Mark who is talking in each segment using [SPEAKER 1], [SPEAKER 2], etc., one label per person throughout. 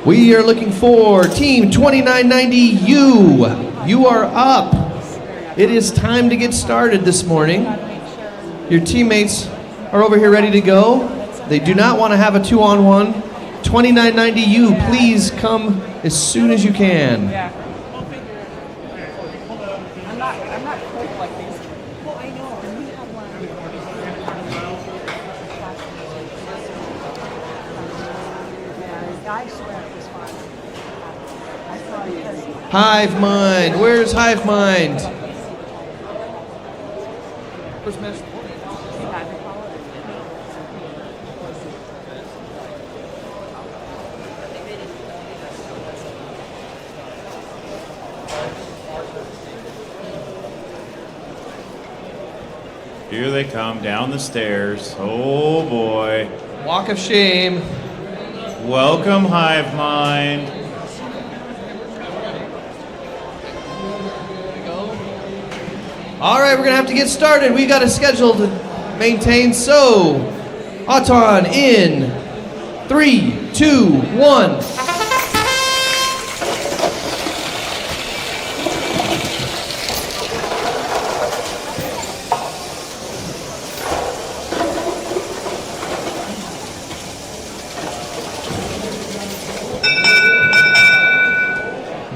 [SPEAKER 1] We are looking for Team 2990U. You are up. It is time to get started this morning. Your teammates are over here ready to go. They do not want to have a 2-on-1. 2990U, please come as soon as you can.
[SPEAKER 2] I'm not quick like these. Well, I know. And we have one. I swear it was fun. I saw it.
[SPEAKER 1] Hive Mind. Where's Hive Mind? First match.
[SPEAKER 3] Here they come down the stairs. Oh boy.
[SPEAKER 1] Walk of shame.
[SPEAKER 3] Welcome, Hive Mind.
[SPEAKER 1] All right, we're gonna have to get started. We got a schedule to maintain. So, Auton in 3, 2, 1.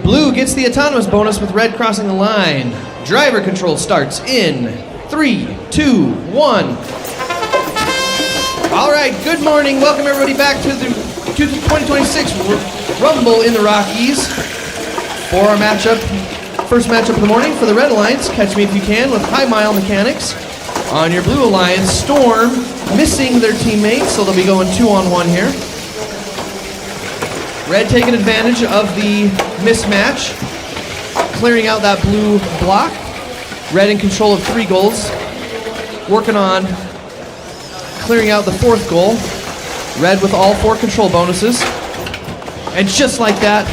[SPEAKER 1] Blue gets the autonomous bonus with red crossing the line. Driver control starts in 3, 2, 1. All right, good morning. Welcome everybody back to the 2026 Rumble in the Rockies. For our first matchup of the morning for the Red Alliance, Catch Me If You Can with High Mile Mechanics. On your Blue Alliance, Storm missing their teammates, so they'll be going 2-on-1 here. Red taking advantage of the mismatch, clearing out that blue block. Red in control of 3 goals, working on clearing out the 4th goal. Red with all 4 control bonuses. And just like that,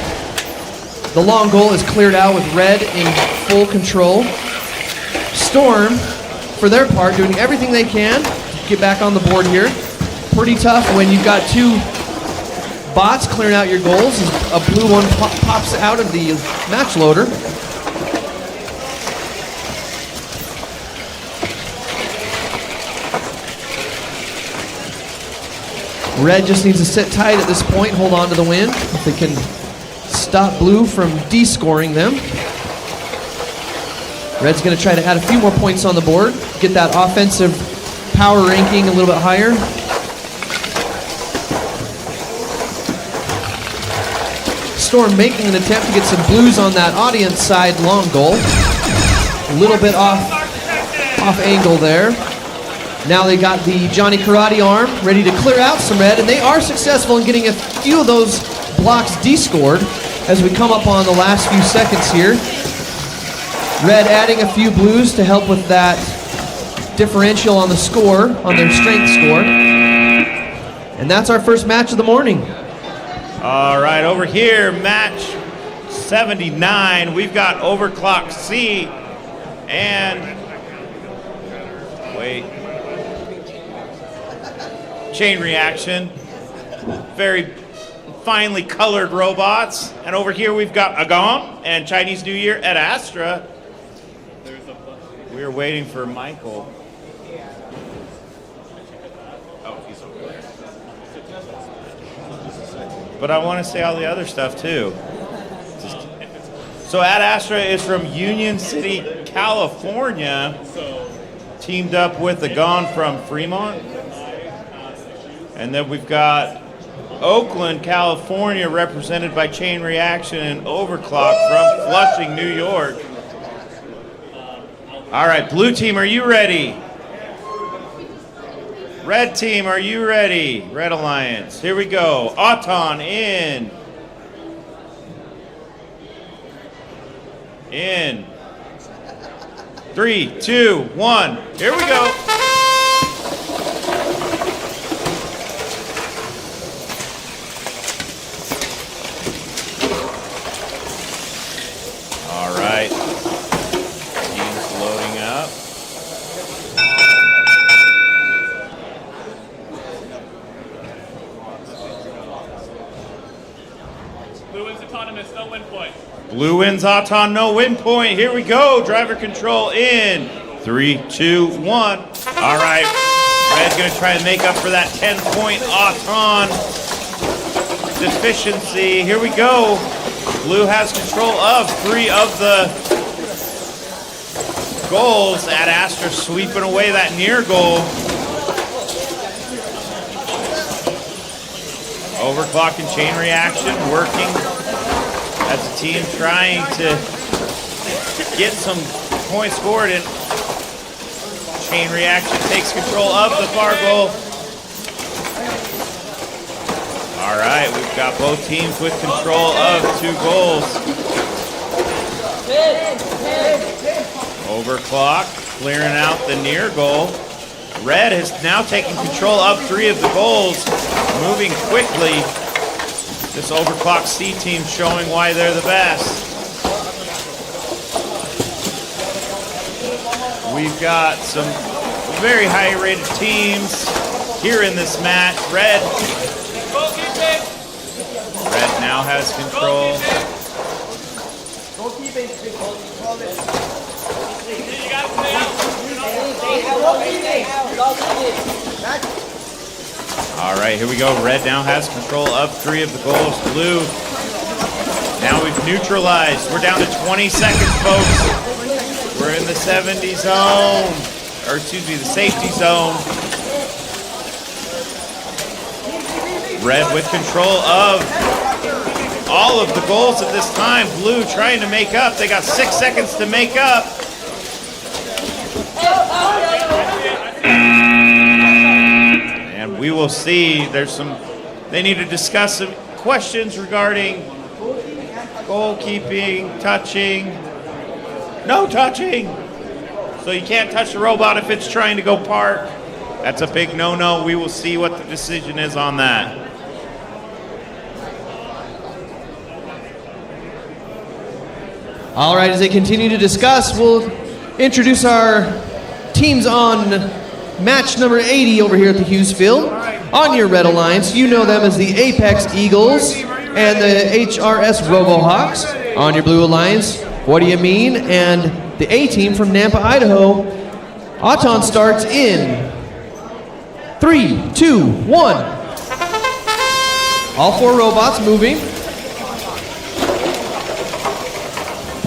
[SPEAKER 1] the long goal is cleared out with Red in full control. Storm, for their part, doing everything they can to get back on the board here. Pretty tough when you've got 2 bots clearing out your goals as a blue one pops out of the match loader. Red just needs to sit tight at this point, hold on to the win. If they can stop blue from descoring them. Red's going to try to add a few more points on the board, get that offensive power ranking a little bit higher. Storm making an attempt to get some blues on that audience side long goal. A little bit off angle there. Now they got the Johnny Karate arm ready to clear out some red, and they are successful in getting a few of those blocks descored as we come up on the last few seconds here. Red adding a few blues to help with that differential on the score, on their strength score. And that's our first match of the morning.
[SPEAKER 3] All right, over here, match 79. We've got Overclock C and Chain Reaction. Very finely colored robots. And over here we've got Agam and Chinese New Year at Astra. We're waiting for Michael. But I want to say all the other stuff too. So Ad Astra is from Union City, California. Teamed up with the Gone from Fremont. And then we've got Oakland, California, represented by Chain Reaction and Overclock from Flushing, New York. All right, blue team, are you ready? Red team, are you ready? Red Alliance, here we go. Auton in. 3, 2, 1, here we go. All right, team's loading up. Blue wins Auton, no win point. Here we go. Driver control in 3, 2, 1. All right. Red's going to try and make up for that 10-point Auton deficiency. Here we go. Blue has control of 3 of the goals. Ad Astra sweeping away that near goal. Overclock and chain reaction working as a team trying to get some points scored, and chain reaction takes control of the far goal. All right, we've got both teams with control of 2 goals. Overclock clearing out the near goal. Red has now taken control of 3 of the goals, moving quickly. This Overclock C team showing why they're the best. We've got some very high-rated teams here in this match. Red now has control. All right, here we go. Red now has control of 3 of the goals. Blue, now we've neutralized. We're down to 20 seconds, folks. We're in the 70 zone, or excuse me, the safety zone. Red with control of all of the goals at this time. Blue trying to make up. They got 6 seconds to make up. And we will see. They need to discuss some questions regarding goalkeeping, touching. No touching. So you can't touch the robot if it's trying to go park. That's a big no-no. We will see what the decision is on that.
[SPEAKER 1] All right, as they continue to discuss, we'll introduce our teams on match number 80 over here at the Hughes Field. On your Red Alliance, you know them as the Apex Eagles and the HRS RoboHawks. On your Blue Alliance, What Do You Mean? And the A team from Nampa, Idaho. Auton starts in 3, 2, 1. All 4 robots moving.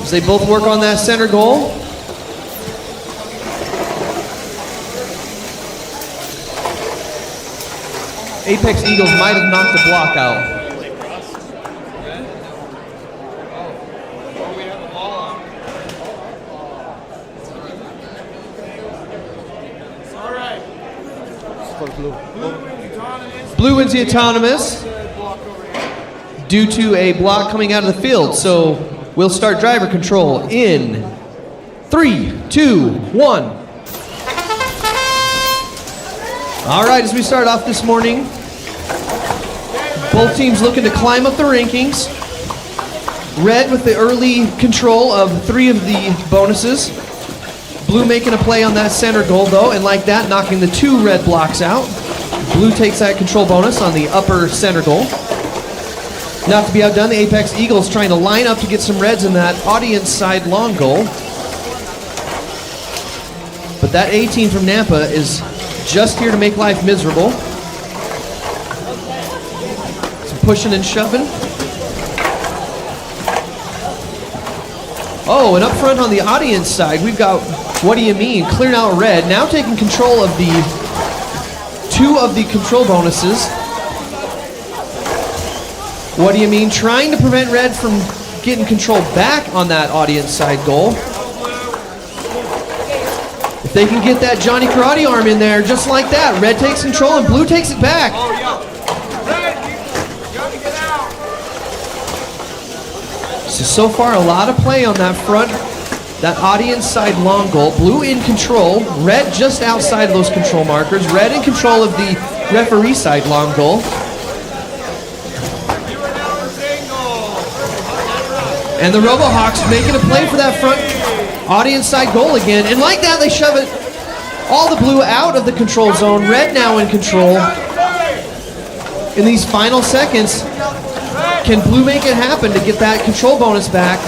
[SPEAKER 1] As they both work on that center goal. Apex Eagles might have knocked the block out. Blue wins the autonomous due to a block coming out of the field. So we'll start driver control in 3, 2, 1. All right, as we start off this morning, both teams looking to climb up the rankings. Red with the early control of 3 of the bonuses. Blue making a play on that center goal though, and like that, knocking the 2 red blocks out. Blue takes that control bonus on the upper center goal. Not to be outdone, the Apex Eagles trying to line up to get some reds in that audience side long goal. But that A team from Nampa is just here to make life miserable. Some pushing and shoving. Oh, and up front on the audience side, we've got What Do You Mean? Clearing out red. Now taking control of the 2 of the control bonuses. What Do You Mean? Trying to prevent red from getting control back on that audience side goal. If they can get that Johnny Karate arm in there, just like that, red takes control and blue takes it back.
[SPEAKER 4] Oh, yeah. Red, you gotta get out.
[SPEAKER 1] So far, a lot of play on that front, that audience side long goal. Blue in control, red just outside of those control markers. Red in control of the referee side long goal. And the RoboHawks making a play for that front audience side goal again. And like that, they shove it, all the blue out of the control zone. Red now in control. In these final seconds, Can blue make it happen to get that control bonus back?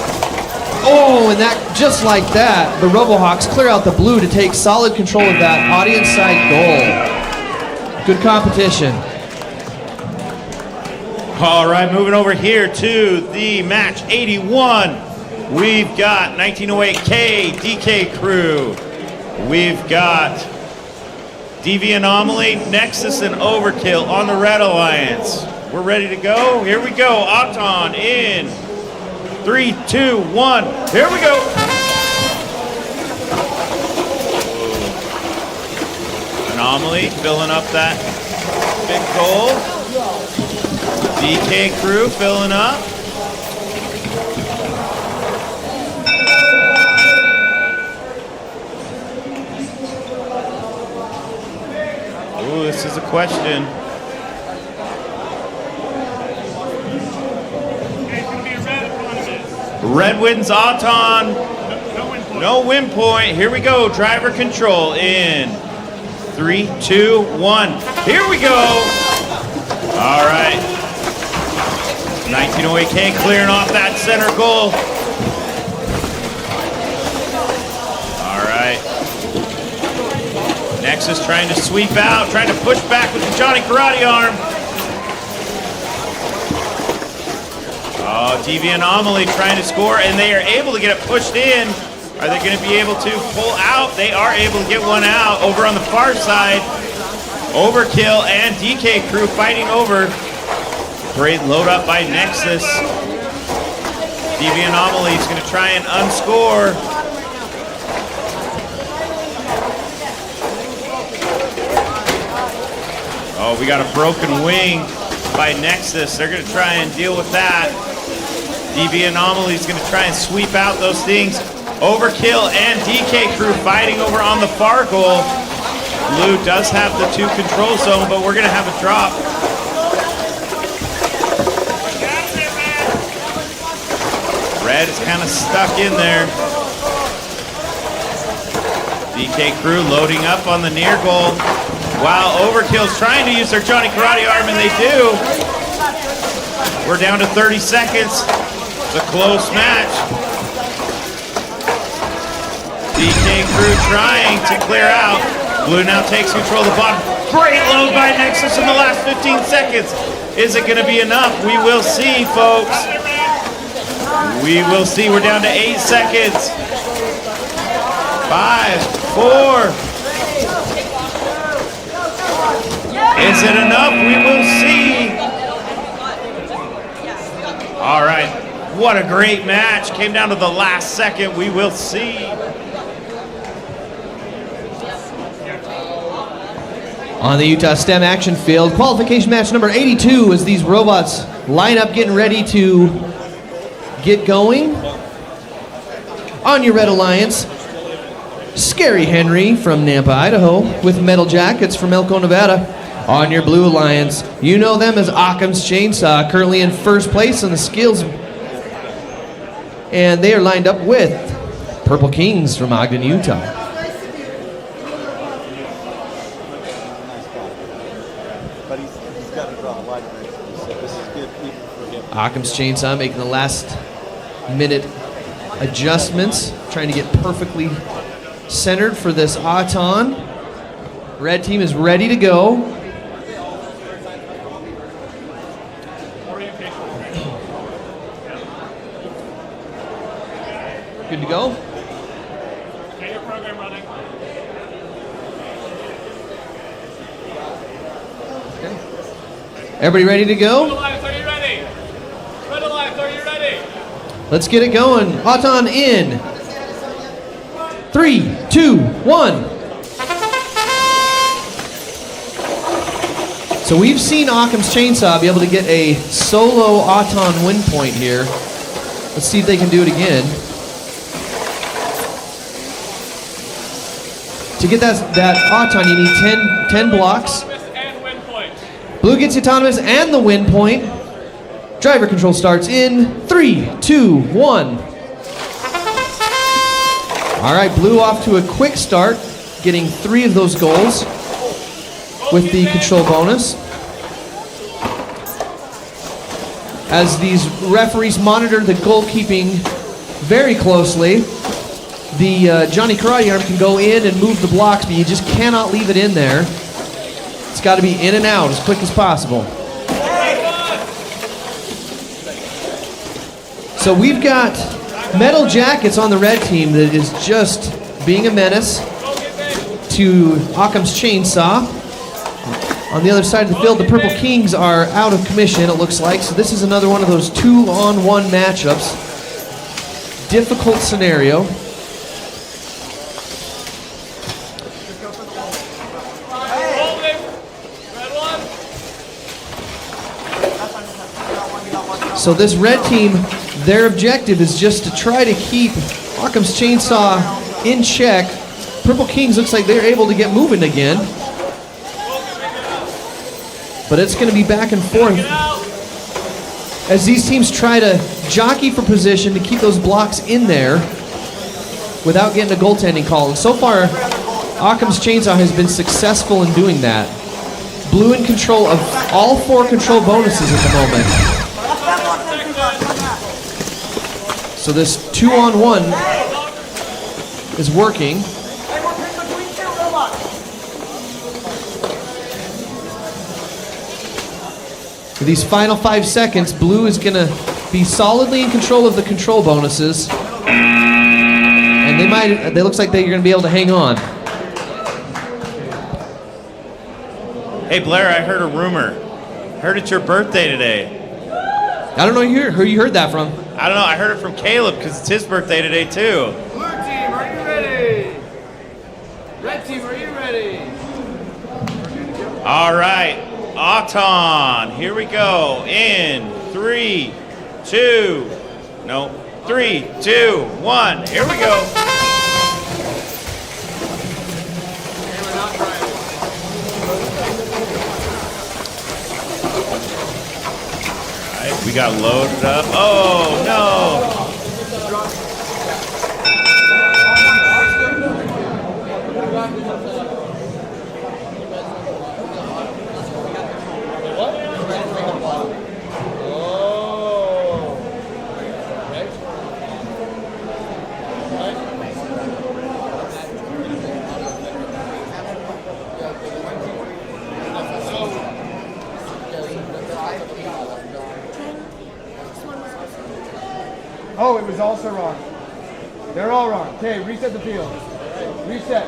[SPEAKER 1] Oh, and that, just like that, the RoboHawks clear out the blue to take solid control of that audience side goal. Good competition.
[SPEAKER 3] All right, moving over here to the match 81. We've got 1908K DK Crew. We've got DV Anomaly, Nexus, and Overkill on the Red Alliance. We're ready to go. Here we go. Auton in 3, 2, 1. Here we go. Anomaly filling up that big goal. DK Crew filling up. Ooh, this is a question. Red wins Auton. No win point. Here we go. Driver control in 3, 2, 1. Here we go. All right. 1908K clearing off that center goal. All right. Nexus trying to sweep out, trying to push back with the Johnny Karate arm. Oh, DV Anomaly trying to score, and they are able to get it pushed in. Are they going to be able to pull out? They are able to get one out over on the far side. Overkill and DK Crew fighting over. Great load up by Nexus. DV Anomaly is going to try and unscore. Oh, we got a broken wing by Nexus. They're going to try and deal with that. DV Anomaly is going to try and sweep out those things. Overkill and DK Crew fighting over on the far goal. Blue does have the 2 control zone, but we're going to have a drop. Red is kind of stuck in there. DK Crew loading up on the near goal. While Overkill's trying to use their Johnny Karate arm, and they do. We're down to 30 seconds. It's a close match. DK Crew trying to clear out. Blue now takes control of the bottom. Great load by Nexus in the last 15 seconds. Is it going to be enough? We will see, folks. We will see. We're down to 8 seconds. 5, 4. Is it enough? We will see. All right. What a great match. Came down to the last second. We will see.
[SPEAKER 1] On the Utah STEM action field, qualification match number 82 as these robots line up getting ready to get going. On your Red Alliance, Scary Henry from Nampa, Idaho, with Metal Jackets from Elko, Nevada. On your Blue Alliance, you know them as Occam's Chainsaw, currently in first place in the skills. And they are lined up with Purple Kings from Ogden, Utah.
[SPEAKER 5] But he's got to draw a line. So this is good for him.
[SPEAKER 1] Occam's Chainsaw making the last minute adjustments, trying to get perfectly centered for this Auton. Red team is ready to go. Good to go?
[SPEAKER 4] Get your program running.
[SPEAKER 1] Okay. Everybody ready to go?
[SPEAKER 4] Red Alliance, are you ready? Red Alliance, are you ready?
[SPEAKER 1] Let's get it going. Auton in 3, 2, 1. So we've seen Occam's Chainsaw be able to get a solo Auton win point here. Let's see if they can do it again. To get that Auton, you need 10 blocks.
[SPEAKER 4] And win point.
[SPEAKER 1] Blue gets autonomous and the win point. Driver control starts in 3, 2, 1. All right, Blue off to a quick start, getting 3 of those goals with the control bonus. as these referees monitor the goalkeeping very closely. The Johnny Karate Arm can go in and move the blocks, but you just cannot leave it in there. It's got to be in and out as quick as possible. So we've got Metal Jackets on the red team that is just being a menace to Occam's Chainsaw. On the other side of the field, the Purple Kings are out of commission, it looks like. So this is another one of those 2-on-1 matchups. Difficult scenario. So this red team, their objective is just to try to keep Occam's Chainsaw in check. Purple Kings looks like they're able to get moving again. But it's going to be back and forth as these teams try to jockey for position to keep those blocks in there without getting a goaltending call. And so far, Occam's Chainsaw has been successful in doing that. Blue in control of all 4 control bonuses at the moment. So this 2-on-1 is working. For these final 5 seconds, Blue is going to be solidly in control of the control bonuses. And they looks like they're going to be able to hang on.
[SPEAKER 3] Hey Blair, I heard a rumor. Heard it's your birthday today.
[SPEAKER 1] I don't know who you heard that from.
[SPEAKER 3] I don't know, I heard it from Caleb because it's his birthday today too.
[SPEAKER 4] Blue team, are you ready? Red team, are you ready?
[SPEAKER 3] All right, Auton, here we go. In 3, 2, 1, here we go. We got loaded up. Oh, no.
[SPEAKER 4] Oh, it was also wrong. They're all wrong. Okay, reset the field. Reset.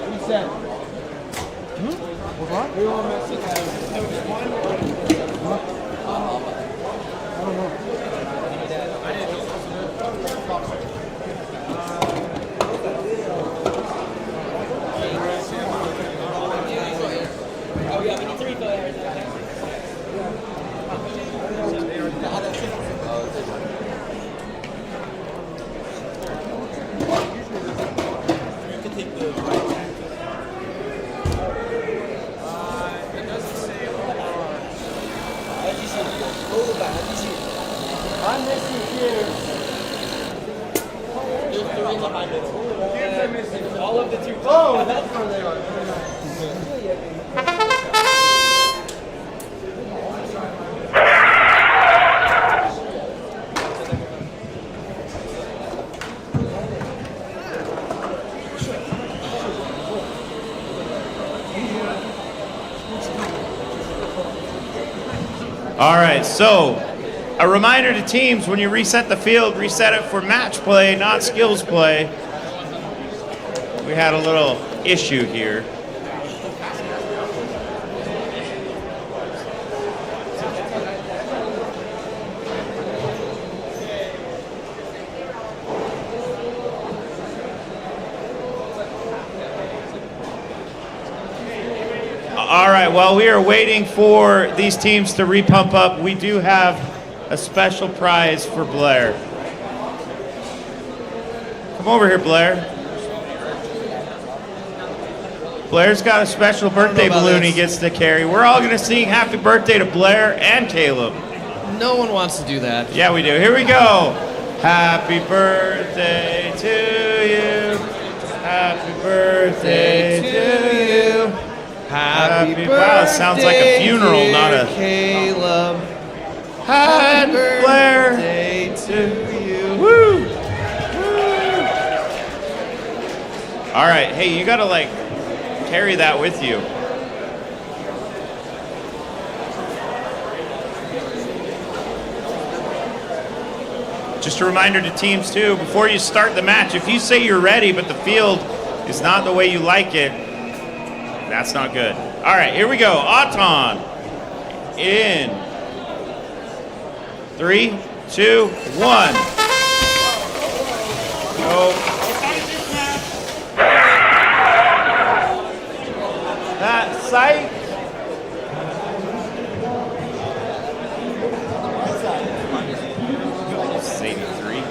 [SPEAKER 4] What's wrong? We all messed it up. I don't know. I'm missing here. There's 3 in my middle. Here's are missing. All of the 2. Oh, that's where they are.
[SPEAKER 3] All right, so a reminder to teams, when you reset the field, reset it for match play, not skills play. We had a little issue here. All right, while we are waiting for these teams to repump up, we do have a special prize for Blair. Come over here, Blair. Blair's got a special birthday balloon he gets to carry. We're all going to sing happy birthday to Blair and Caleb.
[SPEAKER 1] No one wants to do that.
[SPEAKER 3] Yeah, we do. Here we go. Happy birthday to you. Happy birthday to you.
[SPEAKER 1] Happy birthday,
[SPEAKER 3] wow, it sounds like a funeral, not a...
[SPEAKER 1] Caleb.
[SPEAKER 3] and Blair.
[SPEAKER 1] Day to you.
[SPEAKER 3] Woo! Woo! All right, hey, you gotta like carry that with you. Just a reminder to teams too, before you start the match, if you say you're ready but the field is not the way you like it, that's not good. All right, here we go. Auton in 3, 2, 1. Go. That sight. It's 83.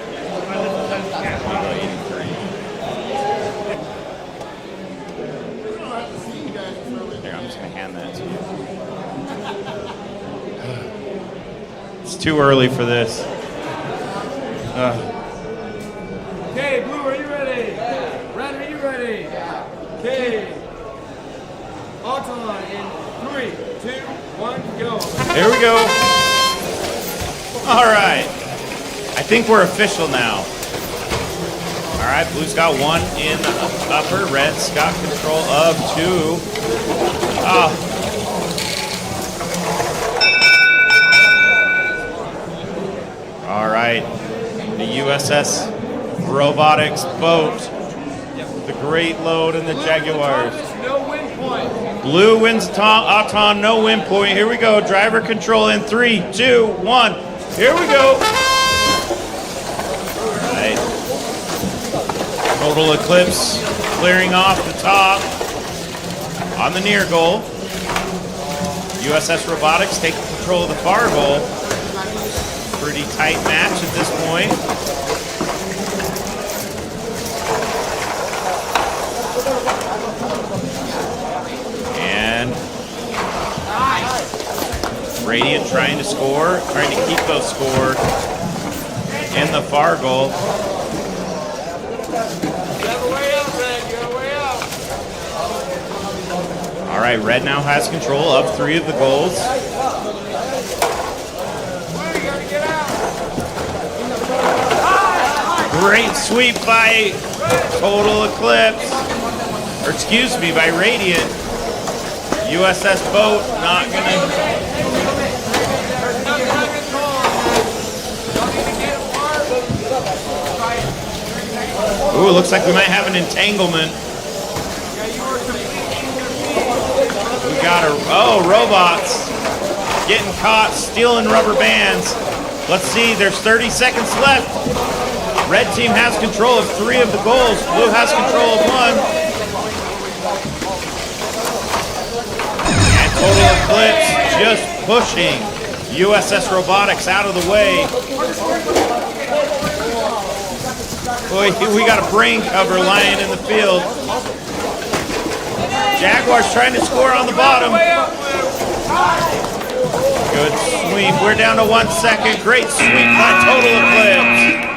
[SPEAKER 3] I'll go 83. Here, I'm just gonna hand that to you. It's too early for this.
[SPEAKER 4] Okay, Blue, are you ready? Red, are you ready? Okay. Auton in 3, 2, 1, go.
[SPEAKER 3] Here we go. All right. I think we're official now. All right, Blue's got 1 in the upper. Red's got control of 2. Oh. All right. The USS Robotics boat. The Great Load and the Jaguars.
[SPEAKER 4] No win point.
[SPEAKER 3] Blue wins Auton, no win point. Here we go. Driver control in 3, 2, 1. Here we go. All right. Total Eclipse clearing off the top on the near goal. USS Robotics taking control of the far goal. Pretty tight match at this point. And Radiant trying to score, trying to keep those score in the far goal. All right, Red now has control of 3 of the goals. Great sweep by Total Eclipse, or excuse me, by Radiant. USS Boat not gonna. Ooh, looks like we might have an entanglement. We got robots getting caught stealing rubber bands. Let's see, there's 30 seconds left. Red team has control of 3 of the goals. Blue has control of 1. And Total Eclipse just pushing USS Robotics out of the way. Boy, we got a brain cover lying in the field. Jaguars trying to score on the bottom. Good sweep. We're down to 1 second. Great sweep by Total Eclipse.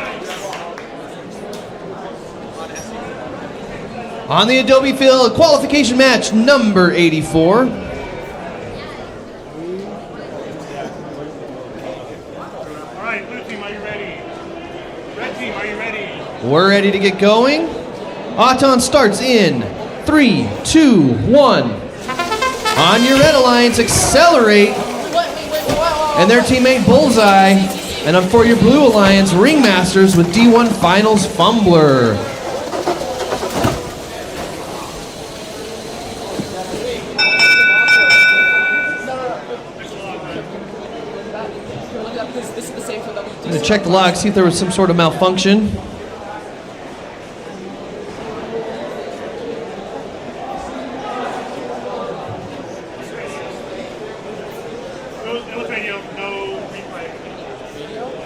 [SPEAKER 1] On the Adobe Field, qualification match number 84.
[SPEAKER 6] All right, blue team, are you ready? Red team, are you ready?
[SPEAKER 1] We're ready to get going. Auton starts in 3, 2, 1. On your Red Alliance, accelerate. And their teammate Bullseye. And for your Blue Alliance, Ringmasters with D1 Finals Fumbler. I'm going to check the log, see if there was some sort of malfunction.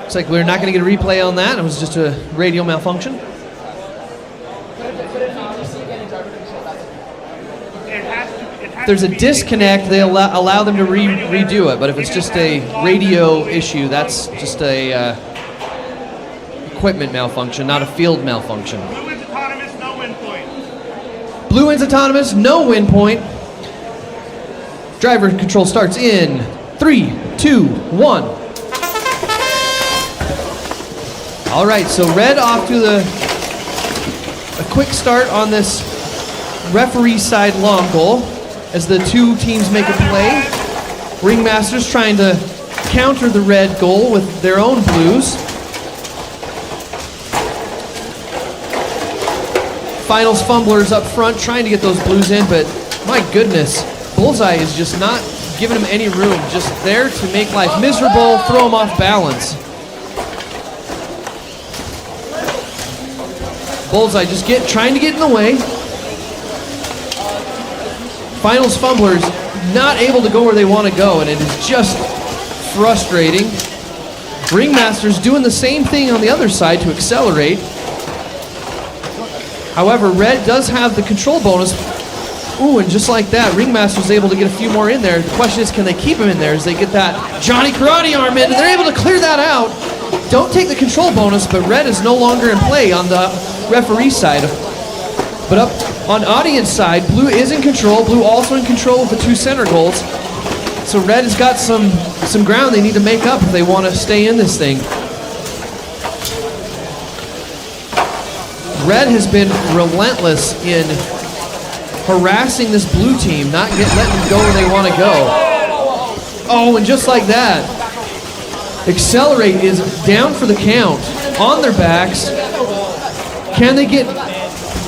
[SPEAKER 1] Looks like we're not going to get a replay on that. It was just a radio malfunction. If there's a disconnect, they allow them to redo it. But if it's just a radio issue, that's just a equipment malfunction, not a field malfunction.
[SPEAKER 6] Blue wins autonomous, no win point.
[SPEAKER 1] Blue wins autonomous, no win point. Driver control starts in 3, 2, 1. All right, so red off to a quick start on this referee side long goal as the two teams make a play. Ringmasters trying to counter the red goal with their own blues. Finals fumblers up front trying to get those blues in, but my goodness, Bullseye is just not giving them any room, just there to make life miserable, throw them off balance. Bullseye just trying to get in the way. Finals fumblers not able to go where they want to go, and it is just frustrating. Ringmasters doing the same thing on the other side to accelerate. However, red does have the control bonus. Ooh, and just like that, Ringmaster's able to get a few more in there. The question is, can they keep him in there as they get that Johnny Karate arm in, and they're able to clear that out. Don't take the control bonus, but red is no longer in play on the referee side. But up on audience side, blue is in control. Blue also in control of the two center goals. So red has got some ground they need to make up if they want to stay in this thing. Red has been relentless in harassing this blue team, not letting them go where they want to go. Oh, and just like that, Accelerate is down for the count, on their backs. Can they get...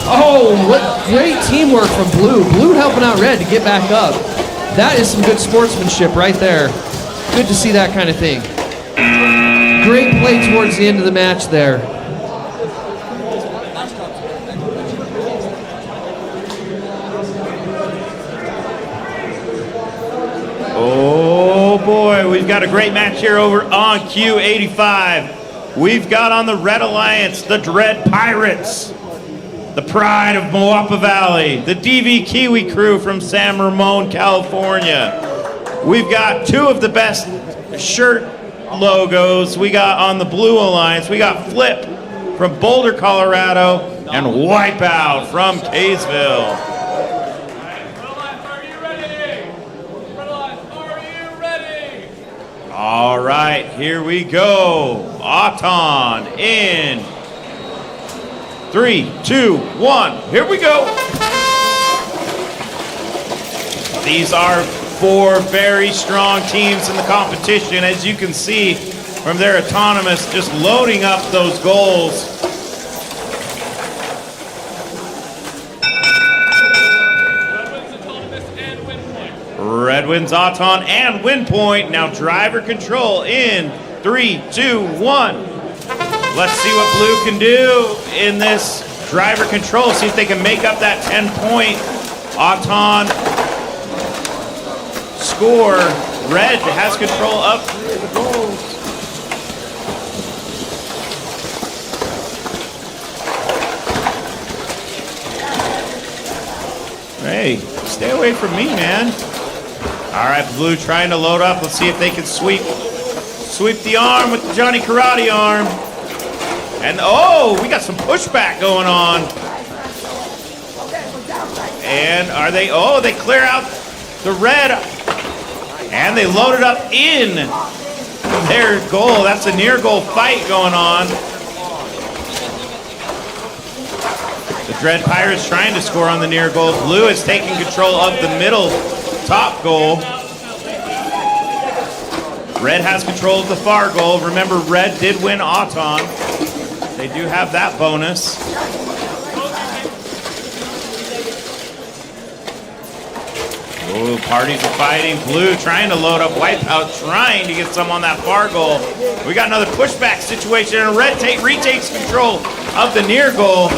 [SPEAKER 1] Oh, what great teamwork from blue. Blue helping out red to get back up. That is some good sportsmanship right there. Good to see that kind of thing. Great play towards the end of the match there.
[SPEAKER 3] Oh boy, we've got a great match here over on Q85. We've got on the Red Alliance, the Dread Pirates, the pride of Moapa Valley, the DV Kiwi crew from San Ramon, California. We've got two of the best shirt logos. We got on the Blue Alliance, we got Flip from Boulder, Colorado, and Wipeout from Kaysville. All right, here we go. Auton in 3, 2, 1. Here we go. These are four very strong teams in the competition, as you can see from their autonomous just loading up those goals. Red wins Auton and win point. Now driver control in 3, 2, 1. Let's see what blue can do in this driver control. See if they can make up that 10-point Auton score. Red has control up the goals. Hey, stay away from me, man. All right, blue trying to load up. Let's see if they can sweep the arm with the Johnny Karate arm. And oh, we got some pushback going on. And are they, oh, they clear out the red. And they load it up in their goal. That's a near goal fight going on. The Dread Pirates trying to score on the near goal. Blue is taking control of the middle top goal. Red has control of the far goal. Remember, red did win Auton. They do have that bonus. Oh, parties are fighting. Blue trying to load up. Wipeout trying to get some on that far goal. We got another pushback situation, and red retakes control of the near goal.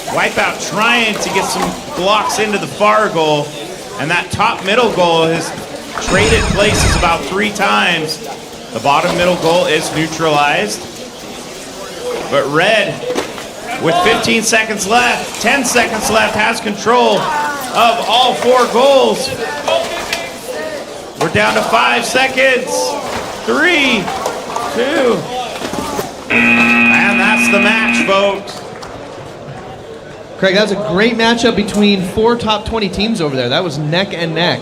[SPEAKER 3] Wipeout trying to get some blocks into the far goal. And that top middle goal has traded places about 3 times. The bottom middle goal is neutralized. But red, with 15 seconds left, 10 seconds left, has control of all 4 goals. We're down to 5 seconds. 3, 2. And that's the match, folks.
[SPEAKER 1] Craig, that was a great matchup between 4 top 20 teams over there. That was neck and neck.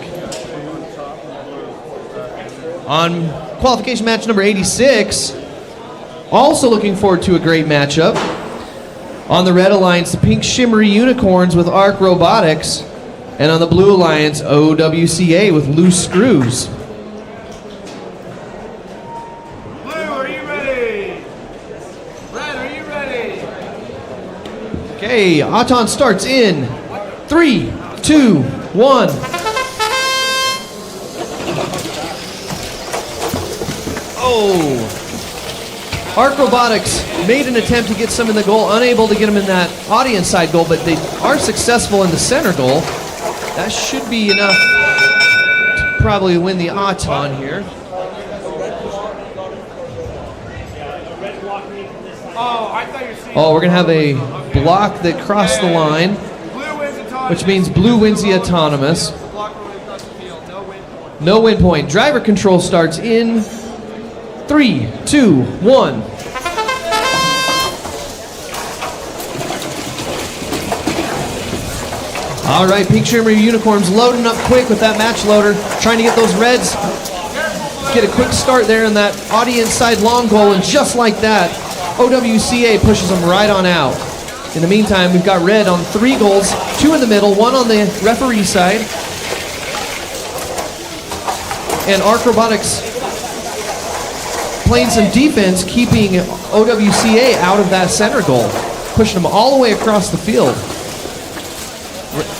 [SPEAKER 1] On qualification match number 86, Also looking forward to a great matchup. On the red alliance, the pink shimmery unicorns with Arc Robotics. And on the blue alliance, OWCA with loose screws.
[SPEAKER 4] Blue, are you ready? Red, are you ready?
[SPEAKER 1] Okay, Auton starts in 3, 2, 1. Oh. Arc Robotics made an attempt to get some in the goal, unable to get them in that audience side goal, but they are successful in the center goal. That should be enough to probably win the Auton here.
[SPEAKER 4] Oh, I thought you were seeing.
[SPEAKER 1] Oh, we're going to have a block that crossed the line,
[SPEAKER 4] Blue wins autonomous.
[SPEAKER 1] which means blue wins the autonomous.
[SPEAKER 4] Block rolling across the field. No win point.
[SPEAKER 1] No win point. Driver control starts in 3, 2, 1. All right, Pink Shimmer Unicorns loading up quick with that match loader, trying to get those reds, get a quick start there in that audience side long goal, and just like that, OWCA pushes them right on out. In the meantime, we've got red on 3 goals, 2 in the middle, 1 on the referee side. And Arc Robotics playing some defense, keeping OWCA out of that center goal, pushing them all the way across the field.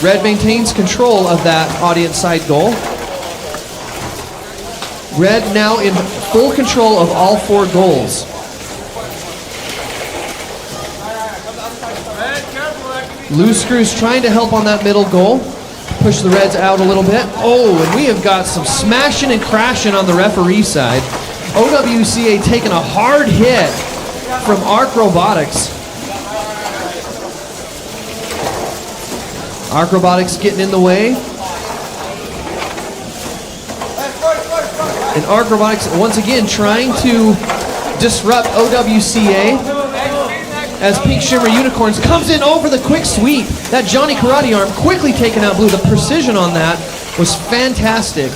[SPEAKER 1] Red maintains control of that audience side goal. Red now in full control of all 4 goals. Loose screws trying to help on that middle goal. Push the Reds out a little bit. Oh, and we have got some smashing and crashing on the referee side. OWCA taking a hard hit from Arc Robotics. Arc Robotics getting in the way. And Arc Robotics once again trying to disrupt OWCA as Pink Shimmer Unicorns comes in over the quick sweep. That Johnny Karate arm quickly taken out blue. The precision on that was fantastic.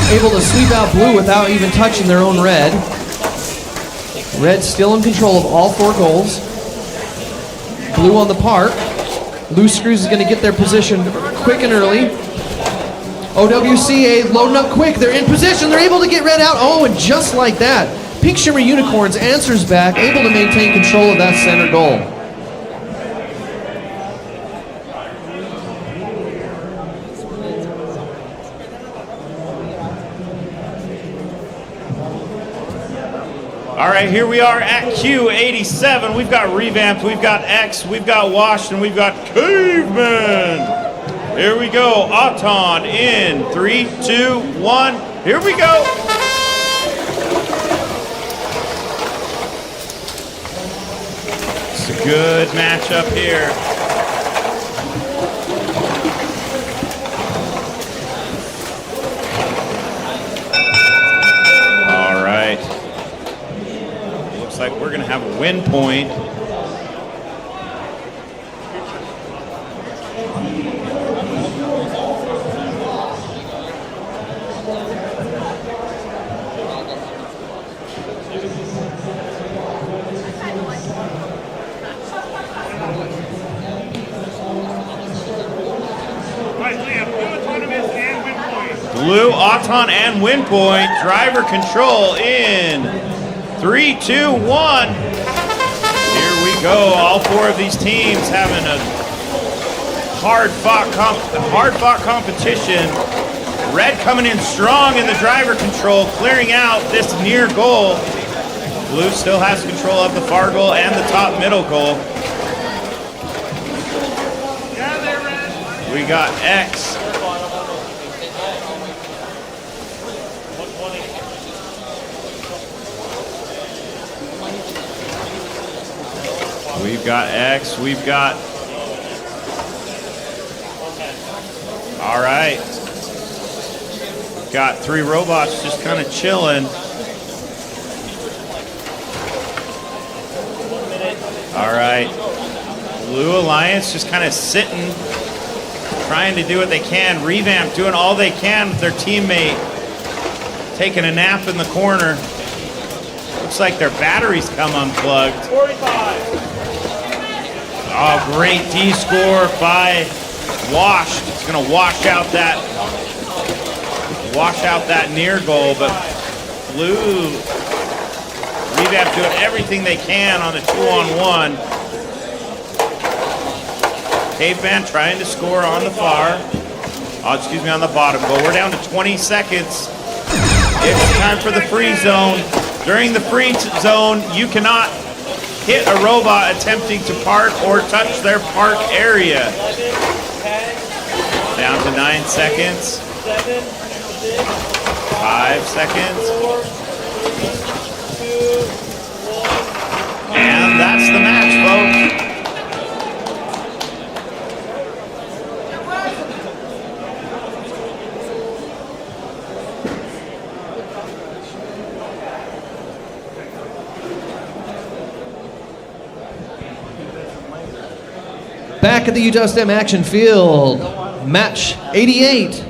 [SPEAKER 1] Able to sweep out blue without even touching their own red. Red still in control of all 4 goals. Blue on the park. Loose Screws is going to get their position quick and early. OWCA loading up quick. They're in position. They're able to get red out. Oh, and just like that, Pink Shimmer Unicorns answers back, able to maintain control of that center goal.
[SPEAKER 3] All right, here we are at Q87. We've got Revamped, we've got X, we've got Washed, and we've got Caveman. Here we go. Auton in 3, 2, 1. Here we go. It's a good matchup here. All right. Looks like we're going to have a win point. Blue, Auton, and win point. Driver control in 3, 2, 1. Here we go. All 4 of these teams having a hard-fought competition. Red coming in strong in the driver control, clearing out this near goal. Blue still has control of the far goal and the top middle goal. We got X. We've got X, we've got... All right. We've got 3 robots just kind of chilling. All right. Blue Alliance just kind of sitting, trying to do what they can. Revamp doing all they can with their teammate, taking a nap in the corner. Looks like their batteries come unplugged.
[SPEAKER 6] 45.
[SPEAKER 3] Oh, great D score by Wash. It's gonna wash out that near goal, but Blue Revamp doing everything they can on the 2-on-1. Caveman trying to score on the far. On the bottom goal. We're down to 20 seconds. It's time for the free zone. During the free zone, you cannot hit a robot attempting to park or touch their park area. Down to 9 seconds. 5 seconds. And that's the match, folks.
[SPEAKER 1] Back at the Utah STEM action field, match 88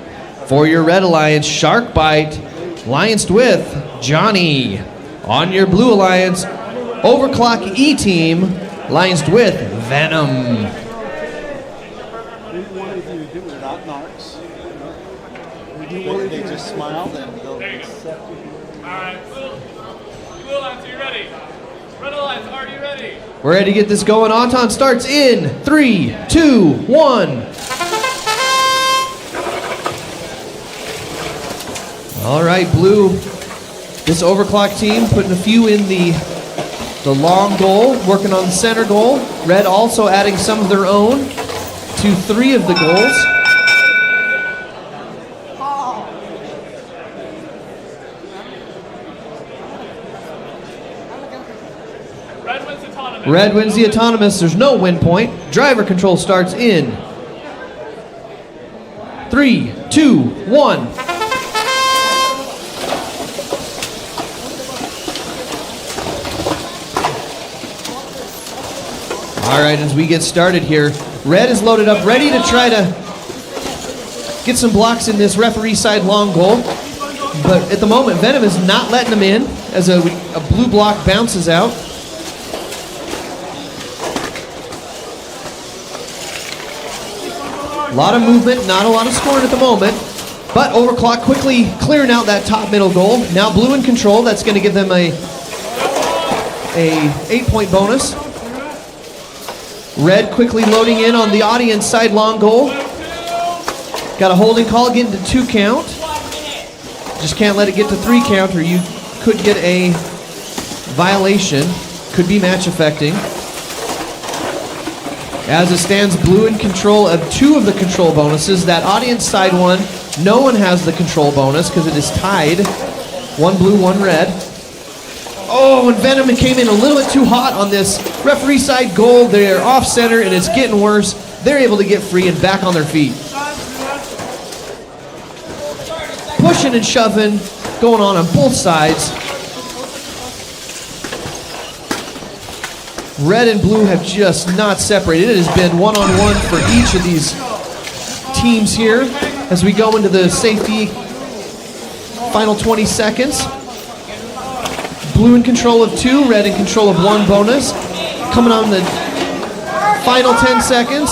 [SPEAKER 1] for your Red Alliance Shark Bite, allianced with Johnny. On your Blue Alliance, Overclock E Team, allianced with Venom.
[SPEAKER 5] They're not narcs. They just smile and they'll accept you.
[SPEAKER 6] All right, Blue Alliance, are you ready? Red Alliance, are you ready?
[SPEAKER 1] We're ready to get this going. Anton starts in 3, 2, 1. All right, Blue. This Overclock team putting a few in the long goal, working on the center goal. Red also adding some of their own to 3 of the goals. Red wins the autonomous. There's no win point. Driver control starts in 3, 2, 1. All right, as we get started here, Red is loaded up, ready to try to get some blocks in this referee side long goal. But at the moment, Venom is not letting them in as a blue block bounces out. A lot of movement, not a lot of scoring at the moment, but Overclock quickly clearing out that top middle goal. Now Blue in control. That's going to give them a 8-point bonus. Red quickly loading in on the audience side long goal. Got a holding call, getting to 2 count. Just can't let it get to 3 count or you could get a violation. Could be match affecting. As it stands, Blue in control of 2 of the control bonuses. That audience side one, no one has the control bonus because it is tied. 1 blue, 1 red. Oh, and Venom came in a little bit too hot on this referee side goal. They're off center and it's getting worse. They're able to get free and back on their feet. Pushing and shoving going on both sides. Red and Blue have just not separated. It has been one-on-one for each of these teams here as we go into the safety final 20 seconds. Blue in control of 2, Red in control of 1 bonus. Coming on the final 10 seconds.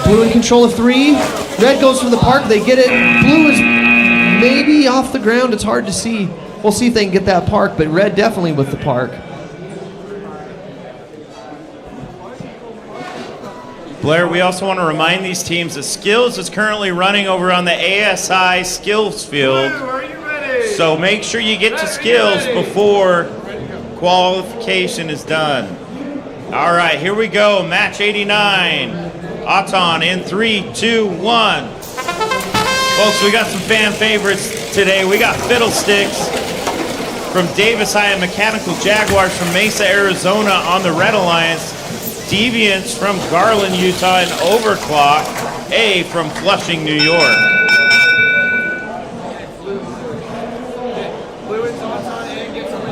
[SPEAKER 1] Blue in control of 3. Red goes for the park. They get it. Blue is maybe off the ground. It's hard to see. We'll see if they can get that park, but Red definitely with the park.
[SPEAKER 3] Blair, we also want to remind these teams that Skills is currently running over on the ASI Skills field.
[SPEAKER 6] Are you ready?
[SPEAKER 3] So make sure you get to Skills before qualification is done. All right, here we go. Match 89. Auton in 3, 2, 1. Folks, we got some fan favorites today. We got Fiddlesticks from Davis High and Mechanical Jaguars from Mesa, Arizona on the Red Alliance. Deviants from Garland, Utah, and Overclock A from Flushing, New York.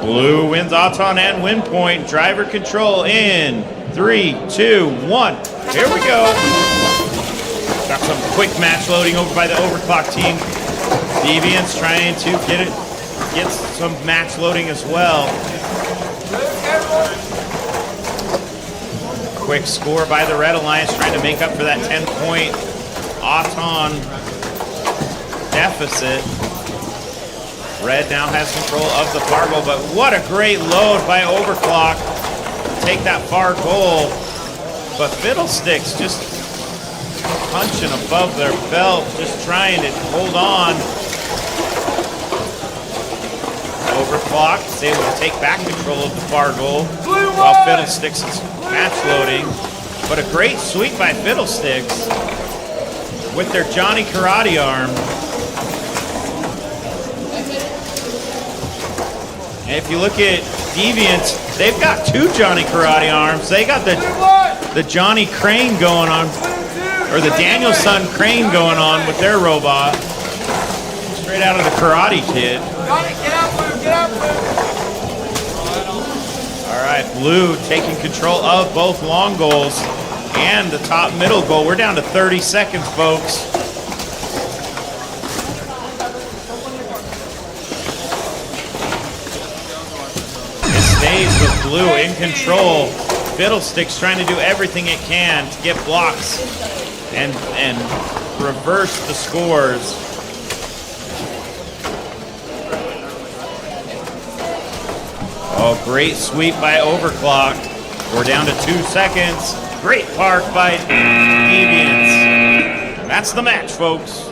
[SPEAKER 3] Blue wins Auton and win point. Driver control in 3, 2, 1. Here we go. Got some quick match loading over by the Overclock team. Deviants trying to gets some match loading as well. Quick score by the Red Alliance, trying to make up for that 10-point Auton deficit. Red now has control of the far goal, but what a great load by Overclock to take that far goal. But Fiddlesticks just punching above their belt, just trying to hold on. Overclock is able to take back control of the far goal while Fiddlesticks is match loading. But a great sweep by Fiddlesticks with their Johnny Karate arm. And if you look at Deviant, they've got two Johnny Karate arms. They got the Johnny Crane going on, or the Danielson Crane going on with their robot. Straight out of the Karate Kid.
[SPEAKER 4] Get out, Blue, get out, Blue.
[SPEAKER 3] All right, Blue taking control of both long goals and the top middle goal. We're down to 30 seconds, folks. It stays with Blue in control. Fiddlesticks trying to do everything it can to get blocks and reverse the scores. Oh, great sweep by Overclock. We're down to 2 seconds. Great park by Deviants. That's the match, folks.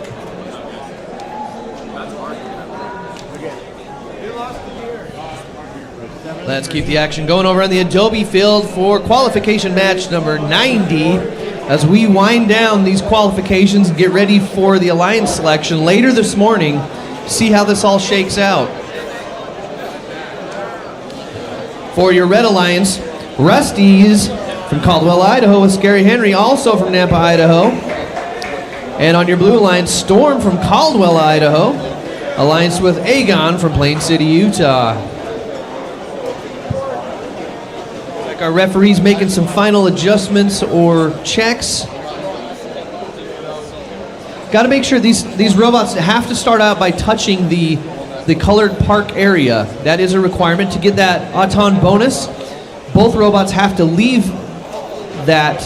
[SPEAKER 1] Let's keep the action going over on the Adobe field for qualification match number 90 as we wind down these qualifications and get ready for the Alliance selection later this morning. See how this all shakes out. For your Red Alliance, Rusty's from Caldwell, Idaho with Scary Henry, also from Nampa, Idaho. And on your Blue Alliance, Storm from Caldwell, Idaho, alliance with Aegon from Plain City, Utah. Like our referees making some final adjustments or checks. Got to make sure these robots have to start out by touching the colored park area. That is a requirement to get that Auton bonus. Both robots have to leave that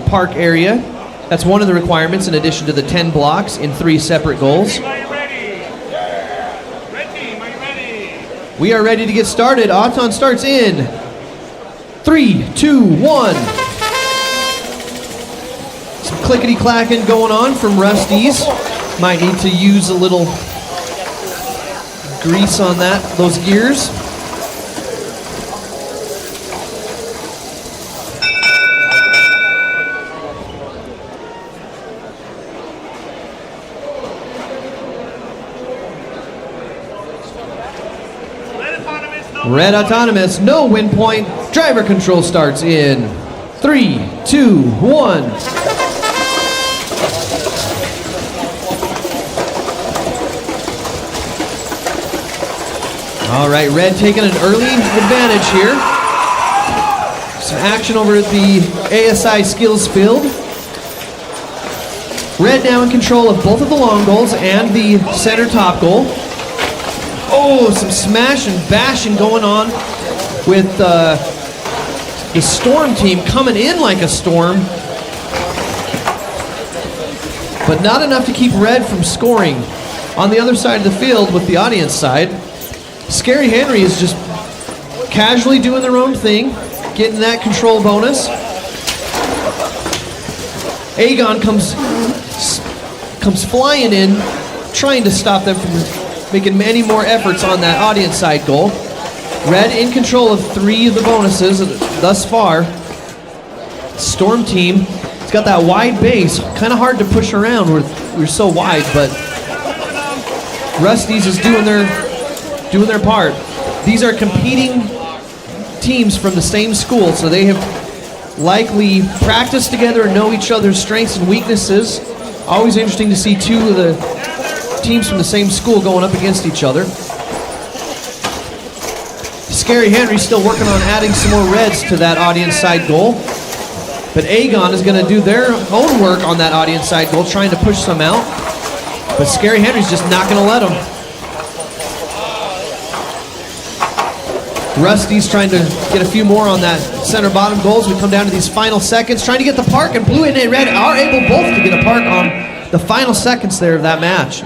[SPEAKER 1] park area. That's one of the requirements in addition to the 10 blocks in 3 separate goals.
[SPEAKER 6] Are you ready? Red team, are you ready?
[SPEAKER 1] We are ready to get started. Auton starts in 3, 2, 1. Some clickety-clacking going on from Rusty's. Might need to use a little grease on those gears. Red Autonomous, no win point. Driver control starts in 3, 2, 1. All right, Red taking an early advantage here. Some action over at the ASI skills field. Red now in control of both of the long goals and the center top goal. Oh, some smash and bashing going on with the Storm team coming in like a storm. But not enough to keep Red from scoring. On the other side of the field with the audience side, Scary Henry is just casually doing their own thing, getting that control bonus. Aegon comes flying in, trying to stop them from making many more efforts on that audience side goal. Red in control of 3 of the bonuses thus far. Storm team, it's got that wide base, kind of hard to push around. We're so wide, but Rusty's is doing their part. These are competing teams from the same school, so they have likely practiced together and know each other's strengths and weaknesses. Always interesting to see 2 of the teams from the same school going up against each other. Scary Henry's still working on adding some more reds to that audience side goal. But Aegon is going to do their own work on that audience side goal, trying to push some out. But Scary Henry's just not going to let them. Rusty's trying to get a few more on that center bottom goals. We come down to these final seconds, trying to get the park, and blue and red are able both to get a park on the final seconds there of that match.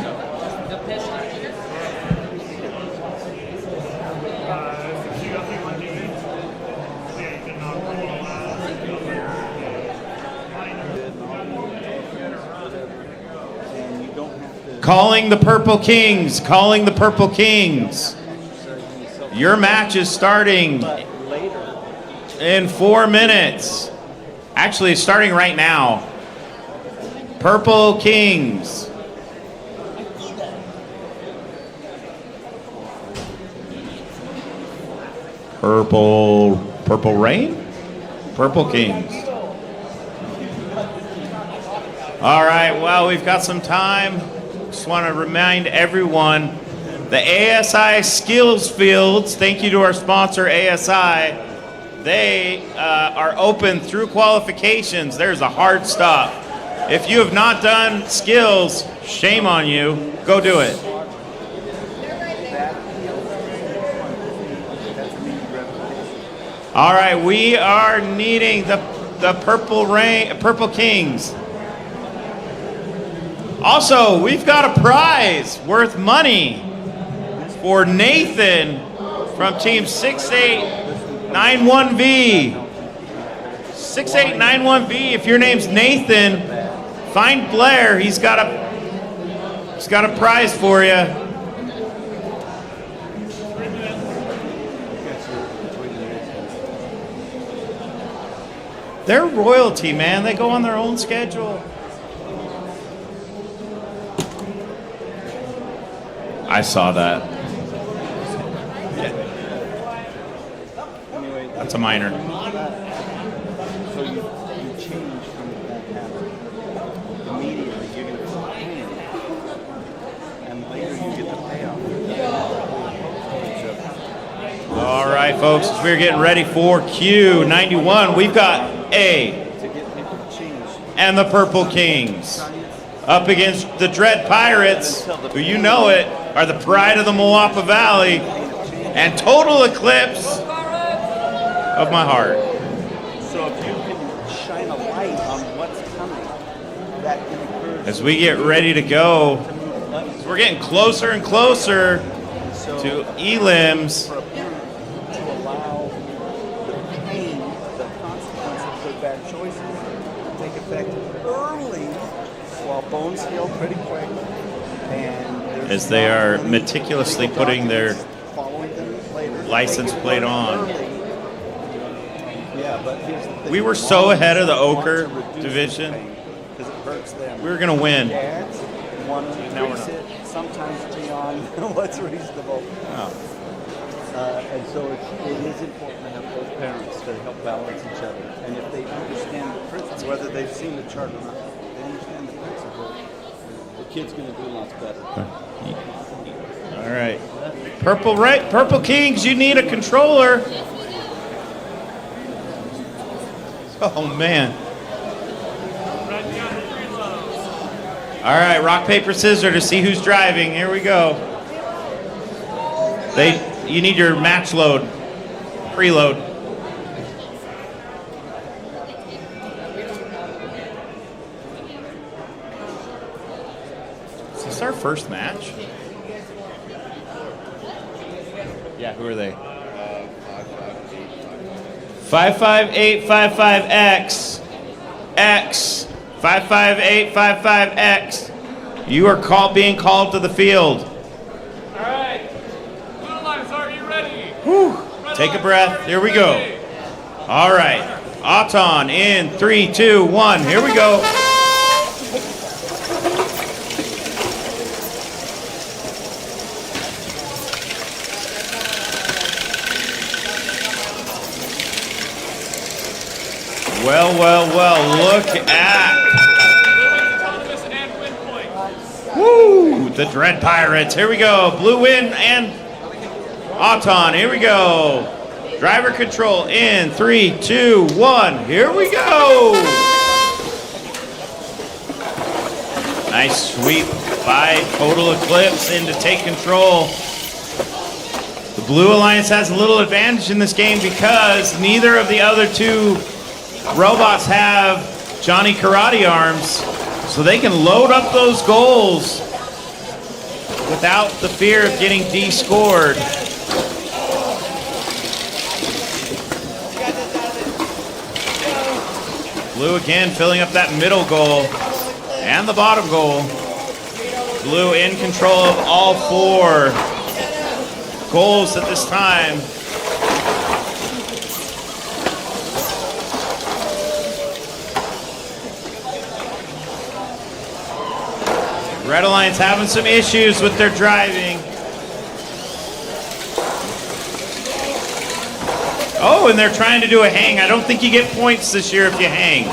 [SPEAKER 3] Calling the Purple Kings, calling the Purple Kings. Your match is starting in 4 minutes. Actually, it's starting right now. Purple Kings. Purple Rain? Purple Kings. All right, well, we've got some time. Just want to remind everyone, the ASI skills fields, thank you to our sponsor, ASI, they are open through qualifications. There's a hard stop. If you have not done skills, shame on you. Go do it. All right, we are needing the Purple Kings. Also, we've got a prize worth money for Nathan from Team 6891V. 6891V, if your name's Nathan, find Blair. He's got a prize for you. They're royalty, man. They go on their own schedule. I saw that. Yeah. That's a minor.
[SPEAKER 5] So you change from that habit. Immediately you're going to feel pain. And later you get the payoff.
[SPEAKER 3] All right, folks, as we're getting ready for Q91, we've got A and the Purple Kings up against the Dread Pirates, who you know it, are the pride of the Moapa Valley, and total eclipse of my heart.
[SPEAKER 5] So if you can shine a light on what's coming, that can encourage.
[SPEAKER 3] As we get ready to go, we're getting closer and closer to elims.
[SPEAKER 5] For a parent to allow the pain, the consequences of their bad choices to take effect early, while bones heal pretty quick.
[SPEAKER 3] As they are meticulously putting their license plate on. We were so ahead of the Ochre division. We were going to win.
[SPEAKER 5] Now we're not. Sometimes beyond what's reasonable. And so it is important to have both parents to help balance each other. And if they understand the principle, whether they've seen the chart or not, they understand the principle, the kid's going to do lots better.
[SPEAKER 3] All right. Purple Kings, you need a controller. Oh, man. All right, rock, paper, scissors to see who's driving. Here we go. You need your match load, preload. Is this our first match? Yeah, who are they? 55855X. X. 55855X. You are being called to the field.
[SPEAKER 4] All right. Blue lines, are you ready?
[SPEAKER 3] Whew. Take a breath. Here we go. All right. Auton in 3, 2, 1. Here we go. Well, look at woo, the Dread Pirates. Here we go. Blue win and Auton. Here we go. Driver control in 3, 2, 1. Here we go. Nice sweep by Total Eclipse in to take control. The The Blue Alliance has a little advantage in this game because neither of the other two robots have Johnny Karate arms, so they can load up those goals without the fear of getting de-scored. Blue again filling up that middle goal and the bottom goal. Blue in control of all 4 goals at this time. Red Alliance having some issues with their driving. Oh, and they're trying to do a hang. I don't think you get points this year if you hang.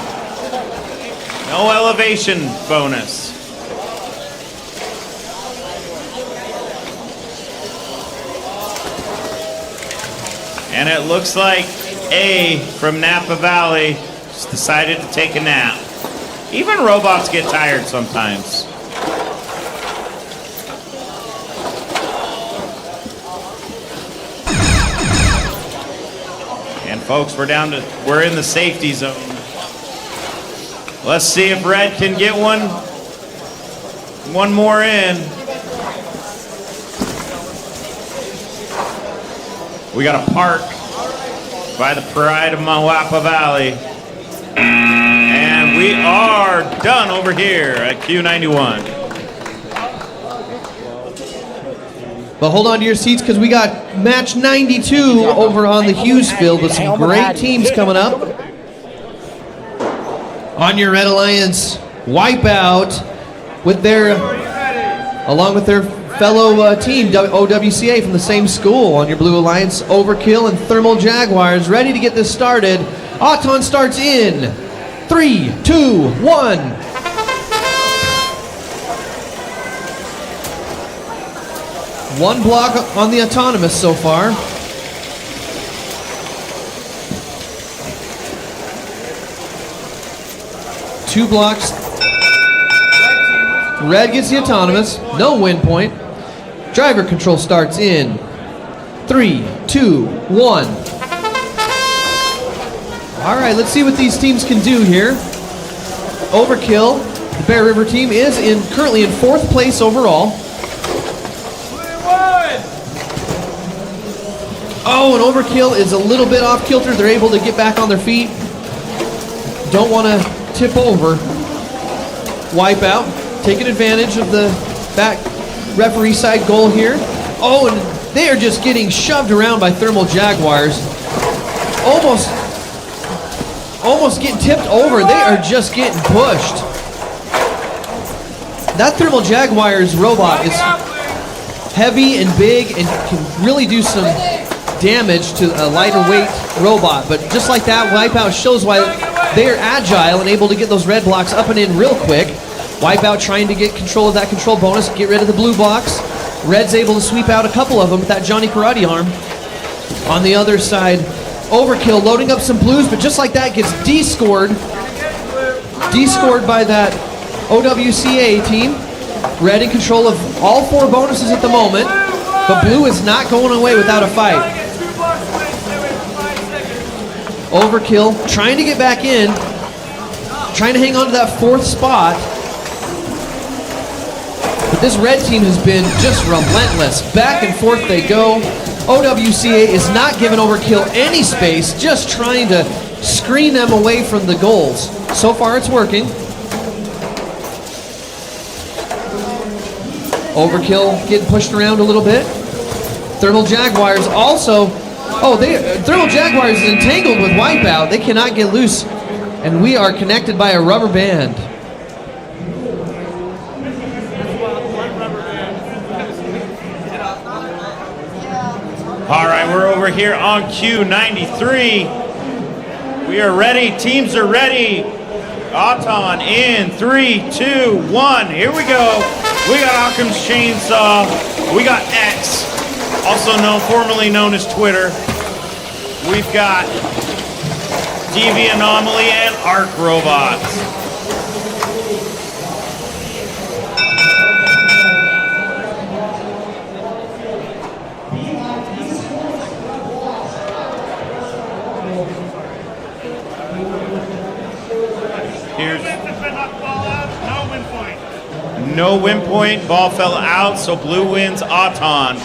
[SPEAKER 3] No elevation bonus. And it looks like A from Napa Valley just decided to take a nap. Even robots get tired sometimes. And folks, we're in the safety zone. Let's see if Red can get one more in. We got a park by the pride of Mawapa Valley. And we are done over here at Q91.
[SPEAKER 1] But hold on to your seats because we got match 92 over on the Hughes field with some great teams coming up. On your Red Alliance, Wipeout with along with their fellow team, OWCA from the same school. On your Blue Alliance, Overkill and Thermal Jaguars ready to get this started. Auton starts in 3, 2, 1. One block on the autonomous so far. Two blocks. Red gets the autonomous. No win point. Driver control starts in 3, 2, 1. All right, let's see what these teams can do here. Overkill, the Bear River team, is currently in 4th place overall. Oh, and Overkill is a little bit off kilter. They're able to get back on their feet. Don't want to tip over. Wipeout, taking advantage of the back referee side goal here. Oh, and they are just getting shoved around by Thermal Jaguars. Almost getting tipped over. They are just getting pushed. That Thermal Jaguars robot is heavy and big and can really do some damage to a lighter weight robot, but just like that, Wipeout shows why they are agile and able to get those red blocks up and in real quick. Wipeout trying to get control of that control bonus, get rid of the blue blocks. Red's able to sweep out a couple of them with that Johnny Karate arm. On the other side, Overkill loading up some blues, but just like that gets de-scored by that OWCA team. Red in control of all 4 bonuses at the moment, but blue is not going away without a fight. Overkill trying to get back in, trying to hang on to that 4th spot. But this red team has been just relentless. Back and forth they go. OWCA is not giving Overkill any space, just trying to screen them away from the goals. So far it's working. Overkill getting pushed around a little bit. Thermal Jaguars also, Thermal Jaguars is entangled with Wipeout. They cannot get loose, and we are connected by a rubber band.
[SPEAKER 3] All right, we're over here on Q93. We are ready. Teams are ready. Auton in 3, 2, 1. Here we go. We got Occam's Chainsaw. We got X, also formerly known as Twitter. We've got DV Anomaly and Arc Robots. no win point. Ball fell out, so blue wins Auton.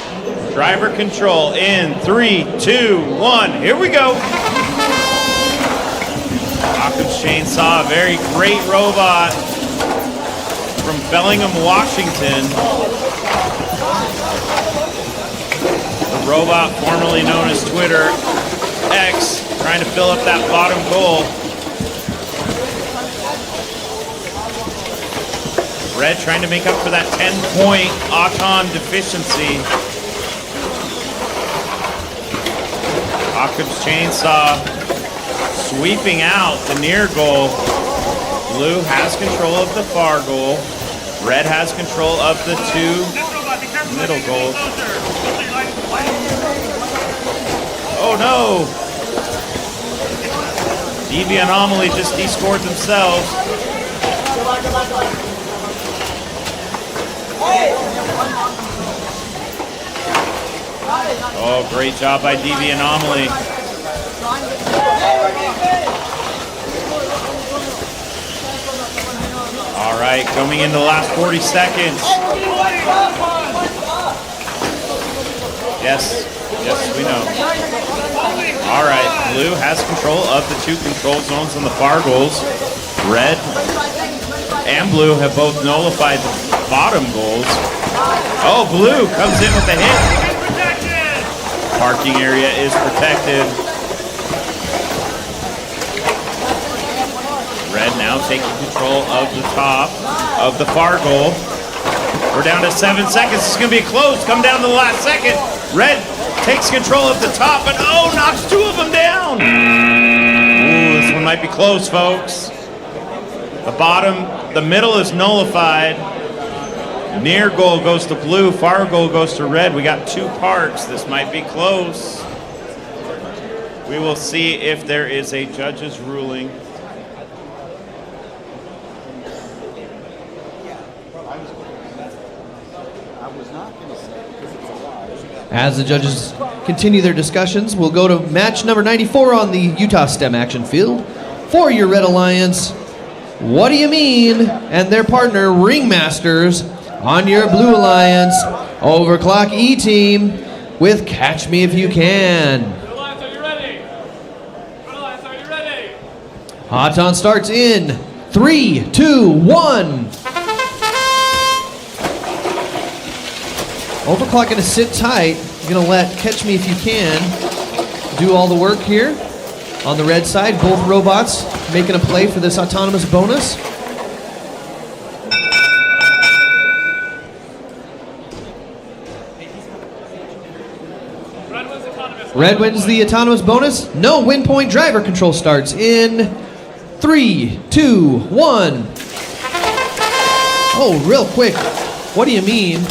[SPEAKER 3] Driver control in 3, 2, 1. Here we go. Occam's Chainsaw, a very great robot from Bellingham, Washington. The robot formerly known as Twitter X, trying to fill up that bottom goal. Red trying to make up for that 10-point Auton deficiency. Occam's Chainsaw sweeping out the near goal. Blue has control of the far goal. Red has control of the 2 middle goals. Oh no! DV Anomaly just descored themselves. Oh, great job by DV Anomaly. All right, coming into the last 40 seconds. Yes, we know. All right, blue has control of the 2 control zones on the far goals. Red and blue have both nullified the bottom goals. Oh, blue comes in with a hit. Parking area is protected. Red now taking control of the top of the far goal. We're down to 7 seconds. It's going to be close. Come down to the last second. Red takes control of the top, and oh, knocks 2 of them down. Ooh, this one might be close, folks. The bottom, the middle is nullified. Near goal goes to blue, far goal goes to red. We got 2 parks. This might be close. We will see if there is a judge's ruling.
[SPEAKER 1] As the judges continue their discussions, we'll go to match number 94 on the Utah STEM action field. For your Red Alliance, What Do You Mean? And their partner, Ringmasters, on your Blue Alliance, Overclock E-Team with Catch Me If You Can.
[SPEAKER 4] Red Alliance, are you ready? Red Alliance, are you ready?
[SPEAKER 1] Auton starts in 3, 2, 1. Overclock going to sit tight. Going to let Catch Me If You Can do all the work here. On the red side, both robots making a play for this autonomous bonus. Red wins the autonomous bonus. No win point. Driver control starts in 3, 2, 1. Oh, real quick. What do you mean?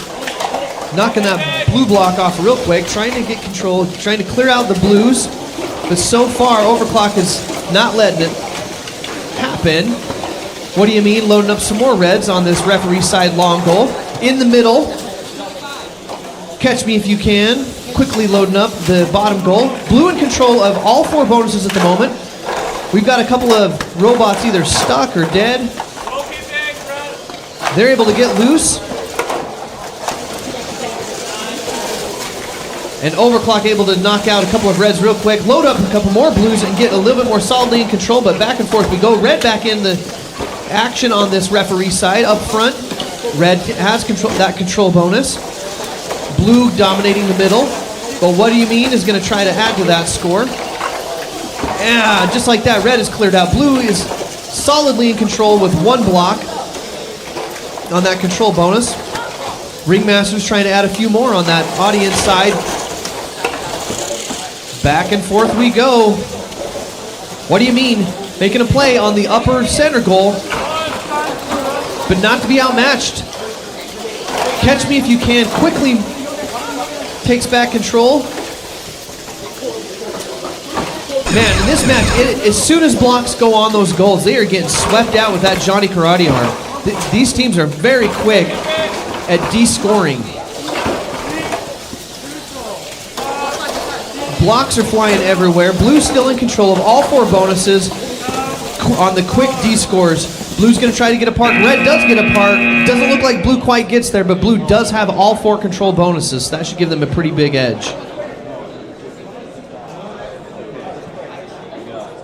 [SPEAKER 1] Knocking that blue block off real quick, trying to get control, trying to clear out the blues. But so far, Overclock is not letting it happen. What do you mean? Loading up some more reds on this referee side long goal. In the middle, Catch Me If You Can. Quickly loading up the bottom goal. Blue in control of all 4 bonuses at the moment. We've got a couple of robots either stuck or dead. They're able to get loose. And Overclock able to knock out a couple of reds real quick, load up a couple more blues and get a little bit more solidly in control, but back and forth we go. Red back in the action on this referee side. Up front, red has that control bonus. Blue dominating the middle. But What Do You Mean is going to try to add to that score. Yeah, just like that, red is cleared out. Blue is solidly in control with 1 block on that control bonus. Ringmaster's trying to add a few more on that audience side. Back and forth we go. What do you mean? Making a play on the upper center goal, but not to be outmatched. Catch Me If You Can quickly takes back control. Man, in this match, as soon as blocks go on those goals, they are getting swept out with that Johnny Karate arm. These teams are very quick at descoring. Blocks are flying everywhere. Blue's still in control of all 4 bonuses on the quick D-scores. Blue's going to try to get a park. Red does get a park. Doesn't look like blue quite gets there, but blue does have all 4 control bonuses. So that should give them a pretty big edge.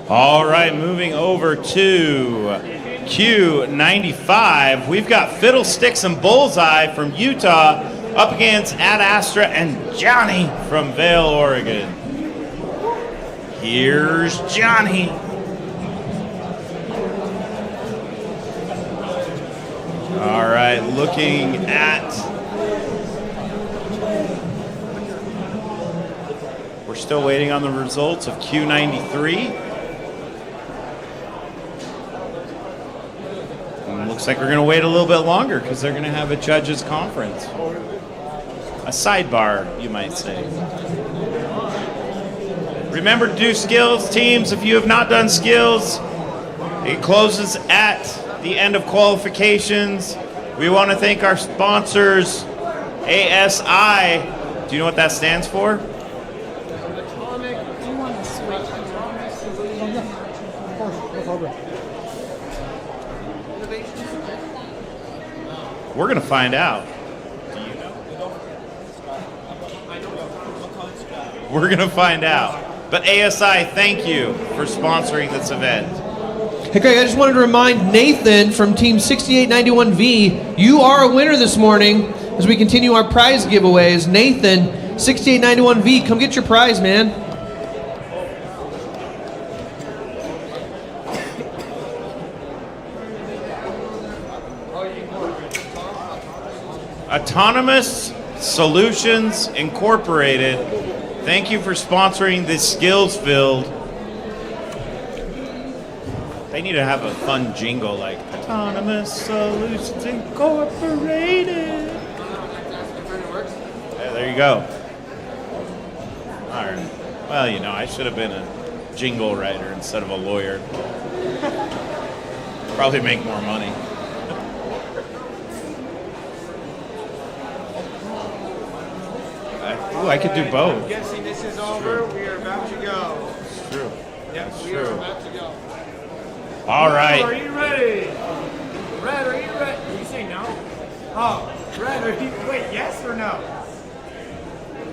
[SPEAKER 3] All right, moving over to Q95. We've got Fiddlesticks and Bullseye from Utah up against Ad Astra and Johnny from Vail, Oregon. Here's Johnny. All right, looking at... We're still waiting on the results of Q93. Looks like we're going to wait a little bit longer because they're going to have a judges conference. A sidebar, you might say. Remember to do skills, teams. If you have not done skills, it closes at the end of qualifications. We want to thank our sponsors, ASI. Do you know what that stands for?
[SPEAKER 2] Do you want to switch?
[SPEAKER 3] We're going to find out. We're going to find out. But ASI, thank you for sponsoring this event.
[SPEAKER 1] Hey Greg, I just wanted to remind Nathan from Team 6891V, you are a winner this morning as we continue our prize giveaways. Nathan, 6891V, come get your prize, man.
[SPEAKER 3] Autonomous Solutions Incorporated, thank you for sponsoring this skills field. They need to have a fun jingle like Autonomous Solutions Incorporated. Yeah, there you go. All right. Well, you know, I should have been a jingle writer instead of a lawyer. Probably make more money. I could do both.
[SPEAKER 4] I'm guessing this is over. We are about to go.
[SPEAKER 3] It's true.
[SPEAKER 4] Yep,
[SPEAKER 3] That's
[SPEAKER 4] we
[SPEAKER 3] true.
[SPEAKER 4] are about to go.
[SPEAKER 3] All
[SPEAKER 4] Blue,
[SPEAKER 3] right.
[SPEAKER 4] Are you ready? Red, are you ready? Did you say no? Oh, Red, are you? Wait, yes or no?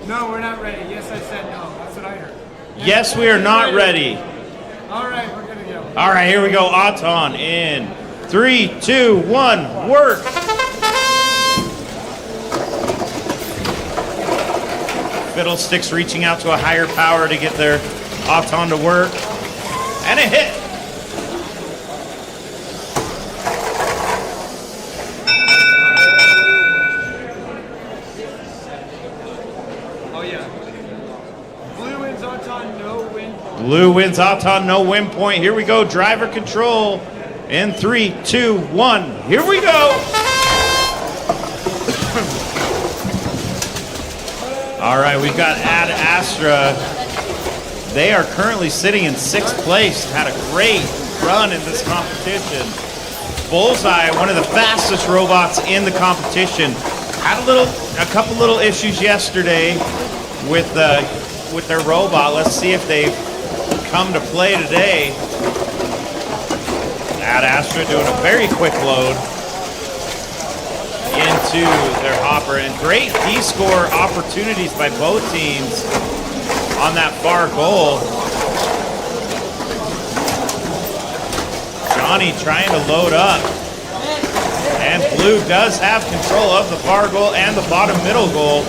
[SPEAKER 4] No, we're not ready. Yes, I said no. That's what I heard.
[SPEAKER 3] Yes, we are not ready.
[SPEAKER 4] All right, we're gonna go.
[SPEAKER 3] All right, here we go. Auton in 3, 2, 1, work. Fiddlesticks reaching out to a higher power to get their Auton to work. And a hit.
[SPEAKER 4] Oh yeah. Blue wins Auton, no win.
[SPEAKER 3] Blue wins Auton, no win point. Here we go, driver control. In 3, 2, 1, here we go. All right, we've got Ad Astra. They are currently sitting in 6th place. Had a great run in this competition. Bullseye, one of the fastest robots in the competition, had a couple little issues yesterday with their robot. Let's see if they've come to play today. Ad Astra doing a very quick load into their hopper, and great D-score opportunities by both teams on that far goal. Johnny trying to load up, and Blue does have control of the far goal and the bottom middle goal.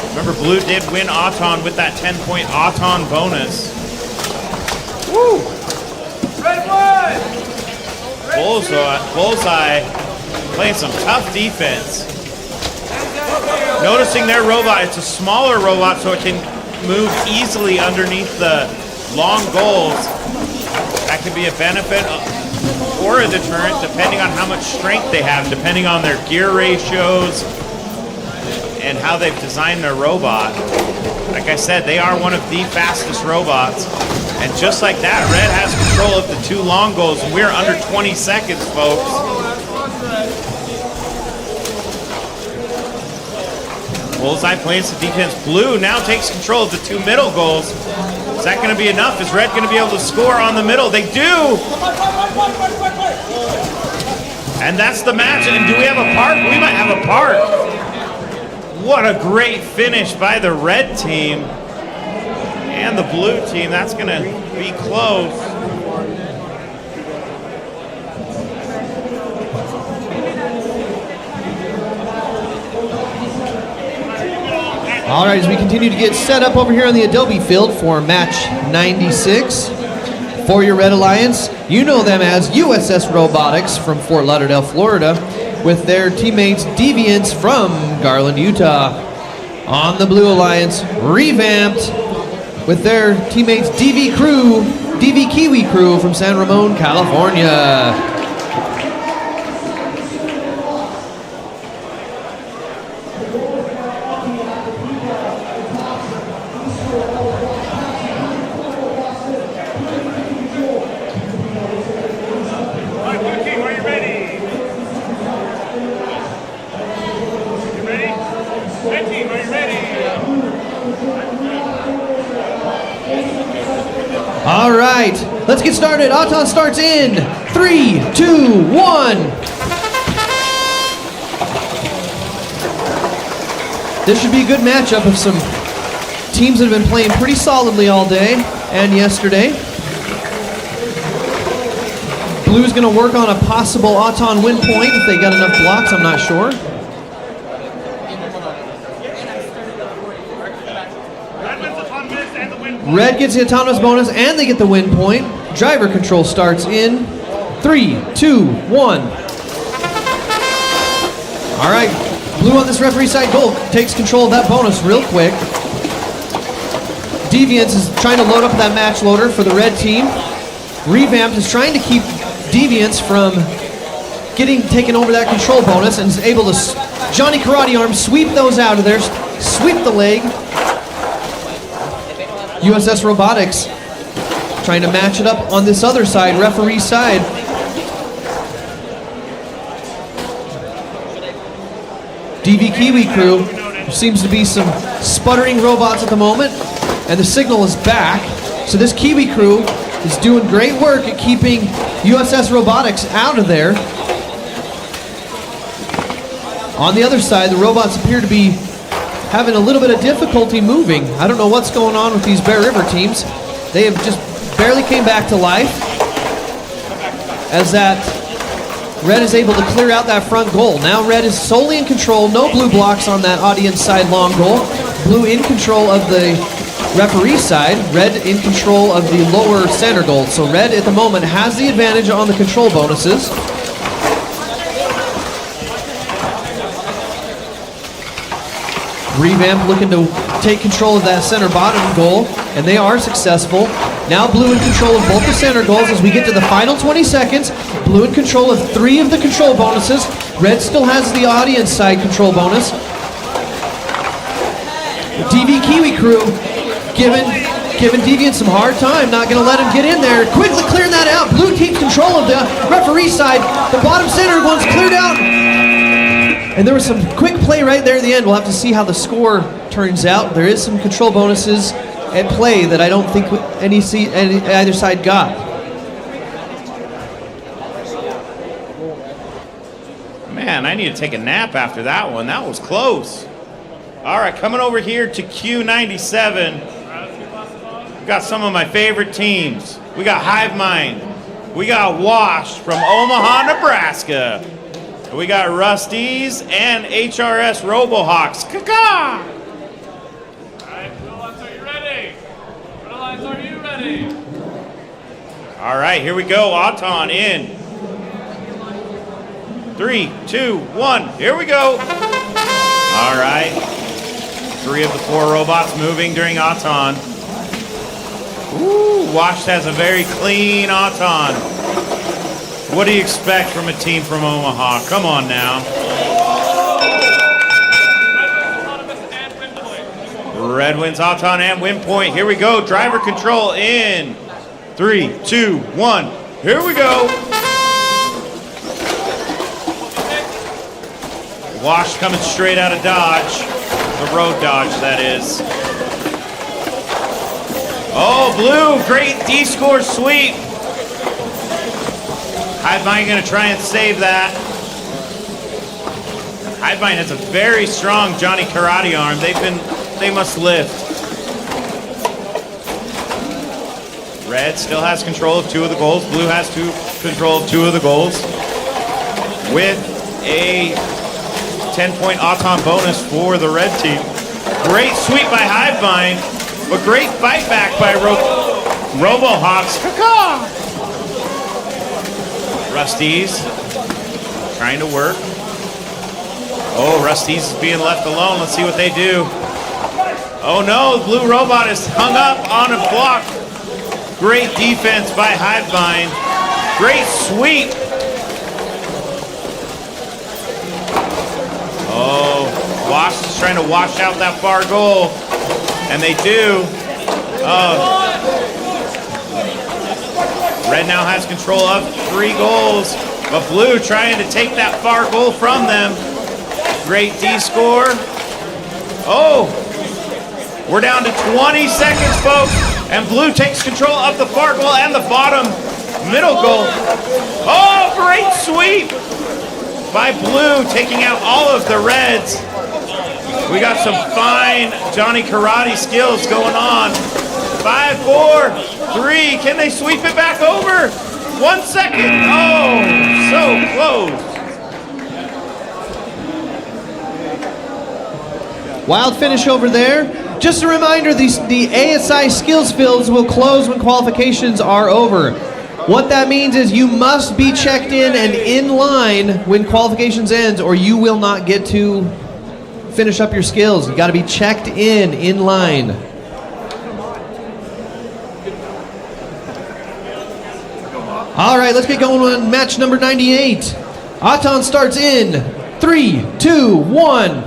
[SPEAKER 3] Remember, Blue did win Auton with that 10-point Auton bonus. Woo!
[SPEAKER 4] Red one!
[SPEAKER 3] Bullseye playing some tough defense. Noticing their robot, it's a smaller robot, so it can move easily underneath the long goals. That could be a benefit or a deterrent depending on how much strength they have, depending on their gear ratios and how they've designed their robot. Like I said, they are one of the fastest robots. And just like that, Red has control of the 2 long goals. We're under 20 seconds, folks. Bullseye playing some defense. Blue now takes control of the 2 middle goals. Is that going to be enough? Is Red going to be able to score on the middle? They do! And that's the match. And do we have a part? We might have a part. What a great finish by the red team and the blue team. That's going to be close.
[SPEAKER 1] All right, as we continue to get set up over here on the Adobe field for match 96 for your Red Alliance, you know them as USS Robotics from Fort Lauderdale, Florida, with their teammates Deviants from Garland, Utah. On the Blue Alliance, Revamped with their teammates DV Kiwi Crew from San Ramon, California.
[SPEAKER 6] All right, blue team, are you ready? You ready? Red team, are you ready?
[SPEAKER 1] All right, let's get started. Auton starts in 3, 2, 1. This should be a good matchup of some teams that have been playing pretty solidly all day and yesterday. Blue's going to work on a possible Auton win point if they got enough blocks, I'm not sure.
[SPEAKER 6] Red wins the autonomous and the win point.
[SPEAKER 1] Red gets the autonomous bonus and they get the win point. Driver control starts in 3, 2, 1. All right, Blue on this referee side goal takes control of that bonus real quick. Deviants is trying to load up that match loader for the red team. Revamped is trying to keep Deviants from getting taken over that control bonus and is able to Johnny Karate Arm sweep those out of there, sweep the leg. USS Robotics trying to match it up on this other side, referee side. DV Kiwi Crew, there seems to be some sputtering robots at the moment, and the signal is back. So this Kiwi Crew is doing great work at keeping USS Robotics out of there. On the other side, the robots appear to be having a little bit of difficulty moving. I don't know what's going on with these Bear River teams. They have just barely came back to life as that Red is able to clear out that front goal. Now Red is solely in control, no blue blocks on that audience side long goal. Blue in control of the referee side, Red in control of the lower center goal. So Red at the moment has the advantage on the control bonuses. Revamp looking to take control of that center bottom goal, and they are successful. Now Blue in control of both the center goals as we get to the final 20 seconds. Blue in control of 3 of the control bonuses. Red still has the audience side control bonus. The DV Kiwi Crew giving Deviant some hard time, not going to let him get in there. Quickly clearing that out. Blue keeps control of the referee side. The bottom center one's cleared out. And there was some quick play right there at the end. We'll have to see how the score turns out. There is some control bonuses at play that I don't think either side got.
[SPEAKER 3] Man, I need to take a nap after that one. That was close. All right, coming over here to Q97. We've got some of my favorite teams. We got Hive Mind. We got Wash from Omaha, Nebraska. We got Rusty's and HRS Robohawks. Caca!
[SPEAKER 6] Alright, Blue Alliance, are you ready? Red Alliance, are you ready?
[SPEAKER 3] All right, here we go. Auton in. 3, 2, 1. Here we go. All right. 3 of the 4 robots moving during Auton. Ooh, Wash has a very clean Auton. What do you expect from a team from Omaha? Come on now. Red wins Auton and win point. Here we go. Driver control in 3, 2, 1. Here we go. Wash coming straight out of Dodge. The road Dodge, that is. Oh, Blue, great D-score sweep. Hive Mind gonna try and save that. Hivine has a very strong Johnny Karate arm. They must lift. Red still has control of 2 of the goals. Blue has control of 2 of the goals. With a 10-point Ocon bonus for the red team. Great sweep by Hivine, but great fight back by Robohawks. Rusty's trying to work. Oh, Rusty's is being left alone. Let's see what they do. Oh no, the blue robot is hung up on a block. Great defense by Hivine. Great sweep. Oh, Wash is trying to wash out that far goal. And they do. Oh. Red now has control of 3 goals, but Blue trying to take that far goal from them. Great D score. Oh, we're down to 20 seconds, folks, and Blue takes control of the far goal and the bottom middle goal. Oh, great sweep by Blue, taking out all of the Reds. We got some fine Johnny Karate skills going on. 5, 4, 3. Can they sweep it back over? 1 second. Oh, so close.
[SPEAKER 1] Wild finish over there. Just a reminder, the ASI skills fields will close when qualifications are over. What that means is you must be checked in and in line when qualifications ends, or you will not get to finish up your skills. You got to be checked in line. All right, let's get going on match number 98. Aton starts in 3, 2, 1.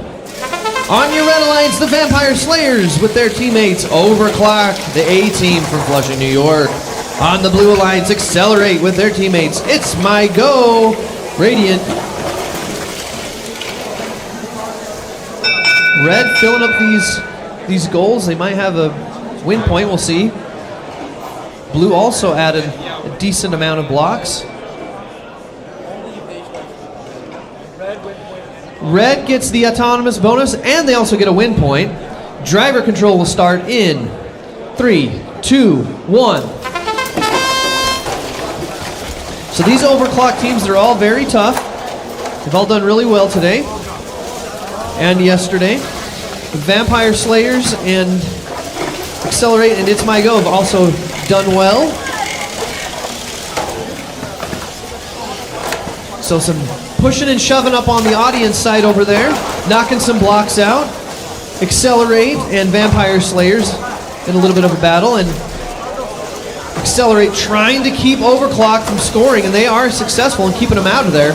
[SPEAKER 1] On your red alliance, the Vampire Slayers with their teammates Overclock, the A team from Flushing, New York. On the blue alliance, Accelerate with their teammates It's My Go, Radiant. Red filling up these goals. They might have a win point, we'll see. Blue also added a decent amount of blocks. Red gets the autonomous bonus, and they also get a win point. Driver control will start in 3, 2, 1. So these overclock teams, they're all very tough. They've all done really well today and yesterday. The Vampire Slayers and Accelerate and It's My Go have also done well. So some pushing and shoving up on the audience side over there, knocking some blocks out. Accelerate and Vampire Slayers in a little bit of a battle, and Accelerate trying to keep Overclock from scoring, and they are successful in keeping them out of there.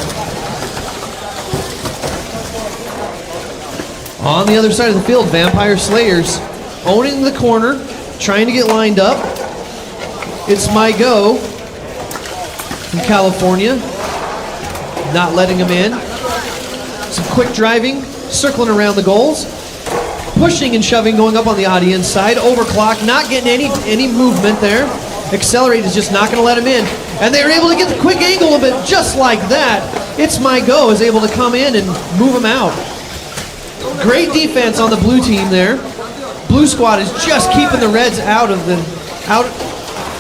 [SPEAKER 1] On the other side of the field, Vampire Slayers owning the corner, trying to get lined up. It's My Go from California, not letting them in. Some quick driving, circling around the goals. Pushing and shoving going up on the audience side. Overclock not getting any movement there. Accelerate is just not going to let him in. And they're able to get the quick angle of it just like that. It's My Go is able to come in and move him out. Great defense on the blue team there. Blue squad is just keeping the Reds out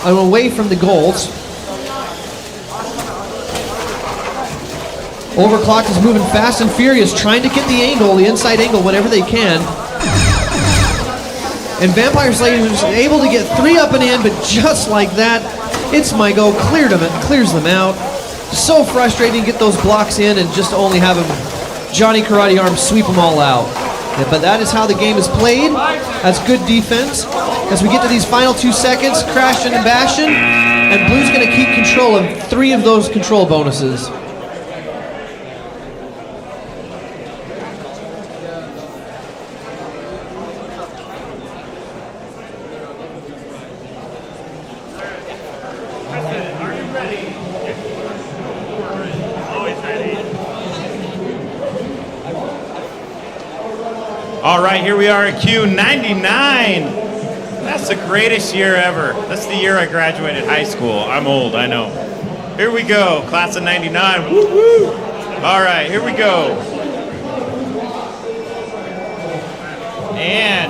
[SPEAKER 1] away from the goals. Overclocked is moving fast and furious, trying to get the angle, the inside angle, whenever they can. And Vampire Slayers is able to get 3 up and in, but just like that, It's My Go clears them out. So frustrating to get those blocks in and just only have him, Johnny Karate Arm, sweep them all out. But that is how the game is played. That's good defense. As we get to these final 2 seconds, crashing and bashing, and Blue's going to keep control of 3 of those control bonuses.
[SPEAKER 3] All right, here we are at Q99. That's the greatest year ever. That's the year I graduated high school. I'm old, I know. Here we go, class of 99. Woo-woo. All right, here we go.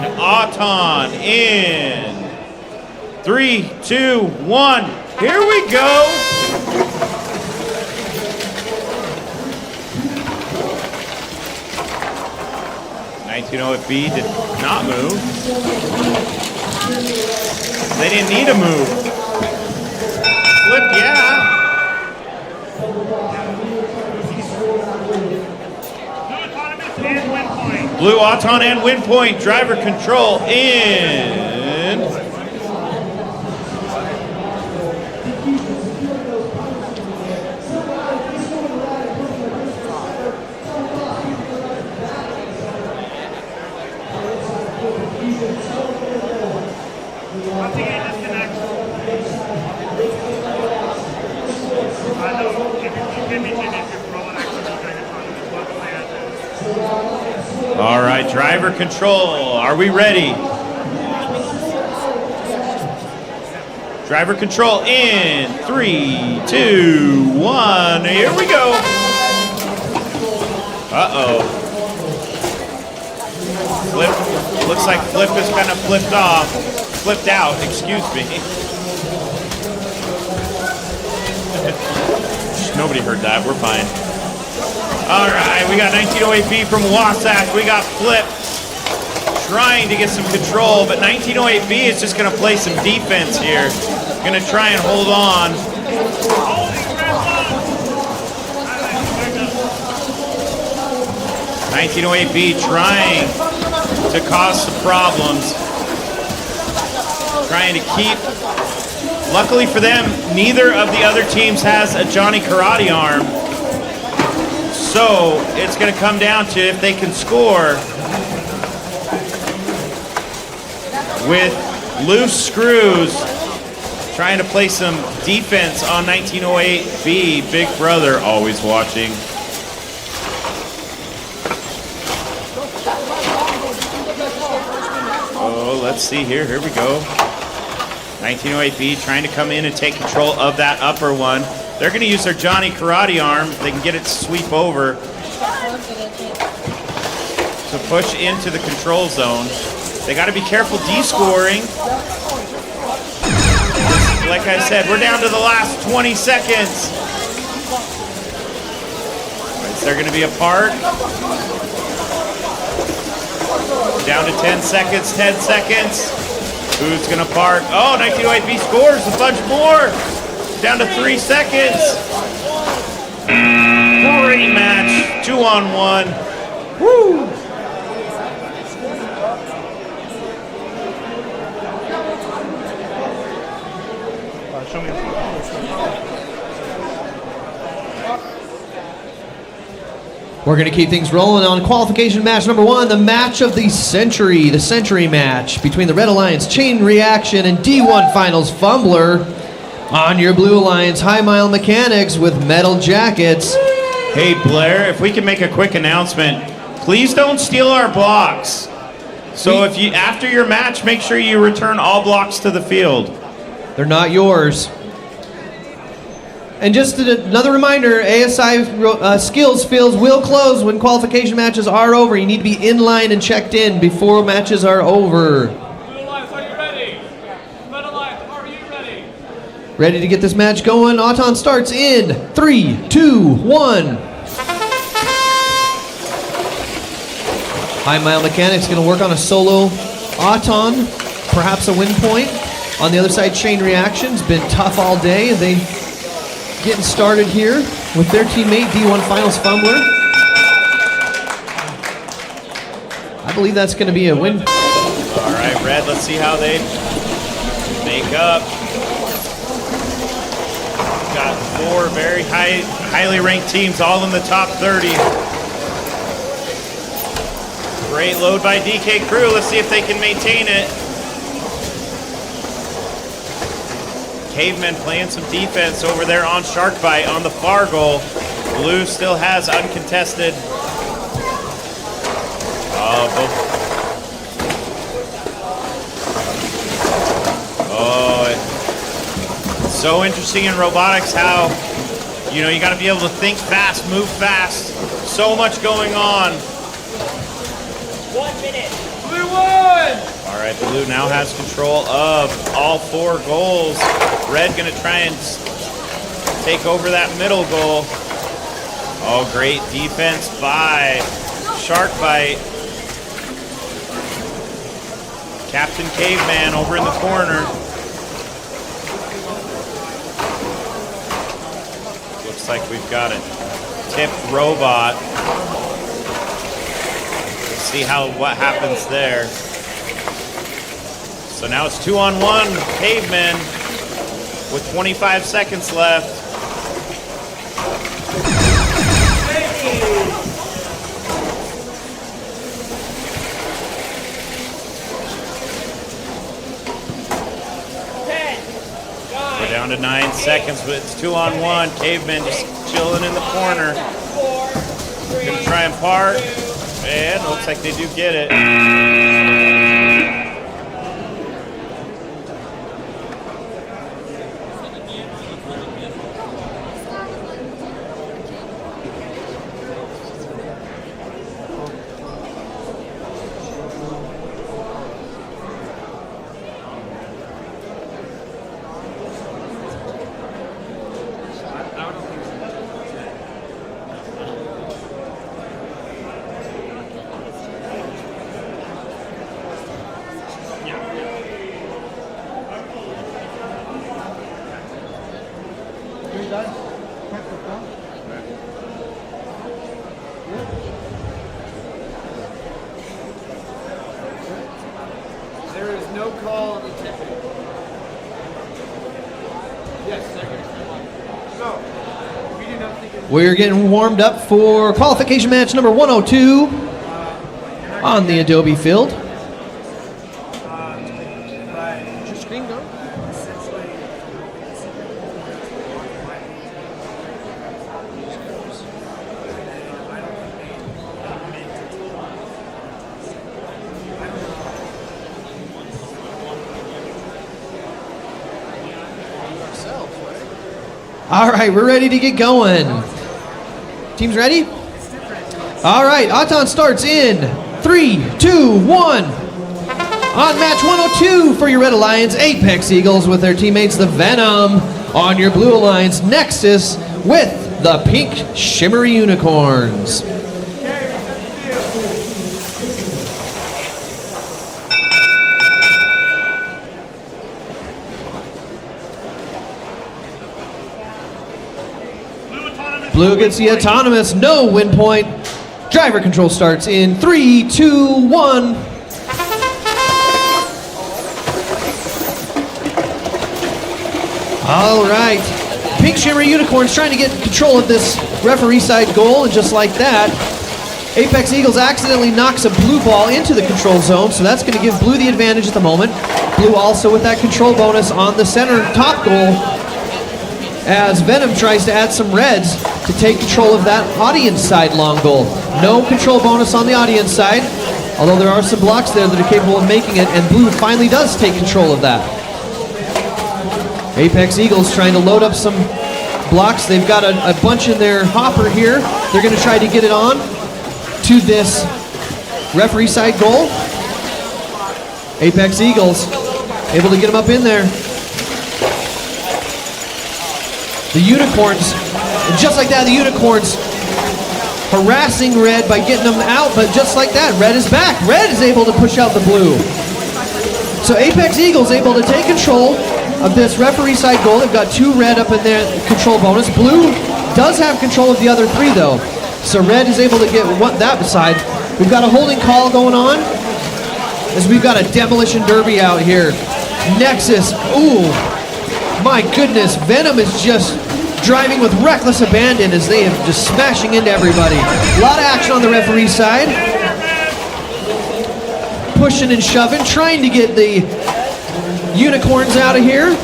[SPEAKER 3] and Auton in 3, 2, 1. Here we go. B did not move. They didn't need a move. Flip, yeah. Blue Auton and win point. Driver control in. All right, driver control. Are we ready? Driver control in 3, 2, 1. Here we go. Uh-oh. Flip. Looks like Flip is kind of flipped out, excuse me. Nobody heard that. We're fine. All right, we got 1908B from Wasatch. We got Flip trying to get some control, but 1908B is just going to play some defense here. Going to try and hold on. 1908B trying to cause some problems. Trying to keep. Luckily for them, neither of the other teams has a Johnny Karate arm. So it's going to come down to if they can score with loose screws, trying to play some defense on 1908B. Big brother always watching. Oh, let's see here. Here we go. 1908B trying to come in and take control of that upper one. They're going to use their Johnny Karate arm. They can get it to sweep over to push into the control zone. They got to be careful descoring. Like I said, we're down to the last 20 seconds. Is there going to be a part? Down to 10 seconds, 10 seconds. Who's going to park? Oh, 1908B scores a bunch more. Down to 3 seconds. Great match. 2-on-1. Woo!
[SPEAKER 6] Show me.
[SPEAKER 1] We're going to keep things rolling on qualification match number 1, the match of the century match between the Red Alliance Chain Reaction and D1 Finals Fumbler. On your Blue Alliance High Mile Mechanics with metal jackets.
[SPEAKER 3] Hey Blair, if we can make a quick announcement, please don't steal our blocks. So if you, after your match, make sure you return all blocks to the field.
[SPEAKER 1] They're not yours. And just another reminder, ASI skills fields will close when qualification matches are over. You need to be in line and checked in before matches are over.
[SPEAKER 4] Blue Alliance, are you ready? Red Alliance, are you ready?
[SPEAKER 1] Ready to get this match going? Auton starts in 3, 2, 1. High Mile Mechanics going to work on a solo Auton, perhaps a win point. On the other side, Chain Reaction's been tough all day. They getting started here with their teammate D1 Finals Fumbler. I believe that's going to be a win.
[SPEAKER 3] All right, Red, let's see how they make up. Got 4 very highly ranked teams, all in the top 30. Great load by DK Crew. Let's see if they can maintain it. Cavemen playing some defense over there on Shark Bite on the far goal. Blue still has uncontested. It's so interesting in robotics how, you know, you got to be able to think fast, move fast. So much going on.
[SPEAKER 4] 1 minute. Blue won!
[SPEAKER 3] All right, blue now has control of all 4 goals. Red gonna try and take over that middle goal. Oh, great defense by Shark Bite. Captain Caveman over in the corner. Looks like we've got a tipped robot. See what happens there. So now it's 2-on-1 Caveman with 25 seconds left. We're down to 9 seconds, but it's 2-on-1. Caveman just chilling in the corner. Gonna try and park. And looks like they do get it.
[SPEAKER 4] There is no call on the ticket. Yes, second. So, we do not think it's...
[SPEAKER 1] We're getting warmed up for qualification match number 102 on the Adobe field.
[SPEAKER 4] Is your screen going? Essentially,
[SPEAKER 1] All right, we're ready to get going. Teams ready? All right, Auton starts in 3, 2, 1. On match 102 for your Red Alliance, Apex Eagles with their teammates, the Venom. On your Blue Alliance, Nexus with the Pink Shimmery Unicorns. Blue gets the autonomous, no win point. Driver control starts in 3, 2, 1. All right. Pink Shimmer Unicorns trying to get control of this referee side goal, and just like that, Apex Eagles accidentally knocks a blue ball into the control zone, so that's going to give blue the advantage at the moment. Blue also with that control bonus on the center top goal, as Venom tries to add some reds to take control of that audience side long goal. No control bonus on the audience side, although there are some blocks there that are capable of making it, and blue finally does take control of that. Apex Eagles trying to load up some blocks. They've got a bunch in their hopper here. They're going to try to get it on to this referee side goal. Apex Eagles able to get them up in there. The Unicorns, and just like that, the Unicorns harassing Red by getting them out, but just like that, Red is back. Red is able to push out the blue. So Apex Eagles able to take control of this referee side goal. They've got 2 red up in their control bonus. Blue does have control of the other 3 though. So Red is able to get that side. We've got a holding call going on, as we've got a demolition derby out here. Nexus, ooh. My goodness, Venom is just driving with reckless abandon as they are just smashing into everybody. A lot of action on the referee side. Pushing and shoving, trying to get the Unicorns out of here.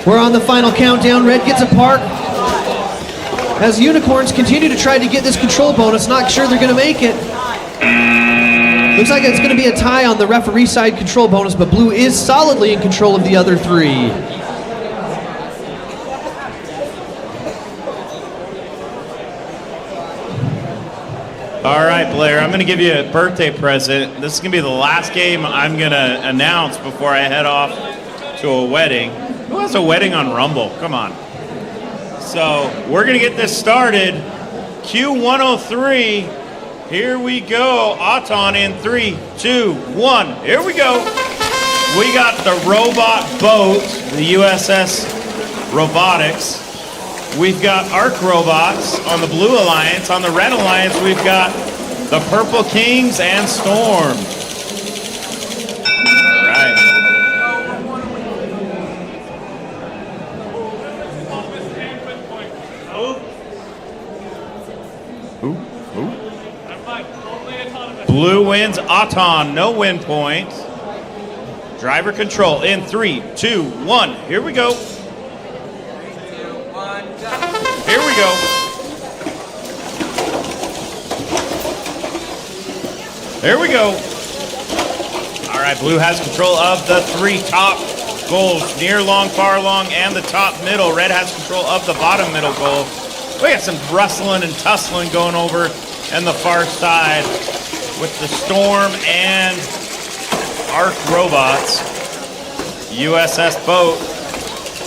[SPEAKER 1] We're on the final countdown. Red gets a park. As Unicorns continue to try to get this control bonus, not sure they're going to make it. Looks like it's going to be a tie on the referee side control bonus, but blue is solidly in control of the other 3.
[SPEAKER 3] All right, Blair, I'm going to give you a birthday present. This is going to be the last game I'm going to announce before I head off to a wedding. Who has a wedding on Rumble? Come on. So we're going to get this started. Q103. Here we go. Auton in 3, 2, 1. Here we go. We got the robot boat, the USS Robotics. We've got Arc Robots on the Blue Alliance. On the Red Alliance, we've got the Purple Kings and Storm. All right. Who? Blue wins Auton, no win point. Driver control in 3, 2, 1. Here we go. Here we go. There we go. All right, Blue has control of the 3 top goals, near, long, far, long, and the top middle. Red has control of the bottom middle goal. We got some rustling and tussling going over on the far side with the Storm and Arc Robots. USS Boat,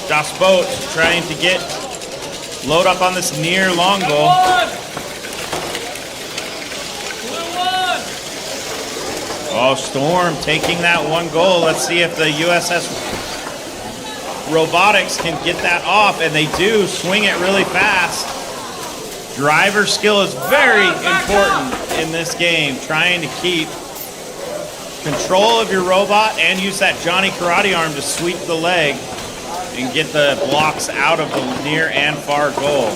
[SPEAKER 3] Das Boat, trying to get load up on this near long goal. Oh, Storm taking that 1 goal. Let's see if the USS Robotics can get that off, and they do. Swing it really fast. Driver skill is very important in this game. Trying to keep control of your robot and use that Johnny Karate arm to sweep the leg and get the blocks out of the near and far goal.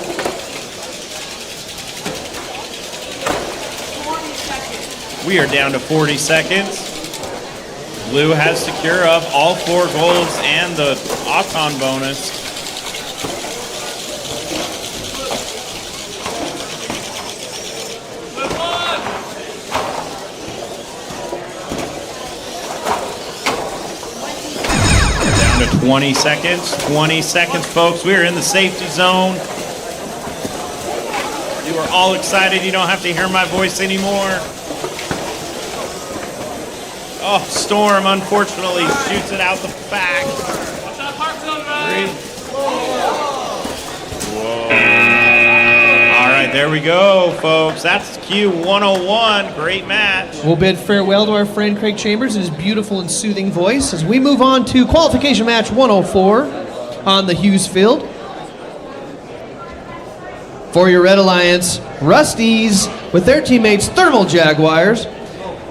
[SPEAKER 3] We are down to 40 seconds. Blue has secure of all 4 goals and the Auton bonus. Down to 20 seconds. 20 seconds, folks. We are in the safety zone. You are all excited. You don't have to hear my voice anymore. Oh, Storm unfortunately shoots it out the back. Whoa. All right, there we go, folks. That's Q101. Great match.
[SPEAKER 1] We'll bid farewell to our friend Craig Chambers and his beautiful and soothing voice as we move on to qualification match 104 on the Hughes Field. For your Red Alliance, Rusties with their teammates Thermal Jaguars.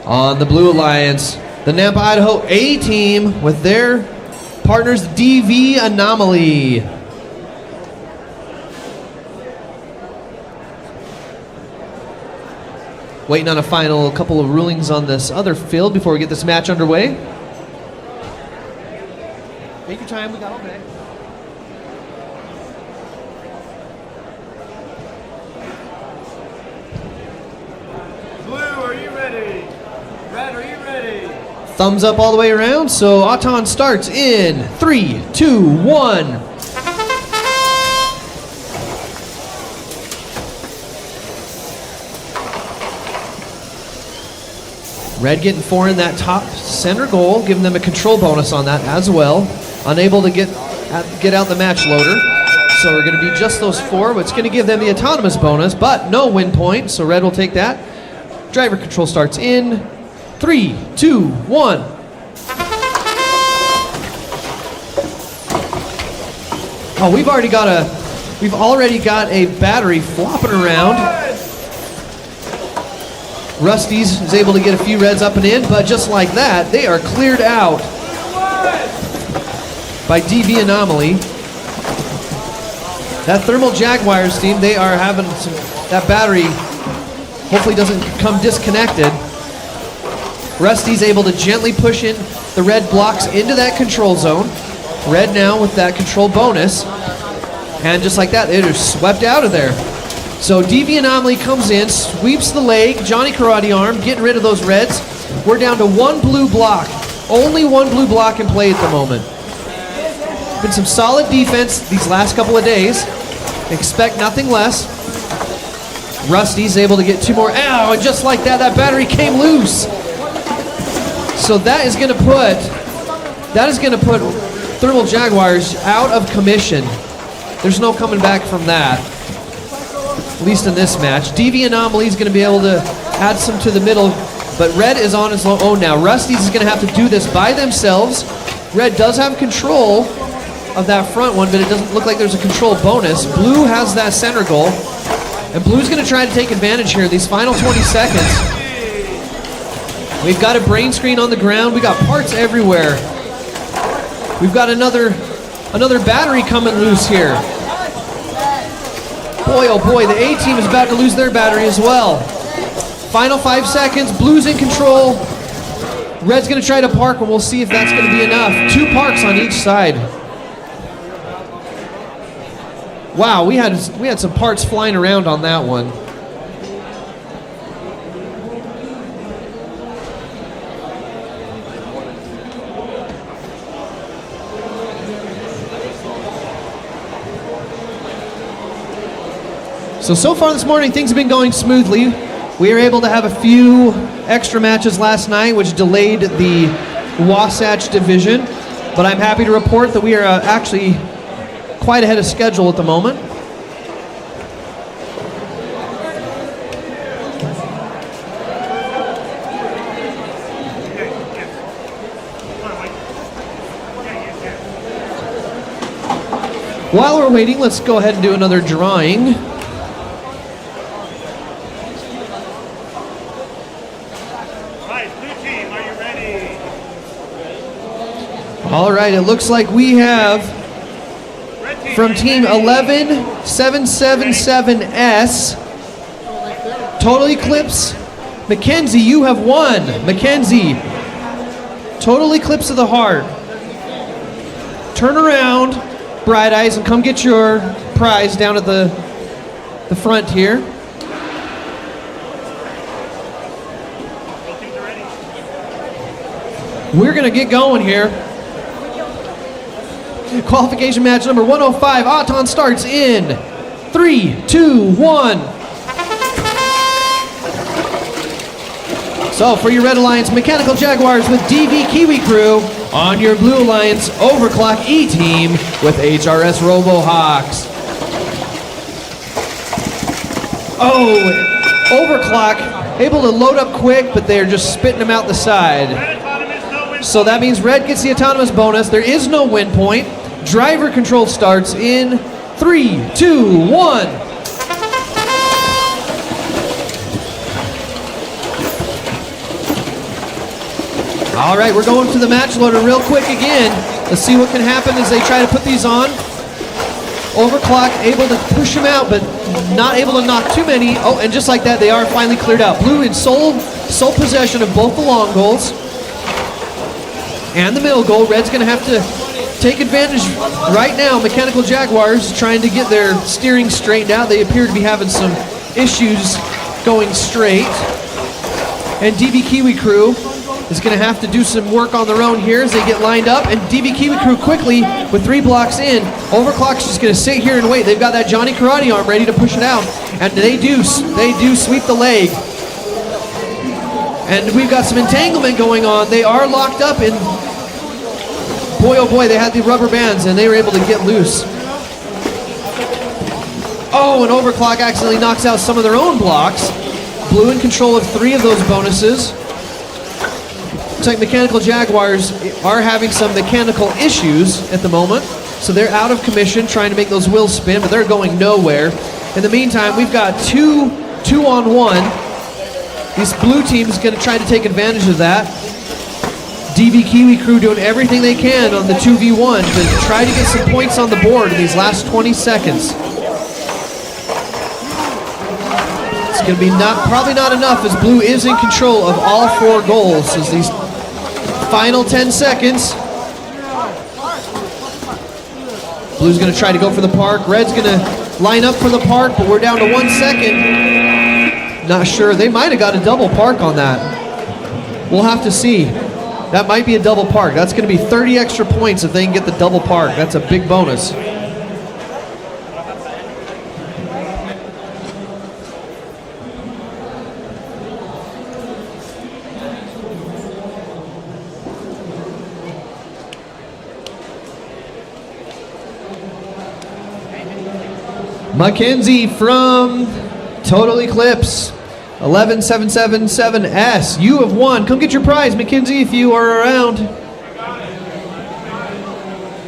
[SPEAKER 1] On the Blue Alliance, the Nampa, Idaho A team with their partners DV Anomaly. Waiting on a final couple of rulings on this other field before we get this match underway. Take your time, we got all day.
[SPEAKER 4] Blue, are you ready? Red, are you ready?
[SPEAKER 1] Thumbs up all the way around, so Auton starts in 3, 2, 1. Red getting 4 in that top center goal, giving them a control bonus on that as well. Unable to get out the match loader. So we're going to be just those 4, but it's going to give them the autonomous bonus, but no win point, so Red will take that. Driver control starts in 3, 2, 1. Oh, we've already got a battery flopping around. Rusty's is able to get a few Reds up and in, but just like that, they are cleared out by DV Anomaly. That Thermal Jaguars team, they are having that battery hopefully doesn't come disconnected. Rusty's able to gently push in the red blocks into that control zone. Red now with that control bonus. And just like that, they're swept out of there. So DV Anomaly comes in, sweeps the leg, Johnny Karate arm, getting rid of those Reds. We're down to 1 blue block. Only 1 blue block in play at the moment. Been some solid defense these last couple of days. Expect nothing less. Rusty's able to get 2 more. Ow, and just like that, that battery came loose. So that is going to put Thermal Jaguars out of commission. There's no coming back from that, at least in this match. DV Anomaly is going to be able to add some to the middle, but Red is on his own now. Rusty's is going to have to do this by themselves. Red does have control of that front one, but it doesn't look like there's a control bonus. Blue has that center goal, and Blue's going to try to take advantage here these final 20 seconds. We've got a brain screen on the ground. We got parts everywhere. We've got another battery coming loose here. Boy, oh boy, the A team is about to lose their battery as well. Final 5 seconds. Blue's in control. Red's going to try to park, and we'll see if that's going to be enough. 2 parks on each side. Wow, we had some parts flying around on that one. So far this morning, things have been going smoothly. We were able to have a few extra matches last night, which delayed the Wasatch division. But I'm happy to report that we are actually quite ahead of schedule at the moment. While we're waiting, let's go ahead and do another drawing. All right, it looks like we have from team 11777S, Total Eclipse, Mackenzie, you have won. Mackenzie, Total Eclipse of the Heart. Turn around, Bright Eyes, and come get your prize down at the front here. We're gonna get going here. Qualification match number 105, Auton starts in 3, 2, 1. So for your Red Alliance Mechanical Jaguars with DV Kiwi Crew, on your Blue Alliance Overclock E-Team with HRS Robohawks. Oh, Overclock able to load up quick, but they're just spitting them out the side. So that means Red gets the autonomous bonus. There is no win point. Driver control starts in 3, 2, 1. All right, we're going to the match loader real quick again. Let's see what can happen as they try to put these on. Overclock able to push them out, but not able to knock too many. Oh, and just like that, they are finally cleared out. Blue in sole possession of both the long goals and the middle goal. Red's going to have to take advantage right now. Mechanical Jaguars trying to get their steering straightened out. They appear to be having some issues going straight. And DV Kiwi Crew is going to have to do some work on their own here as they get lined up. And DV Kiwi Crew quickly with 3 blocks in. Overclock's just going to sit here and wait. They've got that Johnny Karate arm ready to push it out. And they do sweep the leg. And we've got some entanglement going on. They are locked up in... Boy, oh boy, they had the rubber bands and they were able to get loose. Oh, and Overclock accidentally knocks out some of their own blocks. Blue in control of 3 of those bonuses. Looks like Mechanical Jaguars are having some mechanical issues at the moment. So they're out of commission trying to make those wheels spin, but they're going nowhere. In the meantime, we've got 2 on 1. This blue team is going to try to take advantage of that. DV Kiwi Crew doing everything they can on the 2v1 to try to get some points on the board in these last 20 seconds. It's going to be probably not enough as Blue is in control of all 4 goals as these final 10 seconds. Blue's going to try to go for the park. Red's going to line up for the park, but we're down to 1 second. Not sure. They might have got a double park on that. We'll have to see. That might be a double park. That's going to be 30 extra points if they can get the double park. That's a big bonus. Mackenzie from Total Eclipse, 11777S. You have won. Come get your prize, Mackenzie, if you are around.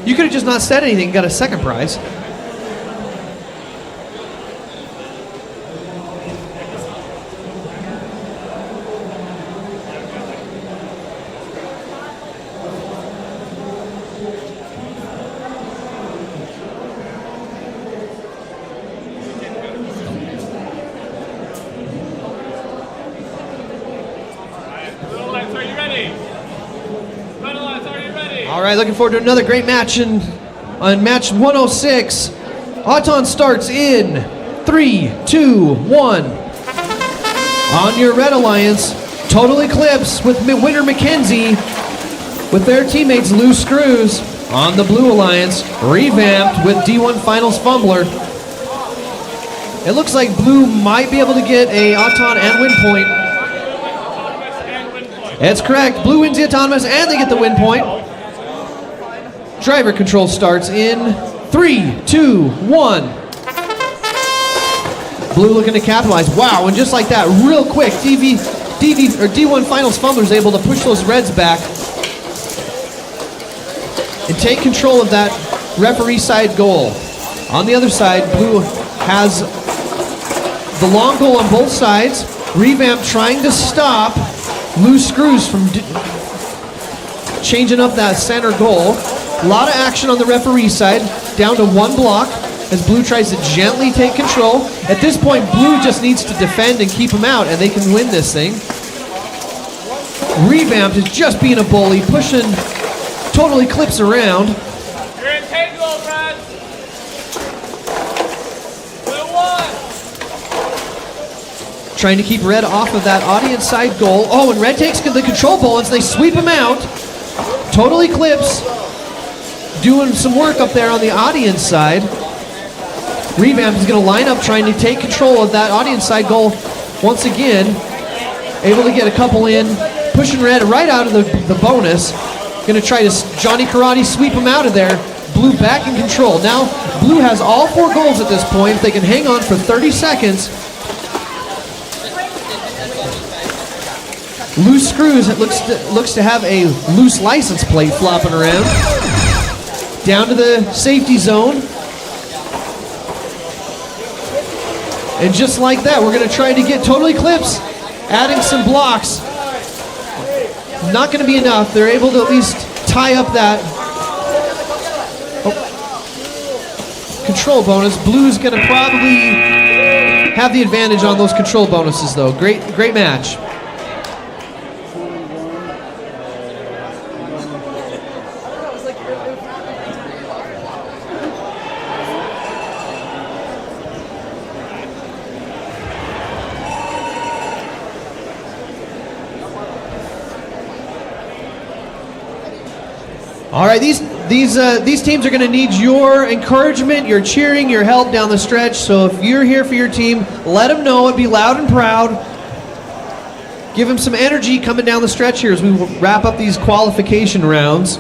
[SPEAKER 1] You could have just not said anything and got a second prize. All right, looking forward to another great match on match 106. Auton starts in 3, 2, 1. On your Red Alliance, Total Eclipse with winner Mackenzie with their teammates Loose Screws. On the Blue Alliance, Revamped with D1 Finals Fumbler. It looks like Blue might be able to get a Auton and win point. That's correct. Blue wins the Autonomous and they get the win point. Driver control starts in 3, 2, 1. Blue looking to capitalize. Wow, and just like that, real quick, D1 Finals Fumbler is able to push those Reds back and take control of that referee side goal. On the other side, Blue has the long goal on both sides. Revamp trying to stop Loose Screws from changing up that center goal. A lot of action on the referee side, down to one block as Blue tries to gently take control. At this point, Blue just needs to defend and keep him out, and they can win this thing. Revamped is just being a bully, pushing Total Eclipse around.
[SPEAKER 4] You're in tango, Brad. Blue one.
[SPEAKER 1] Trying to keep Red off of that audience side goal. Oh, and Red takes the control ball, and they sweep him out. Total Eclipse doing some work up there on the audience side. Revamp is going to line up trying to take control of that audience side goal once again. Able to get a couple in, pushing Red right out of the bonus. Going to try to Johnny Karate sweep him out of there. Blue back in control. Now Blue has all 4 goals at this point. If they can hang on for 30 seconds. Loose Screws looks to have a loose license plate flopping around. Down to the safety zone. And just like that, we're going to try to get Total Eclipse adding some blocks. Not going to be enough. They're able to at least tie up that control bonus. Blue's going to probably have the advantage on those control bonuses, though. Great match. All right, these teams are going to need your encouragement, your cheering, your help down the stretch. So if you're here for your team, let them know it. Be loud and proud. Give them some energy coming down the stretch here as we wrap up these qualification rounds.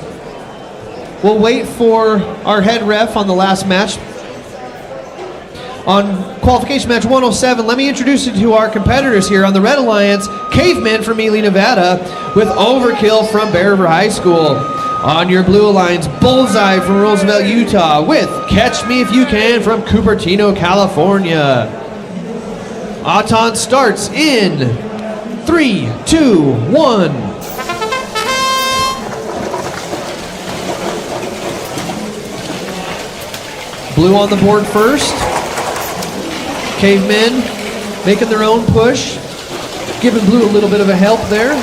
[SPEAKER 1] We'll wait for our head ref on the last match. On qualification match 107, let me introduce you to our competitors here on the Red Alliance. Caveman from Ely, Nevada, with Overkill from Bear River High School. On your Blue Alliance, Bullseye from Roosevelt, Utah, with Catch Me If You Can from Cupertino, California. Auton starts in 3, 2, 1. Blue on the board first. Cavemen making their own push. Giving Blue a little bit of a help there.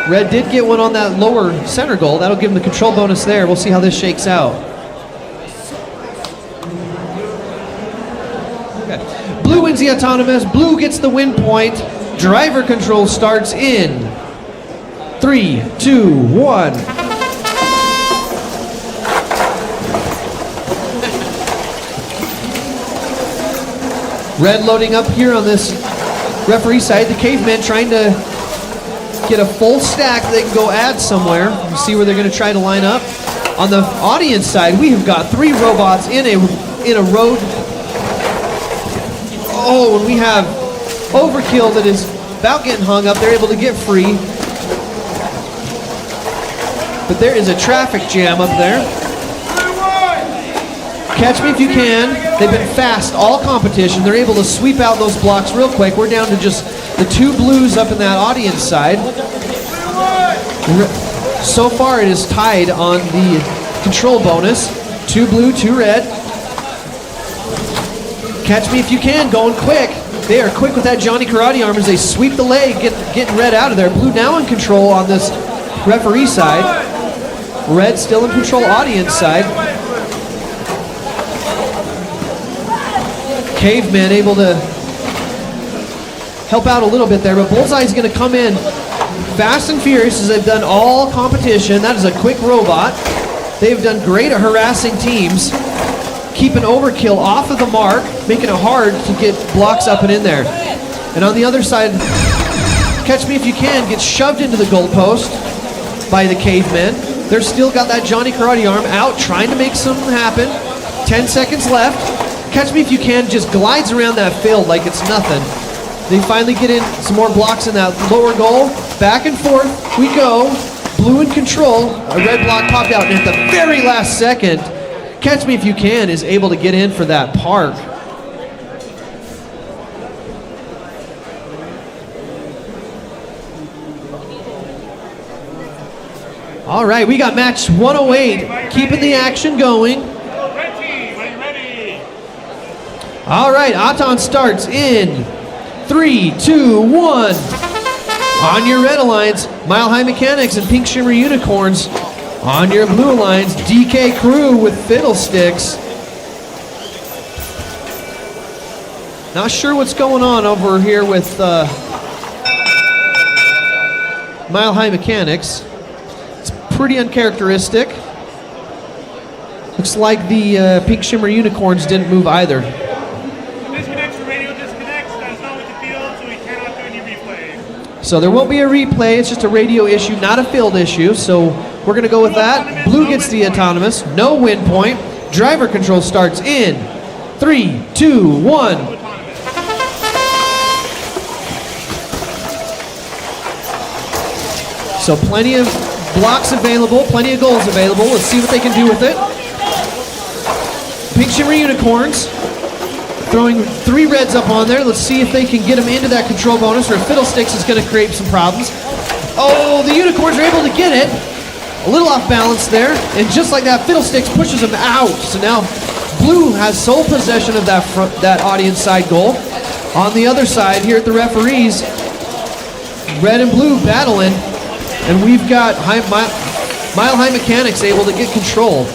[SPEAKER 1] Red did get one on that lower center goal. That'll give him the control bonus there. We'll see how this shakes out. Okay. Blue wins the autonomous. Blue gets the win point. Driver control starts in 3, 2, 1. Red loading up here on this referee side. The Cavemen trying to get a full stack they can go add somewhere. See where they're going to try to line up. On the audience side, we have got 3 robots in a row. Oh, and we have Overkill that is about getting hung up. They're able to get free. But there is a traffic jam up there. Catch me if you can. They've been fast all competition. They're able to sweep out those blocks real quick. We're down to just the 2 blues up in that audience side. So far it is tied on the control bonus. 2 blue, 2 red. Catch me if you can, going quick. They are quick with that Johnny Karate arm as they sweep the leg, getting red out of there. Blue now in control on this referee side. Red still in control audience side. Caveman able to help out a little bit there, but Bullseye's going to come in fast and furious as they've done all competition. That is a quick robot. They've done great at harassing teams, keeping Overkill off of the mark, making it hard to get blocks up and in there. And on the other side, Catch Me If You Can gets shoved into the goalpost by the Cavemen. They're still got that Johnny Karate arm out, trying to make something happen. 10 seconds left. Catch Me If You Can just glides around that field like it's nothing. They finally get in some more blocks in that lower goal. Back and forth we go. Blue in control. A red block popped out, and at the very last second, Catch Me If You Can is able to get in for that park. All right, we got match 108, keeping the action going.
[SPEAKER 6] Red team, are you ready?
[SPEAKER 1] All right, Aton starts in 3, 2, 1. On your red alliance, Mile High Mechanics and Pink Shimmer Unicorns. On your blue alliance, DK Crew with Fiddlesticks. Not sure what's going on over here with Mile High Mechanics. It's pretty uncharacteristic. Looks like the Pink Shimmer Unicorns didn't move either.
[SPEAKER 6] Disconnects for radio disconnects. That's not with the field, so we cannot do any replay.
[SPEAKER 1] So there won't be a replay, it's just a radio issue, not a field issue. So we're gonna go with that. Blue gets the autonomous, no win point. Driver control starts in 3, 2, 1. So plenty of blocks available, plenty of goals available. Let's see what they can do with it. Pink Shimmer Unicorns throwing 3 reds up on there. Let's see if they can get them into that control bonus, or Fiddlesticks is going to create some problems. Oh, the Unicorns are able to get it. A little off balance there, and just like that, Fiddlesticks pushes them out. So now Blue has sole possession of that audience side goal. On the other side, here at the referees, Red and Blue battling, and we've got Mile High Mechanics able to get control.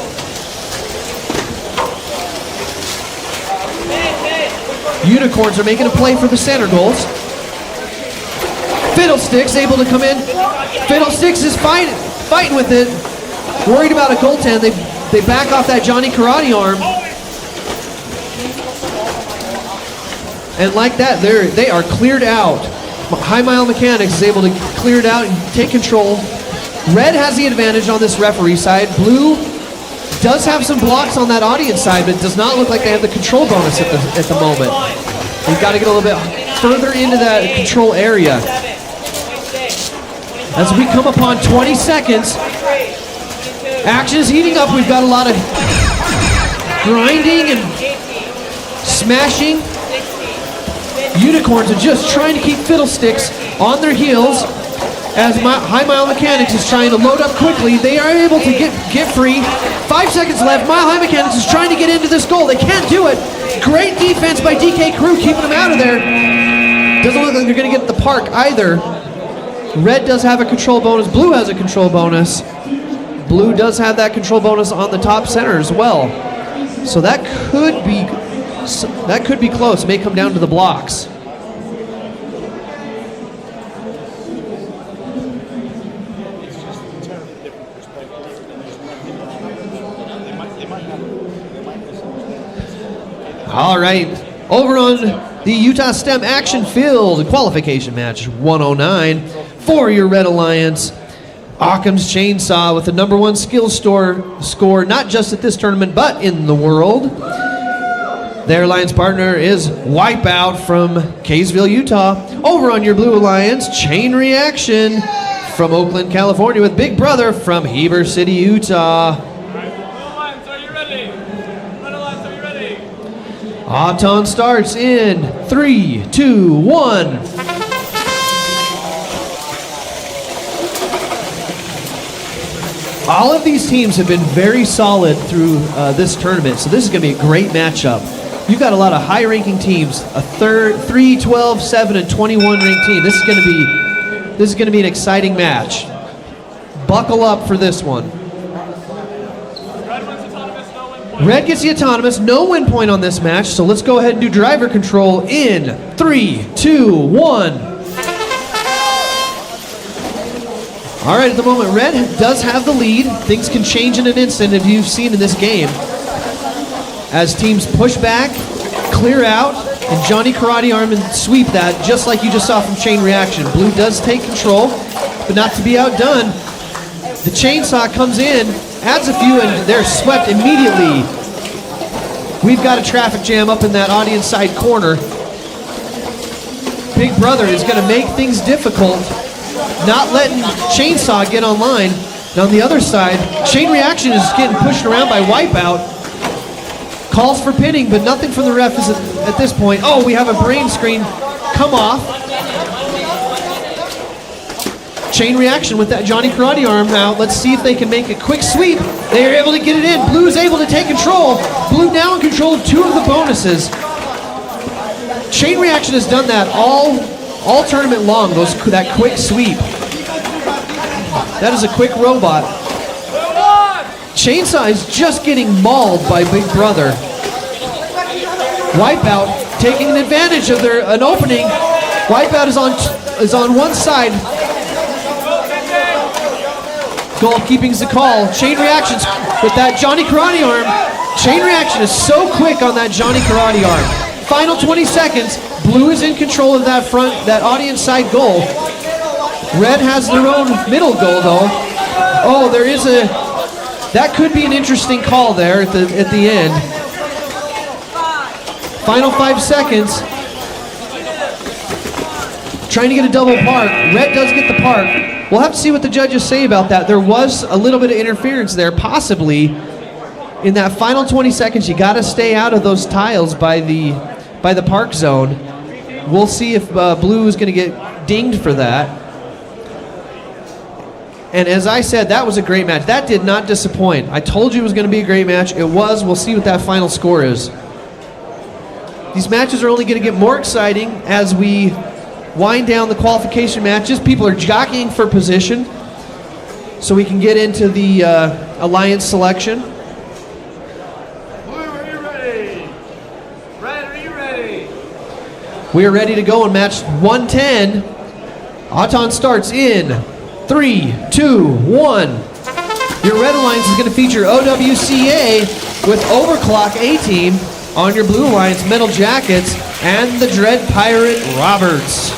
[SPEAKER 1] Unicorns are making a play for the center goals. Fiddlesticks able to come in. Fiddlesticks is fighting with it. Worried about a goaltend. They back off that Johnny Karate arm. And like that, they are cleared out. High Mile Mechanics is able to clear it out and take control. Red has the advantage on this referee side. Blue does have some blocks on that audience side, but it does not look like they have the control bonus at the moment. They've got to get a little bit further into that control area. As we come upon 20 seconds, action is heating up. We've got a lot of grinding and smashing. Unicorns are just trying to keep Fiddlesticks on their heels as High Mile Mechanics is trying to load up quickly. They are able to get free. 5 seconds left. Mile High Mechanics is trying to get into this goal. They can't do it. Great defense by DK Crew keeping them out of there. Doesn't look like they're going to get the park either. Red does have a control bonus. Blue has a control bonus. Blue does have that control bonus on the top center as well. So that could be close. It may come down to the blocks. All right, over on the Utah STEM Action Field qualification match 109 for your Red Alliance. Occam's Chainsaw with the #1 skill score, not just at this tournament, but in the world. Their alliance partner is Wipeout from Kaysville, Utah. Over on your blue alliance, Chain Reaction from Oakland, California, with Big Brother from Heber City, Utah.
[SPEAKER 6] Alliance, are you ready? Red Alliance, are you ready?
[SPEAKER 1] Auton starts in 3, 2, 1. All of these teams have been very solid through this tournament, so this is going to be a great matchup. You've got a lot of high-ranking teams, a 3, 12, 7, and 21 ranked team. This is going to be an exciting match. Buckle up for this one.
[SPEAKER 6] Red wins autonomous, no win point.
[SPEAKER 1] Red gets the autonomous, no win point on this match, so let's go ahead and do driver control in 3, 2, 1. All right, at the moment, Red does have the lead. Things can change in an instant, if you've seen in this game. As teams push back, clear out, and Johnny Karate Arm and sweep that, just like you just saw from Chain Reaction. Blue does take control, but not to be outdone. The Chainsaw comes in, adds a few, and they're swept immediately. We've got a traffic jam up in that audience side corner. Big Brother is going to make things difficult, not letting Chainsaw get online. And on the other side, Chain Reaction is getting pushed around by Wipeout. Calls for pinning, but nothing from the ref is at this point. Oh, we have a brain screen come off. Chain Reaction with that Johnny Karate Arm now. Let's see if they can make a quick sweep. They are able to get it in. Blue is able to take control. Blue now in control of 2 of the bonuses. Chain Reaction has done that all tournament long, that quick sweep. That is a quick robot. Chainsaw is just getting mauled by Big Brother. Wipeout taking an advantage of an opening. Wipeout is on one side. Goalkeeping's the call. Chain Reactions with that Johnny Karate Arm. Chain Reaction is so quick on that Johnny Karate Arm. Final 20 seconds. Blue is in control of that audience side goal. Red has their own middle goal though. Oh, that could be an interesting call there at the end. Final 5 seconds. Trying to get a double park. Red does get the park. We'll have to see what the judges say about that. There was a little bit of interference there, possibly. In that final 20 seconds, you got to stay out of those tiles by the park zone. We'll see if Blue is going to get dinged for that. And as I said, that was a great match. That did not disappoint. I told you it was going to be a great match. It was. We'll see what that final score is. These matches are only going to get more exciting as we wind down the qualification matches. People are jockeying for position so we can get into the alliance selection.
[SPEAKER 6] Blue, are you ready? Red, are you ready?
[SPEAKER 1] We are ready to go in match 110. Auton starts in 3, 2, 1. Your red alliance is going to feature OWCA with Overclock A-Team. On your blue alliance, Metal Jackets and the Dread Pirate Roberts.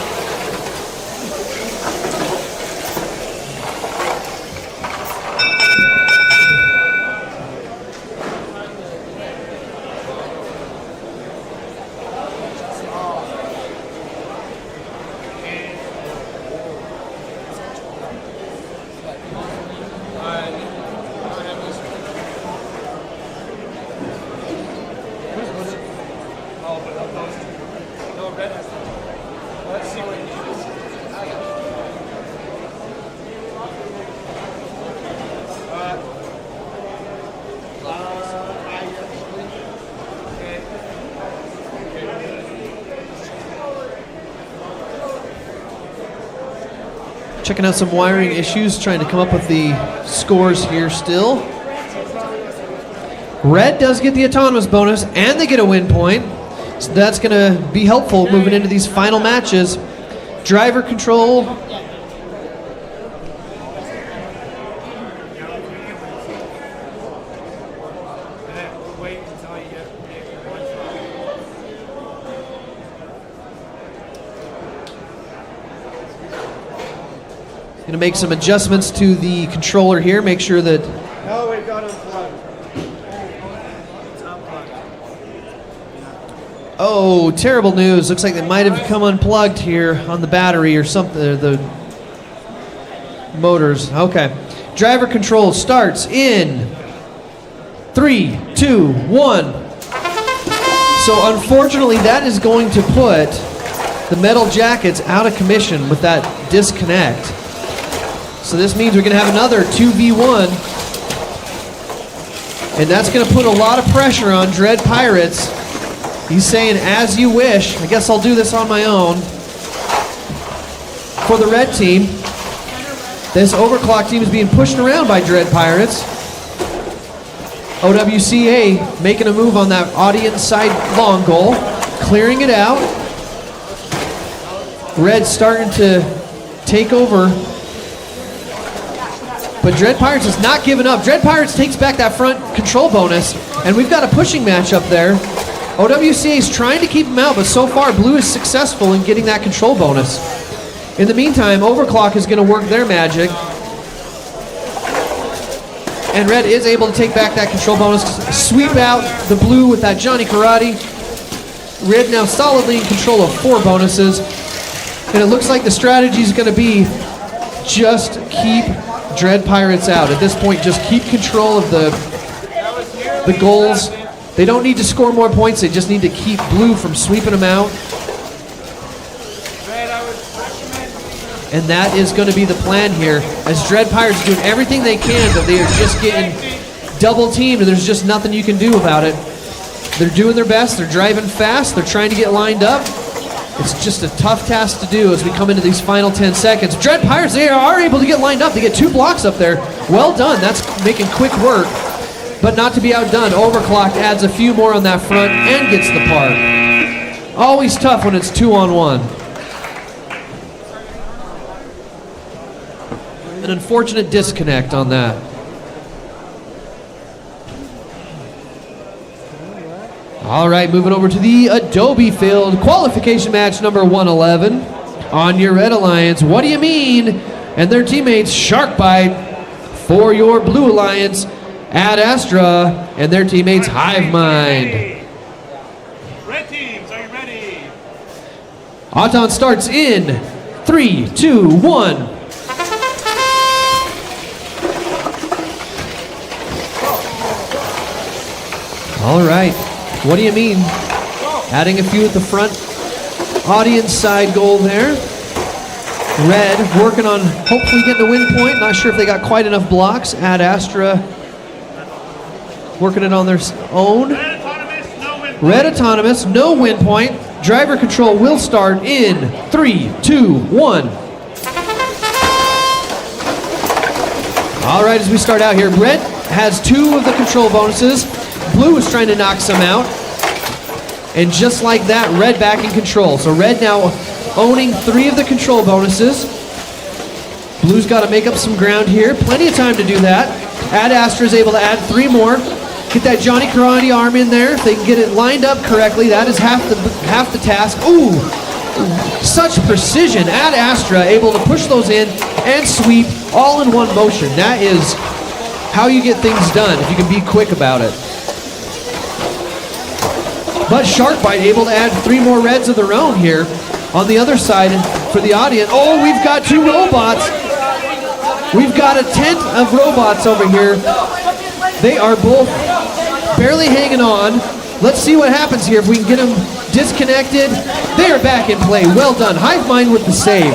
[SPEAKER 1] Checking out some wiring issues, trying to come up with the scores here still. Red does get the autonomous bonus, and they get a win point. So that's going to be helpful moving into these final matches. Driver control.
[SPEAKER 4] Wait until you get one shot.
[SPEAKER 1] Gonna make some adjustments to the controller here, make sure that...
[SPEAKER 4] No, we got unplugged.
[SPEAKER 1] Oh, terrible news. Looks like they might have come unplugged here on the battery or something, the motors. Okay. Driver control starts in 3, 2, 1. So unfortunately, that is going to put the metal jackets out of commission with that disconnect. So this means we're going to have another 2v1. And that's going to put a lot of pressure on Dread Pirates. He's saying, as you wish. I guess I'll do this on my own. For the red team, this overclock team is being pushed around by Dread Pirates. OWCA making a move on that audience side long goal, clearing it out. Red starting to take over. But Dread Pirates is not giving up. Dread Pirates takes back that front control bonus, and we've got a pushing match up there. OWCA is trying to keep him out, but so far Blue is successful in getting that control bonus. In the meantime, Overclock is going to work their magic. And Red is able to take back that control bonus, sweep out the Blue with that Johnny Karate. Red now solidly in control of 4 bonuses. And it looks like the strategy is going to be just keep Dread Pirates out. At this point, just keep control of the goals. They don't need to score more points. They just need to keep Blue from sweeping them out. And that is going to be the plan here, as Dread Pirates are doing everything they can, but they are just getting double teamed, and there's just nothing you can do about it. They're doing their best. They're driving fast. They're trying to get lined up. It's just a tough task to do as we come into these final 10 seconds. Dread Pirates, they are able to get lined up. They get 2 blocks up there. Well done. That's making quick work. But not to be outdone, Overclock adds a few more on that front and gets the park. Always tough when it's 2-on-1. An unfortunate disconnect on that. All right, moving over to the Adobe Field qualification match number 111. On your Red Alliance, What Do You Mean? And their teammates Shark Bite. For your Blue Alliance, Ad Astra and their teammates Hive Mind.
[SPEAKER 6] Red teams, are you ready?
[SPEAKER 1] Auton starts in 3, 2, 1. All right, what do you mean? Adding a few at the front audience side goal there. Red working on hopefully getting a win point. Not sure if they got quite enough blocks. Ad Astra working it on their own.
[SPEAKER 6] Red Autonomous, no win.
[SPEAKER 1] Red Autonomous, no win point. Driver control will start in 3, 2, 1. All right, as we start out here, Red has 2 of the control bonuses. Blue is trying to knock some out. And just like that, Red back in control. So Red now owning 3 of the control bonuses. Blue's got to make up some ground here. Plenty of time to do that. Ad Astra is able to add 3 more. Get that Johnny Karate arm in there. If they can get it lined up correctly, that is half the task. Ooh, such precision. Ad Astra able to push those in and sweep all in one motion. That is how you get things done, if you can be quick about it. But Sharkbite able to add 3 more Reds of their own here. On the other side for the audience, oh, we've got 2 robots. We've got a tent of robots over here. They are both barely hanging on. Let's see what happens here. If we can get them disconnected, they are back in play. Well done. Hive Mind with the save.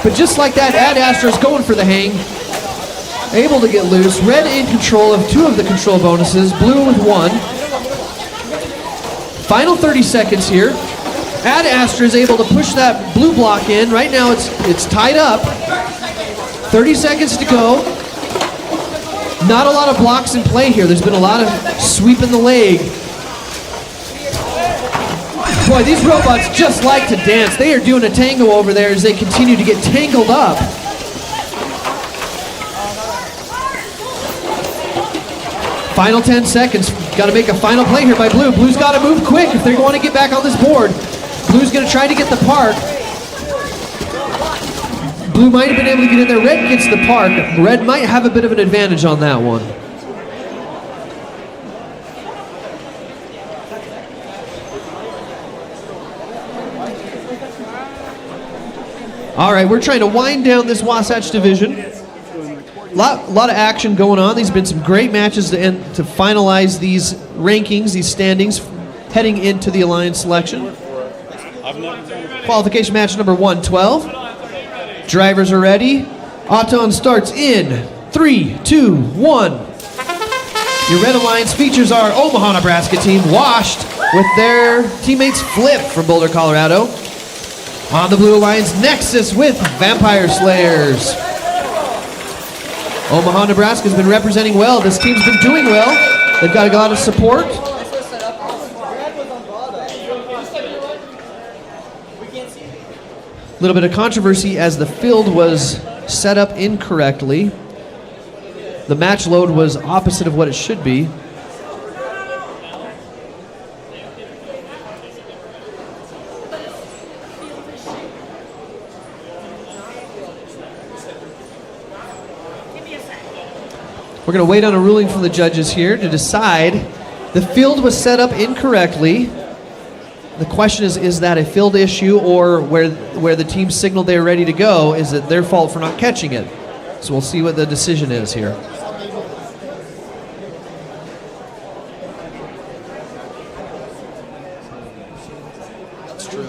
[SPEAKER 1] But just like that, Ad Astra is going for the hang. Able to get loose. Red in control of 2 of the control bonuses. Blue with 1. Final 30 seconds here. Ad Astra is able to push that blue block in. Right now it's tied up. 30 seconds to go. Not a lot of blocks in play here. There's been a lot of sweeping the leg. Boy, these robots just like to dance. They are doing a tango over there as they continue to get tangled up. Final 10 seconds. Got to make a final play here by Blue. Blue's got to move quick if they're going to get back on this board. Blue's going to try to get the park. Blue might have been able to get in there. Red gets the park. Red might have a bit of an advantage on that one. All right, we're trying to wind down this Wasatch division. Lot of action going on. These have been some great matches to finalize these rankings, these standings, heading into the Alliance selection. Qualification match number 112. Drivers are ready. Auton starts in 3, 2, 1. Your Red Alliance features our Omaha, Nebraska team, Washed, with their teammates Flip from Boulder, Colorado. On the Blue Alliance, Nexus with Vampire Slayers. Omaha, Nebraska has been representing well. This team's been doing well. They've got a lot of support. A little bit of controversy as the field was set up incorrectly. The match load was opposite of what it should be. We're going to wait on a ruling from the judges here to decide. The field was set up incorrectly. The question is that a field issue, or where the team signaled they were ready to go, is it their fault for not catching it? So we'll see what the decision is here. That's true.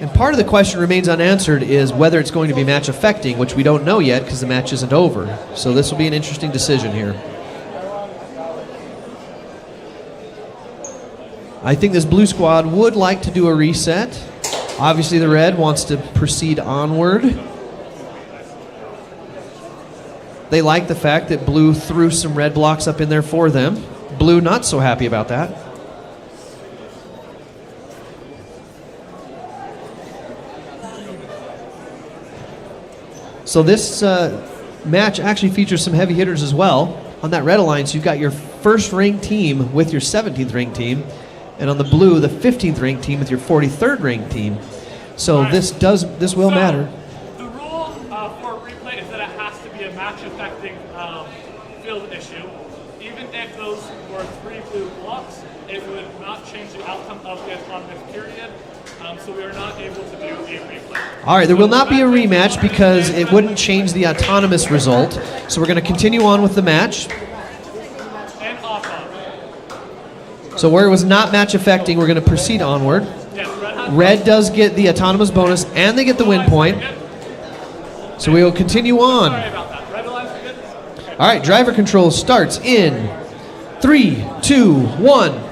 [SPEAKER 1] And part of the question remains unanswered is whether it's going to be match affecting, which we don't know yet because the match isn't over. So this will be an interesting decision here. I think this blue squad would like to do a reset. Obviously the red wants to proceed onward. They like the fact that blue threw some red blocks up in there for them. Blue not so happy about that. So this match actually features some heavy hitters as well. On that Red Alliance, you've got your first ranked team with your 17th ranked team, and on the blue, the 15th ranked team with your 43rd ranked team. So this will matter.
[SPEAKER 6] The rule for replay is that it has to be a match-affecting field issue. Even if those were 3 blue blocks, it would not change the outcome of the autonomous period. So we are not able to do a replay.
[SPEAKER 1] All right, there will not be a rematch because it wouldn't change the autonomous result. So we're going to continue on with the match.
[SPEAKER 6] And off-on.
[SPEAKER 1] So where it was not match affecting, we're going to proceed onward.
[SPEAKER 6] Yes,
[SPEAKER 1] Red does get the autonomous bonus, and they get the win point. So we will continue on.
[SPEAKER 6] Sorry about that. Red Alliance, we good? Okay.
[SPEAKER 1] All right, driver control starts in 3, 2, 1.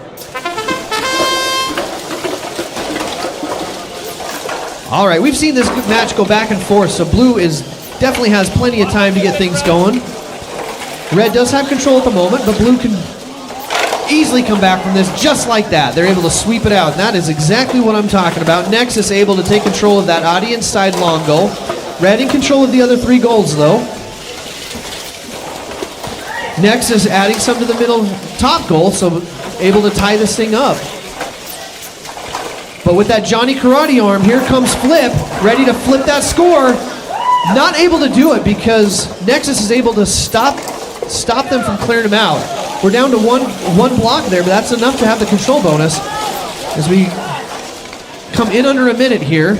[SPEAKER 1] All right, we've seen this match go back and forth, so blue definitely has plenty of time to get things going. Red does have control at the moment, but blue can easily come back from this just like that. They're able to sweep it out, and that is exactly what I'm talking about. Nexus able to take control of that audience side long goal. Red in control of the other 3 goals, though. Nexus adding some to the middle top goal, so able to tie this thing up. But with that Johnny Karate arm, here comes Flip, ready to flip that score. Not able to do it because Nexus is able to stop them from clearing him out. We're down to one block there, but that's enough to have the control bonus. As we come in under a minute here,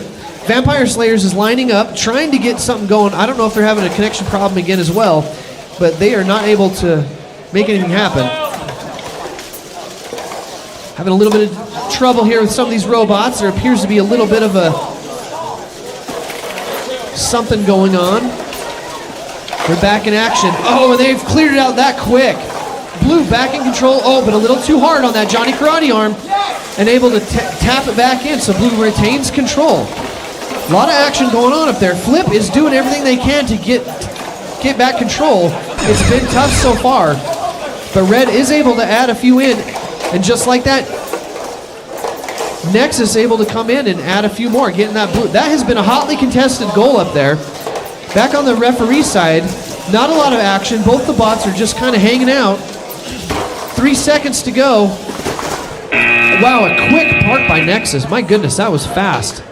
[SPEAKER 1] Vampire Slayers is lining up, trying to get something going. I don't know if they're having a connection problem again as well, but they are not able to make anything happen. Having a little bit of trouble here with some of these robots. There appears to be a little bit of something going on. They're back in action. Oh, and they've cleared it out that quick. Blue back in control. Oh, but a little too hard on that Johnny Karate arm. And able to tap it back in, so blue retains control. A lot of action going on up there. Flip is doing everything they can to get back control. It's been tough so far. But red is able to add a few in. And just like that, Nexus able to come in and add a few more, getting that blue. That has been a hotly contested goal up there. Back on the referee side, not a lot of action. Both the bots are just kind of hanging out. 3 seconds to go. Wow, a quick park by Nexus. My goodness, that was fast.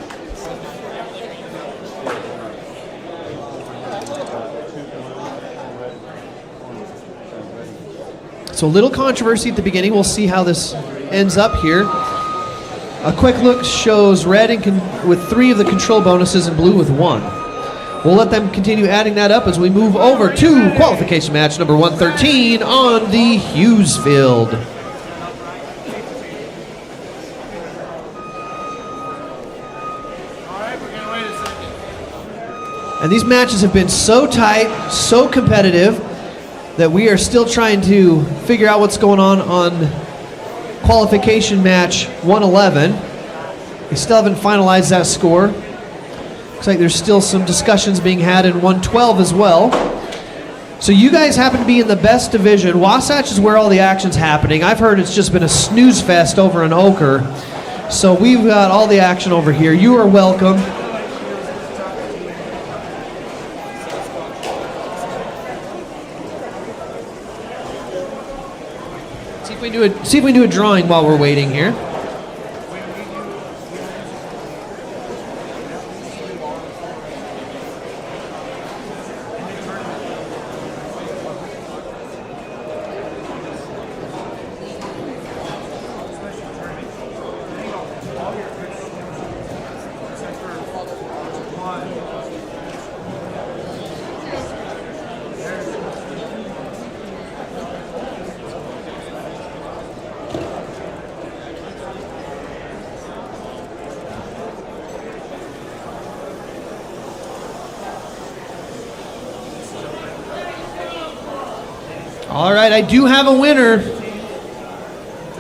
[SPEAKER 1] So a little controversy at the beginning. We'll see how this ends up here. A quick look shows red with 3 of the control bonuses and blue with 1. We'll let them continue adding that up as we move over to qualification match number 113 on the Hughes field. And these matches have been so tight, so competitive, that we are still trying to figure out what's going on qualification match 111. We still haven't finalized that score. Looks like there's still some discussions being had in 112 as well. So you guys happen to be in the best division. Wasatch is where all the action's happening. I've heard it's just been a snooze fest over in Ochre. So we've got all the action over here. You are welcome. See if we can do a drawing while we're waiting here. All right, I do have a winner.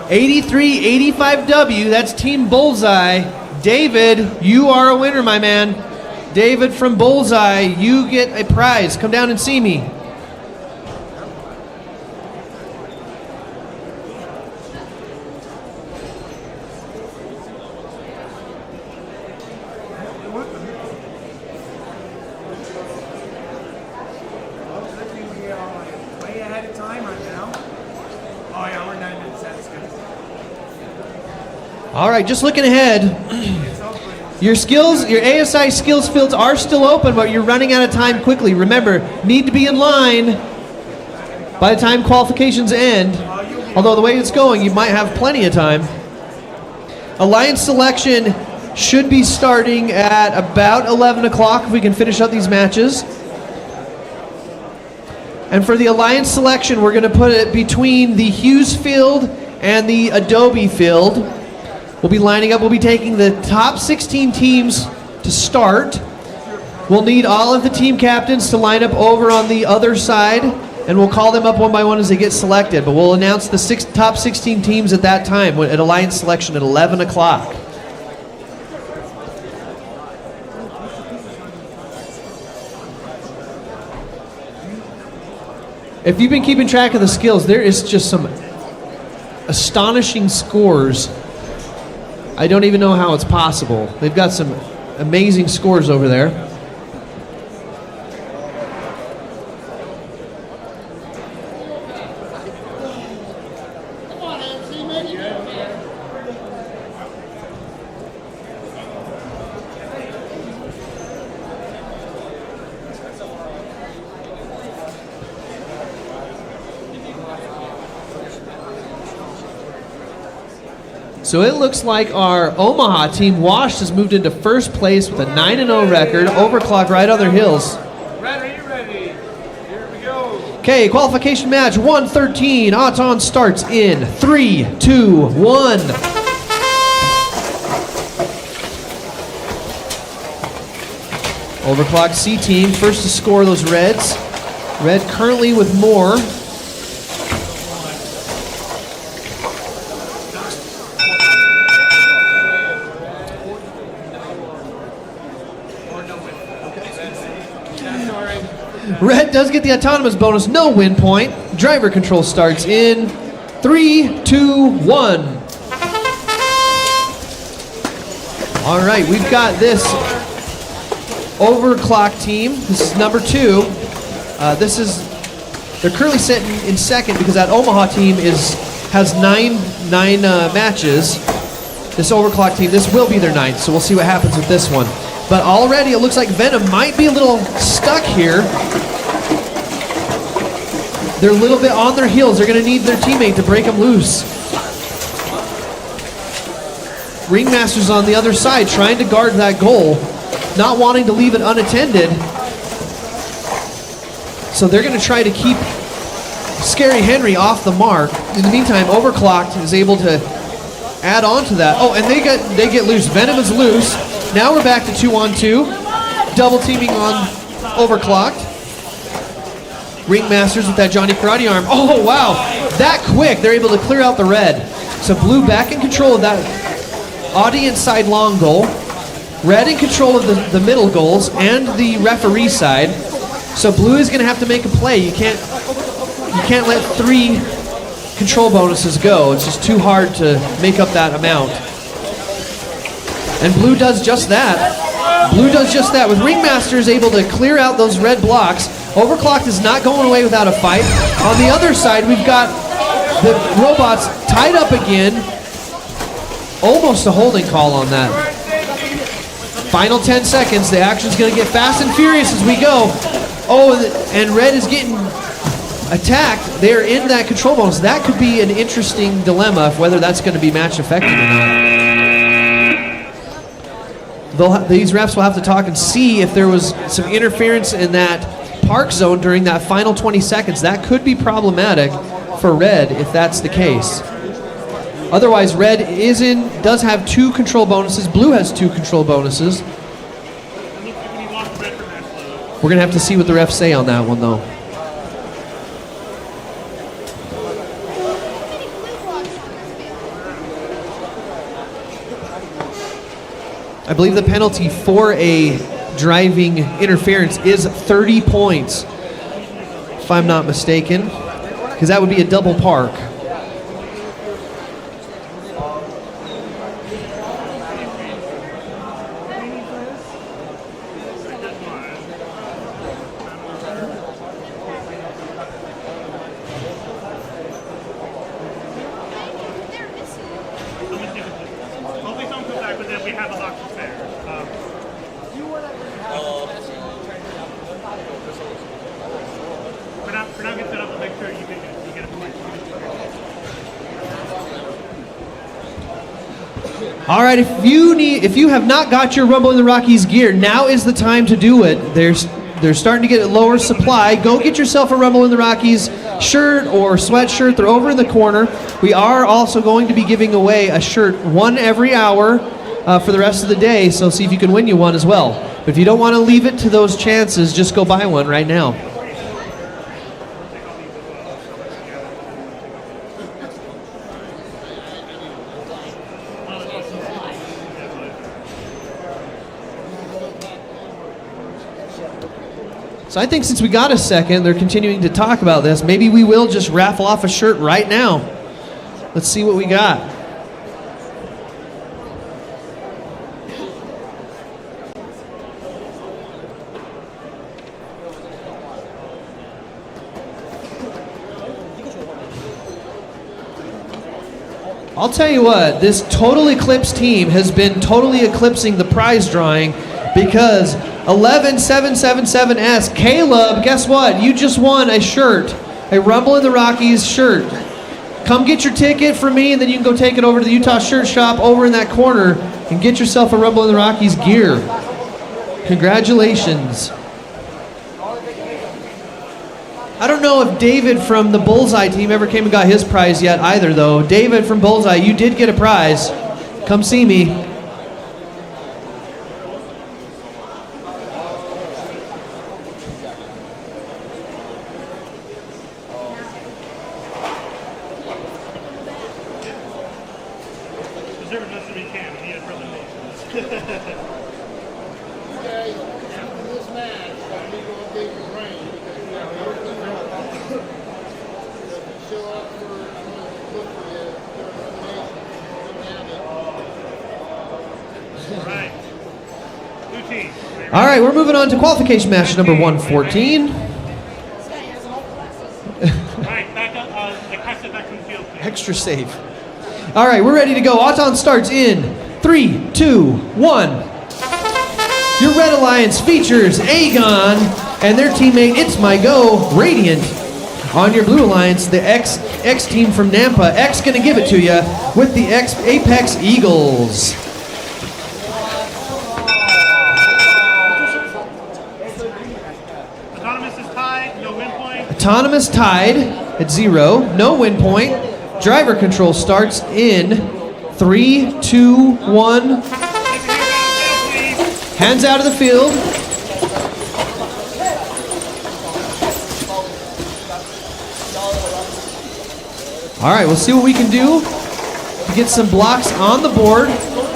[SPEAKER 1] 83-85W, that's Team Bullseye. David, you are a winner, my man. David from Bullseye, you get a prize. Come down and see me. All right, just looking ahead. Your skills, your ASI skills fields are still open, but you're running out of time quickly. Remember, need to be in line by the time qualifications end. Although the way it's going, you might have plenty of time. Alliance selection should be starting at about 11 o'clock if we can finish up these matches. And for the Alliance selection, we're going to put it between the Hughes field and the Adobe field. We'll be lining up. We'll be taking the top 16 teams to start. We'll need all of the team captains to line up over on the other side, and we'll call them up one by one as they get selected. But we'll announce the top 16 teams at that time at Alliance selection at 11 o'clock. If you've been keeping track of the skills, there is just some astonishing scores. I don't even know how it's possible. They've got some amazing scores over there. So it looks like our Omaha team, Wash, has moved into first place with a 9-0 record. Overclock right on their heels.
[SPEAKER 4] Red, are you ready? Here we go.
[SPEAKER 1] Okay, qualification match 113. Auton starts in 3, 2, 1. Overclock C team, first to score those reds. Red currently with more. Red does get the autonomous bonus, no win point. Driver control starts in 3, 2, 1. All right, we've got this overclock team. This is number 2. They're currently sitting in second because that Omaha team has nine matches. This overclock team, this will be their 9th, so we'll see what happens with this one. But already it looks like Venom might be a little stuck here. They're a little bit on their heels. They're going to need their teammate to break them loose. Ringmaster's on the other side trying to guard that goal, not wanting to leave it unattended. So they're going to try to keep Scary Henry off the mark. In the meantime, Overclocked is able to add on to that. Oh, and they get loose. Venom is loose. Now we're back to 2-on-2. Double teaming on Overclocked. Ringmasters with that Johnny Karate arm. Oh, wow. That quick, they're able to clear out the red. So Blue back in control of that audience side long goal. Red in control of the middle goals and the referee side. So Blue is going to have to make a play. You can't let 3 control bonuses go. It's just too hard to make up that amount. And Blue does just that. Blue does just that. With Ringmasters able to clear out those red blocks, Overclocked is not going away without a fight. On the other side, we've got the robots tied up again. Almost a holding call on that. Final 10 seconds. The action's going to get fast and furious as we go. Oh, and Red is getting attacked. They're in that control bonus. That could be an interesting dilemma of whether that's going to be match effective or not. These refs will have to talk and see if there was some interference in that park zone during that final 20 seconds. That could be problematic for Red if that's the case. Otherwise, Red does have 2 control bonuses. Blue has 2 control bonuses. We're going to have to see what the refs say on that one, though. I believe the penalty for a driving interference is 30 points, if I'm not mistaken, because that would be a double park. All right, if you have not got your Rumble in the Rockies gear, now is the time to do it. They're starting to get a lower supply. Go get yourself a Rumble in the Rockies shirt or sweatshirt. They're over in the corner. We are also going to be giving away a shirt, one every hour for the rest of the day, so see if you can win you one as well. But if you don't want to leave it to those chances, just go buy one right now. So I think since we got a second, they're continuing to talk about this. Maybe we will just raffle off a shirt right now. Let's see what we got. I'll tell you what, this Total Eclipse team has been totally eclipsing the prize drawing because 11777S, Caleb, guess what? You just won a shirt, a Rumble in the Rockies shirt. Come get your ticket from me, and then you can go take it over to the Utah Shirt Shop over in that corner and get yourself a Rumble in the Rockies gear. Congratulations. I don't know if David from the Bullseye team ever came and got his prize yet either, though. David from Bullseye, you did get a prize. Come see me. All right, we're moving on to qualification match number 114. Extra safe. All right, we're ready to go. Auton starts in 3, 2, 1. Your Red Alliance features Aegon and their teammate It's My Go, Radiant. On your blue alliance, the X team from Nampa. X gonna give it to you with the Apex Eagles.
[SPEAKER 6] Autonomous is tied, no win point.
[SPEAKER 1] Autonomous tied at 0, no win point. Driver control starts in 3, 2, 1. Hands out of the field. All right, we'll see what we can do to get some blocks on the board.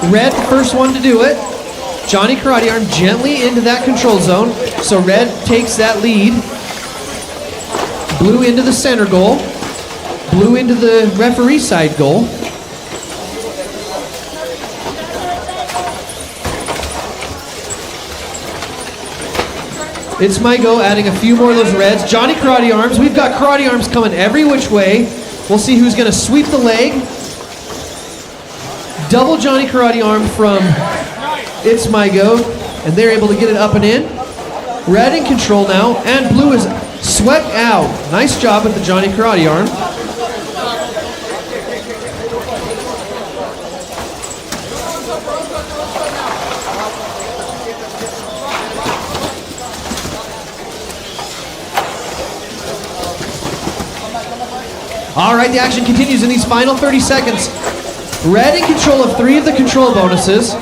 [SPEAKER 1] Red, the first one to do it. Johnny Karate Arm gently into that control zone. So red takes that lead. Blue into the center goal. Blue into the referee side goal. It's my go, adding a few more of those reds. Johnny Karate Arms. We've got Karate Arms coming every which way. We'll see who's going to sweep the leg. Double Johnny Karate Arm from It's My Go. And they're able to get it up and in. Red in control now. And blue is swept out. Nice job with the Johnny Karate Arm. All right, the action continues in these final 30 seconds. Red in control of 3 of the control bonuses.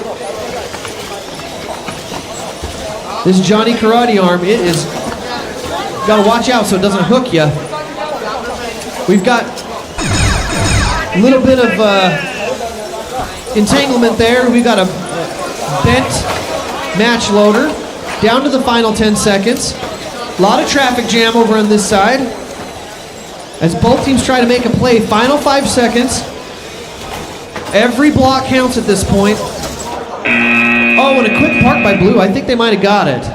[SPEAKER 1] This Johnny Karate Arm, it is, gotta watch out so it doesn't hook you. We've got a little bit of entanglement there. We've got a bent match loader down to the final 10 seconds. A lot of traffic jam over on this side. As both teams try to make a play, final 5 seconds. Every block counts at this point. Oh, and a quick park by blue. I think they might have got it.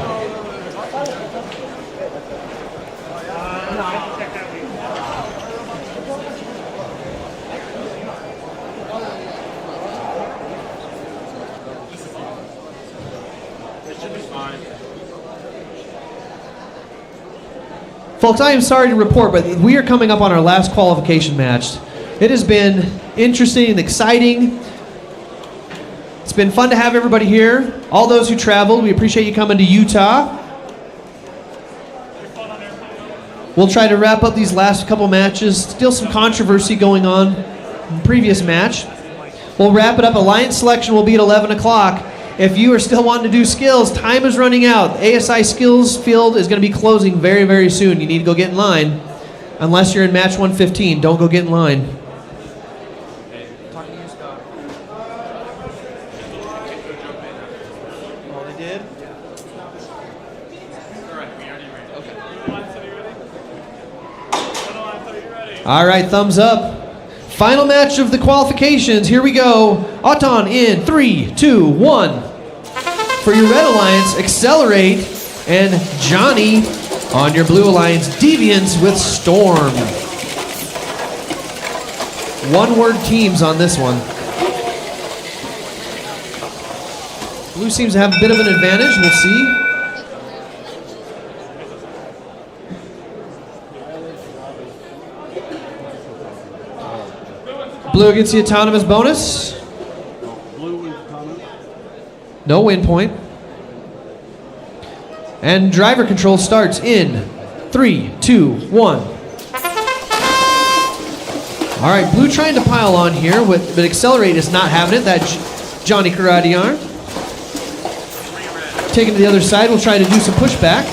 [SPEAKER 1] Folks, I am sorry to report, but we are coming up on our last qualification match. It has been interesting and exciting. It's been fun to have everybody here. All those who traveled, we appreciate you coming to Utah. We'll try to wrap up these last couple matches. Still some controversy going on in the previous match. We'll wrap it up. Alliance selection will be at 11 o'clock. If you are still wanting to do skills, time is running out. ASI skills field is going to be closing very, very soon. You need to go get in line. Unless you're in match 115, don't go get in line.
[SPEAKER 5] Oh, they did?
[SPEAKER 1] All right, thumbs up. Final match of the qualifications. Here we go. Auton in 3, 2, 1. For your red alliance, Accelerate, and Johnny on your blue alliance, Deviants with Storm. One-word teams on this one. Blue seems to have a bit of an advantage. We'll see. Blue gets the autonomous bonus.
[SPEAKER 5] Blue is coming.
[SPEAKER 1] No win point. And driver control starts in 3, 2, 1. All right, blue trying to pile on here, but Accelerate is not having it. That Johnny Karate Arm. Taking to the other side, we'll try to do some pushback.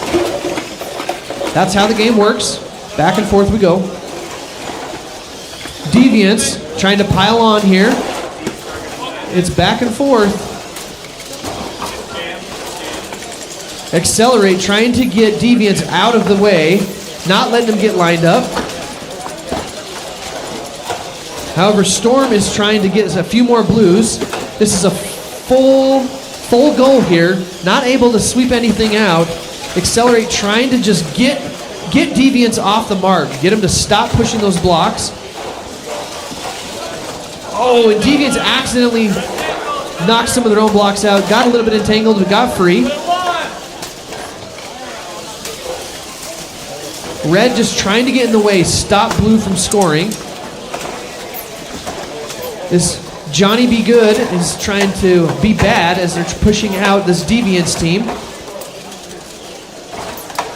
[SPEAKER 1] That's how the game works. Back and forth we go. Deviants trying to pile on here. It's back and forth. Accelerate trying to get Deviants out of the way, not letting them get lined up. However, Storm is trying to get a few more blues. This is a full goal here, not able to sweep anything out. Accelerate trying to just get Deviants off the mark, get him to stop pushing those blocks. Oh, and Deviants accidentally knocked some of their own blocks out. Got a little bit entangled, but got free. Red just trying to get in the way, stop blue from scoring. This Johnny Be Good is trying to be bad as they're pushing out this Deviants team.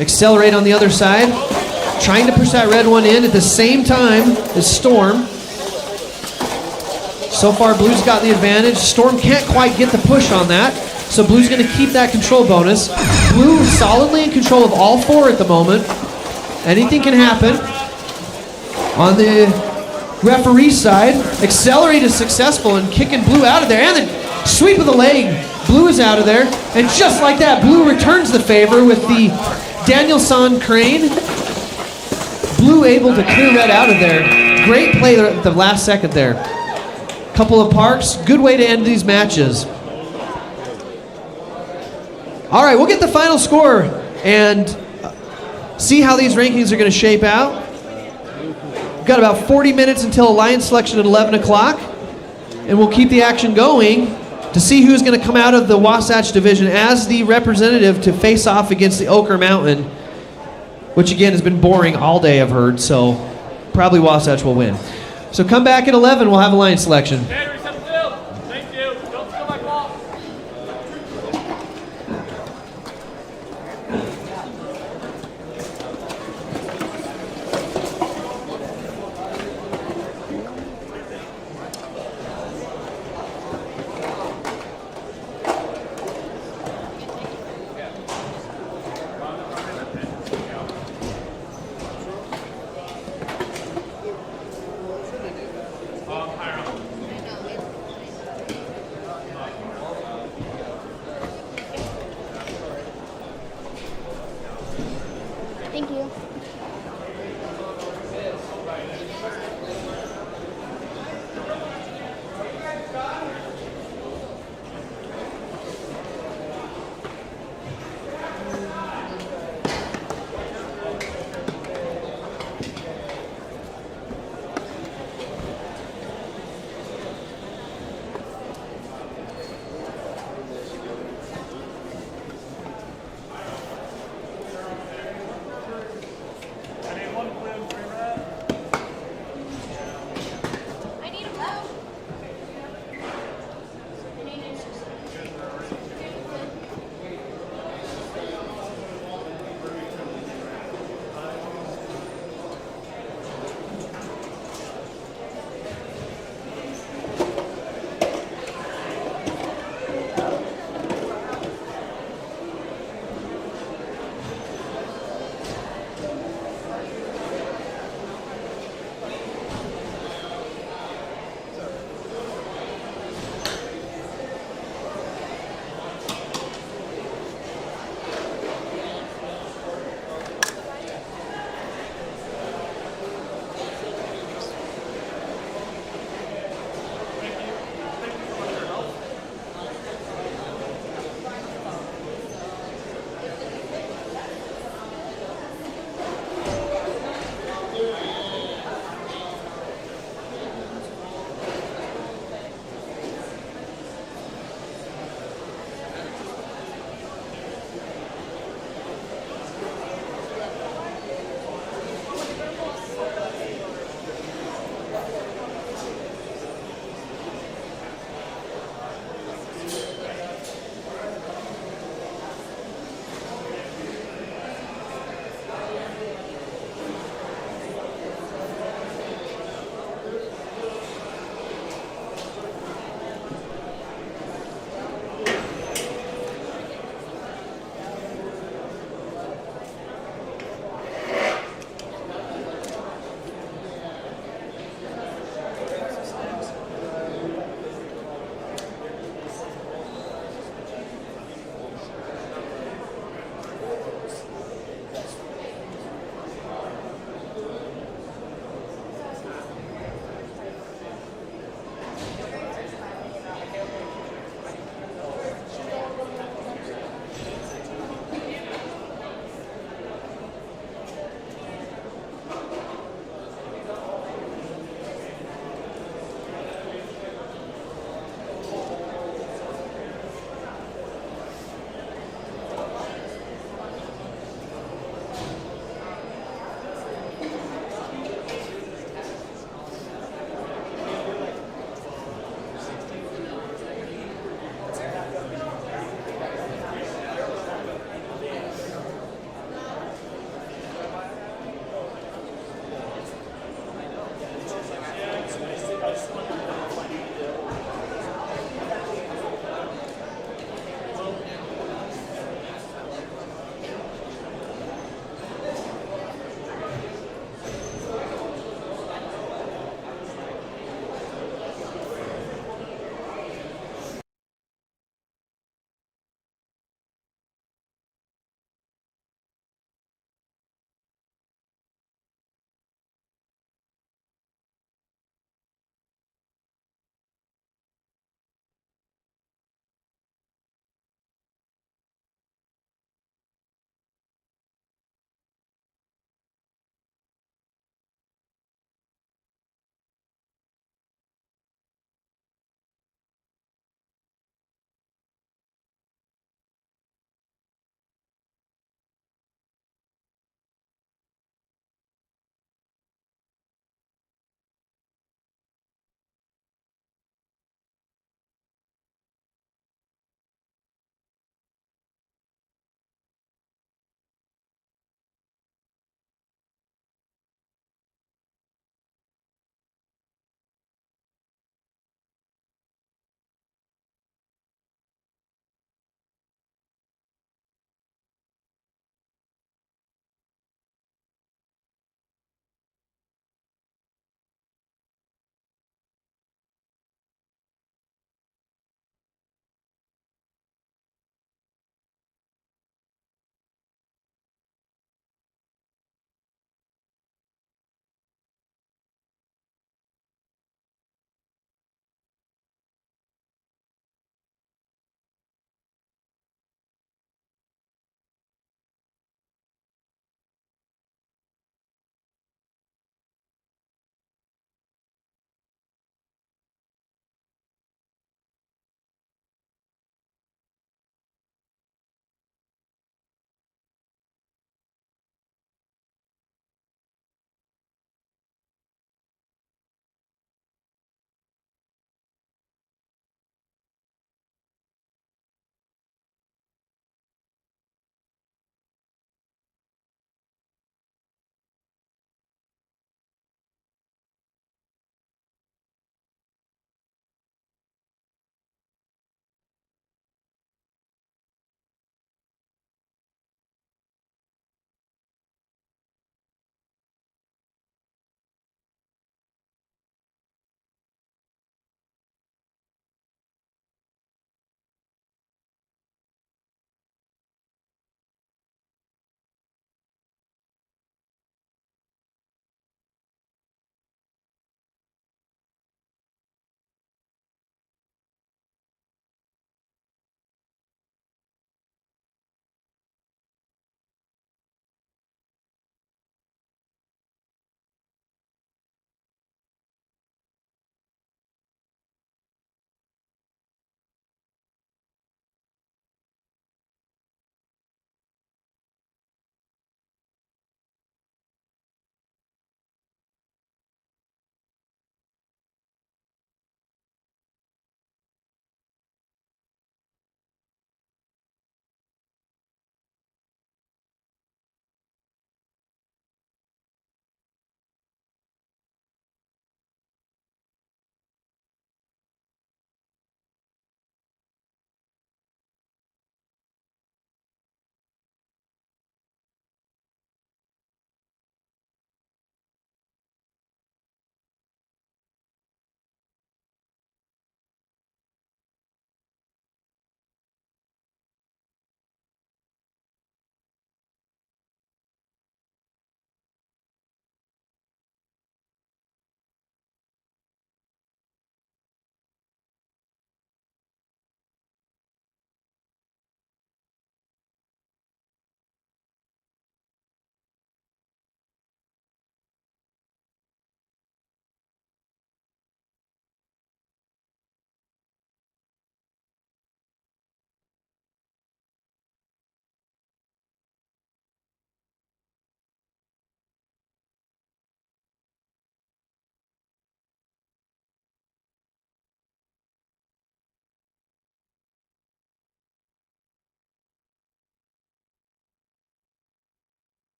[SPEAKER 1] Accelerate on the other side, trying to push that red one in at the same time as Storm. So far, Blue's got the advantage. Storm can't quite get the push on that, so Blue's going to keep that control bonus. Blue solidly in control of all four at the moment. Anything can happen. On the referee side, Accelerate is successful in kicking Blue out of there, and then sweep of the leg. Blue is out of there, and just like that, Blue returns the favor with the Danielson crane. Blue able to clear red out of there. Great play there at the last second there. Couple of parks, good way to end these matches. All right, we'll get the final score and see how these rankings are going to shape out. We've got about 40 minutes until Alliance selection at 11 o'clock, and we'll keep the action going to see who's going to come out of the Wasatch division as the representative to face off against the Ochre Mountain, which again has been boring all day, I've heard, so probably Wasatch will win. So come back at 11, we'll have Alliance selection.
[SPEAKER 6] Okay, reset the field. Thank you. Don't steal my ball.
[SPEAKER 7] Thank you.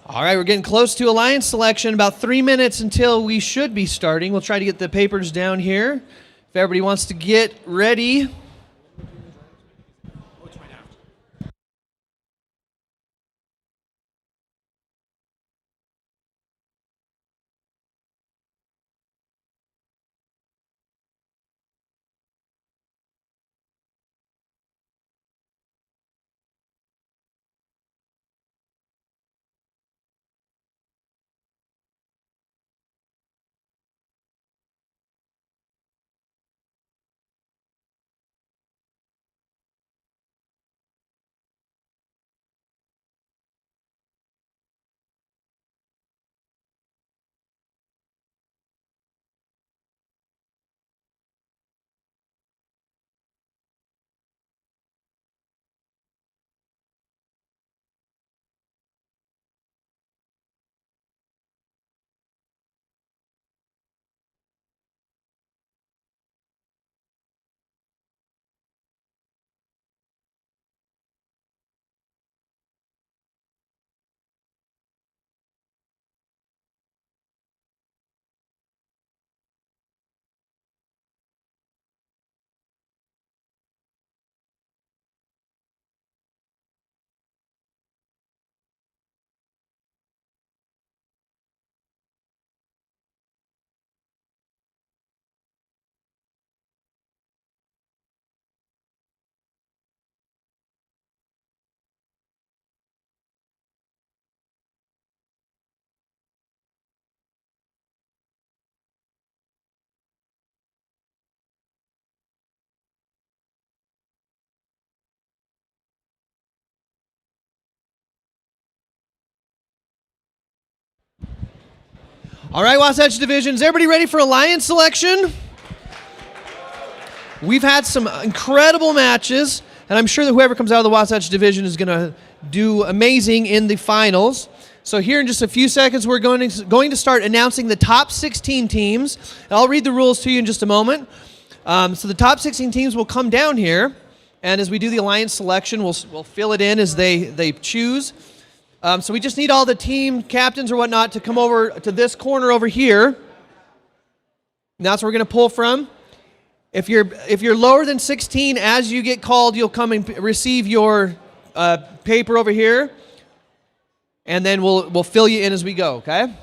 [SPEAKER 1] All right, we're getting close to alliance selection. About 3 minutes until we should be starting. We'll try to get the papers down here. If everybody wants to get ready. All right, Wasatch Division, is everybody ready for alliance selection? We've had some incredible matches, and I'm sure that whoever comes out of the Wasatch Division is going to do amazing in the finals. So here in just a few seconds, we're going to start announcing the top 16 teams. And I'll read the rules to you in just a moment. So the top 16 teams will come down here, and as we do the alliance selection, we'll fill it in as they choose. So we just need all the team captains or whatnot to come over to this corner over here. And that's where we're going to pull from. If you're lower than 16, as you get called, you'll come and receive your paper over here, and then we'll fill you in as we go. Okay.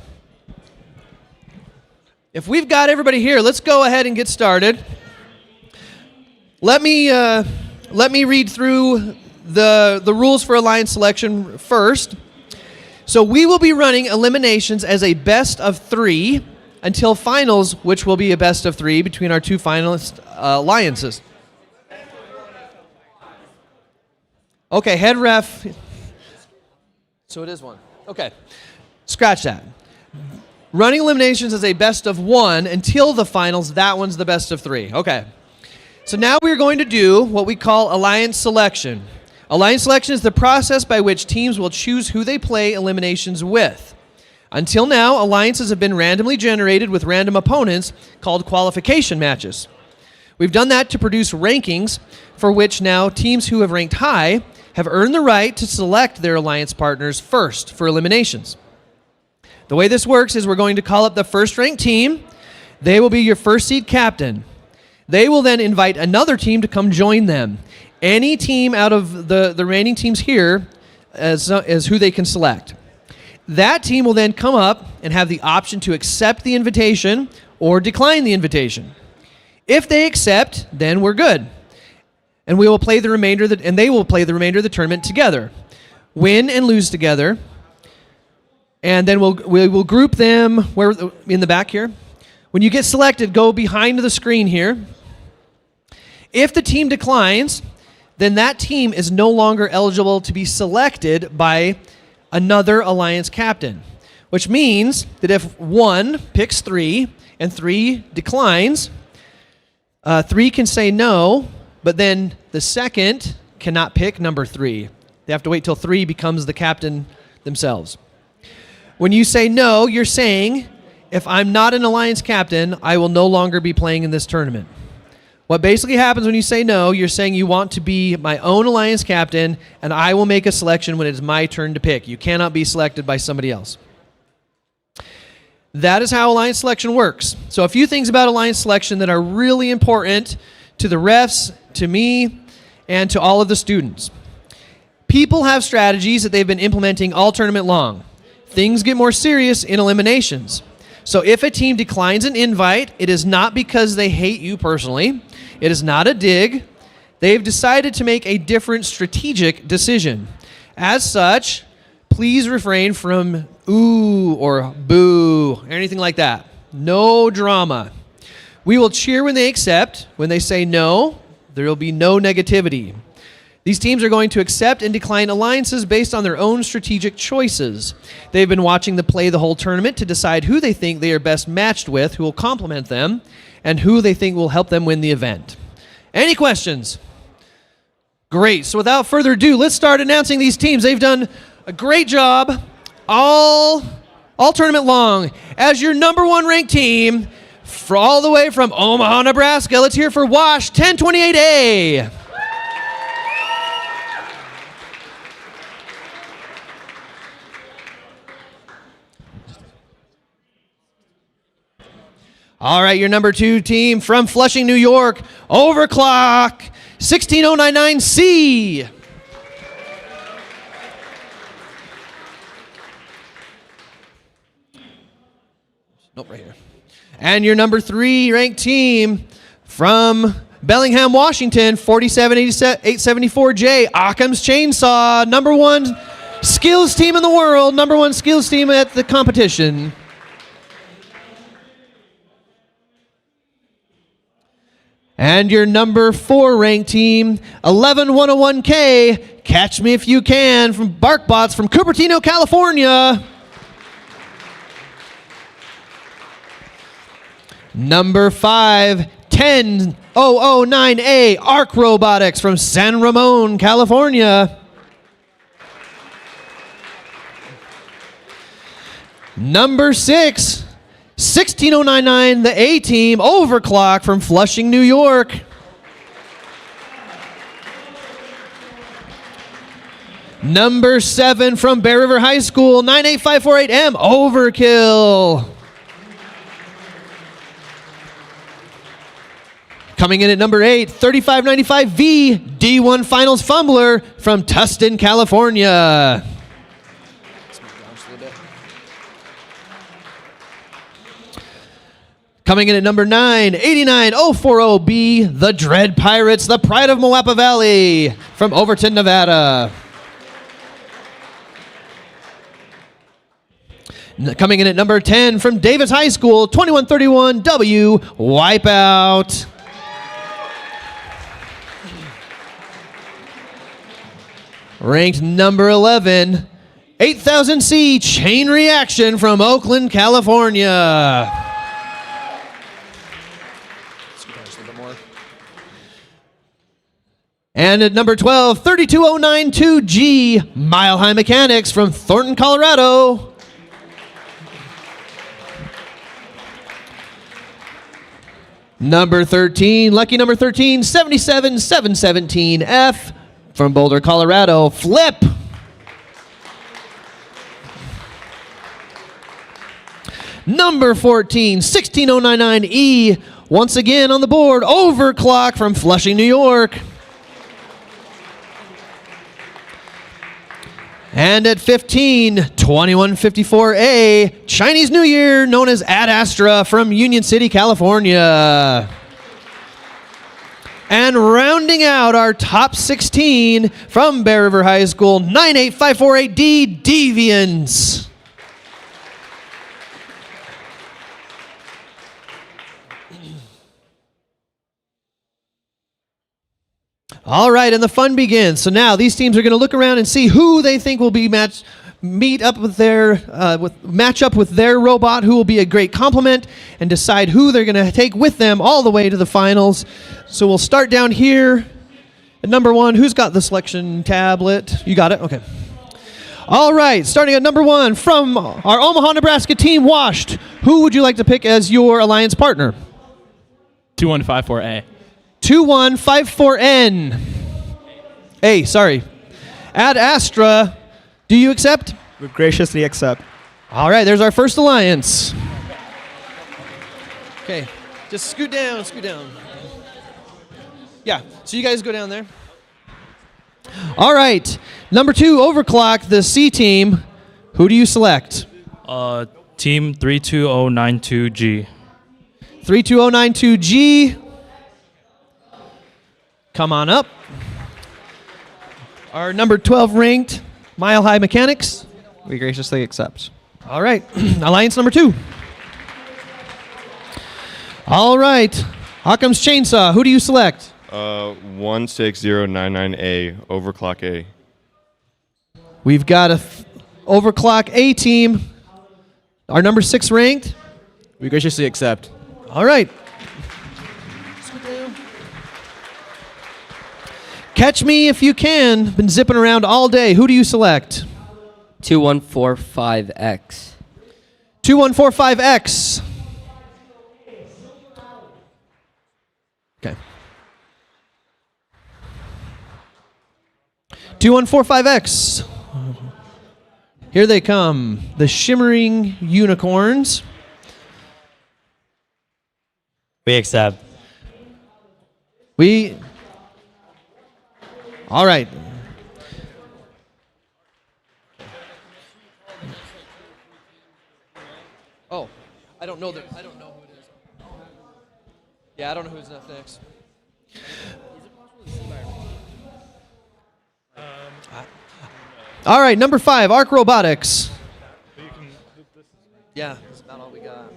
[SPEAKER 1] If we've got everybody here, let's go ahead and get started. Let me read through the rules for alliance selection first. So we will be running eliminations as a best of 3 until finals, which will be a best of 3 between our two finalist alliances. Okay, head ref. So it is 1. Okay, scratch that. Running eliminations as a best of 1 until the finals, that one's the best of 3. Okay. So now we're going to do what we call alliance selection. Alliance selection is the process by which teams will choose who they play eliminations with. Until now, alliances have been randomly generated with random opponents called qualification matches. We've done that to produce rankings for which now teams who have ranked high have earned the right to select their alliance partners first for eliminations. The way this works is we're going to call up the first ranked team. They will be your first seed captain. They will then invite another team to come join them. Any team out of the remaining teams here as who they can select. That team will then come up and have the option to accept the invitation or decline the invitation. If they accept, then we're good. And we will play the remainder and they will play the remainder of the tournament together. Win and lose together. And then we will group them where in the back here. When you get selected, go behind the screen here. If the team declines, then that team is no longer eligible to be selected by another alliance captain, which means that if 1 picks 3 and 3 declines, 3 can say no, but then the second cannot pick number 3. They have to wait till 3 becomes the captain themselves. When you say no, you're saying, if I'm not an alliance captain, I will no longer be playing in this tournament. What basically happens when you say no, you're saying you want to be my own alliance captain, and I will make a selection when it is my turn to pick. You cannot be selected by somebody else. That is how alliance selection works. So a few things about alliance selection that are really important to the refs, to me, and to all of the students. People have strategies that they've been implementing all tournament long. Things get more serious in eliminations. So if a team declines an invite, it is not because they hate you personally. It is not a dig. They've decided to make a different strategic decision. As such, please refrain from ooh or boo or anything like that. No drama. We will cheer when they accept. When they say no, there will be no negativity. These teams are going to accept and decline alliances based on their own strategic choices. They've been watching the play the whole tournament to decide who they think they are best matched with, who will complement them, and who they think will help them win the event. Any questions? Great. So without further ado, let's start announcing these teams. They've done a great job all tournament long. As your number 1 ranked team, all the way from Omaha, Nebraska, let's hear for Wash 1028A. All right, your number 2 team from Flushing, New York, Overclock 16099C. Nope, right here. And your number 3 ranked team from Bellingham, Washington, 47874J, Occam's Chainsaw, number 1 skills team in the world, number 1 skills team at the competition. And your number 4 ranked team, 11101K, Catch Me If You Can, from BarkBots from Cupertino, California. Number 5, 10009A, Arc Robotics from San Ramon, California. Number 6, 16099, the A-Team, Overclock from Flushing, New York. Number 7 from Bear River High School, 98548M, Overkill. Coming in at number 8, 3595V, D1 Finals Fumbler from Tustin, California. Coming in at number 9, 89040B, the Dread Pirates, the Pride of Moapa Valley from Overton, Nevada. Coming in at number 10 from Davis High School, 2131W, Wipeout. Ranked number 11, 8000C, Chain Reaction from Oakland, California. And at number 12, 32092G, Mile High Mechanics from Thornton, Colorado. Number 13, lucky number 13, 77717F from Boulder, Colorado, Flip. Number 14, 16099E, once again on the board, Overclock from Flushing, New York. And at 15, 2154A, Chinese New Year, known as Ad Astra from Union City, California. And rounding out our top 16 from Bear River High School, 98548D, Deviants. All right, and the fun begins. So now these teams are going to look around and see who they think will be match up with their robot, who will be a great complement, and decide who they're going to take with them all the way to the finals. So we'll start down here at number 1. Who's got the selection tablet? You got it? Okay. All right, starting at number 1 from our Omaha, Nebraska team, Washed. Who would you like to pick as your alliance partner?
[SPEAKER 8] 2154A.
[SPEAKER 1] 2154N. A, sorry. Ad Astra, do you accept?
[SPEAKER 8] We graciously accept.
[SPEAKER 1] All right, there's our first alliance. Okay, just scoot down, scoot down. Yeah, so you guys go down there. All right, number 2, Overclock, the C team. Who do you select?
[SPEAKER 9] Team 32092G.
[SPEAKER 1] 32092G. Come on up. Our number 12 ranked Mile High Mechanics.
[SPEAKER 8] We graciously accept.
[SPEAKER 1] All right, alliance number 2. All right, Occam's Chainsaw. Who do you select?
[SPEAKER 10] 16099A, Overclock A.
[SPEAKER 1] We've got a Overclock A team. Our number 6 ranked.
[SPEAKER 8] We graciously accept.
[SPEAKER 1] All right. Catch Me If You Can. Been zipping around all day. Who do you select?
[SPEAKER 11] 2145X.
[SPEAKER 1] 2145X. Okay. 2145X. Here they come. The Shimmering Unicorns.
[SPEAKER 9] We accept.
[SPEAKER 1] All right. Oh, I don't know who it is. Yeah, I don't know who's up next. All right, number 5, Arc Robotics. Yeah, that's about all we got.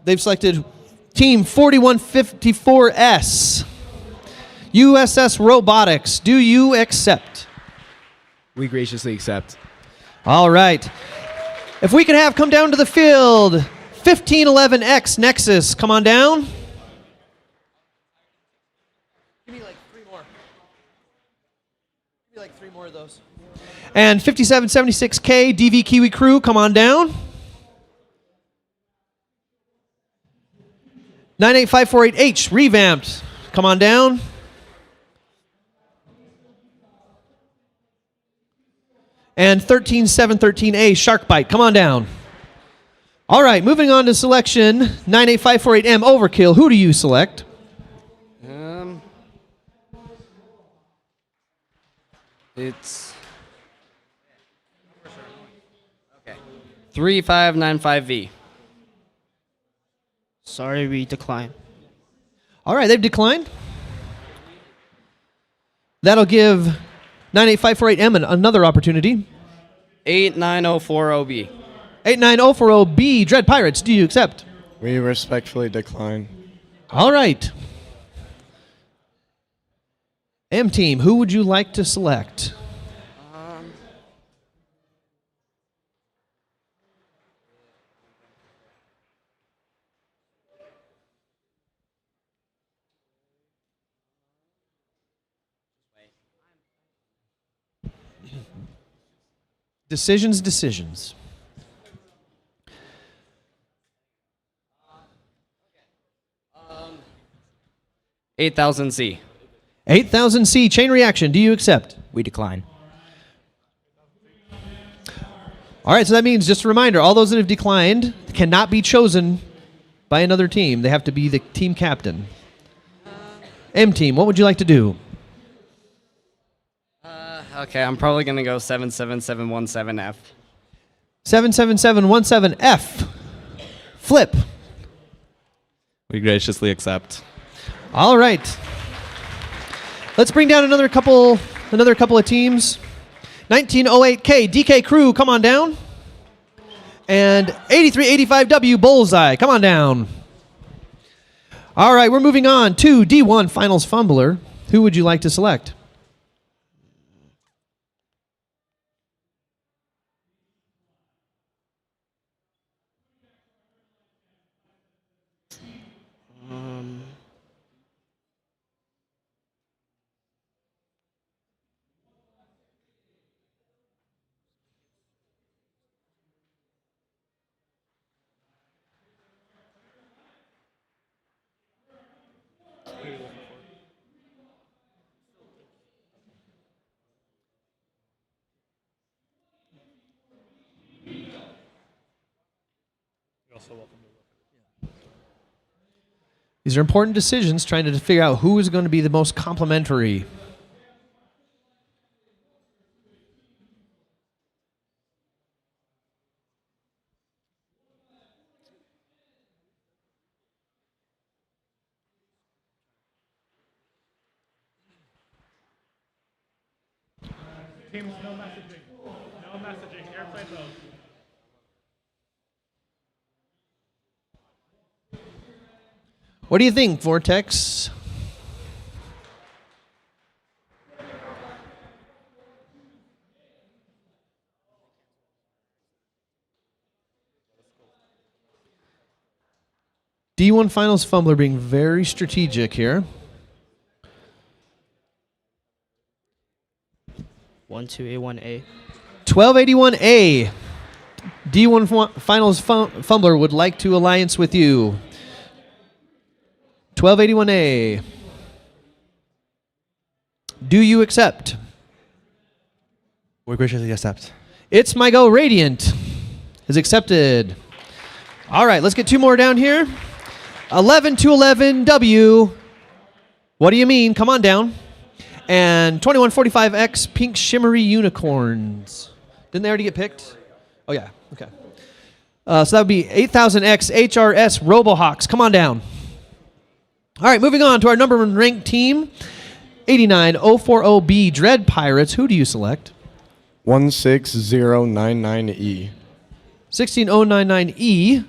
[SPEAKER 1] They've selected Team 4154S, USS Robotics. Do you accept?
[SPEAKER 8] We graciously accept.
[SPEAKER 1] All right. If we could have come down to the field, 1511X Nexus, come on down. Give me like 3 more. Give me like 3 more of those. And 5776K DV Kiwi Crew, come on down. 98548H Revamped, come on down. And 13713A Sharkbite, come on down. All right, moving on to selection 98548M Overkill. Who do you select?
[SPEAKER 11] 3595V.
[SPEAKER 12] Sorry, we decline.
[SPEAKER 1] All right, they've declined. That'll give 98548M another opportunity.
[SPEAKER 11] 89040B.
[SPEAKER 1] 89040B Dread Pirates, do you accept?
[SPEAKER 10] We respectfully decline.
[SPEAKER 1] All right. M team, who would you like to select? Decisions.
[SPEAKER 11] 8000C.
[SPEAKER 1] 8000C Chain Reaction, do you accept?
[SPEAKER 8] We decline.
[SPEAKER 1] All right, so that means, just a reminder, all those that have declined cannot be chosen by another team. They have to be the team captain. M team, what would you like to do?
[SPEAKER 11] Okay, I'm probably going to go 77717F.
[SPEAKER 1] 77717F. Flip.
[SPEAKER 8] We graciously accept.
[SPEAKER 1] All right. Let's bring down another couple of teams. 1908K DK Crew, come on down. And 8385W Bullseye, come on down. All right, we're moving on to D1 Finals Fumbler. Who would you like to select? These are important decisions, trying to figure out who is going to be the most complimentary.
[SPEAKER 6] Teams, no messaging. No messaging. Airplane mode.
[SPEAKER 1] What do you think, Vortex? D1 Finals Fumbler being very strategic here.
[SPEAKER 11] 12A1A.
[SPEAKER 1] 1281A. D1 Finals Fumbler would like to alliance with you. 1281A. Do you accept?
[SPEAKER 8] We graciously accept.
[SPEAKER 1] It's My Go Radiant is accepted. All right, let's get two more down here. 11211W. What do you mean? Come on down. And 2145X Pink Shimmery Unicorns. Didn't they already get picked? Oh, yeah. Okay. So that would be 8000X HRS Robohawks. Come on down. All right, moving on to our number one ranked team. 89040B Dread Pirates. Who do you select?
[SPEAKER 10] 16099E.
[SPEAKER 1] 16099E.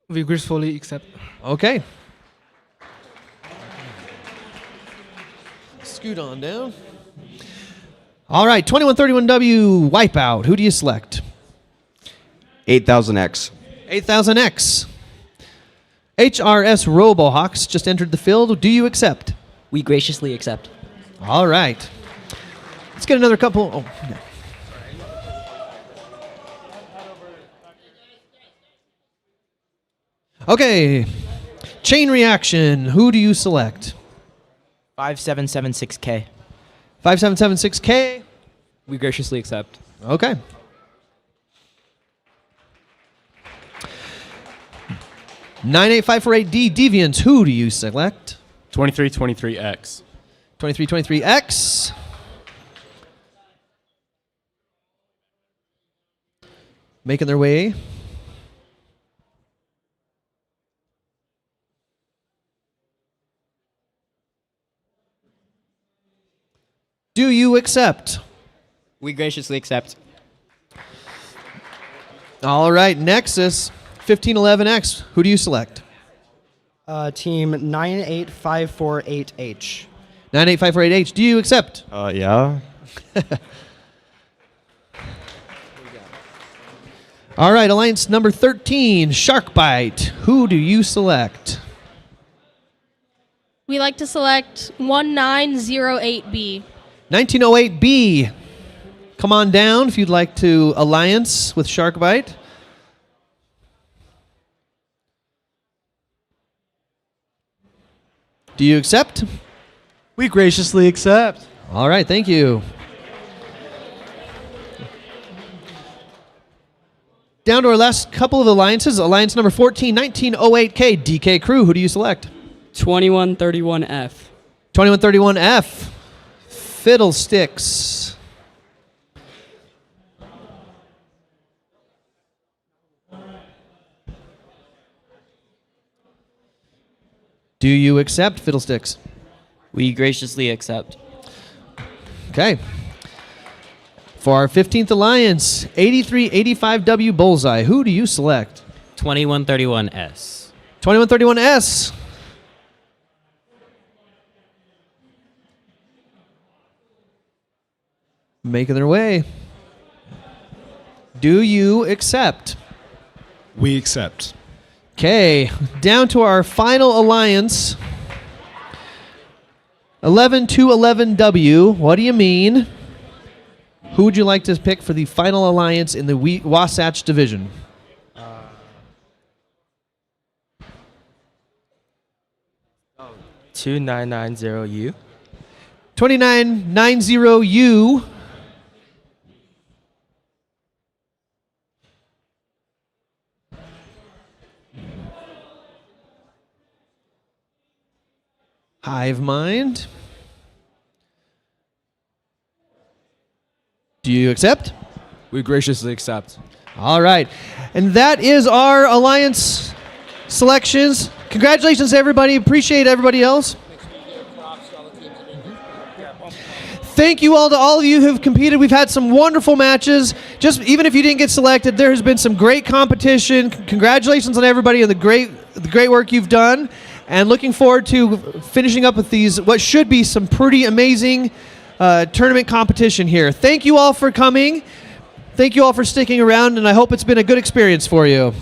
[SPEAKER 11] We gracefully accept.
[SPEAKER 1] Okay. Scoot on down. All right, 2131W Wipeout. Who do you select?
[SPEAKER 8] 8000X.
[SPEAKER 1] 8000X. HRS Robohawks just entered the field. Do you accept?
[SPEAKER 11] We graciously accept.
[SPEAKER 1] All right. Let's get another couple. Oh, no. Okay. Chain reaction. Who do you select?
[SPEAKER 11] 5776K.
[SPEAKER 1] 5776K.
[SPEAKER 11] We graciously accept.
[SPEAKER 1] Okay. Nine 8548D Deviants. Who do you select?
[SPEAKER 10] 2323X.
[SPEAKER 1] 2323X. Making their way. Do you accept?
[SPEAKER 11] We graciously accept.
[SPEAKER 1] All right, Nexus 1511X. Who do you select?
[SPEAKER 11] Team 98548H.
[SPEAKER 1] 98548H. Do you accept?
[SPEAKER 10] Yeah.
[SPEAKER 1] All right, Alliance number 13, Sharkbite. Who do you select?
[SPEAKER 7] We like to select 1908B.
[SPEAKER 1] 1908B. Come on down if you'd like to alliance with Sharkbite. Do you accept?
[SPEAKER 8] We graciously accept.
[SPEAKER 1] All right, thank you. Down to our last couple of alliances. Alliance number 14, 1908K, DK Crew. Who do you select?
[SPEAKER 11] 2131F.
[SPEAKER 1] 2131F, Fiddlesticks. Do you accept, Fiddlesticks?
[SPEAKER 11] We graciously accept.
[SPEAKER 1] Okay. For our 15th alliance, 8385W Bullseye. Who do you select?
[SPEAKER 11] 2131S.
[SPEAKER 1] 2131S. Making their way. Do you accept?
[SPEAKER 8] We accept.
[SPEAKER 1] Okay, down to our final alliance. 11211W. What do you mean? Who would you like to pick for the final alliance in the Wasatch division?
[SPEAKER 11] 2990U.
[SPEAKER 1] 2990U. Hive Mind. Do you accept?
[SPEAKER 10] We graciously accept.
[SPEAKER 1] All right. And that is our Alliance selections. Congratulations, everybody. Appreciate everybody else. Thank you all to all of you who have competed. We've had some wonderful matches. Just even if you didn't get selected, there has been some great competition. Congratulations on everybody and the great work you've done. And looking forward to finishing up with these, what should be some pretty amazing tournament competition here. Thank you all for coming. Thank you all for sticking around, and I hope it's been a good experience for you.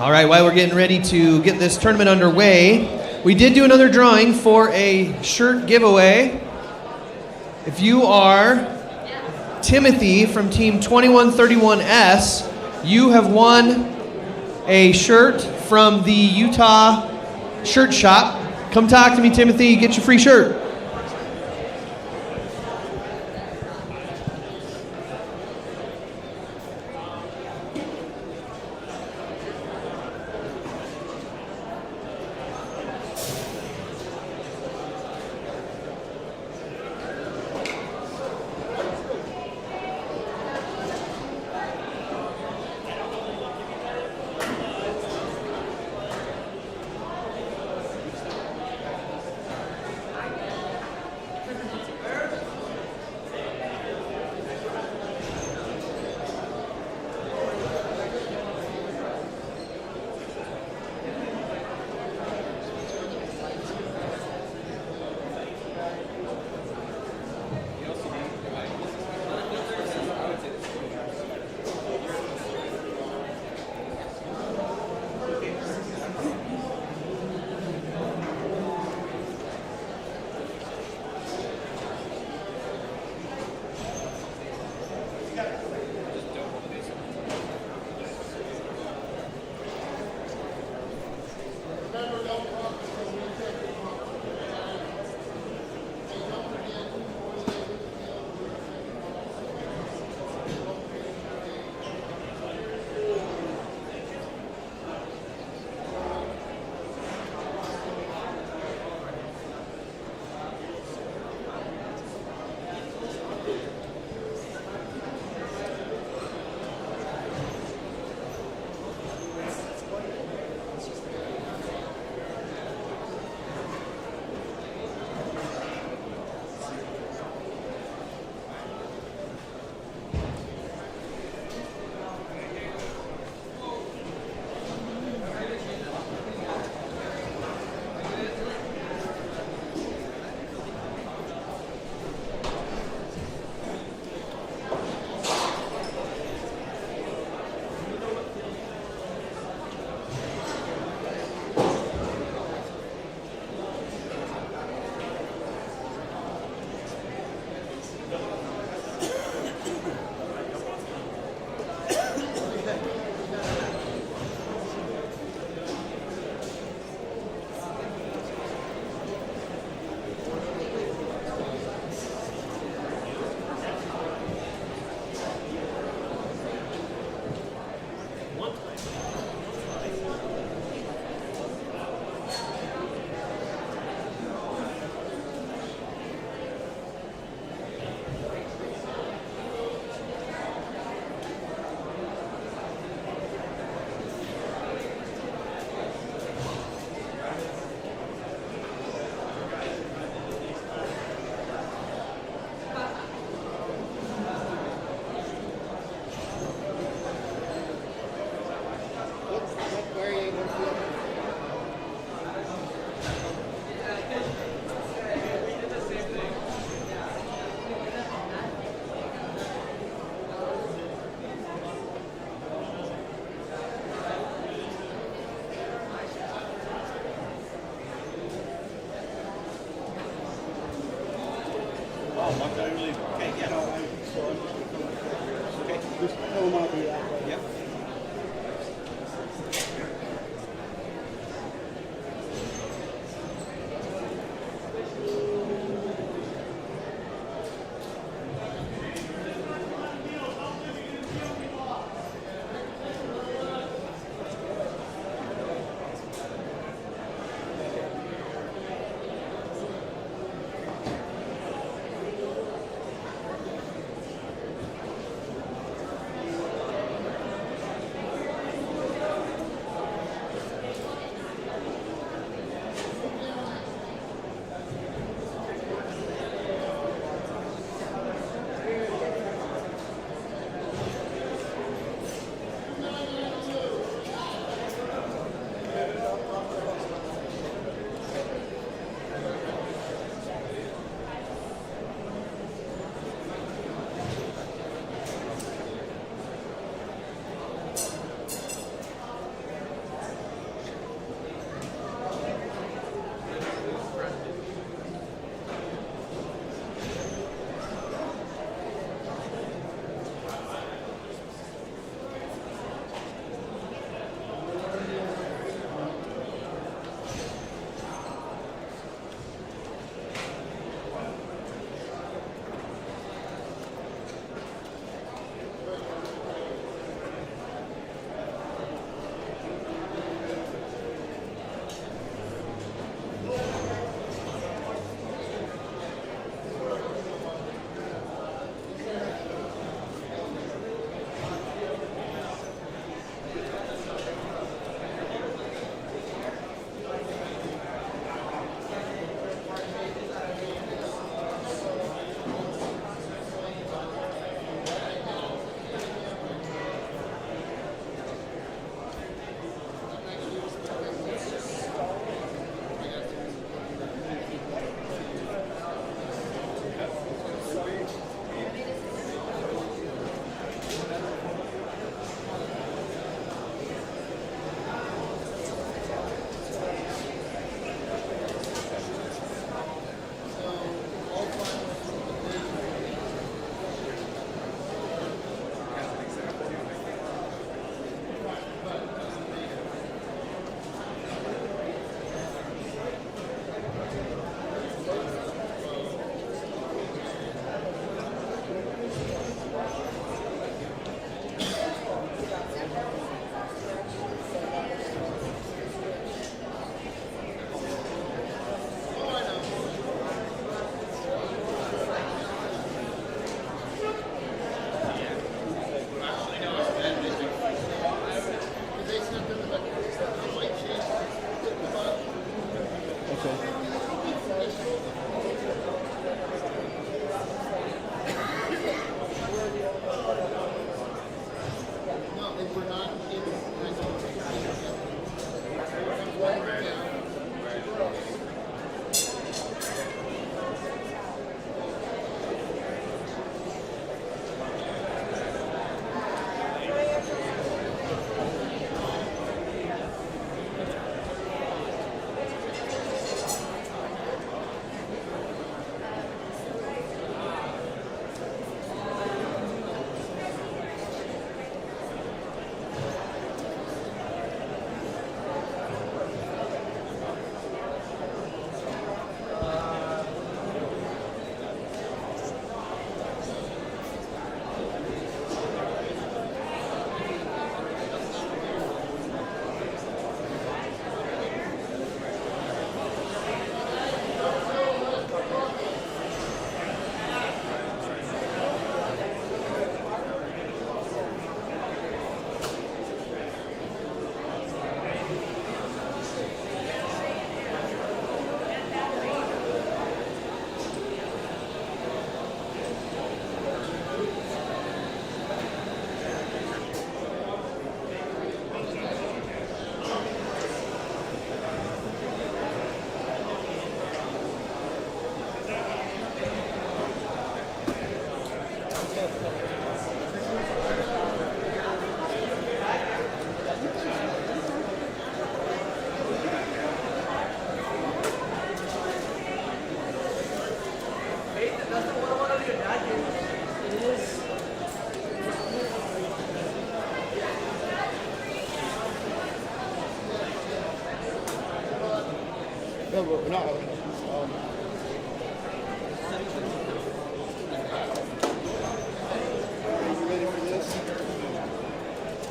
[SPEAKER 1] All right, while we're getting ready to get this tournament underway, we did do another drawing for a shirt giveaway. If you are Timothy from Team 2131S, you have won a shirt from the Utah Shirt Shop. Come talk to me, Timothy, get your free shirt.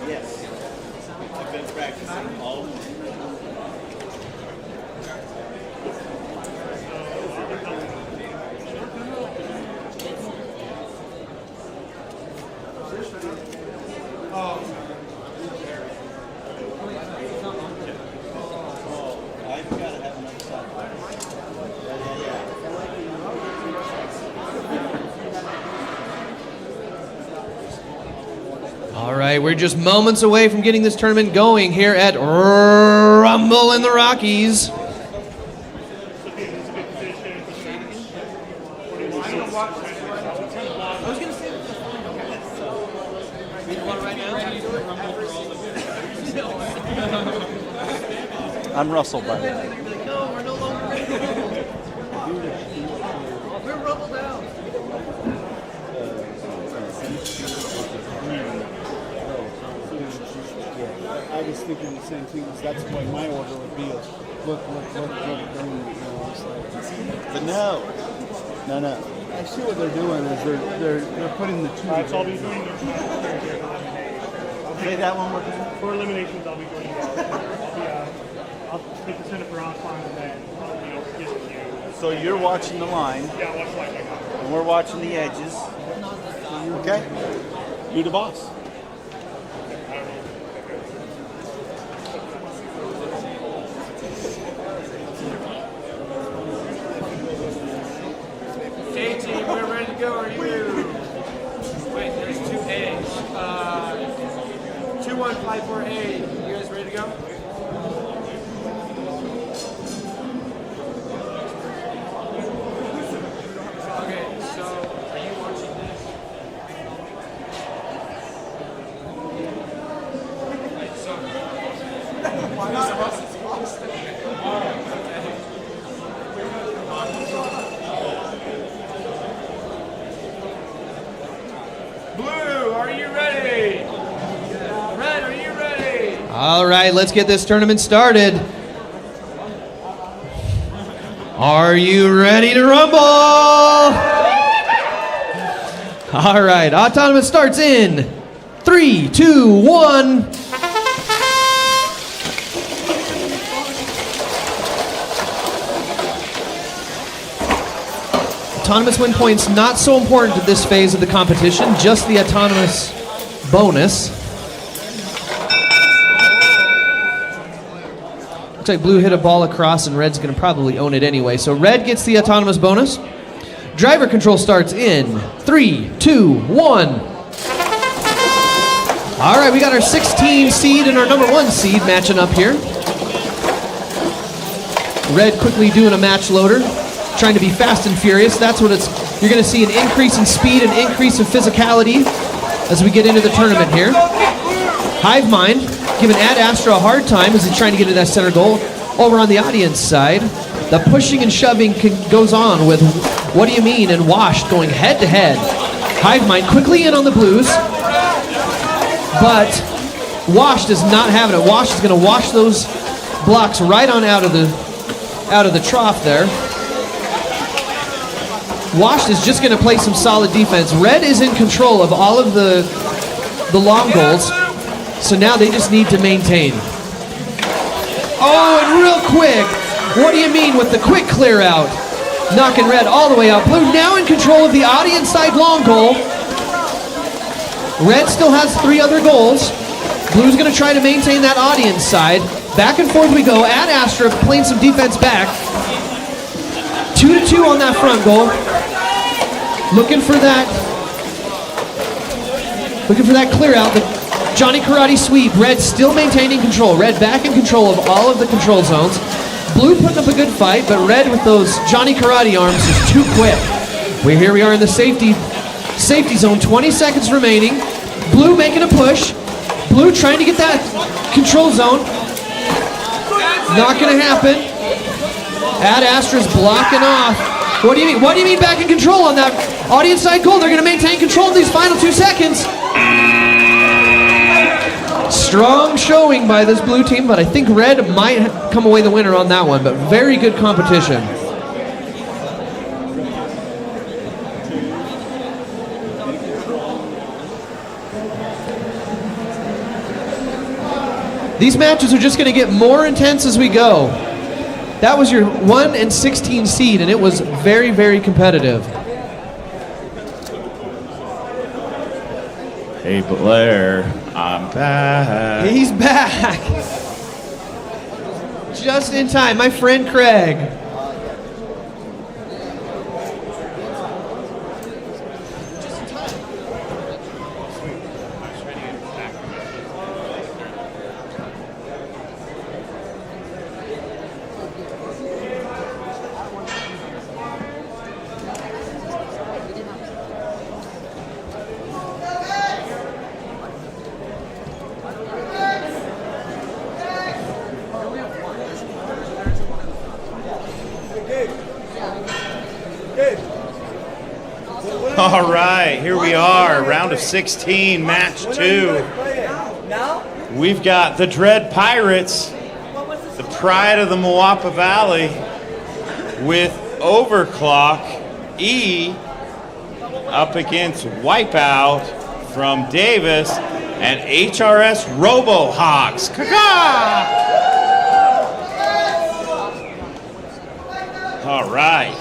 [SPEAKER 5] Yes. I've been practicing all morning. I've got to have another side.
[SPEAKER 1] All right, we're just moments away from getting this tournament going here at Rumble in the Rockies.
[SPEAKER 5] I'm Russell, by the way.
[SPEAKER 12] I was thinking the same thing. That's why my order would be look.
[SPEAKER 5] But no.
[SPEAKER 12] I see what they're doing is they're putting the two.
[SPEAKER 13] So I'll be doing
[SPEAKER 5] Say that one more time.
[SPEAKER 13] for eliminations. I'll be doing. I'll take the center for on and then give it to you.
[SPEAKER 5] So you're watching the line,
[SPEAKER 13] Yeah, watch like that.
[SPEAKER 5] and we're watching the edges. Okay?
[SPEAKER 12] You're the boss.
[SPEAKER 4] Okay, team, we're ready to go. Are you? Wait, there's two A's. 2154A. You guys ready to go? Okay, so are you watching this? Blue, are you ready? Red, are you ready?
[SPEAKER 1] All right, let's get this tournament started. Are you ready to rumble? All right, autonomous starts in 3, 2, 1. Autonomous win points not so important at this phase of the competition, just the autonomous bonus. Looks like blue hit a ball across and red's going to probably own it anyway. So red gets the autonomous bonus. Driver control starts in 3, 2, 1. All right, we got our 16 seed and our number 1 seed matching up here. Red quickly doing a match loader, trying to be fast and furious. That's what you're going to see an increase in speed and increase in physicality as we get into the tournament here. Hive Mind giving Ad Astra a hard time as he's trying to get to that center goal. Over on the audience side, the pushing and shoving goes on with What Do You Mean and Washed going head to head. Hive Mind quickly in on the blues, but Washed is not having it. Washed is going to wash those blocks right on out of the trough there. Washed is just going to play some solid defense. Red is in control of all of the long goals, so now they just need to maintain. Oh, and real quick, What Do You Mean with the quick clear out? Knocking red all the way out. Blue now in control of the audience side long goal. Red still has 3 other goals. Blue's going to try to maintain that audience side. Back and forth we go. Ad Astra playing some defense back. 2-2 on that front goal. Looking for that clear out. The Johnny Karate sweep. Red still maintaining control. Red back in control of all of the control zones. Blue putting up a good fight, but Red with those Johnny Karate arms is too quick. Here we are in the safety zone. 20 seconds remaining. Blue making a push. Blue trying to get that control zone. Not going to happen. Ad Astra's blocking off. What do you mean? What do you mean back in control on that audience side goal? They're going to maintain control in these final 2 seconds. Strong showing by this blue team, but I think red might come away the winner on that one, but very good competition. These matches are just going to get more intense as we go. That was your 1 and 16 seed, and it was very, very competitive.
[SPEAKER 3] Hey Blair, I'm back.
[SPEAKER 1] He's back. Just in time, my friend Craig.
[SPEAKER 3] All right, here we are, round of 16, match 2. We've got the Dread Pirates, the pride of the Moapa Valley, with Overclock E up against Wipeout from Davis and HRS RoboHawks. All right.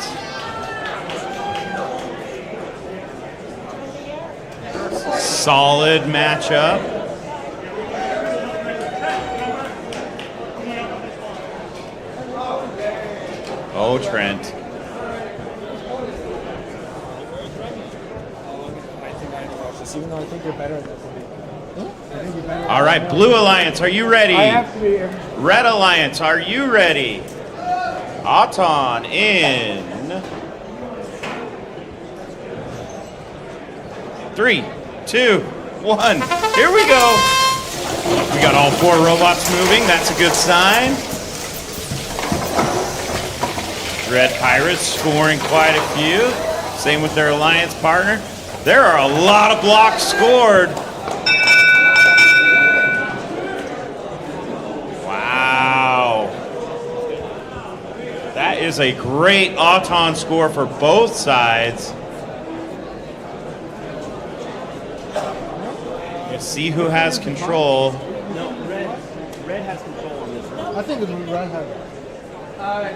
[SPEAKER 3] Solid matchup. Oh, Trent.
[SPEAKER 12] Even though I think you're better than
[SPEAKER 3] All right, Blue Alliance, are you ready?
[SPEAKER 12] I have to be.
[SPEAKER 3] Red Alliance, are you ready? Auton in 3, 2, 1. Here we go. We got all 4 robots moving. That's a good sign. Red Pirates scoring quite a few. Same with their alliance partner. There are a lot of blocks scored. Wow. That is a great Auton score for both sides. You see who has control.
[SPEAKER 5] No, red has control on this one.
[SPEAKER 12] I think it's red has.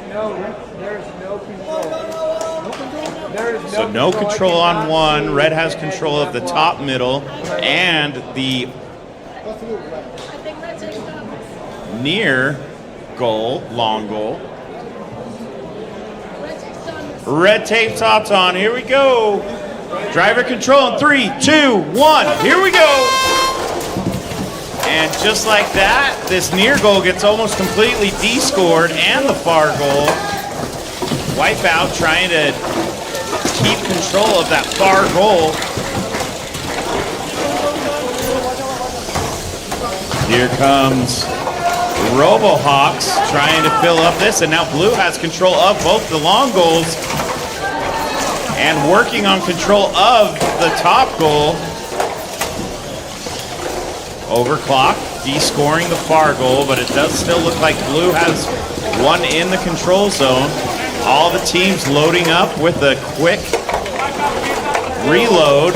[SPEAKER 12] No, there's no control. No control? There is no
[SPEAKER 3] So no control on one. Red has control of the top, middle, and the near goal, long goal. Red tape tops on. Here we go. Driver control in 3, 2, 1. Here we go. And just like that, this near goal gets almost completely descored, and the far goal. Wipeout trying to keep control of that far goal. Here comes RoboHawks trying to fill up this, and now Blue has control of both the long goals and working on control of the top goal. Overclock, descoring the far goal, but it does still look like Blue has one in the control zone. All the teams loading up with a quick reload.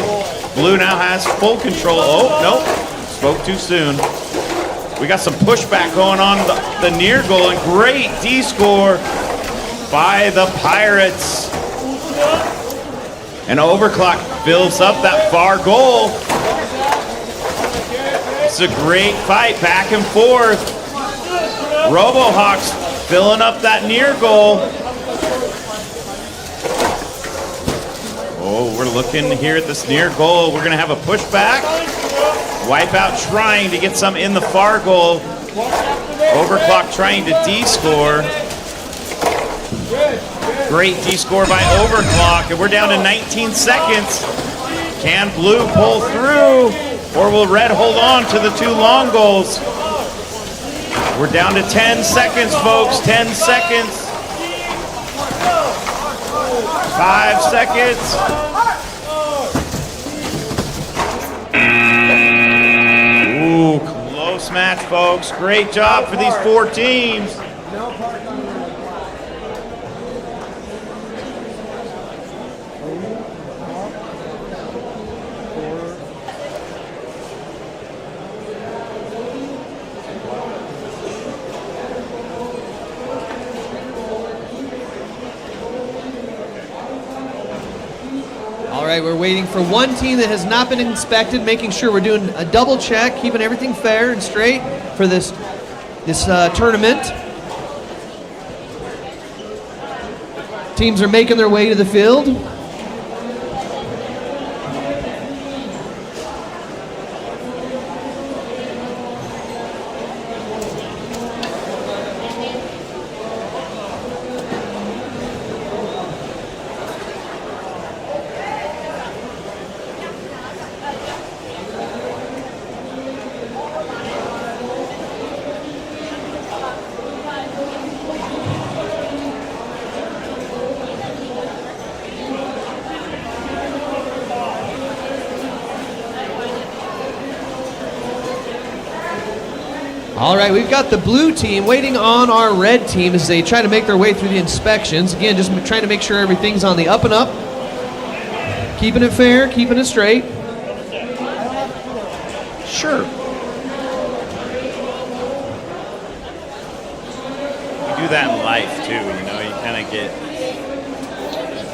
[SPEAKER 3] Blue now has full control. Oh, nope, spoke too soon. We got some pushback going on the near goal, and great D-score by the Pirates. And Overclock fills up that far goal. It's a great fight, back and forth. RoboHawks filling up that near goal. Oh, we're looking here at this near goal. We're gonna have a pushback. Wipeout trying to get some in the far goal. Overclock trying to D-score. Great D-score by Overclock, and we're down to 19 seconds. Can Blue pull through, or will Red hold on to the 2 long goals? We're down to 10 seconds, folks, 10 seconds. 5 seconds. Ooh, close folks. Great job for these 4 teams.
[SPEAKER 12] No park on the red.
[SPEAKER 1] All right, we're waiting for one team that has not been inspected, making sure we're doing a double check, keeping everything fair and straight for this tournament. Teams are making their way to the field. All right, we've got the blue team waiting on our red team as they try to make their way through the inspections. Again, just trying to make sure everything's on the up and up. Keeping it fair, keeping it straight. Sure.
[SPEAKER 3] You do that in life too, you know, you kind of get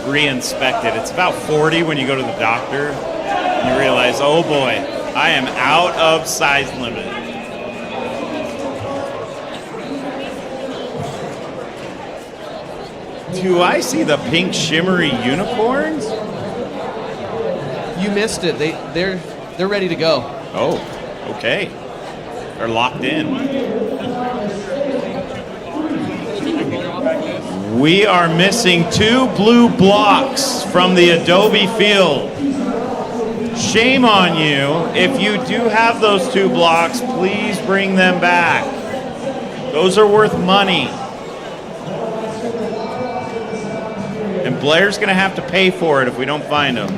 [SPEAKER 3] re-inspected. It's about 40 when you go to the doctor and you realize, oh boy, I am out of size limit. Do I see the pink shimmery unicorns?
[SPEAKER 1] You missed it. They're ready to go.
[SPEAKER 3] Oh, okay. They're locked in. We are missing 2 blue blocks from the Adobe field. Shame on you. If you do have those 2 blocks, please bring them back. Those are worth money. And Blair's going to have to pay for it if we don't find them.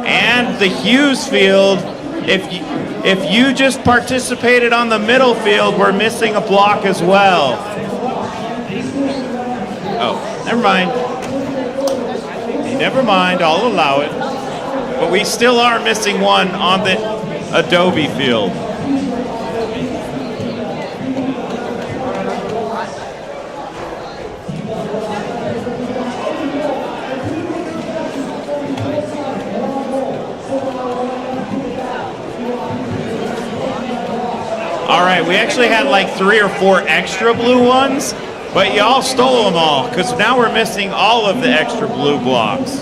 [SPEAKER 3] And the Hughes field, if you just participated on the middle field, we're missing a block as well. Oh, never mind. Never mind, I'll allow it. But we still are missing one on the Adobe field. All right, we actually had like 3 or 4 extra blue ones, but y'all stole them all because now we're missing all of the extra blue blocks.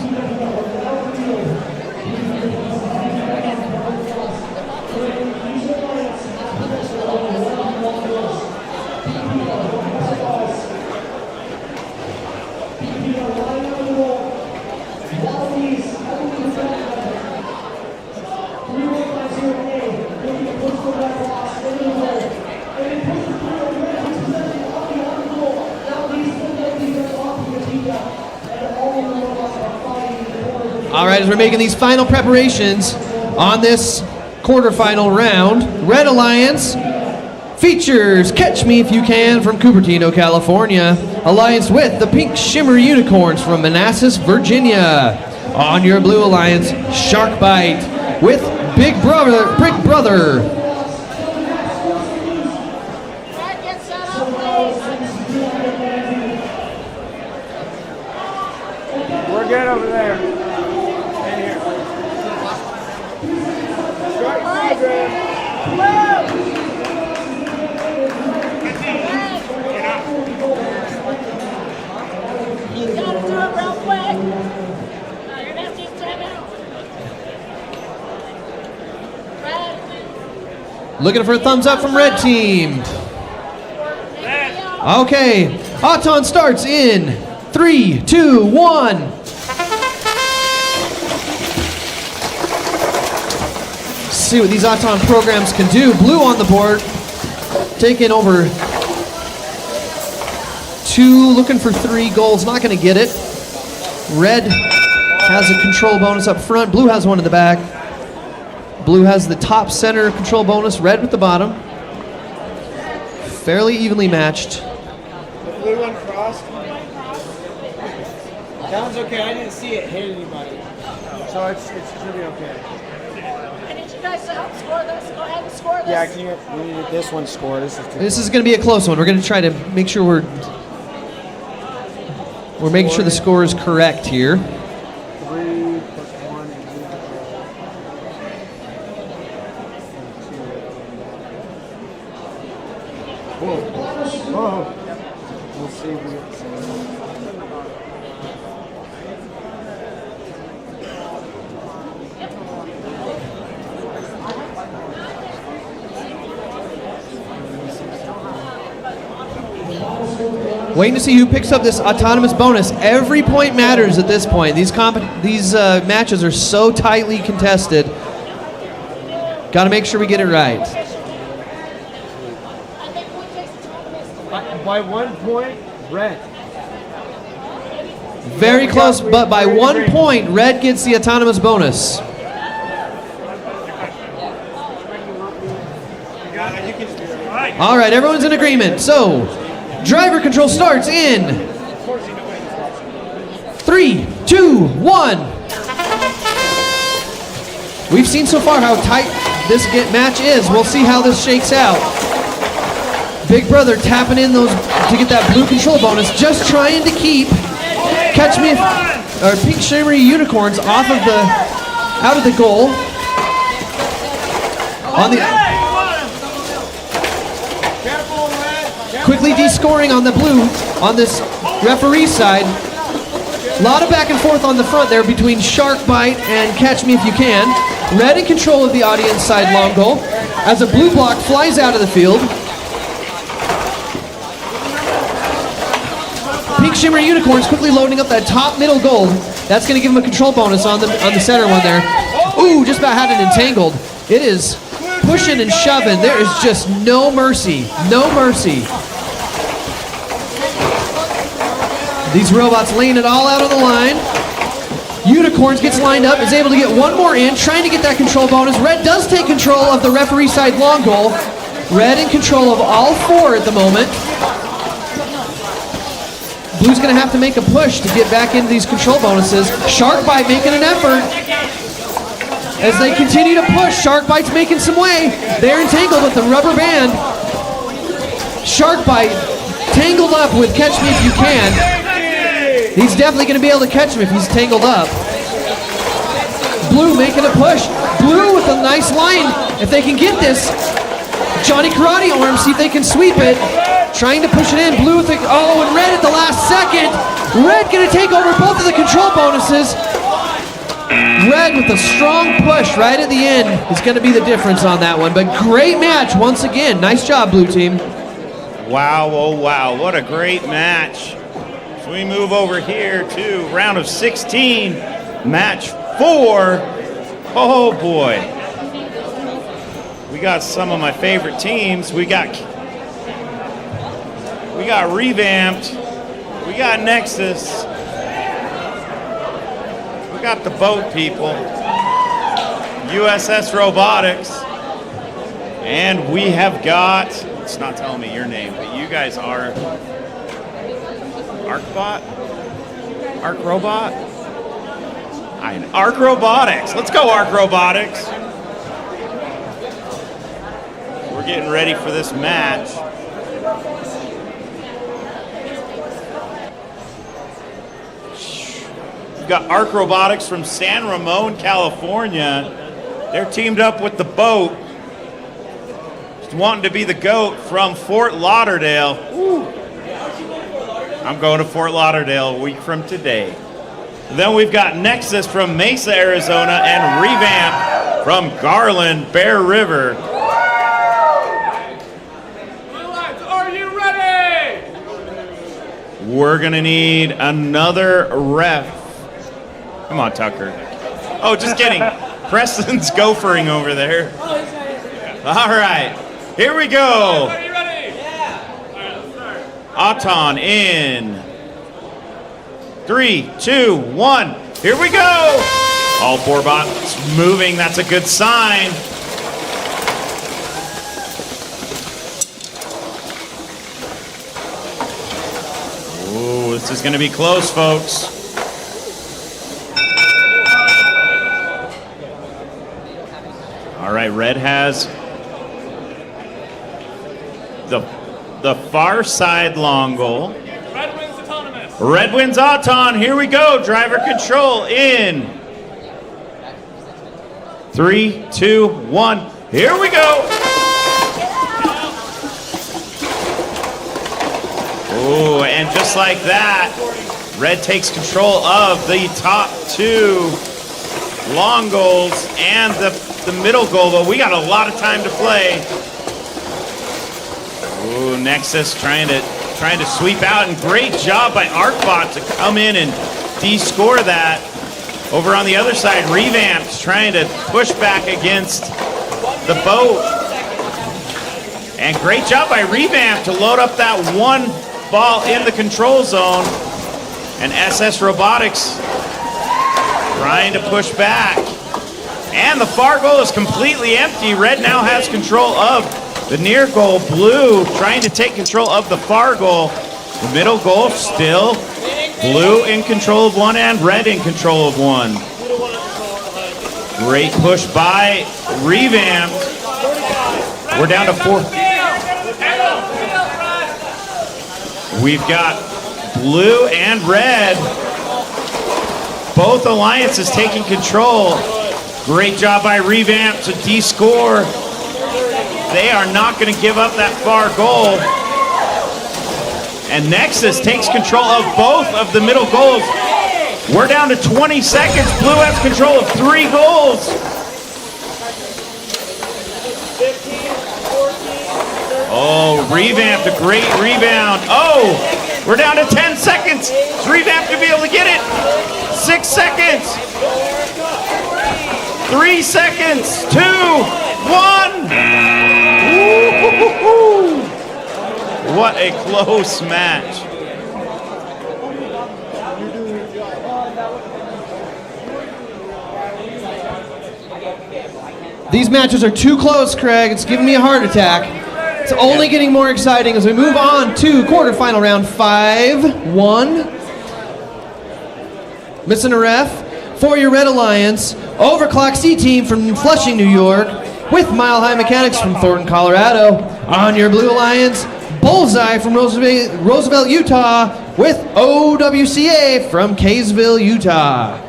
[SPEAKER 1] All right, as we're making these final preparations on this quarterfinal round, Red Alliance features Catch Me If You Can from Cupertino, California, alliance with the Pink Shimmer Unicorns from Manassas, Virginia. On your Blue Alliance, Shark Bite with Big Brother.
[SPEAKER 12] We're good over there.
[SPEAKER 2] You gotta do it real quick. You're gonna have to just time out.
[SPEAKER 1] Looking for a thumbs up from red team. Okay, Auton starts in 3, 2, 1. See what these Auton programs can do. Blue on the board, taking over 2, looking for 3 goals, not going to get it. Red has a control bonus up front. Blue has one in the back. Blue has the top center control bonus, red with the bottom. Fairly evenly matched.
[SPEAKER 12] The blue one crossed. That one's okay. I didn't see it hit anybody. So it should be okay.
[SPEAKER 2] I need you guys to help score this. Go ahead and score this.
[SPEAKER 12] Yeah, we need this one score. This is
[SPEAKER 1] Going to be a close one. We're going to try to make sure we're making sure the score is correct here.
[SPEAKER 12] 3 plus 1 and Whoa. Whoa. We'll see if we get the same.
[SPEAKER 1] Waiting to see who picks up this autonomous bonus. Every point matters at this point. These matches are so tightly contested. Got to make sure we get it right.
[SPEAKER 12] By 1 point, red.
[SPEAKER 1] Very close, but by 1 point, red gets the autonomous bonus. All right, everyone's in agreement. So, driver control starts in 3, 2, 1. We've seen so far how tight this match is. We'll see how this shakes out. Big Brother tapping in those to get that blue control bonus, just trying to keep Catch Me If, or Pink Shimmery Unicorns out of the goal. On the quickly descoring on the blue on this referee side. A lot of back and forth on the front there between Shark Bite and Catch Me If You Can. Red in control of the audience side long goal as a blue block flies out of the field. Pink Shimmer Unicorns quickly loading up that top middle goal. That's going to give him a control bonus on the center one there. Ooh, just about had it entangled. It is pushing and shoving. There is just no mercy. No mercy. These robots laying it all out on the line. Unicorns gets lined up, is able to get one more in, trying to get that control bonus. Red does take control of the referee side long goal. Red in control of all 4 at the moment. Blue's going to have to make a push to get back into these control bonuses. Shark Bite making an effort. As they continue to push, Shark Bite's making some way. They're entangled with the rubber band. Shark Bite tangled up with Catch Me If You Can. He's definitely going to be able to catch him if he's tangled up. Blue making a push. Blue with a nice line. If they can get this, Johnny Karate arm, see if they can sweep it. Trying to push it in. Blue with the, and red at the last second. Red going to take over both of the control bonuses. Red with a strong push right at the end is going to be the difference on that one. But great match once again. Nice job, blue team.
[SPEAKER 3] Wow, oh wow, what a great match. So we move over here to round of 16, match 4. Oh boy. We got some of my favorite teams. We got Revamped. We got Nexus. We got the boat people. USS Robotics. And we have got, it's not telling me your name, but you guys are Arcbot? Arc Robot? Arc Robotics. Let's go, Arc Robotics. We're getting ready for this match. We've got Arc Robotics from San Ramon, California. They're teamed up with the boat. Just wanting to be the GOAT from Fort Lauderdale. Woo. I'm going to Fort Lauderdale a week from today. Then we've got Nexus from Mesa, Arizona, and Revamp from Garland, Bear River.
[SPEAKER 4] Are you ready?
[SPEAKER 3] We're gonna need another ref. Come on, Tucker. Oh, just kidding. Preston's gophering over there. All right, here we go.
[SPEAKER 4] Are you ready?
[SPEAKER 2] Yeah.
[SPEAKER 4] All right, let's start.
[SPEAKER 3] Auton in 3, 2, 1. Here we go. All 4 bots moving. That's a good sign. Ooh, this is going to be close, folks. All right, red has the far side long goal.
[SPEAKER 6] Red wins autonomous.
[SPEAKER 3] Red wins Auton. Here we go. Driver control in 3, 2, 1. Here we go. Ooh, and just like that, red takes control of the top 2 long goals and the middle goal, but we got a lot of time to play. Ooh, Nexus trying to sweep out, and great job by Arcbot to come in and de-score that. Over on the other side, Revamp's trying to push back against the boat. And great job by Revamp to load up that one ball in the control zone. And SS Robotics trying to push back. And the far goal is completely empty. Red now has control of the near goal. Blue trying to take control of the far goal. The middle goal still blue in control of one and red in control of one. Great push by Revamp. We're down to 4. We've got blue and red. Both alliances taking control. Great job by Revamp to de-score. They are not going to give up that far goal. And Nexus takes control of both of the middle goals. We're down to 20 seconds. Blue has control of 3 goals. Oh, Revamp, a great rebound. Oh, we're down to 10 seconds. Is Revamp going to be able to get it? 6 seconds. 3 seconds. 2, 1. Woo-hoo-hoo-hoo. What a close match.
[SPEAKER 1] These matches are too close, Craig. It's giving me a heart attack. It's only getting more exciting as we move on to quarterfinal round 5-1. Missing a ref for your Red Alliance. Overclock C team from Flushing, New York, with Mile High Mechanics from Thornton, Colorado. On your Blue Alliance, Bullseye from Roosevelt, Utah, with OWCA from Kaysville, Utah.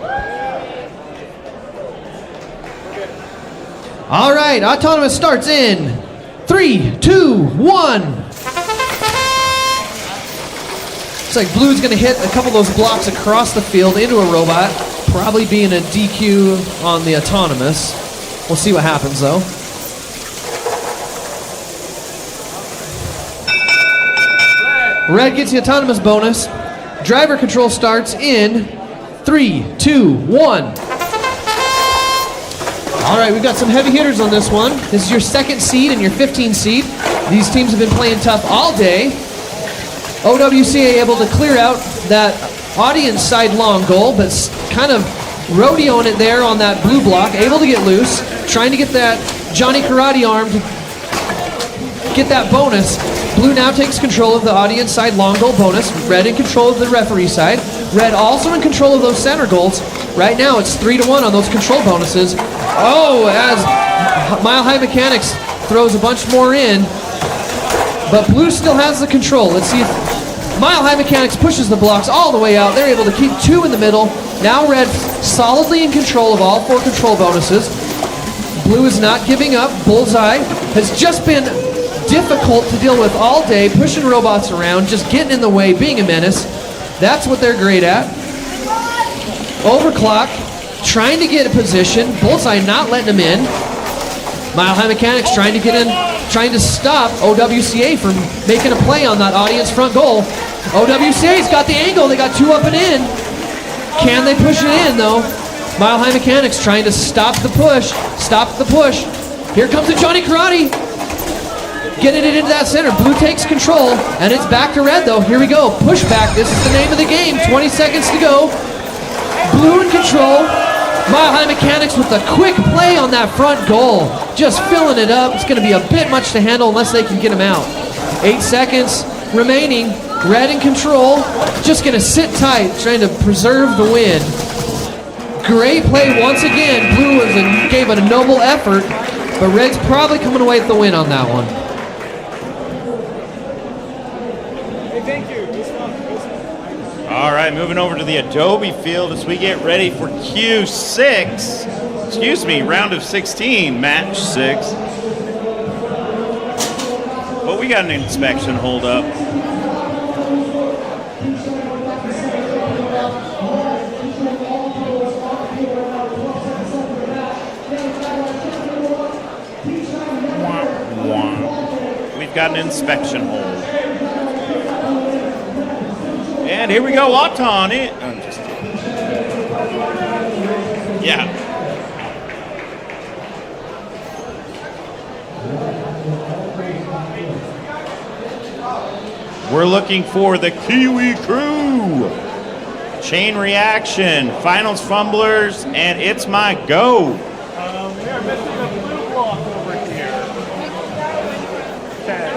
[SPEAKER 1] All right, Autonomous starts in 3, 2, 1. Looks like Blue's going to hit a couple of those blocks across the field into a robot, probably being a DQ on the Autonomous. We'll see what happens, though. Red gets the Autonomous bonus. Driver control starts in 3, 2, 1. All right, we've got some heavy hitters on this one. This is your 2nd seed and your 15th seed. These teams have been playing tough all day. OWCA able to clear out that audience side long goal, but kind of rodeoing it there on that blue block, able to get loose, trying to get that Johnny Karate arm to get that bonus. Blue now takes control of the audience side long goal bonus. Red in control of the referee side. Red also in control of those center goals. Right now it's 3-1 on those control bonuses. Oh, as Mile High Mechanics throws a bunch more in, but Blue still has the control. Let's see if Mile High Mechanics pushes the blocks all the way out. They're able to keep 2 in the middle. Now Red solidly in control of all 4 control bonuses. Blue is not giving up. Bullseye has just been difficult to deal with all day, pushing robots around, just getting in the way, being a menace. That's what they're great at. Overclock, trying to get a position. Bullseye not letting him in. Mile High Mechanics trying to get in, trying to stop OWCA from making a play on that audience front goal. OWCA's got the angle. They got 2 up and in. Can they push it in, though? Mile High Mechanics trying to stop the push. Stop the push. Here comes the Johnny Karate. Getting it into that center. Blue takes control, and it's back to Red, though. Here we go. Pushback. This is the name of the game. 20 seconds to go. Blue in control. Mile High Mechanics with a quick play on that front goal. Just filling it up. It's going to be a bit much to handle unless they can get him out. 8 seconds remaining. Red in control. Just going to sit tight, trying to preserve the win. Great play once again. Blue gave it a noble effort, but Red's probably coming away with the win on that one.
[SPEAKER 12] Hey, thank you.
[SPEAKER 3] All right, moving over to the Adobe field as we get ready for Q6. Excuse me, round of 16, match 6. Well, we got an inspection hold up. We've got an inspection hold. And here we go, Auton in. I'm just kidding. Yeah. We're looking for the Kiwi Crew. Chain reaction, finals fumblers, and it's my go.
[SPEAKER 13] We are missing a blue block over here. Okay.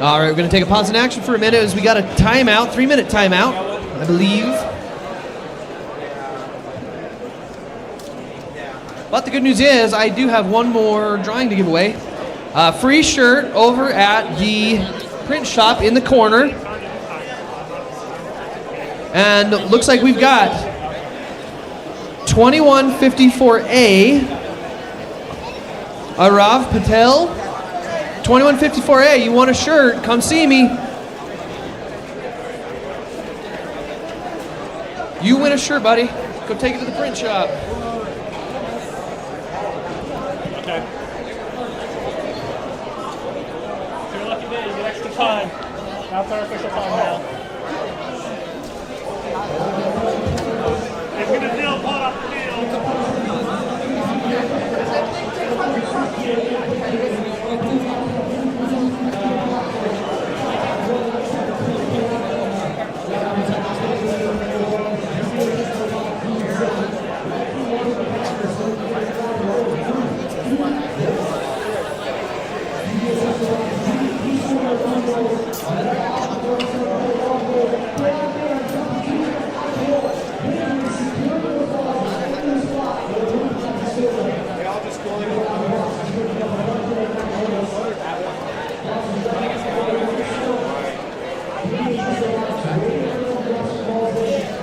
[SPEAKER 1] All right, we're going to take a pause in action for a minute as we got a timeout, 3-minute timeout, I believe. But the good news is I do have one more drawing to give away. Free shirt over at the print shop in the corner. And looks like we've got 2154A, Arav Patel. 2154A, you want a shirt? Come see me. You win a shirt, buddy. Go take it to the print shop.
[SPEAKER 6] Okay. It's your lucky day. You get extra time. That's our official time now. It's gonna feel hot off the field.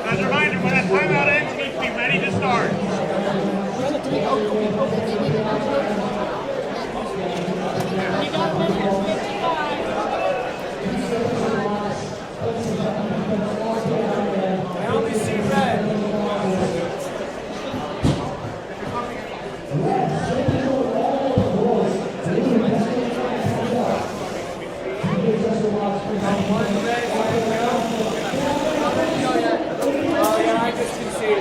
[SPEAKER 6] As a reminder, when that timeout ends, you need to be ready to start.
[SPEAKER 12] I only see red. Oh yeah, I just can see.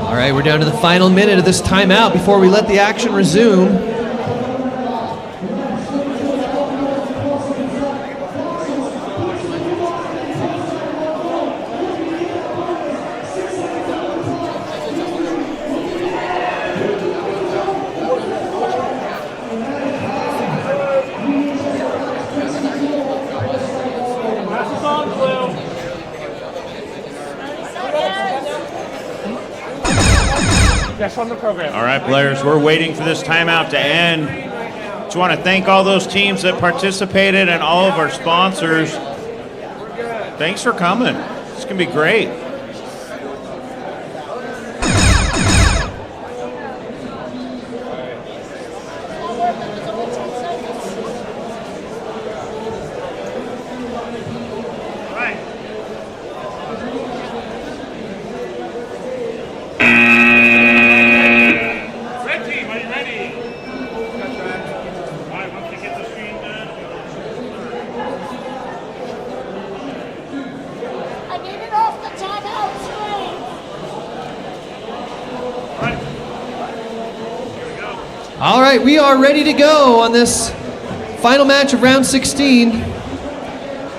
[SPEAKER 1] All right, we're down to the final minute of this timeout before we let the action resume.
[SPEAKER 6] Glasses on, Blue. Yes, on the program.
[SPEAKER 3] All right, players, we're waiting for this timeout to end. Just want to thank all those teams that participated and all of our sponsors. Thanks for coming. It's going to be great.
[SPEAKER 6] Red team, are you ready? All right, once you get the screen done.
[SPEAKER 2] I need it off the timeout screen.
[SPEAKER 1] All right, we are ready to go on this final match of round 16.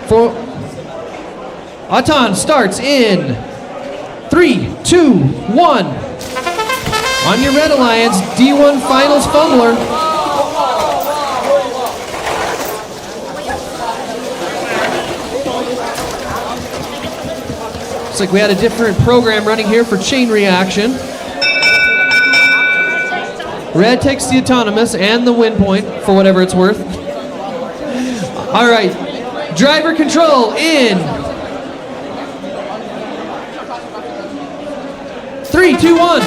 [SPEAKER 1] For Atan starts in 3, 2, 1. On your Red Alliance, D1 Finals Fumbler. Looks like we had a different program running here for chain reaction. Red takes the autonomous and the win point for whatever it's worth. All right, driver control in 3, 2, 1.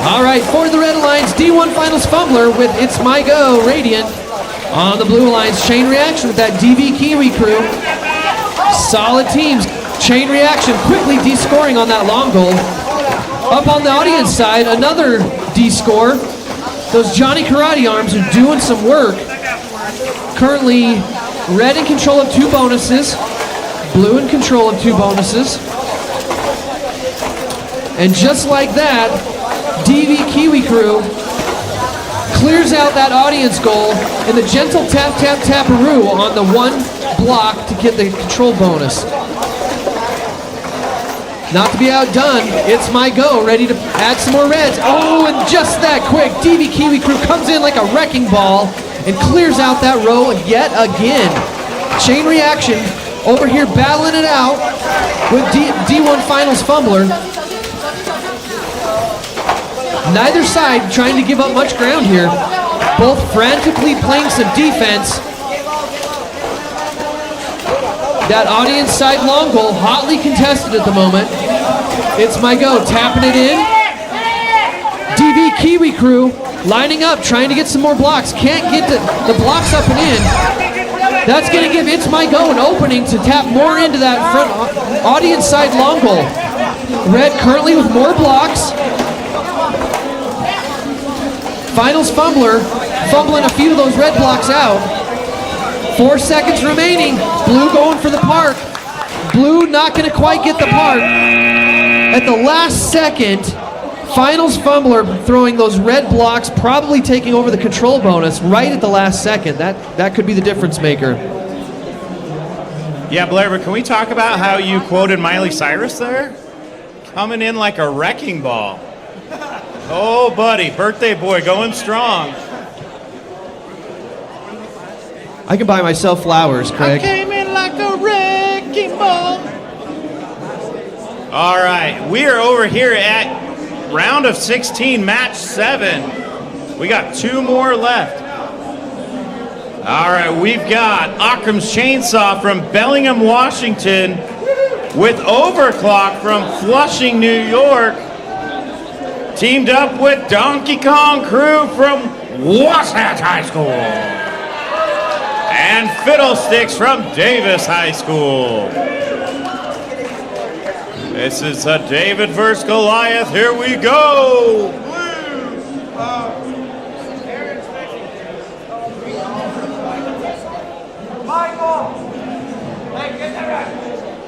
[SPEAKER 1] All right, for the Red Alliance, D1 Finals Fumbler with It's My Go Radiant. On the Blue Alliance, chain reaction with that DV Kiwi crew. Solid teams. Chain reaction quickly descoring on that long goal. Up on the audience side, another D-score. Those Johnny Karate arms are doing some work. Currently, red in control of 2 bonuses. Blue in control of 2 bonuses. And just like that, DV Kiwi crew clears out that audience goal, and the gentle tap, tap, taparoo on the one block to get the control bonus. Not to be outdone, it's my go, ready to add some more reds. Oh, and just that quick, DV Kiwi Crew comes in like a wrecking ball and clears out that row yet again. Chain reaction over here battling it out with D1 Finals Fumbler. Neither side trying to give up much ground here. Both frantically playing some defense. That audience side long goal, hotly contested at the moment. It's my go, tapping it in. DV Kiwi Crew lining up, trying to get some more blocks. Can't get the blocks up and in. That's going to give It's My Go an opening to tap more into that front audience side long goal. Red currently with more blocks. Finals Fumbler fumbling a few of those red blocks out. 4 seconds remaining. Blue going for the park. Blue not going to quite get the park. At the last second, Finals Fumbler throwing those red blocks, probably taking over the control bonus right at the last second. That could be the difference maker.
[SPEAKER 3] Yeah, Blair, but can we talk about how you quoted Miley Cyrus there? Coming in like a wrecking ball. Oh, buddy, birthday boy going strong.
[SPEAKER 1] I can buy myself flowers, Craig.
[SPEAKER 3] I came in like a wrecking ball. All right, we are over here at round of 16, match 7. We got 2 more left. All right, we've got Occam's Chainsaw from Bellingham, Washington, with Overclock from Flushing, New York, teamed up with Donkey Kong Crew from Wasatch High School, and Fiddlesticks from Davis High School. This is a David versus Goliath. Here we go.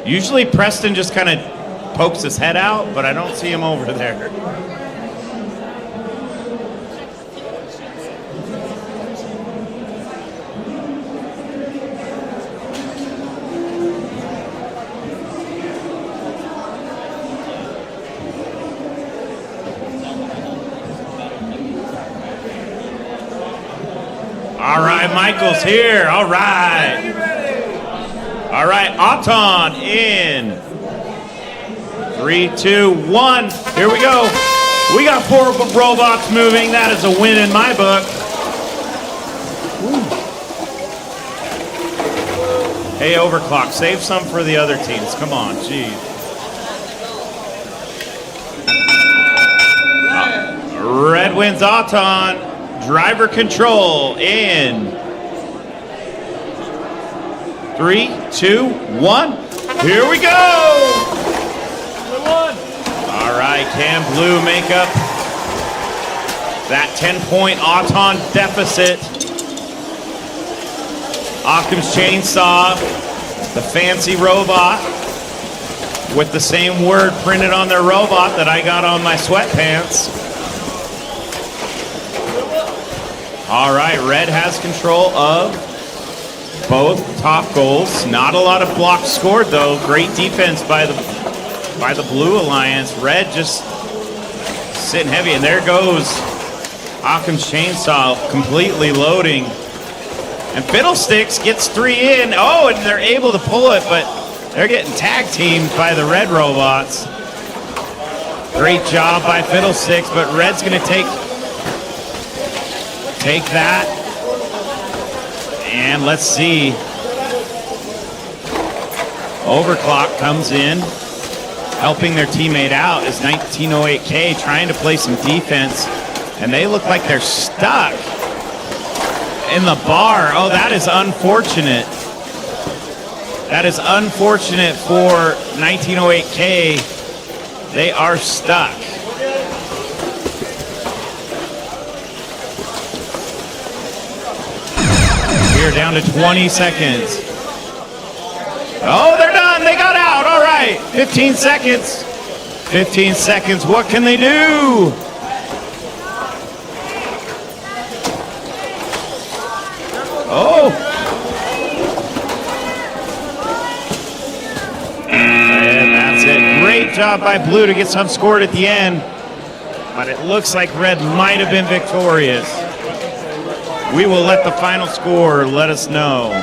[SPEAKER 3] Usually Preston just kind of pokes his head out, but I don't see him over there. All right, Michael's here. All right. All right, Auton in 3, 2, 1. Here we go. We got 4 robots moving. That is a win in my book. Hey, Overclock, save some for the other teams. Come on, geez. Red wins Auton. Driver control in 3, 2, 1. Here we go. All right, can Blue make up that 10-point Auton deficit? Occam's Chainsaw, the fancy robot with the same word printed on their robot that I got on my sweatpants. All right, Red has control of both top goals. Not a lot of blocks scored though. Great defense by the Blue Alliance. Red just sitting heavy, and there goes Occam's Chainsaw completely loading. And Fiddlesticks gets 3 in. Oh, and they're able to pull it, but they're getting tag teamed by the Red robots. Great job by Fiddlesticks, but Red's gonna take that. And let's see. Overclock comes in, helping their teammate out is 1908K, trying to play some defense, and they look like they're stuck in the bar. Oh, that is unfortunate. That is unfortunate for 1908K. They are stuck. We're down to 20 seconds. Oh, they're done. They got out. All right. 15 seconds. 15 seconds. What can they do? Oh! And that's it. Great job by Blue to get some scored at the end. But it looks like Red might have been victorious. We will let the final score let us know.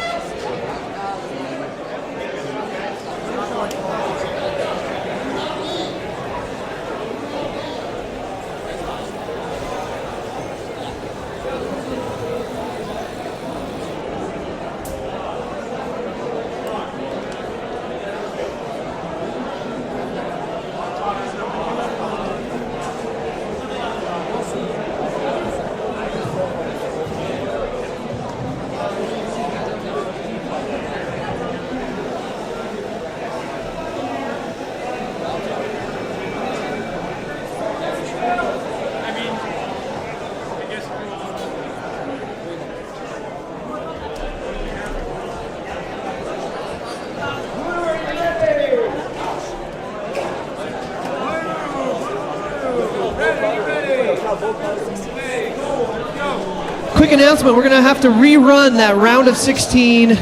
[SPEAKER 1] Quick announcement, we're going to have to rerun that round of 16,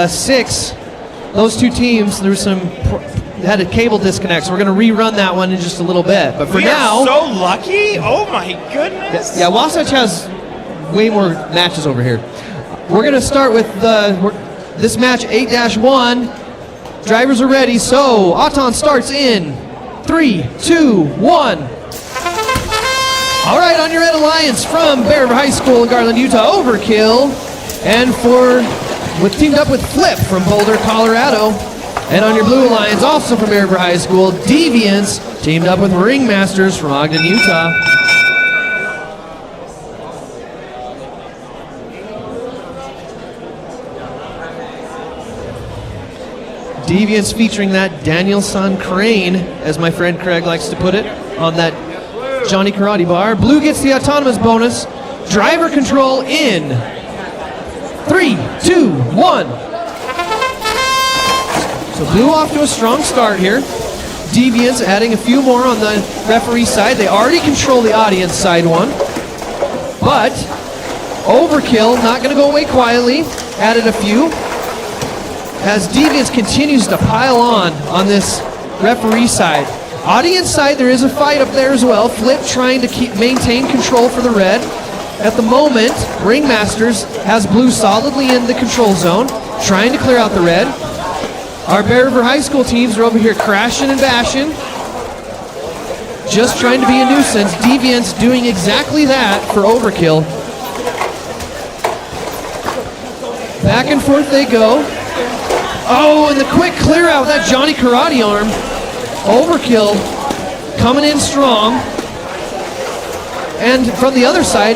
[SPEAKER 1] 6. Those two teams, there was had a cable disconnect, so we're going to rerun that one in just a little bit. But for now...
[SPEAKER 3] We are so lucky! Oh my goodness!
[SPEAKER 1] Yeah, Wasatch has way more matches over here. We're going to start with this match 8-1. Drivers are ready, so Auton starts in 3, 2, 1. All right, on your red alliance from Bear River High School in Garland, Utah, Overkill. And teamed up with Flip from Boulder, Colorado. And on your blue alliance, also from Bear River High School, Deviants, teamed up with Ringmasters from Ogden, Utah. Deviants featuring that Danielson crane, as my friend Craig likes to put it, on that Johnny Karate bar. Blue gets the autonomous bonus. Driver control in 3, 2, 1. So Blue off to a strong start here. Deviants adding a few more on the referee side. They already control the audience side one. But Overkill not going to go away quietly. Added a few. As Deviants continues to pile on this referee side. Audience side, there is a fight up there as well. Flip trying to maintain control for the red. At the moment, Ringmasters has Blue solidly in the control zone, trying to clear out the red. Our Bear River High School teams are over here crashing and bashing, just trying to be a nuisance. Deviants doing exactly that for Overkill. Back and forth they go. Oh, and the quick clear out with that Johnny Karate arm. Overkill coming in strong. And from the other side,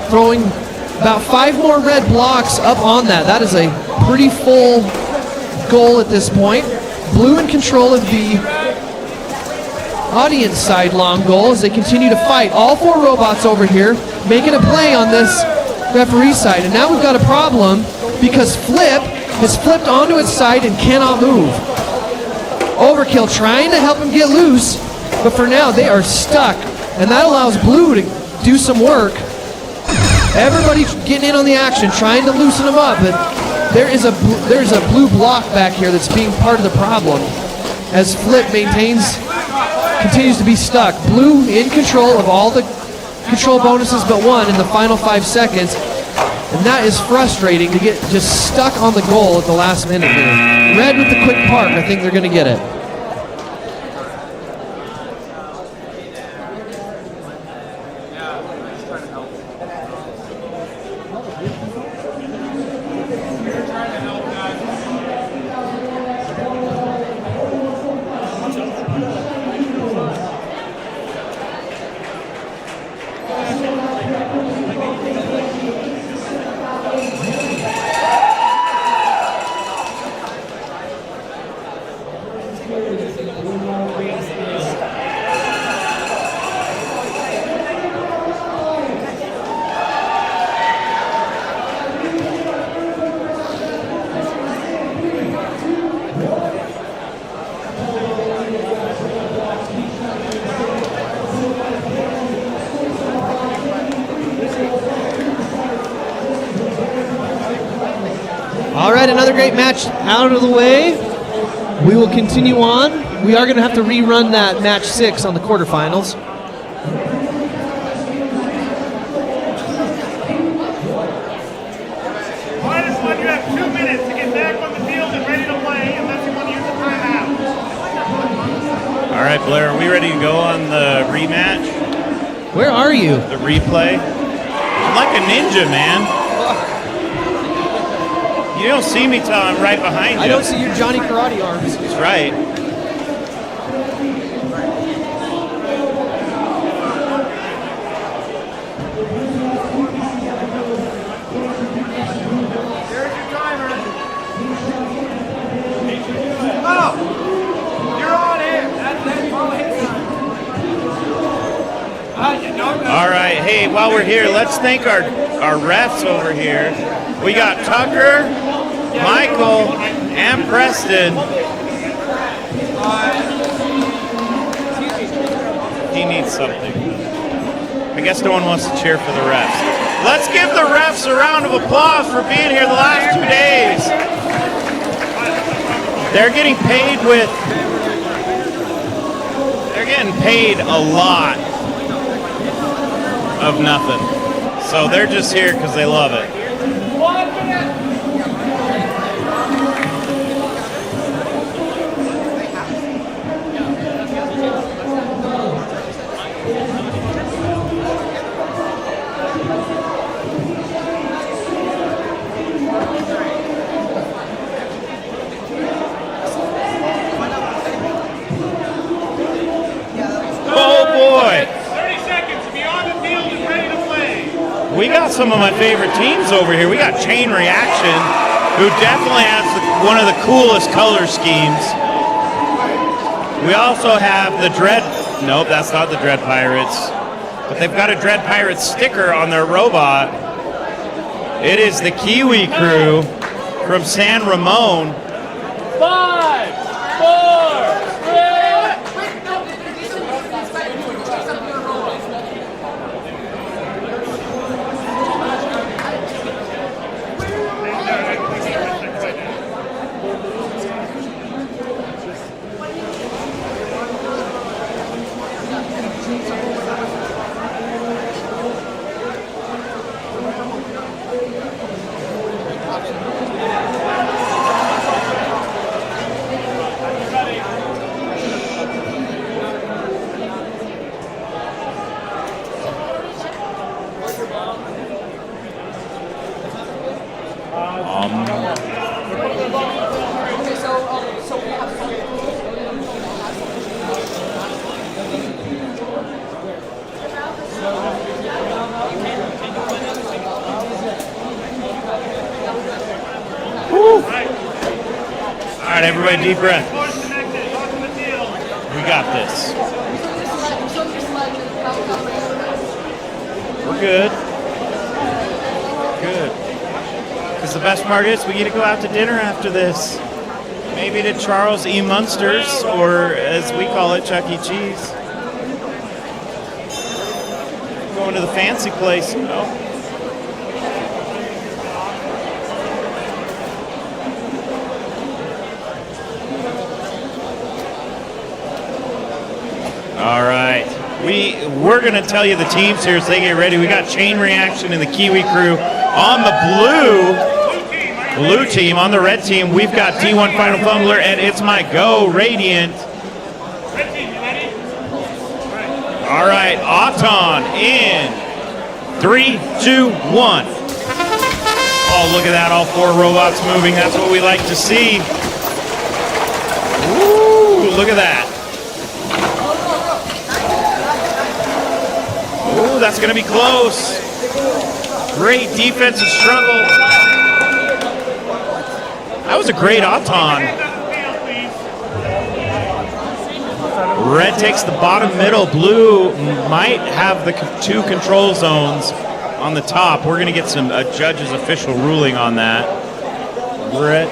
[SPEAKER 1] throwing about 5 more red blocks up on that. That is a pretty full goal at this point. Blue in control of the audience side long goal as they continue to fight. All 4 robots over here making a play on this referee side. And now we've got a problem because Flip has flipped onto its side and cannot move. Overkill trying to help him get loose, but for now they are stuck, and that allows Blue to do some work. Everybody getting in on the action, trying to loosen them up, but there's a blue block back here that's being part of the problem as Flip continues to be stuck. Blue in control of all the control bonuses but one in the final 5 seconds, and that is frustrating to get just stuck on the goal at the last minute here. Red with the quick park, I think they're going to get it. All right, another great match out of the way. We will continue on. We are going to have to rerun that match 6 on the quarterfinals.
[SPEAKER 13] Minus one, you have 2 minutes to get back on the field and ready to play unless you want to use the timeout.
[SPEAKER 3] All right, Blair, are we ready to go on the rematch?
[SPEAKER 1] Where are you?
[SPEAKER 3] The replay? I'm like a ninja, man. You don't see me till I'm right behind you.
[SPEAKER 1] I don't see your Johnny Karate arms.
[SPEAKER 3] That's right.
[SPEAKER 12] There's your timer. Oh! You're on him. That's all his time.
[SPEAKER 3] All right, hey, while we're here, let's thank our refs over here. We got Tucker, Michael, and Preston. He needs something. I guess no one wants to cheer for the refs. Let's give the refs a round of applause for being here the last 2 days. They're getting paid a lot of nothing. So they're just here because they love it.
[SPEAKER 12] 1 minute.
[SPEAKER 3] Oh boy!
[SPEAKER 13] 30 seconds to be on the field and ready to play.
[SPEAKER 3] We got some of my favorite teams over here. We got Chain Reaction, who definitely has one of the coolest color schemes. We also have the Dread. Nope, that's not the Dread Pirates. But they've got a Dread Pirates sticker on their robot. It is the Kiwi crew from San Ramon.
[SPEAKER 12] 5, 4, 3.
[SPEAKER 3] All right, everybody, deep breath. We got this. We're good. Good. Because the best part is we get to go out to dinner after this. Maybe to Charles E. Munster's, or as we call it, Chuck E. Cheese. Going to the fancy place, you know. All right. We're going to tell you the teams here as they get ready. We got Chain Reaction and the Kiwi crew on the blue team. On the red team, we've got D1 Final Fumbler and It's My Go Radiant.
[SPEAKER 13] Red team, you ready?
[SPEAKER 3] All right, Auton in 3, 2, 1. Oh, look at that, all 4 robots moving. That's what we like to see. Ooh, look at that. Ooh, that's going to be close. Great defensive struggle. That was a great Auton. Red takes the bottom middle. Blue might have the 2 control zones on the top. We're going to get some judge's official ruling on that. Red.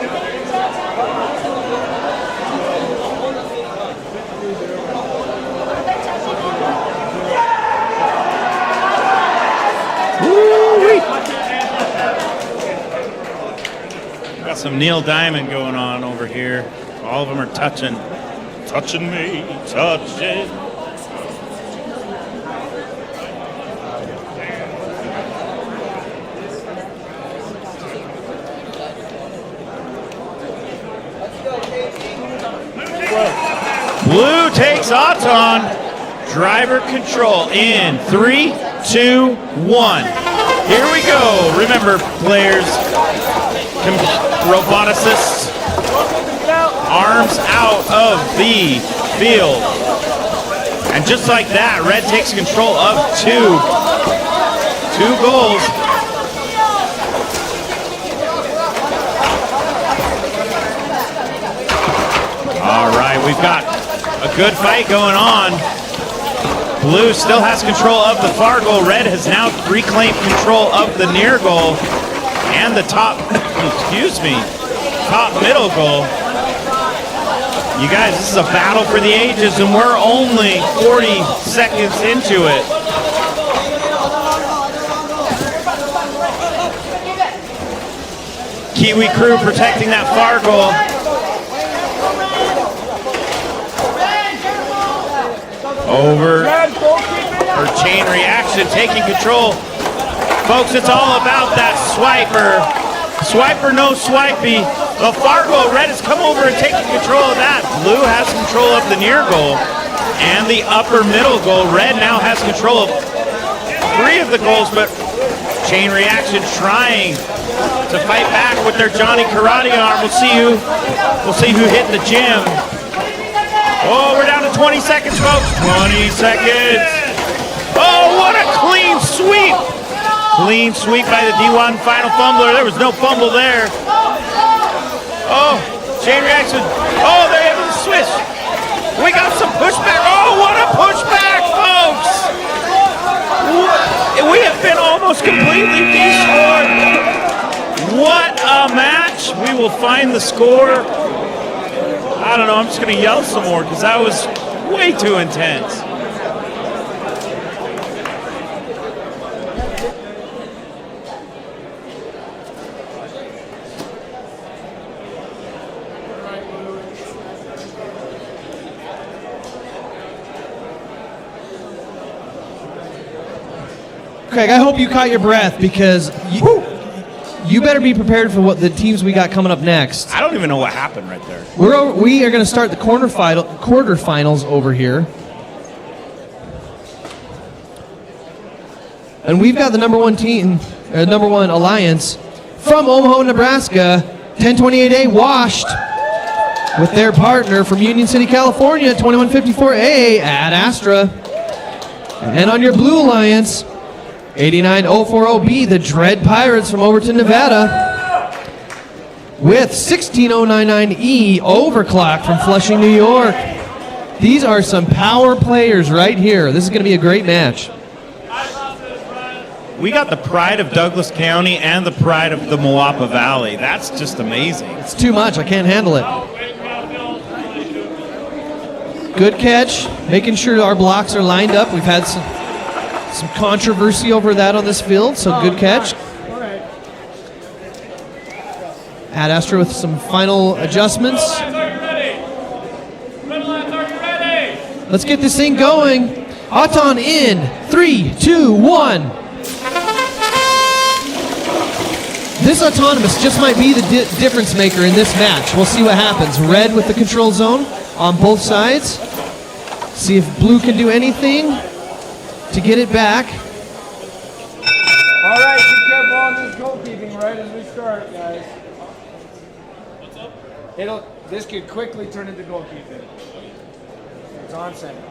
[SPEAKER 3] some Neil Diamond going on over here. All of them are touching me, touching. Blue takes Auton. Driver control in 3, 2, 1. Here we go. Remember, players, roboticists, arms out of the field. And just like that, Red takes control of two goals. All right, we've got a good fight going on. Blue still has control of the far goal. Red has now reclaimed control of the near goal and the top, top middle goal. You guys, this is a battle for the ages, and we're only 40 seconds into it. Kiwi crew protecting that far goal. Over her chain reaction, taking control. Folks, it's all about that swiper. Swiper, no swipey. The far goal, Red has come over and taken control of that. Blue has control of the near goal and the upper middle goal. Red now has control of 3 of the goals, but chain reaction trying to fight back with their Johnny Karate arm. We'll see who hit the gym. Oh, we're down to 20 seconds, folks. 20 seconds. Oh, what a clean sweep. Clean sweep by the D1 final fumbler. There was no fumble there. Oh, chain reaction. Oh, they're able to switch. We got some pushback. Oh, what a pushback, folks. We have been almost completely descored. What a match. We will find the score. I don't know, I'm just going to yell some more because that was way too intense.
[SPEAKER 1] Craig, I hope you caught your breath because you better be prepared for what the teams we got coming up next.
[SPEAKER 3] I don't even know what happened right there.
[SPEAKER 1] We are going to start the quarterfinals over here. And we've got the number one team, number one alliance from Omaha, Nebraska, 1028A Washed, with their partner from Union City, California, 2154A at Astra. And on your blue alliance, 89040B, the Dread Pirates from Overton, Nevada, with 16099E Overclock from Flushing, New York. These are some power players right here. This is going to be a great match.
[SPEAKER 3] We got the pride of Douglas County and the pride of the Moapa Valley. That's just amazing.
[SPEAKER 1] It's too much. I can't handle it. Good catch. Making sure our blocks are lined up. We've had some controversy over that on this field, so good catch. Ad Astra with some final adjustments. Let's get this thing going. Auton in 3, 2, 1. This autonomous just might be the difference maker in this match. We'll see what happens. Red with the control zone on both sides. See if blue can do anything to get it back.
[SPEAKER 12] All right, be careful on this goalkeeping right as we start, guys.
[SPEAKER 6] What's up?
[SPEAKER 12] This could quickly turn into goalkeeping. It's on center.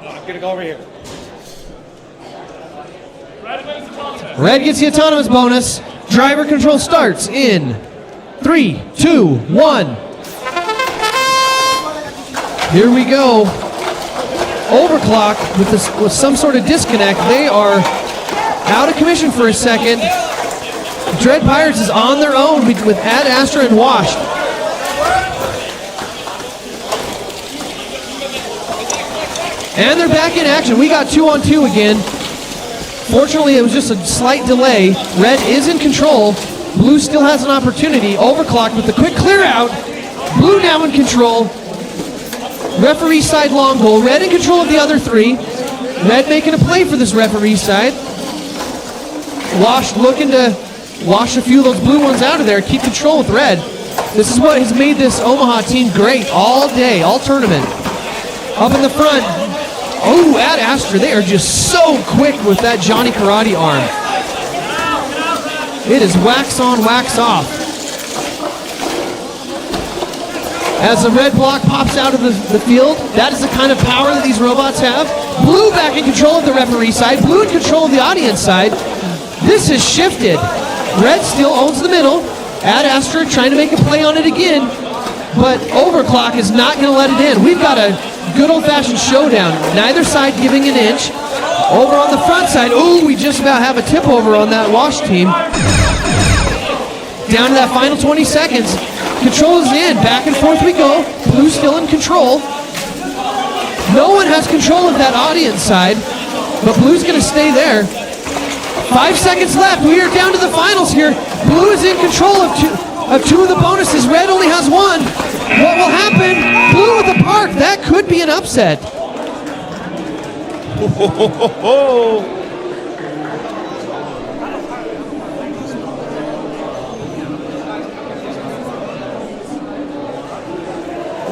[SPEAKER 12] I'm gonna go over here.
[SPEAKER 1] Red gets the autonomous bonus. Driver control starts in 3, 2, 1. Here we go. Overclock with some sort of disconnect. They are out of commission for a second. Dread Pirates is on their own with Ad Astra and Washed. And they're back in action. We got 2-on-2 again. Fortunately, it was just a slight delay. Red is in control. Blue still has an opportunity. Overclocked with the quick clear out. Blue now in control. Referee side long goal. Red in control of the other three. Red making a play for this referee side. Wash looking to wash a few of those blue ones out of there. Keep control with red. This is what has made this Omaha team great all day, all tournament. Up in the front. Oh, Ad Astra, they are just so quick with that Johnny Karate arm. It is wax on, wax off. As the red block pops out of the field, that is the kind of power that these robots have. Blue back in control of the referee side, blue in control of the audience side. This has shifted. Red still owns the middle. Ad Astra trying to make a play on it again, but Overclock is not going to let it in. We've got a good old-fashioned showdown. Neither side giving an inch. Over on the front side, ooh, we just about have a tip over on that Wash team. Down to that final 20 seconds. Control is in. Back and forth we go. Blue still in control. No one has control of that audience side, but Blue's going to stay there. 5 seconds left. We are down to the finals here. Blue is in control of two of the bonuses. Red only has one. What will happen? Blue with the park. That could be an upset.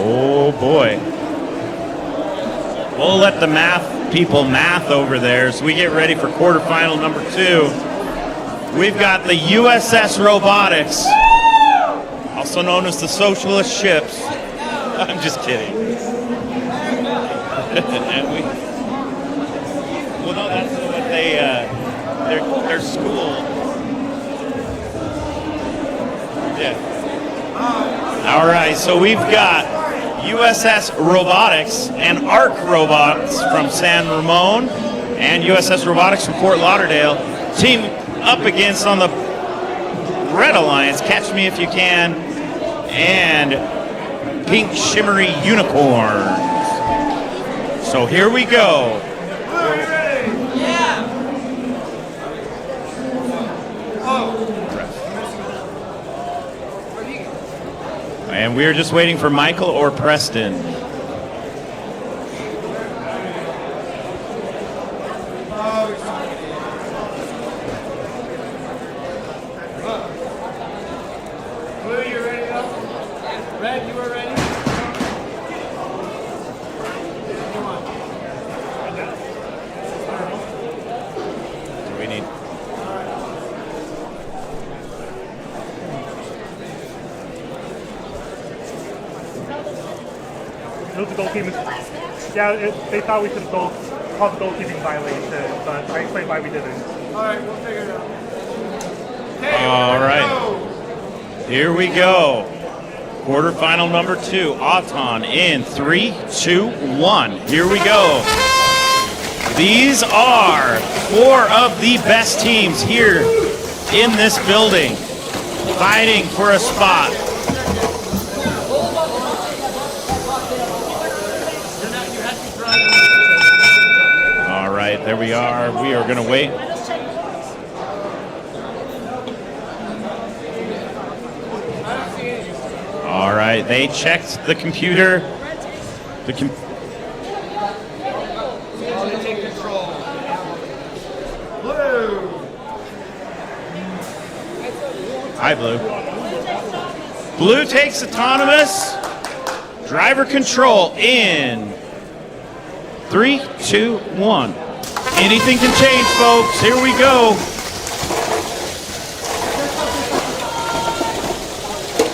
[SPEAKER 3] Oh boy. We'll let the math people math over there as we get ready for quarterfinal number 2. We've got the USS Robotics, also known as the Socialist Ships. I'm just kidding. Well, no, that's what they, their school. Yeah. All right, so we've got USS Robotics and ARC Robots from San Ramon and USS Robotics from Fort Lauderdale team up against on the Red Alliance, Catch Me If You Can, and Pink Shimmery Unicorns. So here we go. And we're just waiting for Michael or Preston.
[SPEAKER 4] Blue, you ready though? Red, you are ready? Come on.
[SPEAKER 3] We need.
[SPEAKER 13] It was a goalkeeping. Yeah, they thought we should have called the goalkeeping violation, but I explained why we didn't.
[SPEAKER 4] All right, we'll figure it out.
[SPEAKER 3] All right. Here we go. Quarterfinal number 2. Auton in 3, 2, 1. Here we go. These are 4 of the best teams here in this building, fighting for a spot. All right, there we are. We are going to wait. All right, they checked the computer. They take
[SPEAKER 4] control. Blue.
[SPEAKER 3] Hi, Blue. Blue takes autonomous. Driver control in 3, 2, 1. Anything can change, folks. Here we go.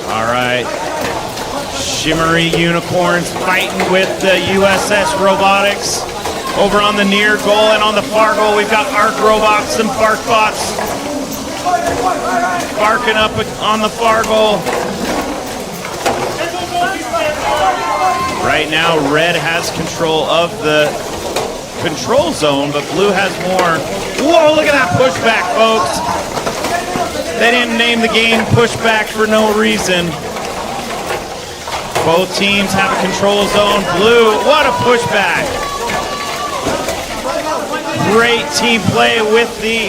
[SPEAKER 3] All right. Shimmery Unicorns fighting with the USS Robotics. Over on the near goal and on the far goal, we've got ARC Robots and BarkBots barking up on the far goal. Right now, Red has control of the control zone, but Blue has more. Whoa, look at that pushback, folks. They didn't name the game pushback for no reason. Both teams have a control zone. Blue, what a pushback. Great team play with the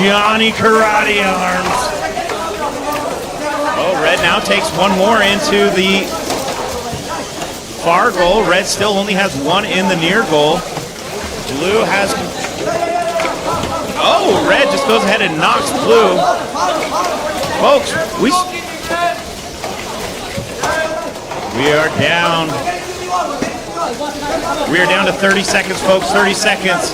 [SPEAKER 3] Johnny Karate arms. Oh, red now takes one more into the far goal. Red still only has one in the near goal. Blue has... Oh, red just goes ahead and knocks blue. Folks, we are down. We are down to 30 seconds, folks. 30 seconds.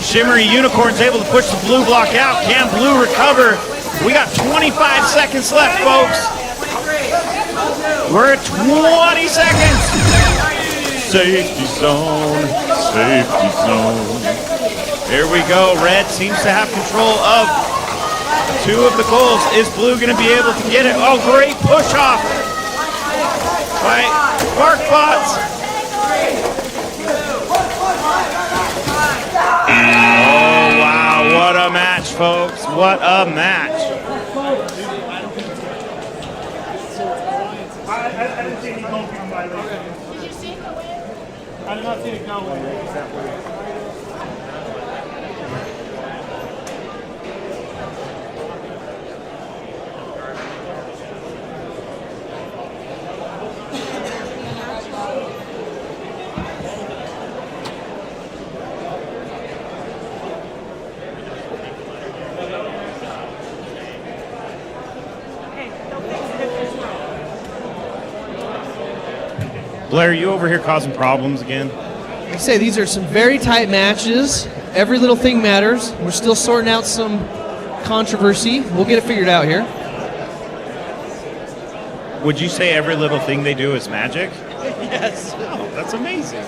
[SPEAKER 3] Shimmery Unicorn's able to push the blue block out. Can blue recover? We got 25 seconds left, folks. We're at 20 seconds. Safety zone. Safety zone. Here we go. Red seems to have control of two of the goals. Is blue going to be able to get it? Oh, great push off by Sparkbots. Oh, wow. What a match, folks. What a match.
[SPEAKER 13] I didn't see any goal from by the way. Did you see it go in? I did not see it go in.
[SPEAKER 3] Blair, you over here causing problems again?
[SPEAKER 1] Like I say, these are some very tight matches. Every little thing matters. We're still sorting out some controversy. We'll get it figured out here.
[SPEAKER 3] Would you say every little thing they do is magic?
[SPEAKER 1] Yes.
[SPEAKER 3] Oh, that's amazing.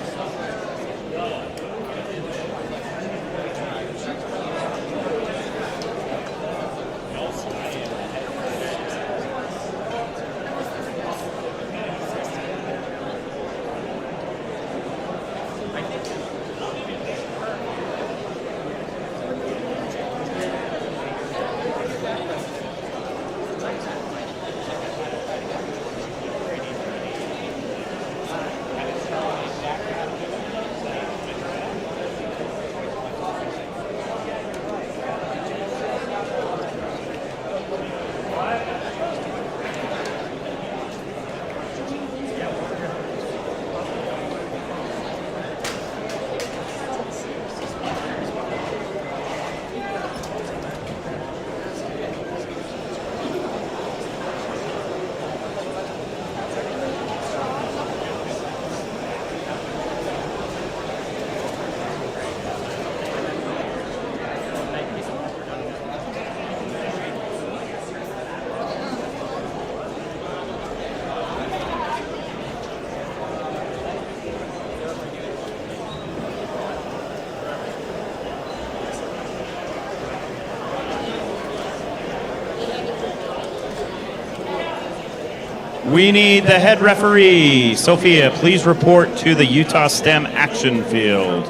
[SPEAKER 3] We need the head referee. Sophia, please report to the Utah STEM action field.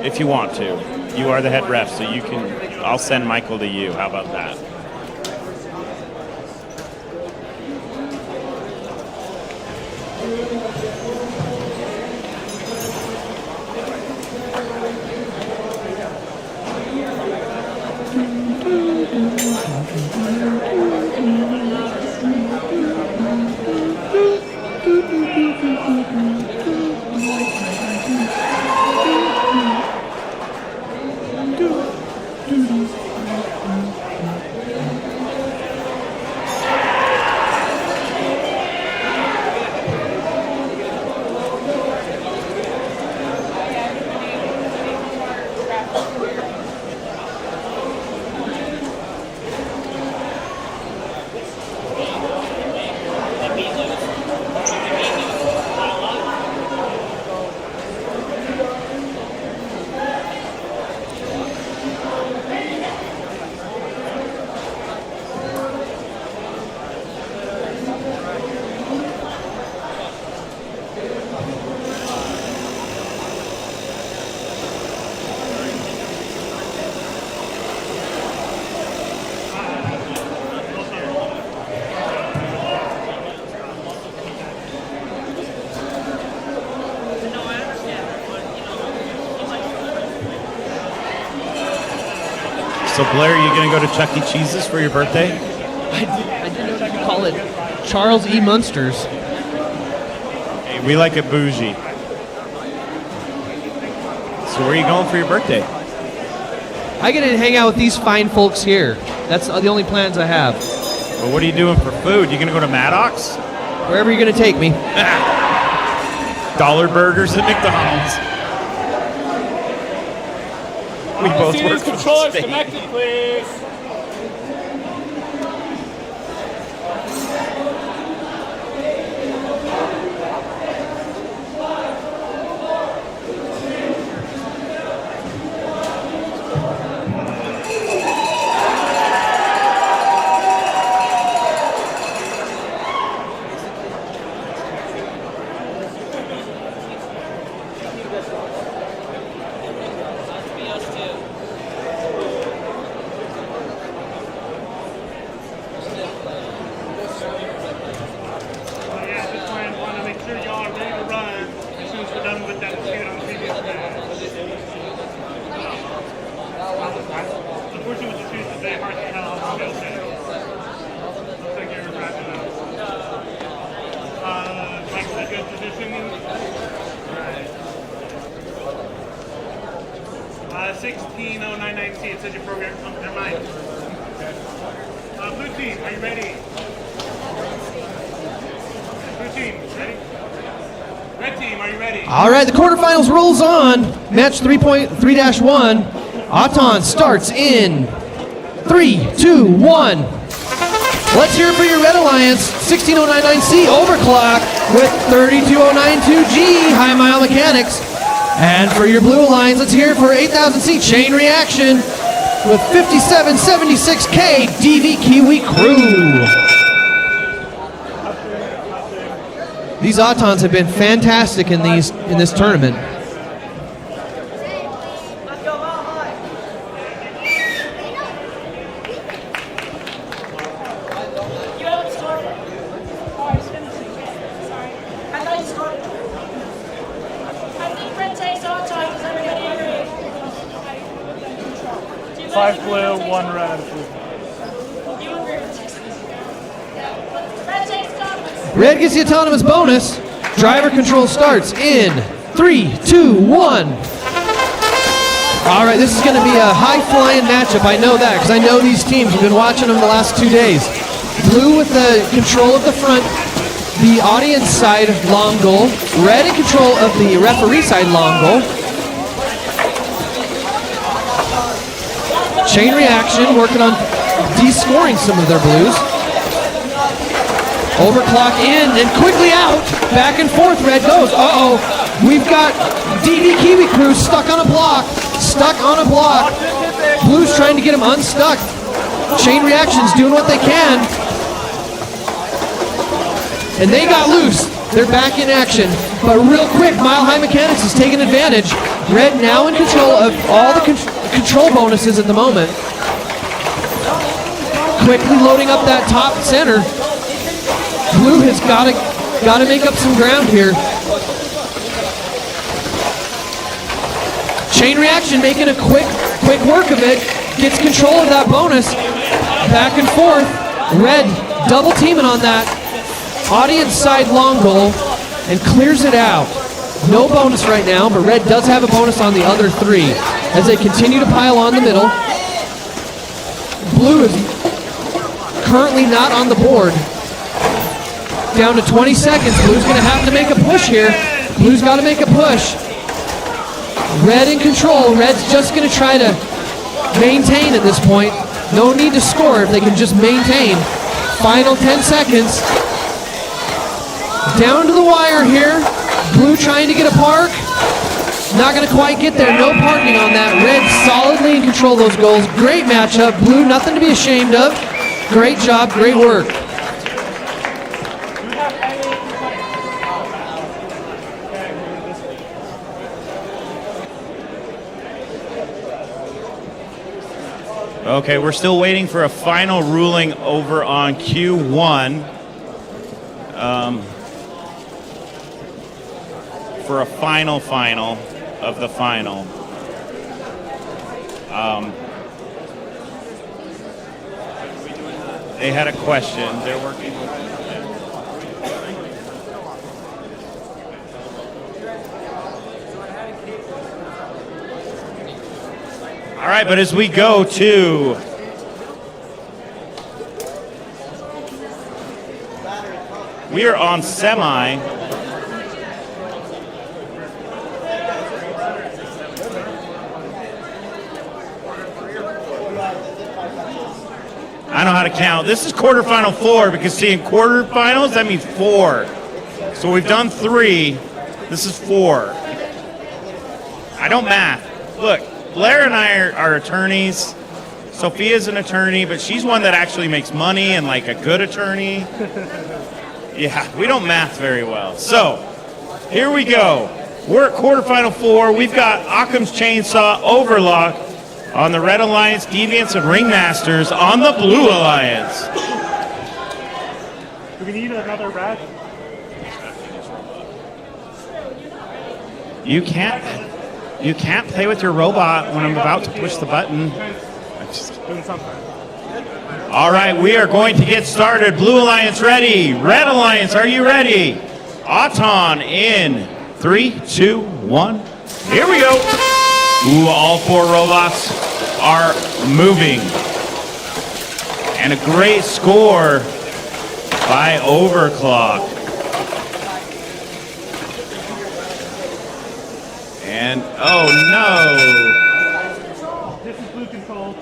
[SPEAKER 3] If you want to. You are the head ref, so you can, I'll send Michael to you. How about that? So Blair, are you going to go to Chuck E. Cheese's for your birthday?
[SPEAKER 1] I didn't know call it Charles E. Munsters.
[SPEAKER 3] Hey, we like it bougie. So where are you going for your birthday?
[SPEAKER 1] I get to hang out with these fine folks here. That's the only plans I have.
[SPEAKER 3] Well, what are you doing for food? You gonna go to Maddox?
[SPEAKER 1] Wherever you're gonna take me.
[SPEAKER 3] Dollar burgers at McDonald's. We both work for the
[SPEAKER 6] controllers
[SPEAKER 3] state.
[SPEAKER 6] connected, please. It says your program. Oh, never mind. Blue team, are you ready? Blue team, ready? Red team, are you ready?
[SPEAKER 1] All right, the quarterfinals rolls on. Match 3.3-1. Auton starts in 3, 2, 1. Let's hear it for your Red Alliance. 16099C overclock with 32092G high mile mechanics. And for your Blue Alliance, let's hear it for 8000C chain reaction with 5776K DV Kiwi crew. These Autons have been fantastic in this tournament.
[SPEAKER 13] Five blue, one red.
[SPEAKER 1] Red gets the autonomous bonus. Driver control starts in 3, 2, 1. All right, this is going to be a high-flying matchup. I know that because I know these teams. We've been watching them the last 2 days. Blue with the control of the front, the audience side long goal. Red in control of the referee side long goal. Chain reaction, working on de-scoring some of their blues. Overclock in and quickly out. Back and forth, Red goes. Uh-oh. We've got DV Kiwi crew stuck on a block. Stuck on a block. Blue's trying to get him unstuck. Chain reaction's doing what they can. And they got loose. They're back in action. But real quick, Mile High Mechanics is taking advantage. Red now in control of all the control bonuses at the moment. Quickly loading up that top center. Blue has got to make up some ground here. Chain reaction making a quick work of it. Gets control of that bonus. Back and forth. Red double teaming on that audience side long goal and clears it out. No bonus right now, but Red does have a bonus on the other 3 as they continue to pile on the middle. Blue is currently not on the board. Down to 20 seconds. Blue's going to have to make a push here. Blue's got to make a push. Red in control. Red's just going to try to maintain at this point. No need to score if they can just maintain. Final 10 seconds. Down to the wire here. Blue trying to get a park. Not going to quite get there. No parking on that. Red solidly in control of those goals. Great matchup. Blue, nothing to be ashamed of. Great job. Great work.
[SPEAKER 3] Okay, we're still waiting for a final ruling over on Q1. For a final of the final. They had a question. They're working. All right, but as we go to we are on semi. I know how to count. This is quarterfinal 4 because see, in quarterfinals that means 4. So we've done 3. This is 4. I don't math. Look, Blair and I are attorneys. Sophia's an attorney, but she's one that actually makes money and like a good attorney. Yeah, we don't math very well. So here we go. We're at quarterfinal 4. We've got Occam's Chainsaw, Overlock on the Red Alliance, Deviants, and Ringmasters on the Blue Alliance.
[SPEAKER 13] Do we need another red?
[SPEAKER 3] You can't play with your robot when I'm about to push the button.
[SPEAKER 13] Doing something.
[SPEAKER 3] All right, we are going to get started. Blue Alliance ready. Red Alliance, are you ready? Auton in 3, 2, 1. Here we go. Ooh, all 4 robots are moving. And a great score by Overclock. And, oh no.
[SPEAKER 13] This is blue control.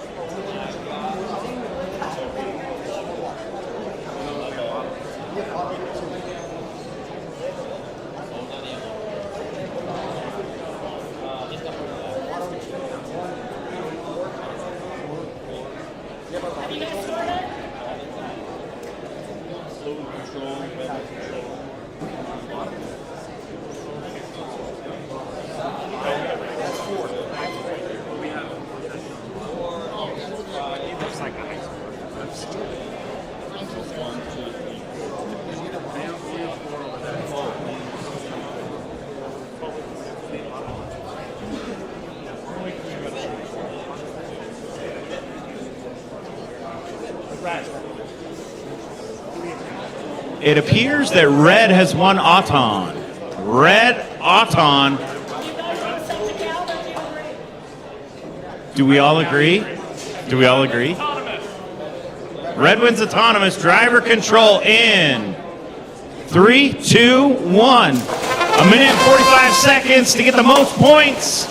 [SPEAKER 3] It appears that Red has won Auton. Red Auton. Do we all agree? Do we all agree? Red wins autonomous. Driver control in 3, 2, 1. A minute and 45 seconds to get the most points.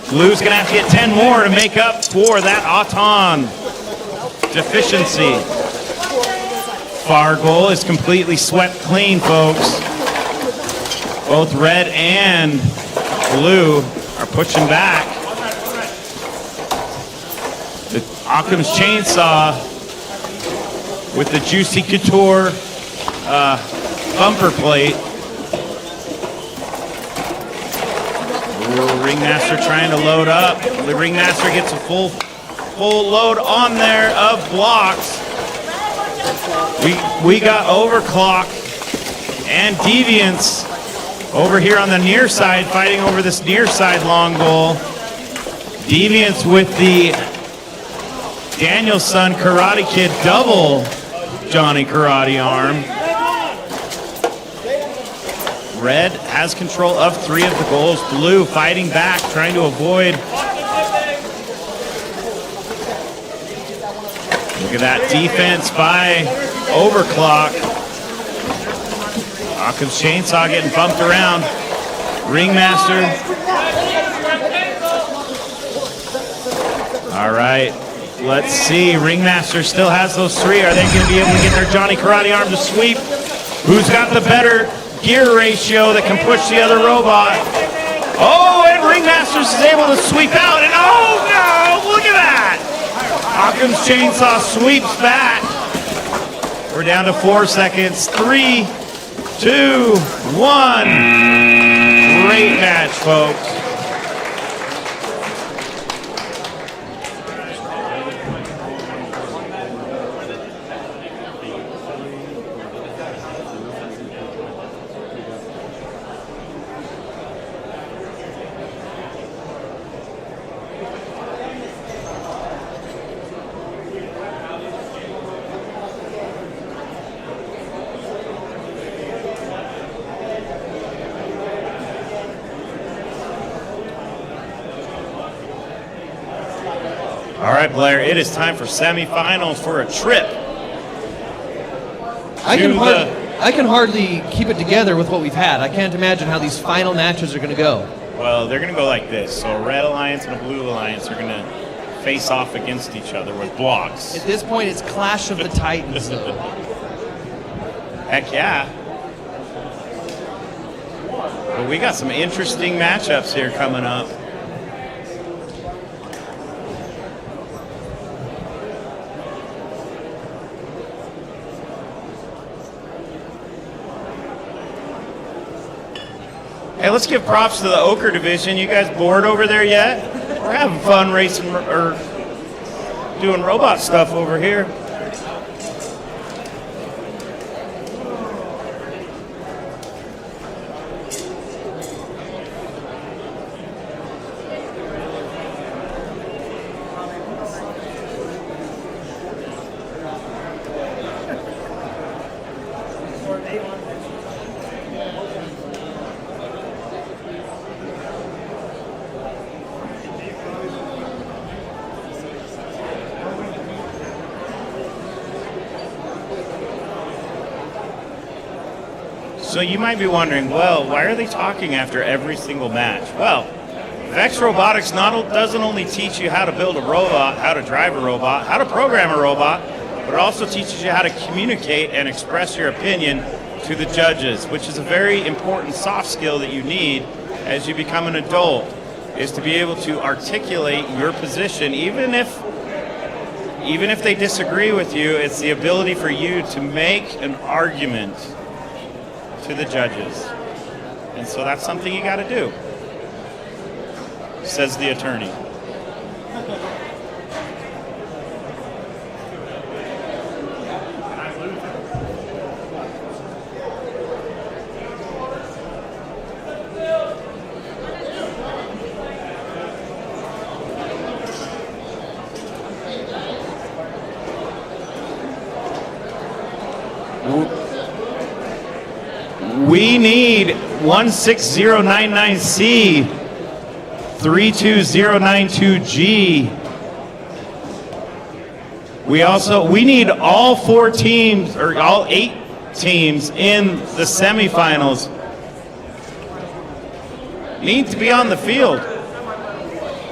[SPEAKER 3] Blue's gonna have to get 10 more to make up for that Auton deficiency. Far goal is completely swept clean, folks. Both red and blue are pushing back. The Occam's Chainsaw with the Juicy Couture bumper plate. Ooh, Ringmaster trying to load up. The Ringmaster gets a full load on there of blocks. We got Overclock and Deviants over here on the near side, fighting over this near side long goal. Deviants with the Danielson Karate Kid double Johnny Karate arm. Red has control of 3 of the goals. Blue fighting back, trying to avoid. Look at that defense by Overclock. Occam's Chainsaw getting bumped around. Ringmaster. All right, let's see. Ringmaster still has those 3. Are they going to be able to get their Johnny Karate arm to sweep? Who's got the better gear ratio that can push the other robot? Oh, and Ringmaster's is able to sweep out. And oh no, look at that! Occam's Chainsaw sweeps back. We're down to 4 seconds. 3, 2, 1. Great match, folks. right, Blair, it is time for semifinals for a trip.
[SPEAKER 1] I can hardly keep it together with what we've had. I can't imagine how these final matches are going to go.
[SPEAKER 3] Well, they're going to go like this. So a red alliance and a blue alliance are going to face off against each other with blocks.
[SPEAKER 1] At this point, it's Clash of the Titans, though.
[SPEAKER 3] Heck yeah. But we got some interesting matchups here coming up. Hey, let's give props to the Ochre division. You guys bored over there yet? We're having fun racing or doing robot stuff over here. So you might be wondering, well, why are they talking after every single match? Well, Vex Robotics doesn't only teach you how to build a robot, how to drive a robot, how to program a robot, but it also teaches you how to communicate and express your opinion to the judges, which is a very important soft skill that you need as you become an adult, is to be able to articulate your position, even if they disagree with you. It's the ability for you to make an argument to the judges. And so that's something you got to do, says the attorney. We need 16099C, 32092G. We need all 4 teams, or all 8 teams in the semifinals need to be on the field.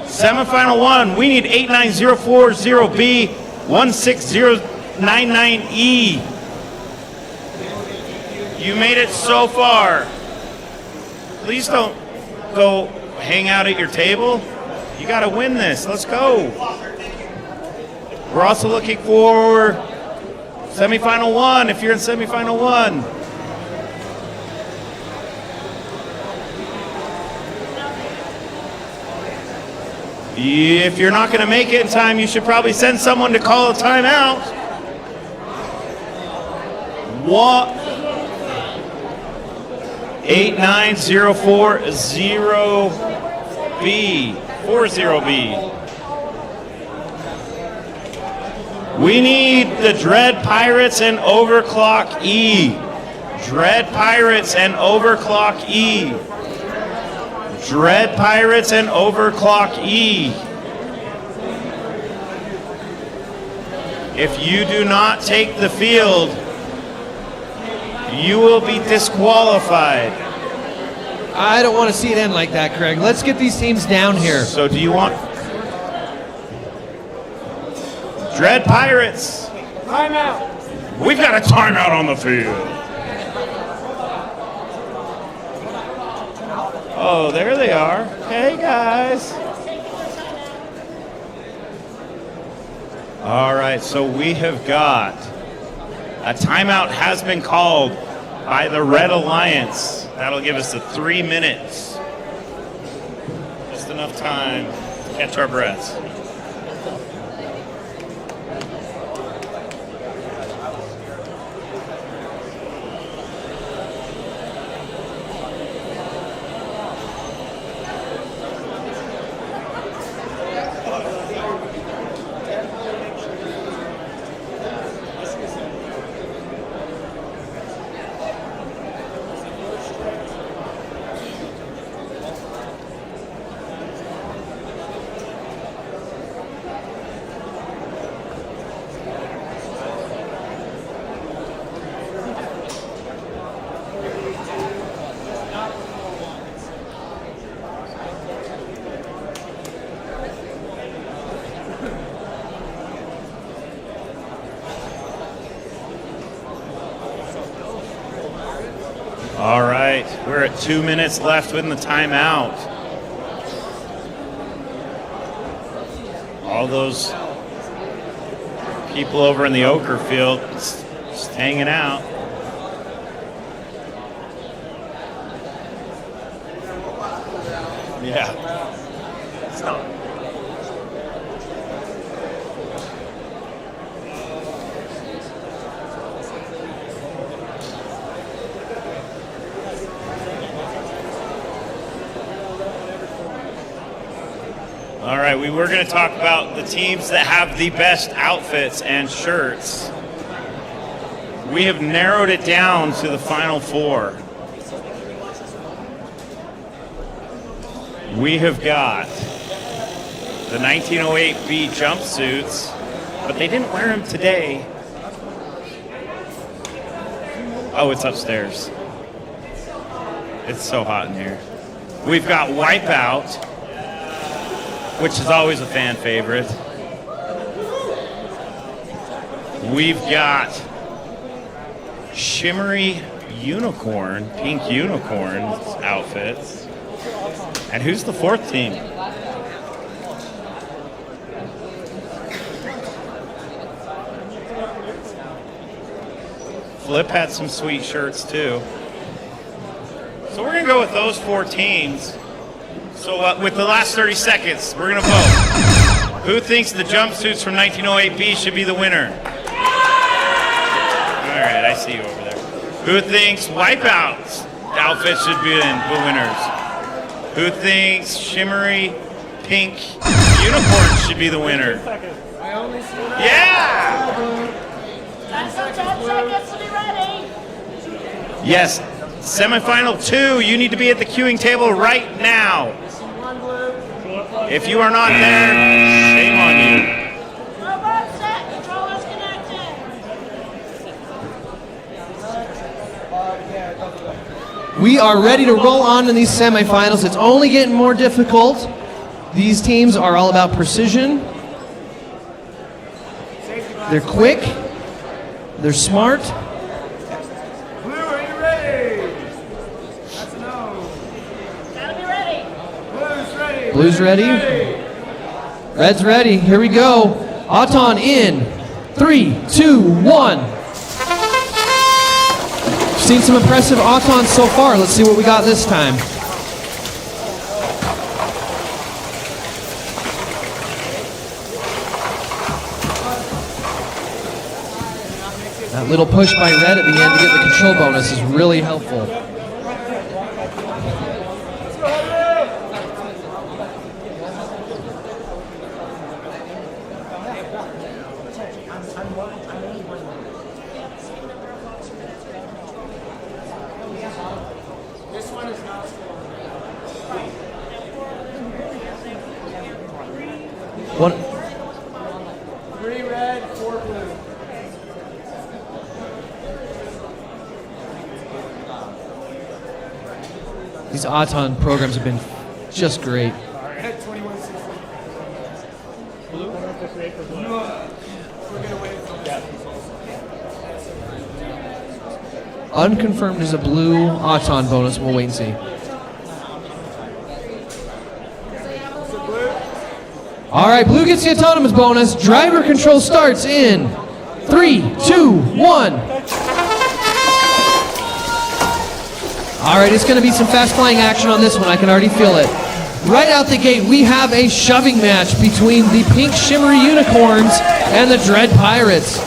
[SPEAKER 3] Semifinal 1, we need 89040B, 16099E. You made it so far. Please don't go hang out at your table. You got to win this. Let's go. We're also looking for semifinal 1 if you're in semifinal 1. If you're not going to make it in time, you should probably send someone to call a timeout. What? 89040B, 40B. We need the Dread Pirates and Overclock E. Dread Pirates and Overclock E. Dread Pirates and Overclock E. If you do not take the field, you will be disqualified.
[SPEAKER 1] I don't want to see it end like that, Craig. Let's get these teams down here.
[SPEAKER 3] So do you want Dread Pirates?
[SPEAKER 12] Timeout.
[SPEAKER 3] We've got a timeout on the field. Oh, there they are. Hey, guys. All right, so we have got a timeout has been called by the Red Alliance. That'll give us 3 minutes. Just enough time to catch our breaths. All right, we're at 2 minutes left in the timeout. All those people over in the Ochre field just hanging out. Yeah. All right, we were going to talk about the teams that have the best outfits and shirts. We have narrowed it down to the final four. We have got the 1908B jumpsuits, but they didn't wear them today. Oh, it's upstairs. It's so hot in here. We've got Wipeout, which is always a fan favorite. We've got Shimmery Unicorn, Pink Unicorn outfits. And who's the fourth team? Flip had some sweet shirts too. So we're gonna go with those four teams. So with the last 30 seconds, we're gonna vote. Who thinks the jumpsuits from 1908B should be the winner? All right, I see you over there. Who thinks Wipeout's outfit should be the winners? Who thinks Shimmery Pink Unicorn should be the winner? Yeah!
[SPEAKER 2] 10 seconds to be ready.
[SPEAKER 3] Yes, semifinal 2, you need to be at the queuing table right now. If you are not there, shame on you.
[SPEAKER 2] Robot set, controllers connected.
[SPEAKER 1] We are ready to roll on in these semifinals. It's only getting more difficult. These teams are all about precision. They're quick. They're smart.
[SPEAKER 12] Blue, are you ready? That's a no.
[SPEAKER 2] Gotta be ready.
[SPEAKER 12] Blue's ready.
[SPEAKER 1] Blue's ready. Red's ready. Here we go. Auton in 3, 2, 1. Seen some impressive Autons so far. Let's see what we got this time. That little push by Red at the end to get the control bonus is really helpful. One.
[SPEAKER 12] 3 red, 4 blue.
[SPEAKER 1] These Auton programs have been just great.
[SPEAKER 12] Red, 21-16. Blue? We're gonna wait until
[SPEAKER 1] Unconfirmed is a blue Auton bonus. We'll wait and see. All right, blue gets the autonomous bonus. Driver control starts in 3, 2, 1. All right, it's going to be some fast flying action on this one. I can already feel it. Right out the gate, we have a shoving match between the pink shimmery unicorns and the Dread Pirates.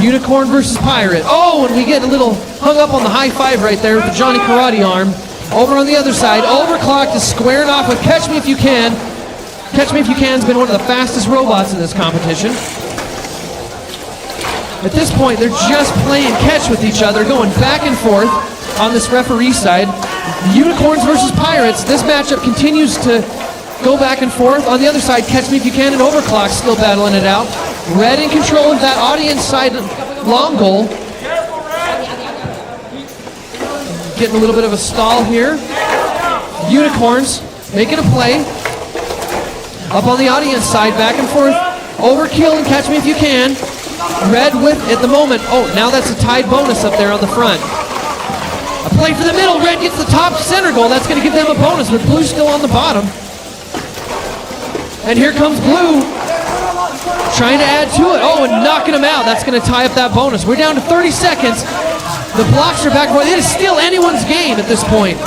[SPEAKER 1] Unicorn versus Pirate. Oh, and we get a little hung up on the high five right there with the Johnny Karate arm. Over on the other side, Overclocked is squaring off with Catch Me If You Can. Catch Me If You Can has been one of the fastest robots in this competition. At this point, they're just playing catch with each other, going back and forth on this referee side. Unicorns versus Pirates. This matchup continues to go back and forth. On the other side, Catch Me If You Can and Overclock still battling it out. Red in control of that audience side long goal. Getting a little bit of a stall here. Unicorns making a play. Up on the audience side, back and forth. Overkill and Catch Me If You Can. Red with, at the moment, oh, now that's a tied bonus up there on the front. A play for the middle. Red gets the top center goal. That's going to give them a bonus, with blue still on the bottom. And here comes blue, trying to add to it. Oh, and knocking him out. That's going to tie up that bonus. We're down to 30 seconds. The blocks are back and forth. It is still anyone's game at this point.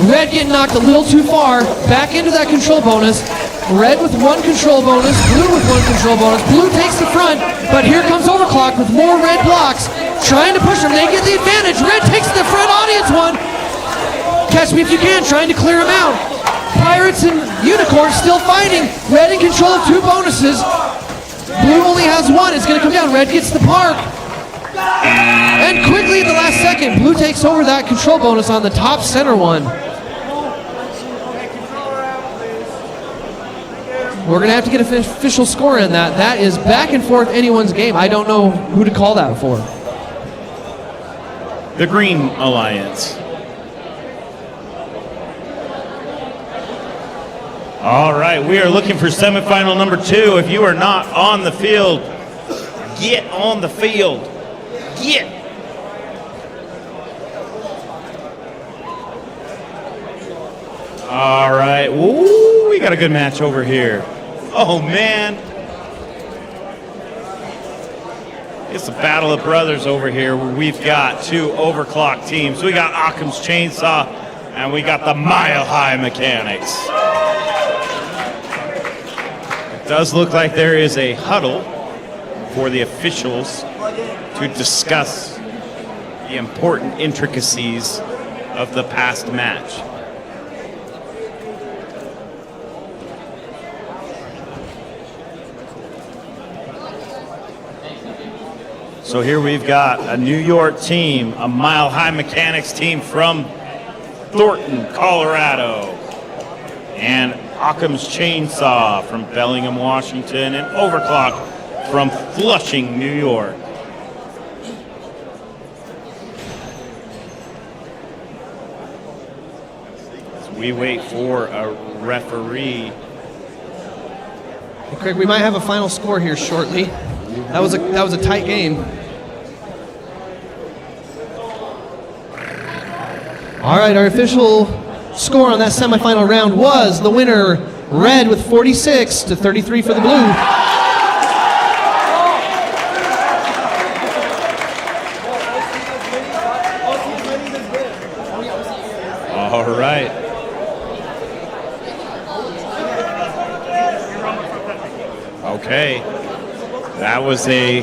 [SPEAKER 1] Red getting knocked a little too far. Back into that control bonus. Red with one control bonus. Blue with one control bonus. Blue takes the front, but here comes Overclock with more red blocks, trying to push them. They get the advantage. Red takes the front audience one. Catch me if you can, trying to clear him out. Pirates and Unicorns still fighting. Red in control of two bonuses. Blue only has one. It's going to come down. Red gets the park. And quickly at the last second, blue takes over that control bonus on the top center one. We're going to have to get an official score in that. That is back and forth anyone's game. I don't know who to call that for.
[SPEAKER 3] The Green Alliance. All right, we are looking for semifinal number 2. If you are not on the field, get on the field. Get. All right. Ooh, we got a good match over here. Oh, man. It's a battle of brothers over here where we've got two overclock teams. We got Occam's Chainsaw and we got the Mile High Mechanics. It does look like there is a huddle for the officials to discuss the important intricacies of the past match. So here we've got a New York team, a Mile High Mechanics team from Thornton, Colorado, and Occam's Chainsaw from Bellingham, Washington, and Overclock from Flushing, New York. As we wait for a referee.
[SPEAKER 1] Hey, Craig, we might have a final score here shortly. That was a tight game. All right, our official score on that semifinal round was the winner, Red, with 46-33 for the blue.
[SPEAKER 3] All right. Okay. That was a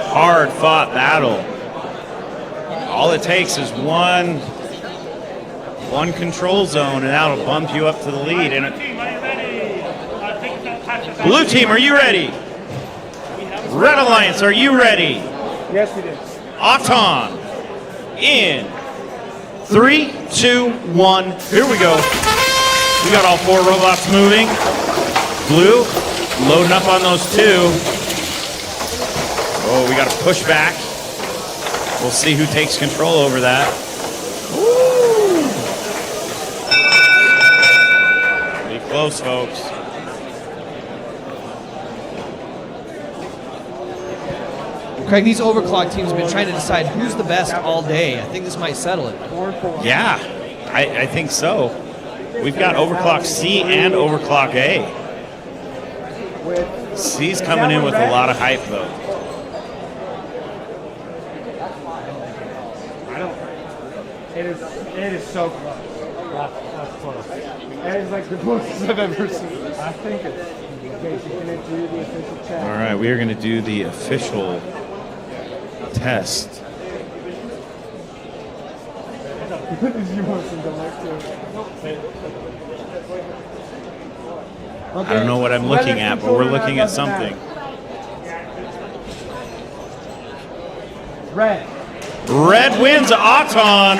[SPEAKER 3] hard-fought battle. All it takes is one control zone, and that'll bump you up to the lead. And blue team, are you ready? Red Alliance, are you ready?
[SPEAKER 12] Yes, we did.
[SPEAKER 3] Auton, in 3, 2, 1. Here we go. We got all 4 robots moving. Blue, loading up on those 2. Oh, we got to push back. We'll see who takes control over that. Woo! Be close, folks.
[SPEAKER 1] Craig, these overclock teams have been trying to decide who's the best all day. I think this might settle it.
[SPEAKER 3] Yeah, I think so. We've got overclock C and overclock A. C's coming in with a lot of hype, though.
[SPEAKER 12] It is so close. That's close. It is like the closest I've ever seen. I think it's. Okay, so you're going to do the official check.
[SPEAKER 3] All right, we are going to do the official test. I don't know what I'm looking at, but we're looking at something.
[SPEAKER 12] Red.
[SPEAKER 3] Red wins Auton.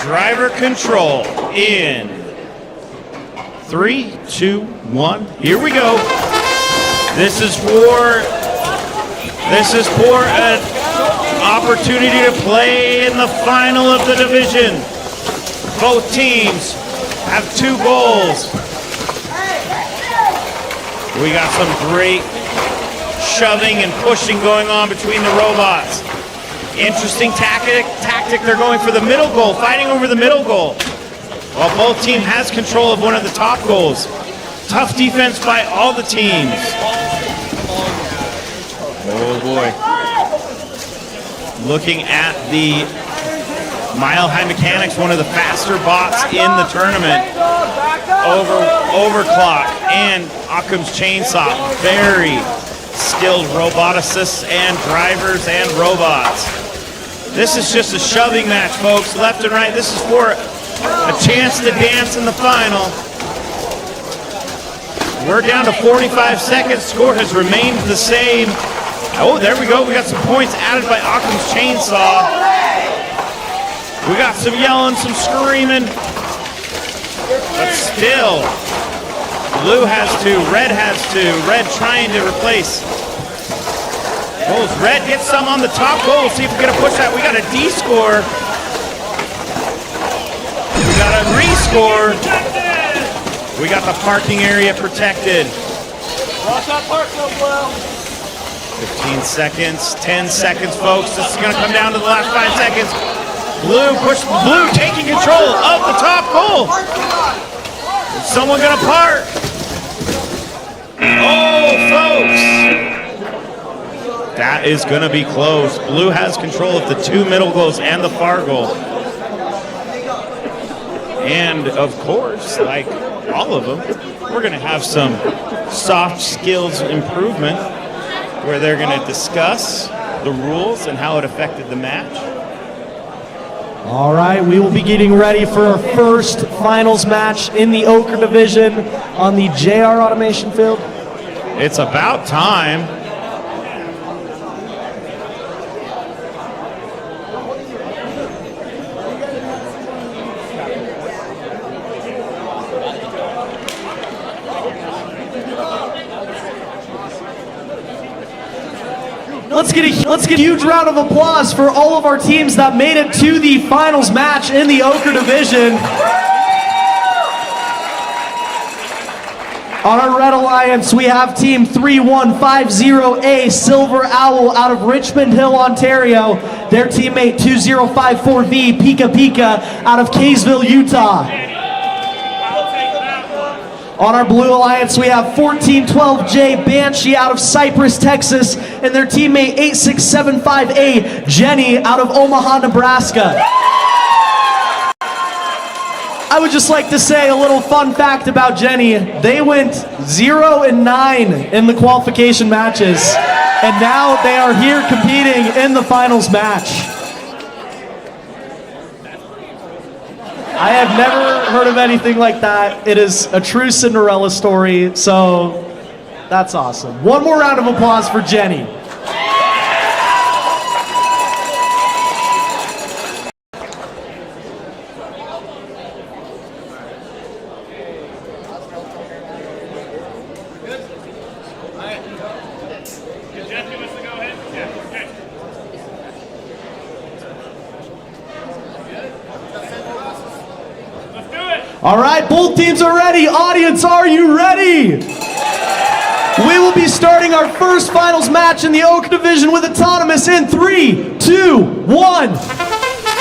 [SPEAKER 3] Driver control in 3, 2, 1. Here we go. This is for an opportunity to play in the final of the division. Both teams have 2 goals. We got some great shoving and pushing going on between the robots. Interesting tactic. They're going for the middle goal, fighting over the middle goal. While both team has control of one of the top goals. Tough defense by all the teams. Oh boy. Looking at the Mile High Mechanics, one of the faster bots in the tournament. Overclock and Occam's Chainsaw. Very skilled roboticists and drivers and robots. This is just a shoving match, folks, left and right. This is for a chance to dance in the final. We're down to 45 seconds. Score has remained the same. Oh, there we go. We got some points added by Occam's Chainsaw. We got some yelling, some screaming. But still, blue has to, red has to. Red trying to replace. Goals. Red gets some on the top goal. See if we get a push that. We got a D score. We got a rescore. We got the parking area protected.
[SPEAKER 12] Watch that park so well.
[SPEAKER 3] 15 seconds, 10 seconds, folks. This is going to come down to the last 5 seconds. Blue taking control of the top goal. Is someone going to park? Oh, folks. That is going to be close. Blue has control of the 2 middle goals and the far goal. And of course, like all of them, we're going to have some soft skills improvement where they're going to discuss the rules and how it affected the match.
[SPEAKER 14] All right, we will be getting ready for our first finals match in the Ochre division on the JR Automation field.
[SPEAKER 3] It's about time.
[SPEAKER 14] Let's get a huge round of applause for all of our teams that made it to the finals match in the Ochre division. On our Red Alliance, we have team 3150A Silver Owl out of Richmond Hill, Ontario. Their teammate 2054V Pika Pika out of Kaysville, Utah. On our Blue Alliance, we have 1412J Banshee out of Cypress, Texas, and their teammate 8675A Jenny out of Omaha, Nebraska. I would just like to say a little fun fact about Jenny. They went 0-9 in the qualification matches, and now they are here competing in the finals match. I have never heard of anything like that. It is a true Cinderella story, so that's awesome. One more round of applause for Jenny. All right, both teams are ready. Audience, are you ready? We will be starting our first finals match in the Ochre division with Autonomous in 3, 2, 1.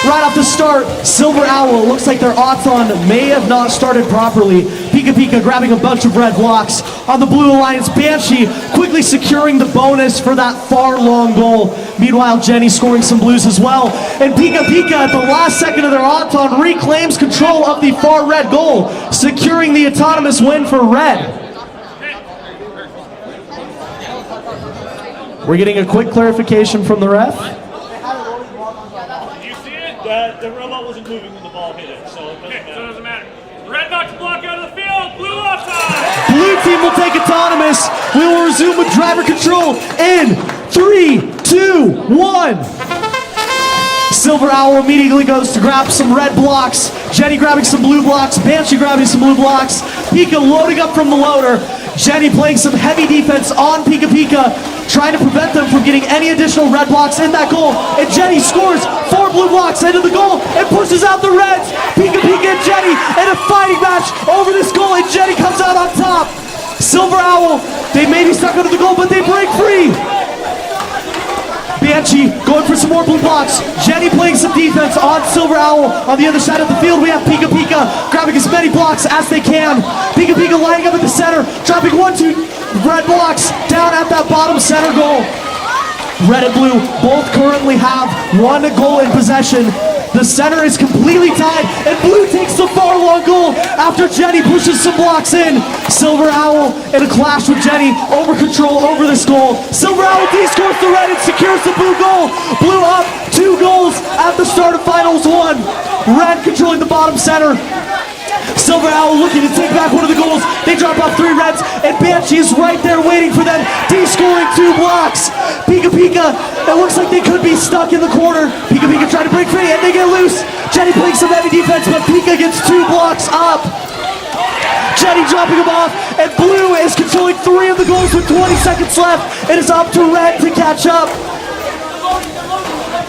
[SPEAKER 14] Right off the start, Silver Owl. Looks like their Auton may have not started properly. Pika Pika grabbing a bunch of red blocks. On the Blue Alliance, Banshee quickly securing the bonus for that far long goal. Meanwhile, Jenny scoring some blues as well. And Pika Pika at the last second of their Auton reclaims control of the far red goal, securing the autonomous win for red. We're getting a quick clarification from the ref.
[SPEAKER 13] The robot wasn't moving when the ball hit it, so it doesn't matter. Red knocks block out of the field, blue offside!
[SPEAKER 14] Blue team will take autonomous. We will resume with driver control in 3, 2, 1. Silver Owl immediately goes to grab some red blocks. Jenny grabbing some blue blocks. Banshee grabbing some blue blocks. Pika loading up from the loader. Jenny playing some heavy defense on Pika Pika, trying to prevent them from getting any additional red blocks in that goal. And Jenny scores 4 blue blocks into the goal and pushes out the reds. Pika Pika and Jenny in a fighting match over this goal, and Jenny comes out on top. Silver Owl, they may be stuck under the goal, but they break free. Banshee going for some more blue blocks. Jenny playing some defense on Silver Owl. On the other side of the field, we have Pika Pika grabbing as many blocks as they can. Pika Pika lining up at the center, dropping 1, 2 red blocks down at that bottom center goal. Red and blue both currently have 1 goal in possession. The center is completely tied, and blue takes the far long goal after Jenny pushes some blocks in. Silver Owl in a clash with Jenny, over control over this goal. Silver Owl D-scores the red and secures the blue goal. Blue up 2 goals at the start of finals 1. Red controlling the bottom center. Silver Owl looking to take back one of the goals. They drop off 3 reds, and Banshee is right there waiting for them, D-scoring 2 blocks. Pika Pika, it looks like they could be stuck in the corner. Pika Pika trying to break free, and they get loose. Jenny playing some heavy defense, but Pika gets 2 blocks up. Jenny dropping them off, and blue is controlling 3 of the goals with 20 seconds left. It is up to red to catch up.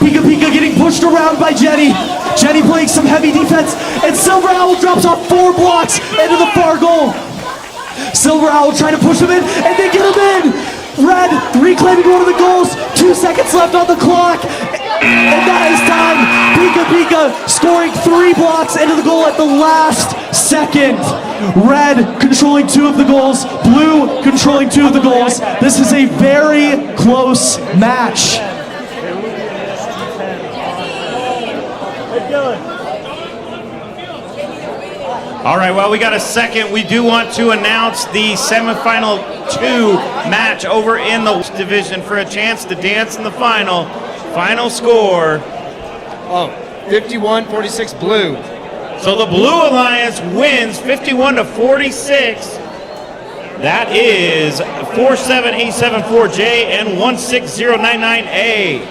[SPEAKER 14] Pika Pika getting pushed around by Jenny. Jenny playing some heavy defense, and Silver Owl drops off 4 blocks into the far goal. Silver Owl trying to push him in, and they get him in. Red reclaiming one of the goals. 2 seconds left on the clock, and that is time. Pika Pika scoring 3 blocks into the goal at the last second. Red controlling 2 of the goals. Blue controlling 2 of the goals. This is a very close match.
[SPEAKER 3] All right, well, we got a second. We do want to announce the semifinal 2 match over in the division for a chance to dance in the final. Final score.
[SPEAKER 12] 51-46 blue.
[SPEAKER 3] So the Blue Alliance wins 51-46. That is 47874J and 16099A.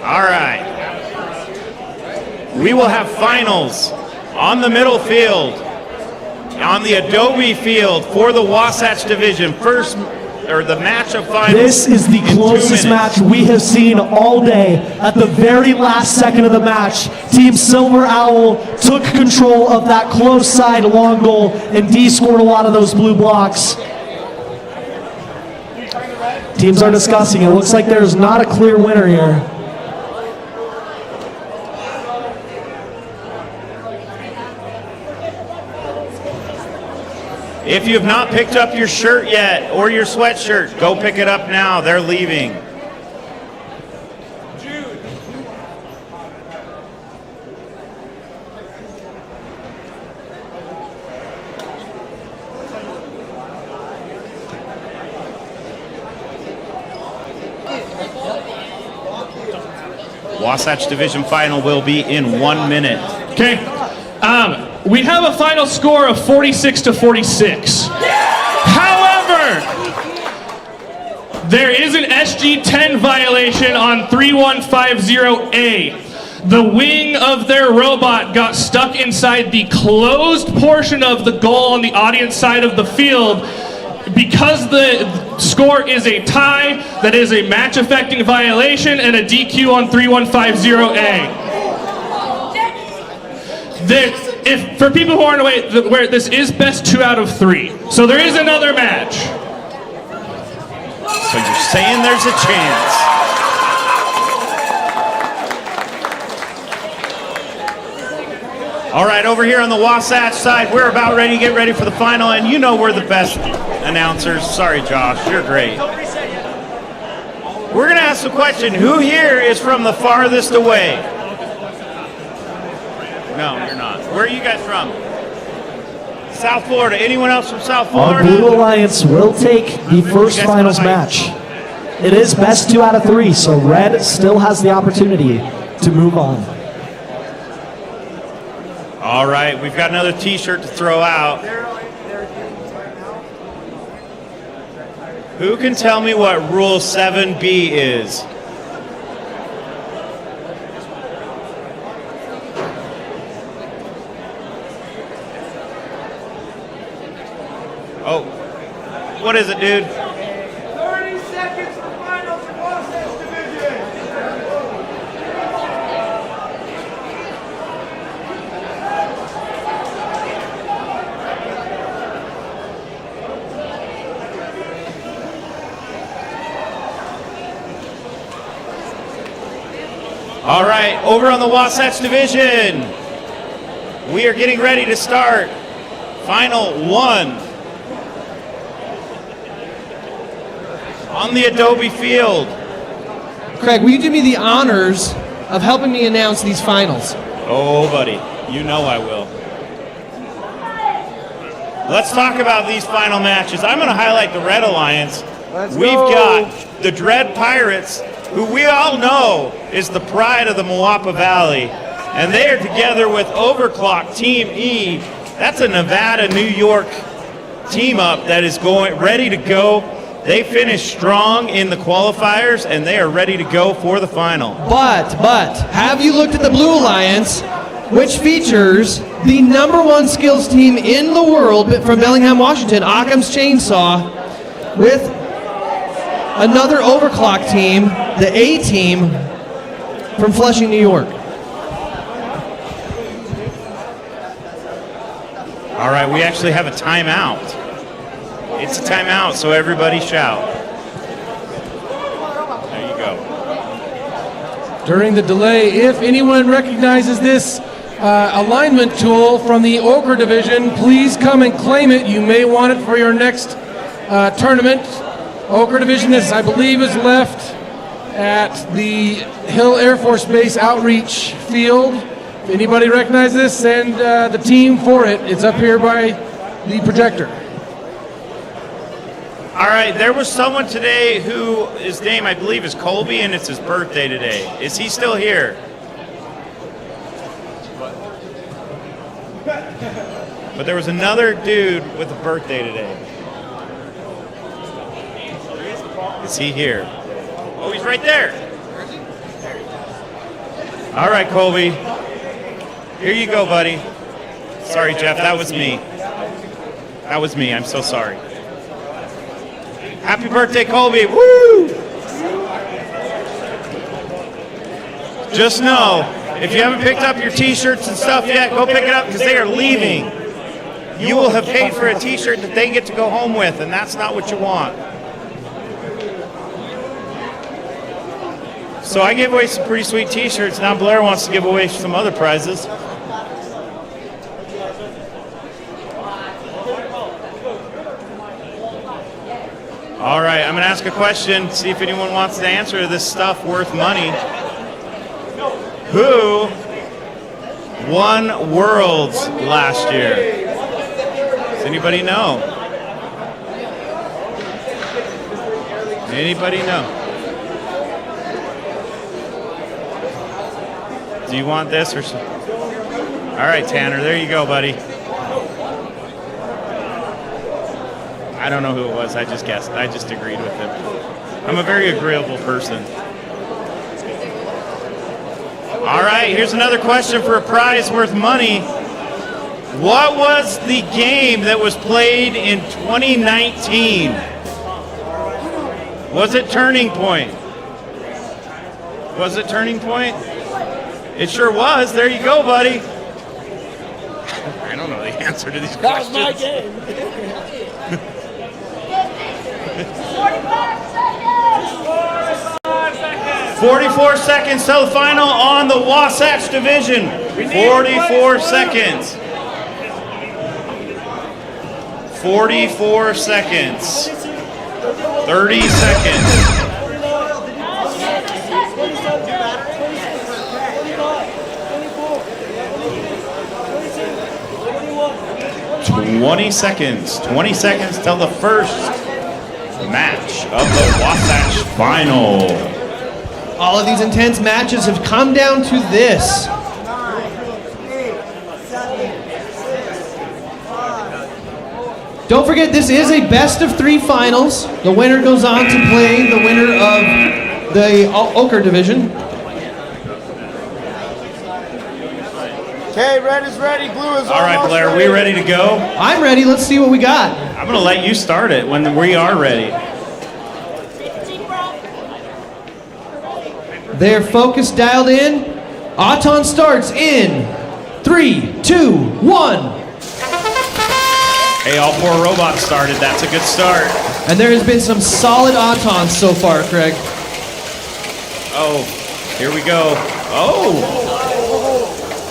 [SPEAKER 3] All right. We will have finals on the middle field, on the Adobe field for the Wasatch division. The match of finals.
[SPEAKER 14] This is the closest match we have seen all day. At the very last second of the match, Team Silver Owl took control of that close side long goal, and D scored a lot of those blue blocks. Teams are discussing. It looks like there's not a clear winner here.
[SPEAKER 3] If you have not picked up your shirt yet or your sweatshirt, go pick it up now. They're leaving. Wasatch Division final will be in 1 minute.
[SPEAKER 15] Okay. We have a final score of 46-46. However, there is an SG-10 violation on 3150A. The wing of their robot got stuck inside the closed portion of the goal on the audience side of the field. Because the score is a tie, that is a match-affecting violation and a DQ on 3150A. If for people who aren't aware, this is best 2 out of 3. So there is another match.
[SPEAKER 3] So you're saying there's a chance. All right, over here on the Wasatch side, we're about ready to get ready for the final, and you know we're the best announcers. Sorry, Josh, you're great. We're gonna ask the question, who here is from the farthest away? No, you're not. Where are you guys from? South Florida. Anyone else from South Florida?
[SPEAKER 14] Our Blue Alliance will take the first finals match. It is best 2 out of 3, so red still has the opportunity to move on.
[SPEAKER 3] All right, we've got another t-shirt to throw out. Who can tell me what Rule 7B is? Oh, what is it, dude?
[SPEAKER 12] 30 seconds for finals in Wasatch Division.
[SPEAKER 3] All right, over on the Wasatch Division, we are getting ready to start Final 1 on the Adobe Field.
[SPEAKER 1] Craig, will you do me the honors of helping me announce these finals?
[SPEAKER 3] Oh, buddy, you know I will. Let's talk about these final matches. I'm going to highlight the Red Alliance. We've got the Dread Pirates, who we all know is the pride of the Moapa Valley. And they are together with Overclock Team E. That's a Nevada, New York team up that is ready to go. They finished strong in the qualifiers, and they are ready to go for the final.
[SPEAKER 1] But, have you looked at the Blue Alliance, which features the #1 skills team in the world from Bellingham, Washington, Occam's Chainsaw, with another Overclock team, the A team from Flushing, New York.
[SPEAKER 3] All right, we actually have a timeout. It's a timeout, so everybody shout. There you go.
[SPEAKER 12] During the delay, if anyone recognizes this alignment tool from the Ochre division, please come and claim it. You may want it for your next tournament. Ochre division, I believe, is left at the Hill Air Force Base outreach field. If anybody recognizes this, send the team for it. It's up here by the projector.
[SPEAKER 3] All right, there was someone today who, his name I believe is Colby, and it's his birthday today. Is he still here? But there was another dude with a birthday today. Is he here? Oh, he's right there. All right, Colby. Here you go, buddy. Sorry, Jeff, that was me. That was me, I'm so sorry. Happy birthday, Colby. Woo! Just know, if you haven't picked up your t-shirts and stuff yet, go pick it up because they are leaving. You will have paid for a t-shirt that they get to go home with, and that's not what you want. So I gave away some pretty sweet t-shirts. Now Blair wants to give away some other prizes. All right, I'm going to ask a question, see if anyone wants to answer this stuff worth money. Who won Worlds last year? Does anybody know? Anybody know? Do you want this or something? All right, Tanner, there you go, buddy. I don't know who it was. I just guessed. I just agreed with him. I'm a very agreeable person. All right, here's another question for a prize worth money. What was the game that was played in 2019? Was it Turning Point? Was it Turning Point? It sure was. There you go, buddy. I don't know the answer to these questions.
[SPEAKER 4] That was my game.
[SPEAKER 3] 44 seconds till the final on the Wasatch Division. 44 seconds. 44 seconds. 30 seconds. 20 seconds. 20 seconds till the first match of the Wasatch Final.
[SPEAKER 1] All of these intense matches have come down to this. Don't forget, this is a best-of-3 finals. The winner goes on to play the winner of the Ochre division.
[SPEAKER 4] Okay, red is ready, blue is
[SPEAKER 3] All right, Blair, are we ready to go?
[SPEAKER 1] I'm ready. Let's see what we got.
[SPEAKER 3] I'm going to let you start it when we are ready.
[SPEAKER 1] Their focus dialed in. Auton starts in 3, 2, 1.
[SPEAKER 3] Hey, all 4 robots started. That's a good start.
[SPEAKER 1] And there has been some solid Autons so far, Craig.
[SPEAKER 3] Oh, here we go. Oh!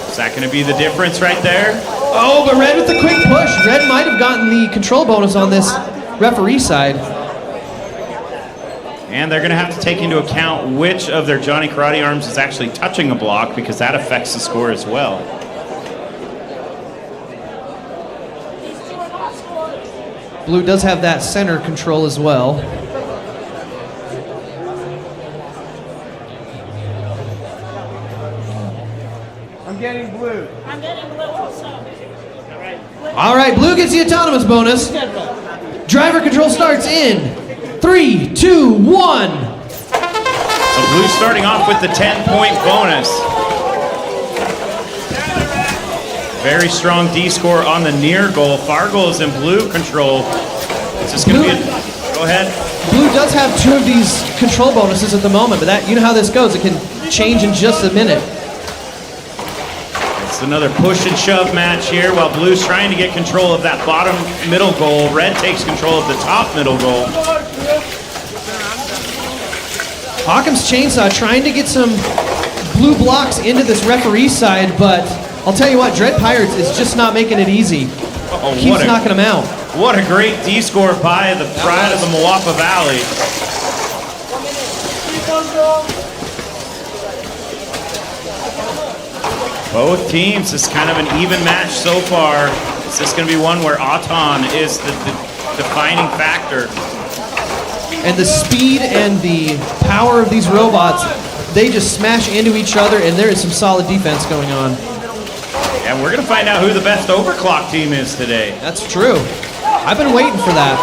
[SPEAKER 3] Is that going to be the difference right there?
[SPEAKER 1] Oh, but Red with the quick push. Red might have gotten the control bonus on this referee side.
[SPEAKER 3] And they're going to have to take into account which of their Johnny Karate arms is actually touching a block because that affects the score as well.
[SPEAKER 1] Blue does have that center control as well.
[SPEAKER 4] I'm getting blue.
[SPEAKER 2] I'm getting blue also.
[SPEAKER 1] All right, Blue gets the autonomous bonus. Driver control starts in 3, 2, 1.
[SPEAKER 3] So Blue starting off with the 10-point bonus. Very strong D score on the near goal. Far goal is in Blue control. Is this going to be a... Go ahead.
[SPEAKER 1] Blue does have 2 of these control bonuses at the moment, but that, you know how this goes. It can change in just a minute.
[SPEAKER 3] It's another push and shove match here while Blue's trying to get control of that bottom middle goal. Red takes control of the top middle goal.
[SPEAKER 1] Occam's Chainsaw trying to get some blue blocks into this referee side, but I'll tell you what, Dread Pirates is just not making it easy. Keeps knocking them out.
[SPEAKER 3] What a great D score by the pride of the Moapa Valley. Both teams, it's kind of an even match so far. Is this going to be one where Auton is the defining factor?
[SPEAKER 1] And the speed and the power of these robots, they just smash into each other, and there is some solid defense going on.
[SPEAKER 3] And we're going to find out who the best overclock team is today.
[SPEAKER 1] That's true. I've been waiting for that.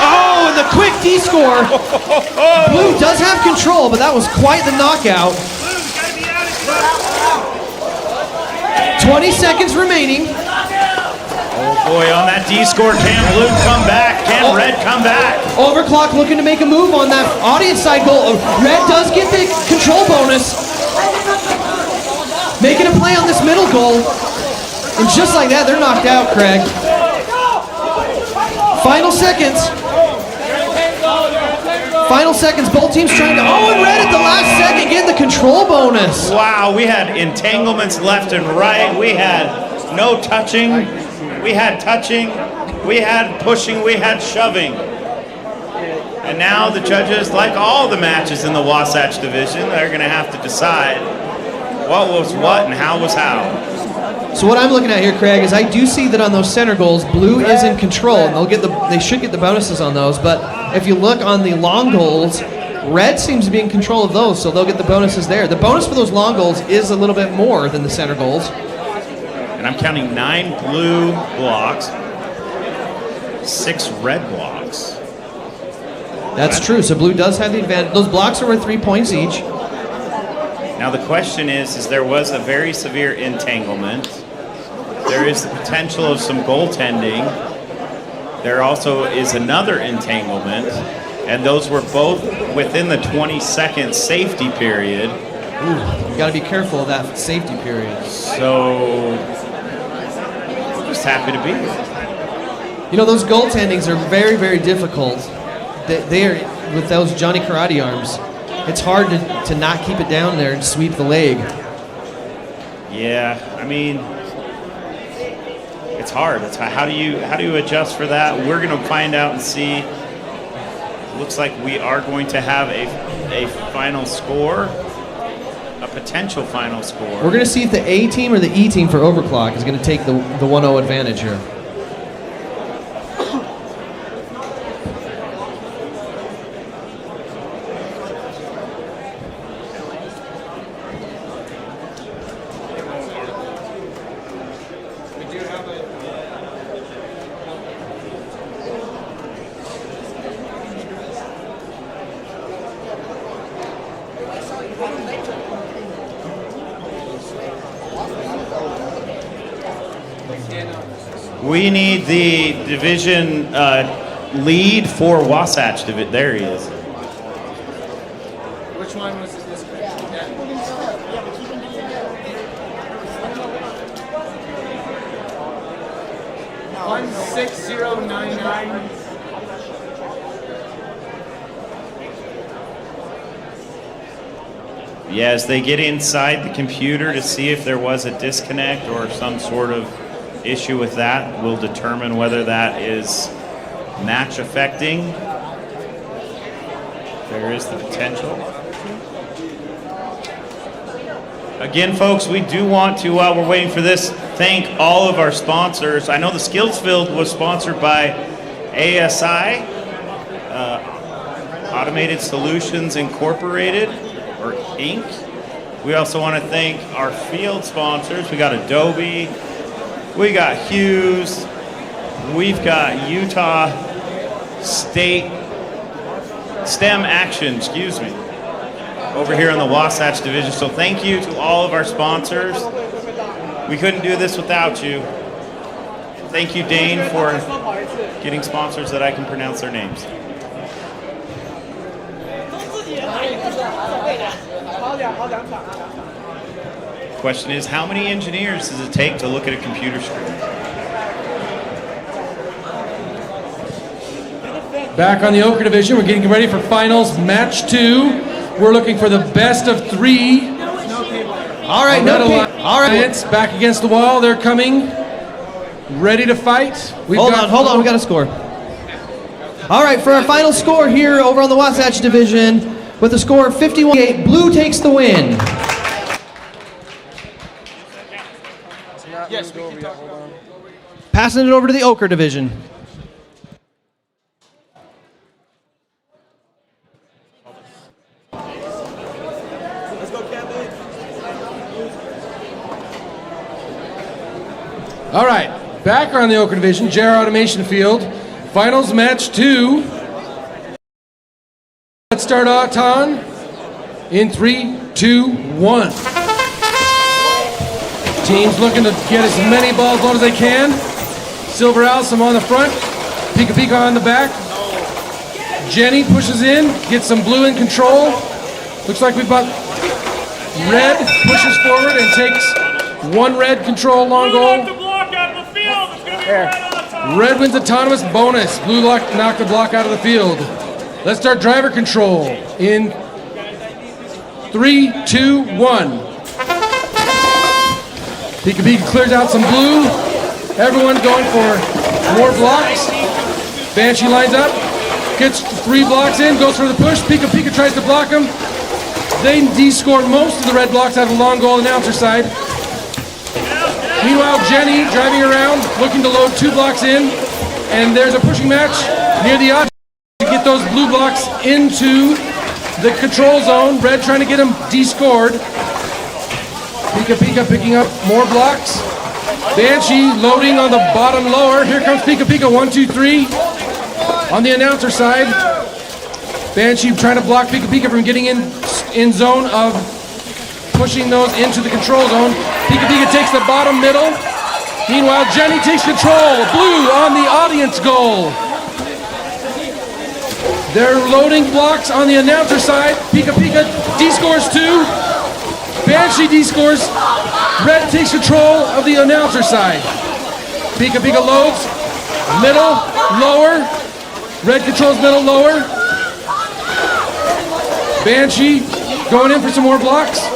[SPEAKER 1] Oh, and the quick D score. Blue does have control, but that was quite the knockout. 20 seconds remaining.
[SPEAKER 3] Oh boy, on that D score, can Blue come back? Can Red come back?
[SPEAKER 1] Overclock looking to make a move on that audience side goal. Red does get the control bonus. Making a play on this middle goal. And just like that, they're knocked out, Craig. Final seconds. Final seconds, both teams trying to... Oh, and Red at the last second getting the control bonus.
[SPEAKER 3] Wow, we had entanglements left and right. We had no touching. We had touching. We had pushing. We had shoving. And now the judges, like all the matches in the Wasatch division, are going to have to decide what was what and how was how.
[SPEAKER 1] So what I'm looking at here, Craig, is I do see that on those center goals, Blue is in control, and they should get the bonuses on those. But if you look on the long goals, Red seems to be in control of those, so they'll get the bonuses there. The bonus for those long goals is a little bit more than the center goals.
[SPEAKER 3] And I'm counting 9 Blue blocks, 6 Red blocks.
[SPEAKER 1] That's true. So Blue does have the advantage. Those blocks are worth 3 points each.
[SPEAKER 3] Now the question is there was a very severe entanglement. There is the potential of some goaltending. There also is another entanglement, and those were both within the 20-second safety period.
[SPEAKER 1] Ooh, you got to be careful of that safety period.
[SPEAKER 3] So, we're just happy to be here.
[SPEAKER 1] You know, those goaltendings are very, very difficult. They are, with those Johnny Karate arms, it's hard to not keep it down there and sweep the leg.
[SPEAKER 3] Yeah, I mean, it's hard. It's how do you adjust for that? We're going to find out and see. Looks like we are going to have a final score, a potential final score.
[SPEAKER 1] We're going to see if the A team or the E team for overclock is going to take the 1-0 advantage here.
[SPEAKER 3] We need the division lead for Wasatch. There he is.
[SPEAKER 4] Which one was this? 16099.
[SPEAKER 3] Yes, they get inside the computer to see if there was a disconnect or some sort of issue with that. We'll determine whether that is match affecting. There is the potential. Again, folks, we do want to, while we're waiting for this, thank all of our sponsors. I know the Skills Field was sponsored by ASI, Automated Solutions Incorporated, or Inc. We also want to thank our field sponsors. We got Adobe, we got Hughes, we've got Utah State STEM Action, excuse me, over here in the Wasatch Division. So thank you to all of our sponsors. We couldn't do this without you. Thank you, Dane, for getting sponsors that I can pronounce their names. Question is, how many engineers does it take to look at a computer screen?
[SPEAKER 12] Back on the Ochre Division, we're getting ready for finals match 2. We're looking for the best of 3.
[SPEAKER 1] All right,
[SPEAKER 12] All right, back against the wall. They're coming, ready to fight.
[SPEAKER 1] Hold on, we got a score. All right, for our final score here over on the Wasatch Division, with a score of 51-8, blue takes the win.
[SPEAKER 10] Yes, we can talk.
[SPEAKER 1] Passing it over to the Ochre Division.
[SPEAKER 12] All right, back on the Ochre Division, JR Automation Field. Finals match 2. Let's start on in 3, 2, 1. Teams looking to get as many balls loaded as they can. Silver Alsam on the front, Pika Pika on the back. Jenny pushes in, gets some blue in control. Looks like we've got red pushes forward and takes one red control long goal. Red wins autonomous bonus. Blue knocked the block out of the field. Let's start driver control in 3, 2, 1. Pika Pika clears out some blue. Everyone going for more blocks. Banshee lines up, gets 3 blocks in, goes for the push. Pika Pika tries to block him. They de-score most of the red blocks out of the long goal announcer side. Meanwhile, Jenny driving around, looking to load 2 blocks in, and there's a pushing match near the object to get those blue blocks into the control zone. Red trying to get them de-scored. Pika Pika picking up more blocks. Banshee loading on the bottom lower. Here comes Pika Pika, 1, 2, 3. On the announcer side, Banshee trying to block Pika Pika from getting in zone of pushing those into the control zone. Pika Pika takes the bottom middle. Meanwhile, Jenny takes control. Blue on the audience goal. They're loading blocks on the announcer side. Pika Pika de-scores 2. Banshee de-scores. Red takes control of the announcer side. Pika Pika loads. Middle, lower. Red controls middle, lower. Banshee going in for some more blocks.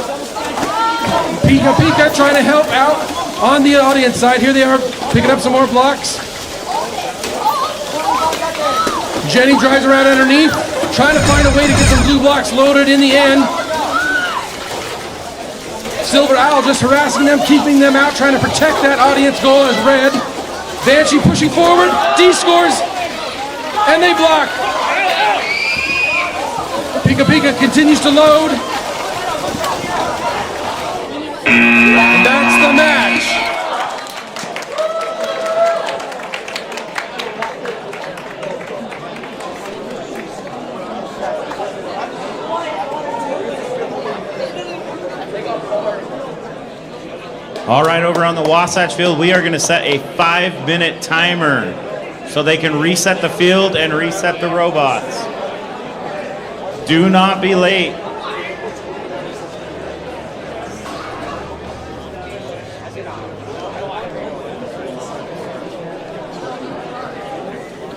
[SPEAKER 12] Pika Pika trying to help out on the audience side. Here they are picking up some more blocks. Jenny drives around underneath, trying to find a way to get some blue blocks loaded in the end. Silver Owl just harassing them, keeping them out, trying to protect that audience goal as red. Banshee pushing forward, D-scores, and they block. Pika Pika continues to load. And that's the match.
[SPEAKER 3] All right, over on the Wasatch field, we are going to set a 5-minute timer so they can reset the field and reset the robots. Do not be late.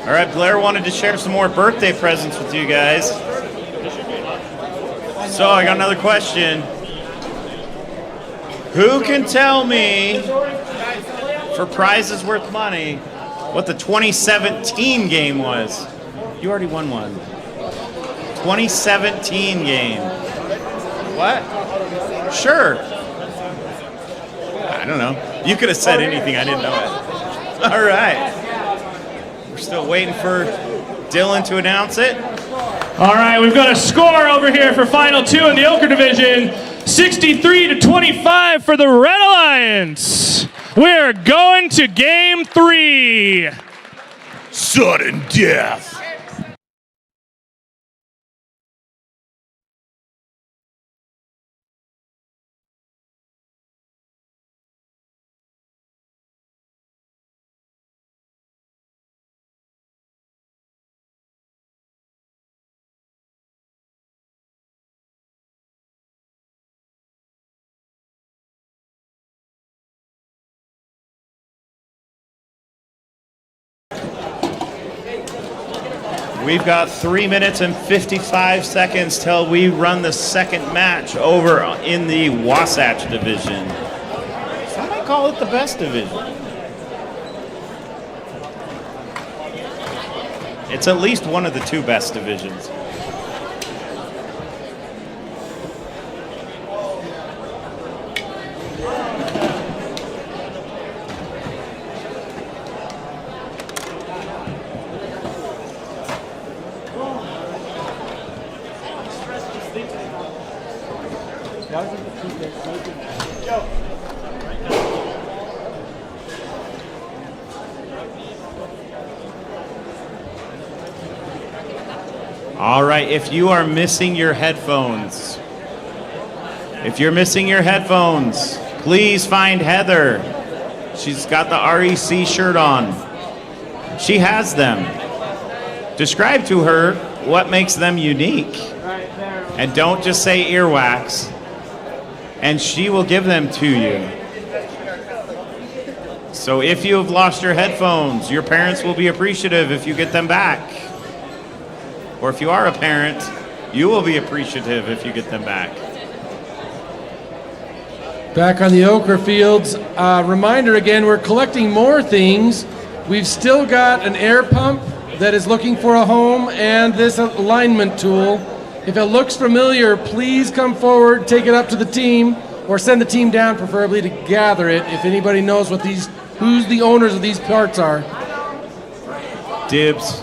[SPEAKER 3] All right, Blair wanted to share some more birthday presents with you guys. So I got another question. Who can tell me, for prizes worth money, what the 2017 game was? You already won one. 2017 game. What? Sure. I don't know. You could have said anything. I didn't know it. All right. We're still waiting for Dylan to announce it.
[SPEAKER 15] All right, we've got a score over here for Final 2 in the Ochre Division. 63-25 for the Red Alliance. We're going to Game 3.
[SPEAKER 3] Sudden death. We've got 3 minutes and 55 seconds till we run the second match over in the Wasatch division. Some might call it the best division. It's at least one of the two best divisions. All right, if you are missing your headphones, please find Heather. She's got the REC shirt on. She has them. Describe to her what makes them unique. And don't just say earwax. And she will give them to you. So if you have lost your headphones, your parents will be appreciative if you get them back. Or if you are a parent, you will be appreciative if you get them back.
[SPEAKER 12] Back on the Ochre fields. Reminder again, we're collecting more things. We've still got an air pump that is looking for a home and this alignment tool. If it looks familiar, please come forward, take it up to the team, or send the team down preferably to gather it if anybody knows what who's the owners of these parts are.
[SPEAKER 3] Dibs.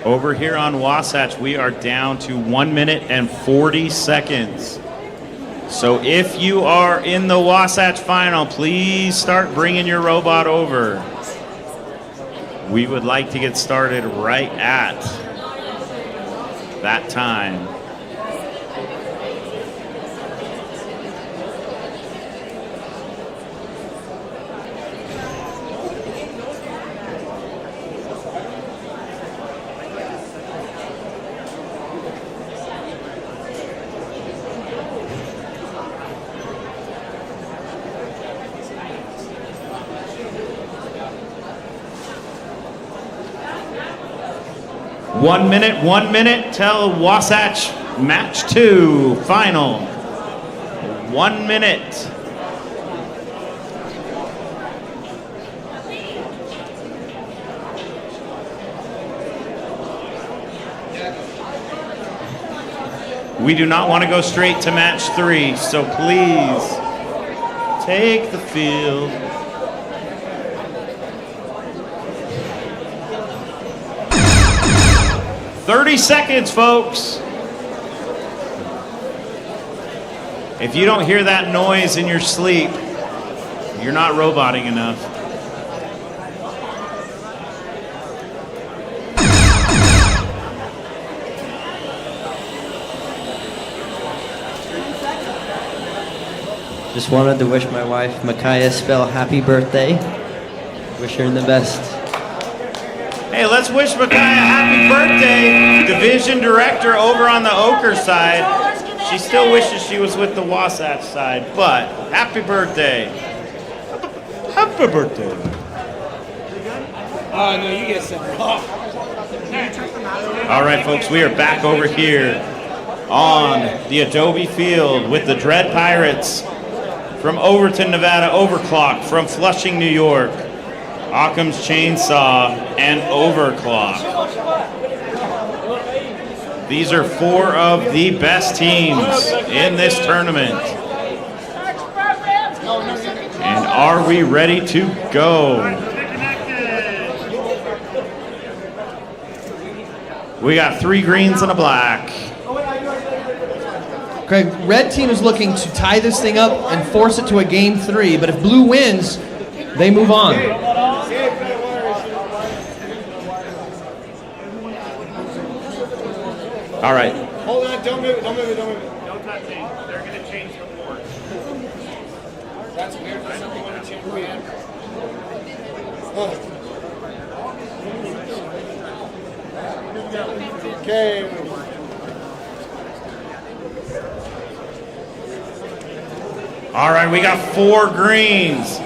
[SPEAKER 3] Over here on Wasatch, we are down to 1 minute and 40 seconds. So if you are in the Wasatch final, please start bringing your robot over. We would like to get started right at that time. One minute till Wasatch match 2, final. 1 minute. We do not want to go straight to match 3, so please take the field. 30 seconds, folks. If you don't hear that noise in your sleep, you're not roboting enough.
[SPEAKER 16] Just wanted to wish my wife, Micaiah Spell, happy birthday. Wish her the best.
[SPEAKER 3] Hey, let's wish Micaiah happy birthday. Division director over on the Ochre side. She still wishes she was with the Wasatch side, but happy birthday. Happy birthday.
[SPEAKER 4] Oh, no, you get sent off.
[SPEAKER 3] All right, folks, we are back over here on the Adobe Field with the Dread Pirates from Overton, Nevada, Overclock from Flushing, New York, Occam's Chainsaw, and Overclock. These are 4 of the best teams in this tournament. And are we ready to go? We got 3 greens and a black.
[SPEAKER 1] Craig, red team is looking to tie this thing up and force it to a game 3, but if blue wins, they move on.
[SPEAKER 3] All right.
[SPEAKER 4] Hold on, don't move it, don't move it, don't move it. Don't touch it. They're going to change the board. That's weird. That's something you want to change. Okay.
[SPEAKER 3] All right, we got 4 greens.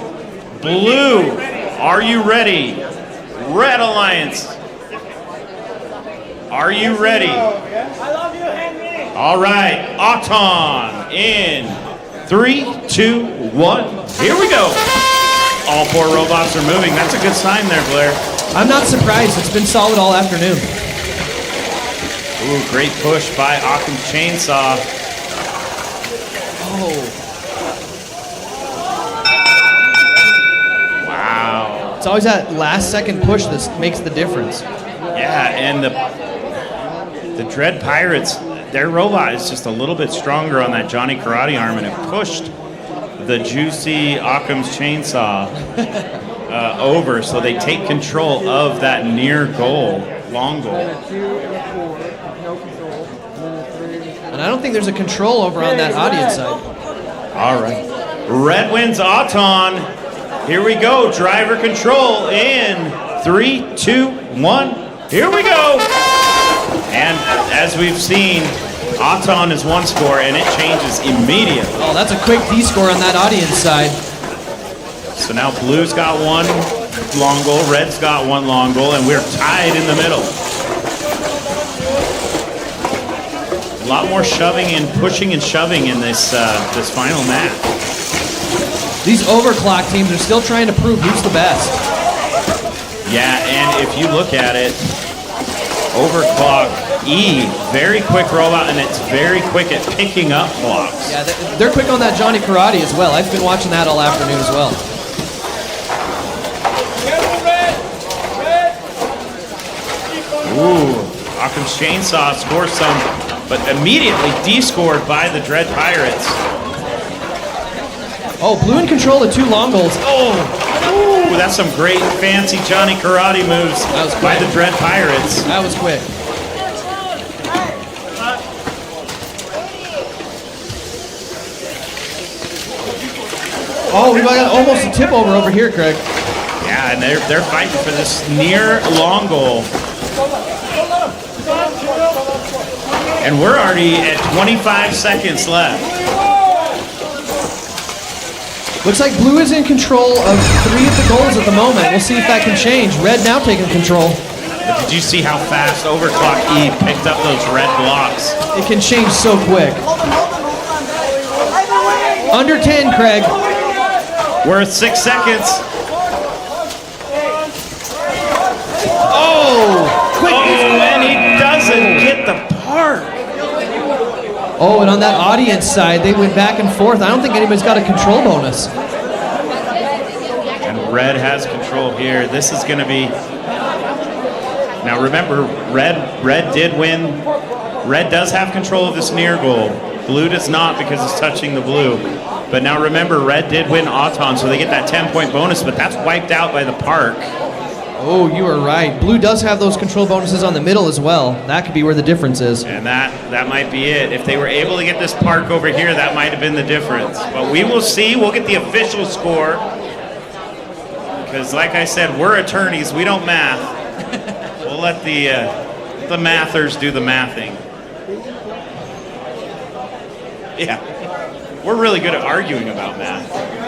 [SPEAKER 3] Blue, are you ready? Red Alliance, are you ready? All right, Auton in 3, 2, 1. Here we go. All 4 robots are moving. That's a good sign there, Blair.
[SPEAKER 1] I'm not surprised. It's been solid all afternoon.
[SPEAKER 3] Ooh, great push by Occam's Chainsaw.
[SPEAKER 1] Oh.
[SPEAKER 3] Wow.
[SPEAKER 1] It's always that last second push that makes the difference.
[SPEAKER 3] Yeah, and the Dread Pirates, their robot is just a little bit stronger on that Johnny Karate arm, and it pushed the juicy Occam's Chainsaw over, so they take control of that near goal, long goal.
[SPEAKER 1] And I don't think there's a control over on that audience side.
[SPEAKER 3] All right. Red wins Auton. Here we go. Driver control in 3, 2, 1. Here we go. And as we've seen, Auton is 1 score, and it changes immediately.
[SPEAKER 1] Oh, that's a quick D score on that audience side.
[SPEAKER 3] So now blue's got 1 long goal, red's got 1 long goal, and we're tied in the middle. A lot more shoving and pushing and shoving in this this final match.
[SPEAKER 1] These overclock teams are still trying to prove who's the best.
[SPEAKER 3] Yeah, and if you look at it, overclock E, very quick robot, and it's very quick at picking up blocks.
[SPEAKER 1] Yeah, they're quick on that Johnny Karate as well. I've been watching that all afternoon as well.
[SPEAKER 3] Ooh, Occam's Chainsaw scores some, but immediately D-scored by the Dread Pirates.
[SPEAKER 1] Oh, blue in control of 2 long goals.
[SPEAKER 3] Oh, ooh, that's some great fancy Johnny Karate moves by the Dread Pirates.
[SPEAKER 1] That was quick. Oh, we got almost a tip over here, Craig.
[SPEAKER 3] Yeah, and they're fighting for this near long goal. And we're already at 25 seconds left.
[SPEAKER 1] Looks like blue is in control of 3 of the goals at the moment. We'll see if that can change. Red now taking control.
[SPEAKER 3] But did you see how fast Overclock E picked up those red blocks?
[SPEAKER 1] It can change so quick. Under 10, Craig.
[SPEAKER 3] We're at 6 seconds.
[SPEAKER 1] Oh! Quick!
[SPEAKER 3] Oh, and he doesn't get the part.
[SPEAKER 1] Oh, and on that audience side, they went back and forth. I don't think anybody's got a control bonus.
[SPEAKER 3] And red has control here. This is going to be... Now remember, red did win. Red does have control of this near goal. Blue does not because it's touching the blue. But now remember, red did win Auton, so they get that 10-point bonus, but that's wiped out by the park.
[SPEAKER 1] Oh, you are right. Blue does have those control bonuses on the middle as well. That could be where the difference is.
[SPEAKER 3] And that might be it. If they were able to get this park over here, that might have been the difference. But we will see. We'll get the official score. Because like I said, we're attorneys. We don't math. We'll let the mathers do the mathing. Yeah. We're really good at arguing about math.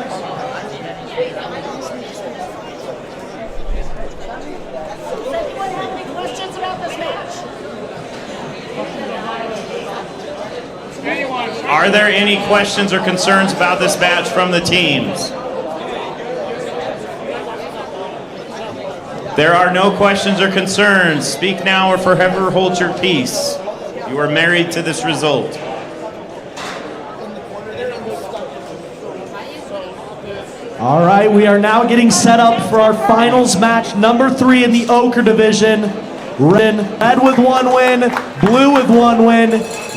[SPEAKER 3] Are there any questions or concerns about this match from the teams? There are no questions or concerns. Speak now or forever hold your peace. You are married to this result.
[SPEAKER 14] All right, we are now getting set up for our finals match number 3 in the Ochre division. Red with 1 win, blue with 1 win.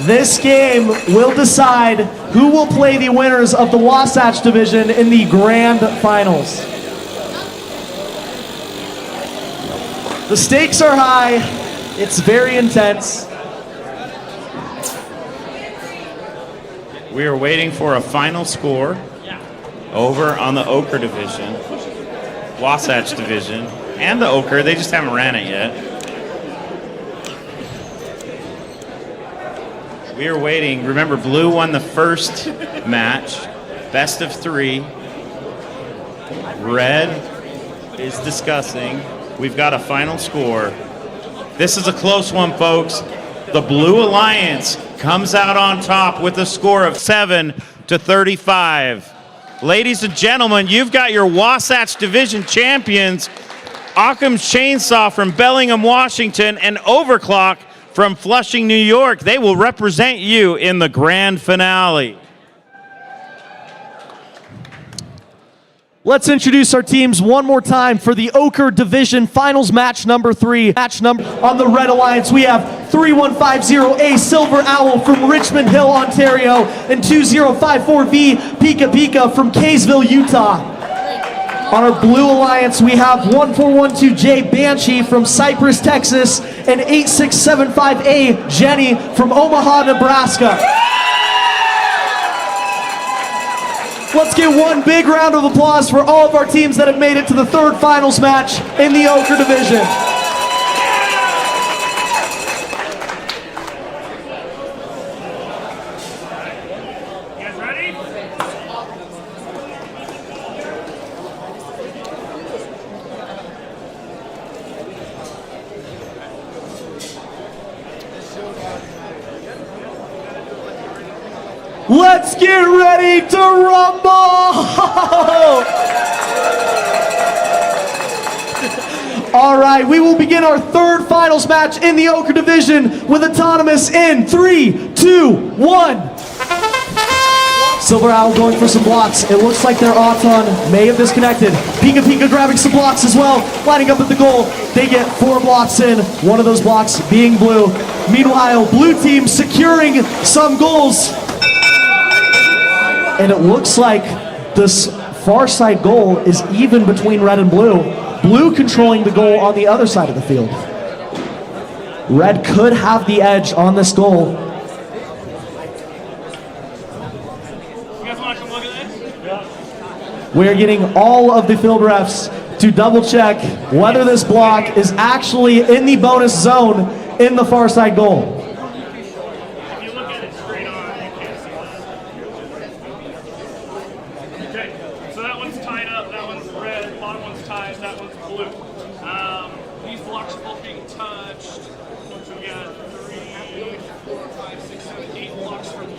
[SPEAKER 14] This game will decide who will play the winners of the Wasatch division in the grand finals. The stakes are high. It's very intense.
[SPEAKER 3] We are waiting for a final score over on the Ochre division, Wasatch division, and the Ochre. They just haven't ran it yet. We are waiting. Remember, blue won the first match, best of 3. Red is discussing. We've got a final score. This is a close one, folks. The Blue Alliance comes out on top with a score of 7-35. Ladies and gentlemen, you've got your Wasatch Division champions, Occam's Chainsaw from Bellingham, Washington, and Overclock from Flushing, New York. They will represent you in the grand finale.
[SPEAKER 14] Let's introduce our teams one more time for the Ochre Division Finals match number 3. On the Red Alliance, we have 3150A Silver Owl from Richmond Hill, Ontario, and 2054V Pika Pika from Kaysville, Utah. On our Blue Alliance, we have 1412J Banshee from Cypress, Texas, and 8675A Jenny from Omaha, Nebraska. Let's give one big round of applause for all of our teams that have made it to the 3rd finals match in the Ochre division.
[SPEAKER 13] You guys ready?
[SPEAKER 14] Let's get ready to rumble! All right, we will begin our 3rd finals match in the Ochre division with Autonomous in 3, 2, 1. Silver Owl going for some blocks. It looks like their Auton may have disconnected. Pika Pika grabbing some blocks as well, lining up at the goal. They get 4 blocks in, one of those blocks being blue. Meanwhile, blue team securing some goals. And it looks like this far side goal is even between red and blue. Blue controlling the goal on the other side of the field. Red could have the edge on this goal.
[SPEAKER 13] You guys want to come look at this? Yeah.
[SPEAKER 14] We're getting all of the field refs to double check whether this block is actually in the bonus zone in the far side goal.
[SPEAKER 13] If you look at it straight on, you can't see that. Okay, so that one's tied up, that one's red, bottom one's tied, that one's blue. These blocks are both being touched. So we got 3, 4, 5, 6, 7, 8 blocks for blue.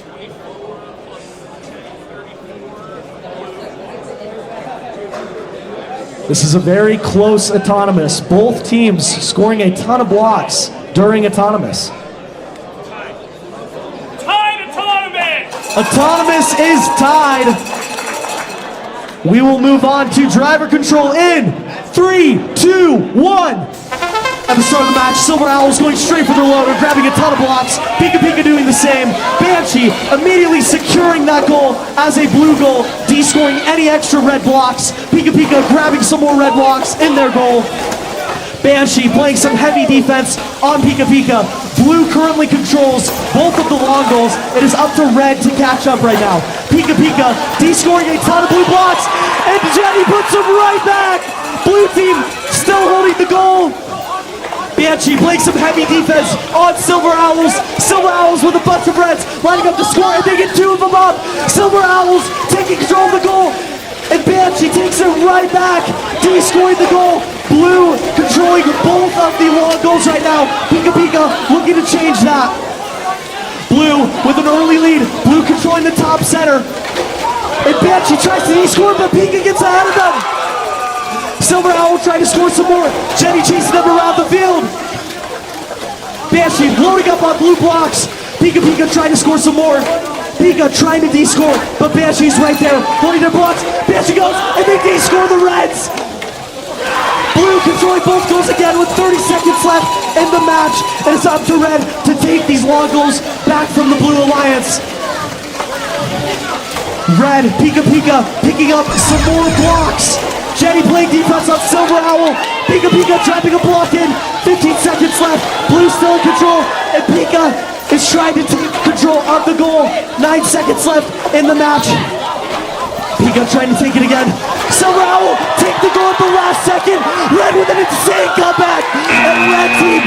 [SPEAKER 13] 24 plus 10, 34.
[SPEAKER 14] This is a very close Autonomous. Both teams scoring a ton of blocks during Autonomous.
[SPEAKER 13] Tied Autonomous!
[SPEAKER 14] Autonomous is tied. We will move on to driver control in 3, 2, 1. At the start of the match, Silver Owls going straight for the loader, grabbing a ton of blocks. Pika Pika doing the same. Banshee Banshee immediately securing that goal as a blue goal, descoring any extra red blocks. Pika Pika grabbing some more red blocks in their goal. Banshee playing some heavy defense on Pika Pika. Blue currently controls both of the long goals. It is up to red to catch up right now. Pika Pika descoring a ton of blue blocks, and Jenny puts them right back. Blue team still holding the goal. Banshee playing some heavy defense on Silver Owls. Silver Owls with a bunch of reds lining up to score, and they get two of them up. Silver Owls taking control of the goal, and Banshee takes it right back, descoring the goal. Blue controlling both of the long goals right now. Pika Pika looking to change that. Blue with an early lead. Blue controlling the top center. And Banshee tries to descore, but Pika gets ahead of them. Silver Owl trying to score some more. Jenny chasing them around the field. Banshee loading up on blue blocks. Pika Pika trying to score some more. Pika trying to descore, but Banshee's right there, holding their blocks. Banshee goes, and they descore the Reds. Blue controlling both goals again with 30 seconds left in the match. And it's up to Red to take these long goals back from the Blue Alliance. Red, Pika Pika picking up some more blocks. Jenny playing defense on Silver Owl. Pika Pika trapping a block in. 15 seconds left. Blue still in control. And Pika is trying to take control of the goal. 9 seconds left in the match. Pika trying to take it again. Silver Owl take the goal at the last second. Red with an insane comeback. And Red team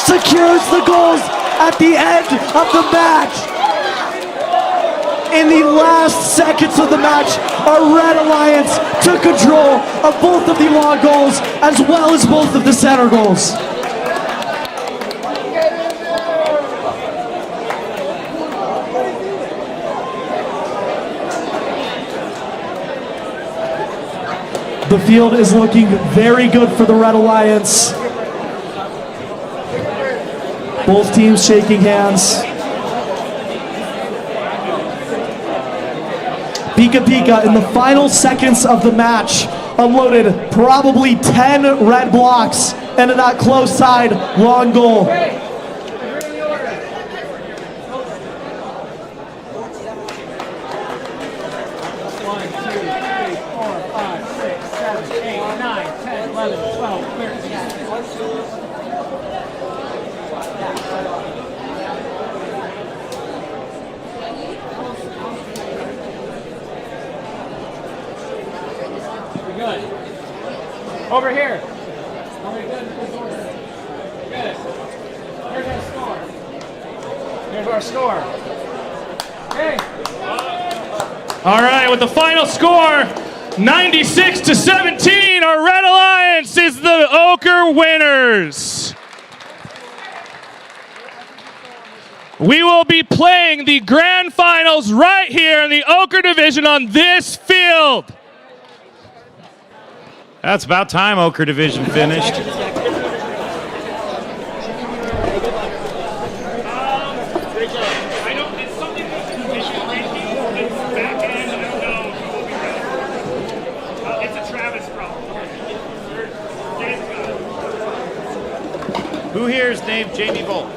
[SPEAKER 14] secures the goals at the end of the match. In the last seconds of the match, our Red Alliance took control of both of the long goals as well as both of the center goals. The field is looking very good for the Red Alliance. Both teams shaking hands. Pika Pika in the final seconds of the match unloaded probably 10 red blocks into that close side long goal.
[SPEAKER 4] Over here. Good. Here's our score. Here's our score. Hey.
[SPEAKER 15] All right, with the final score, 96-17, our Red Alliance is the Ochre winners. We will be playing the grand finals right here in the Ochre division on this field.
[SPEAKER 3] That's about time Ochre Division finished. Who here is named Jamie Bolt?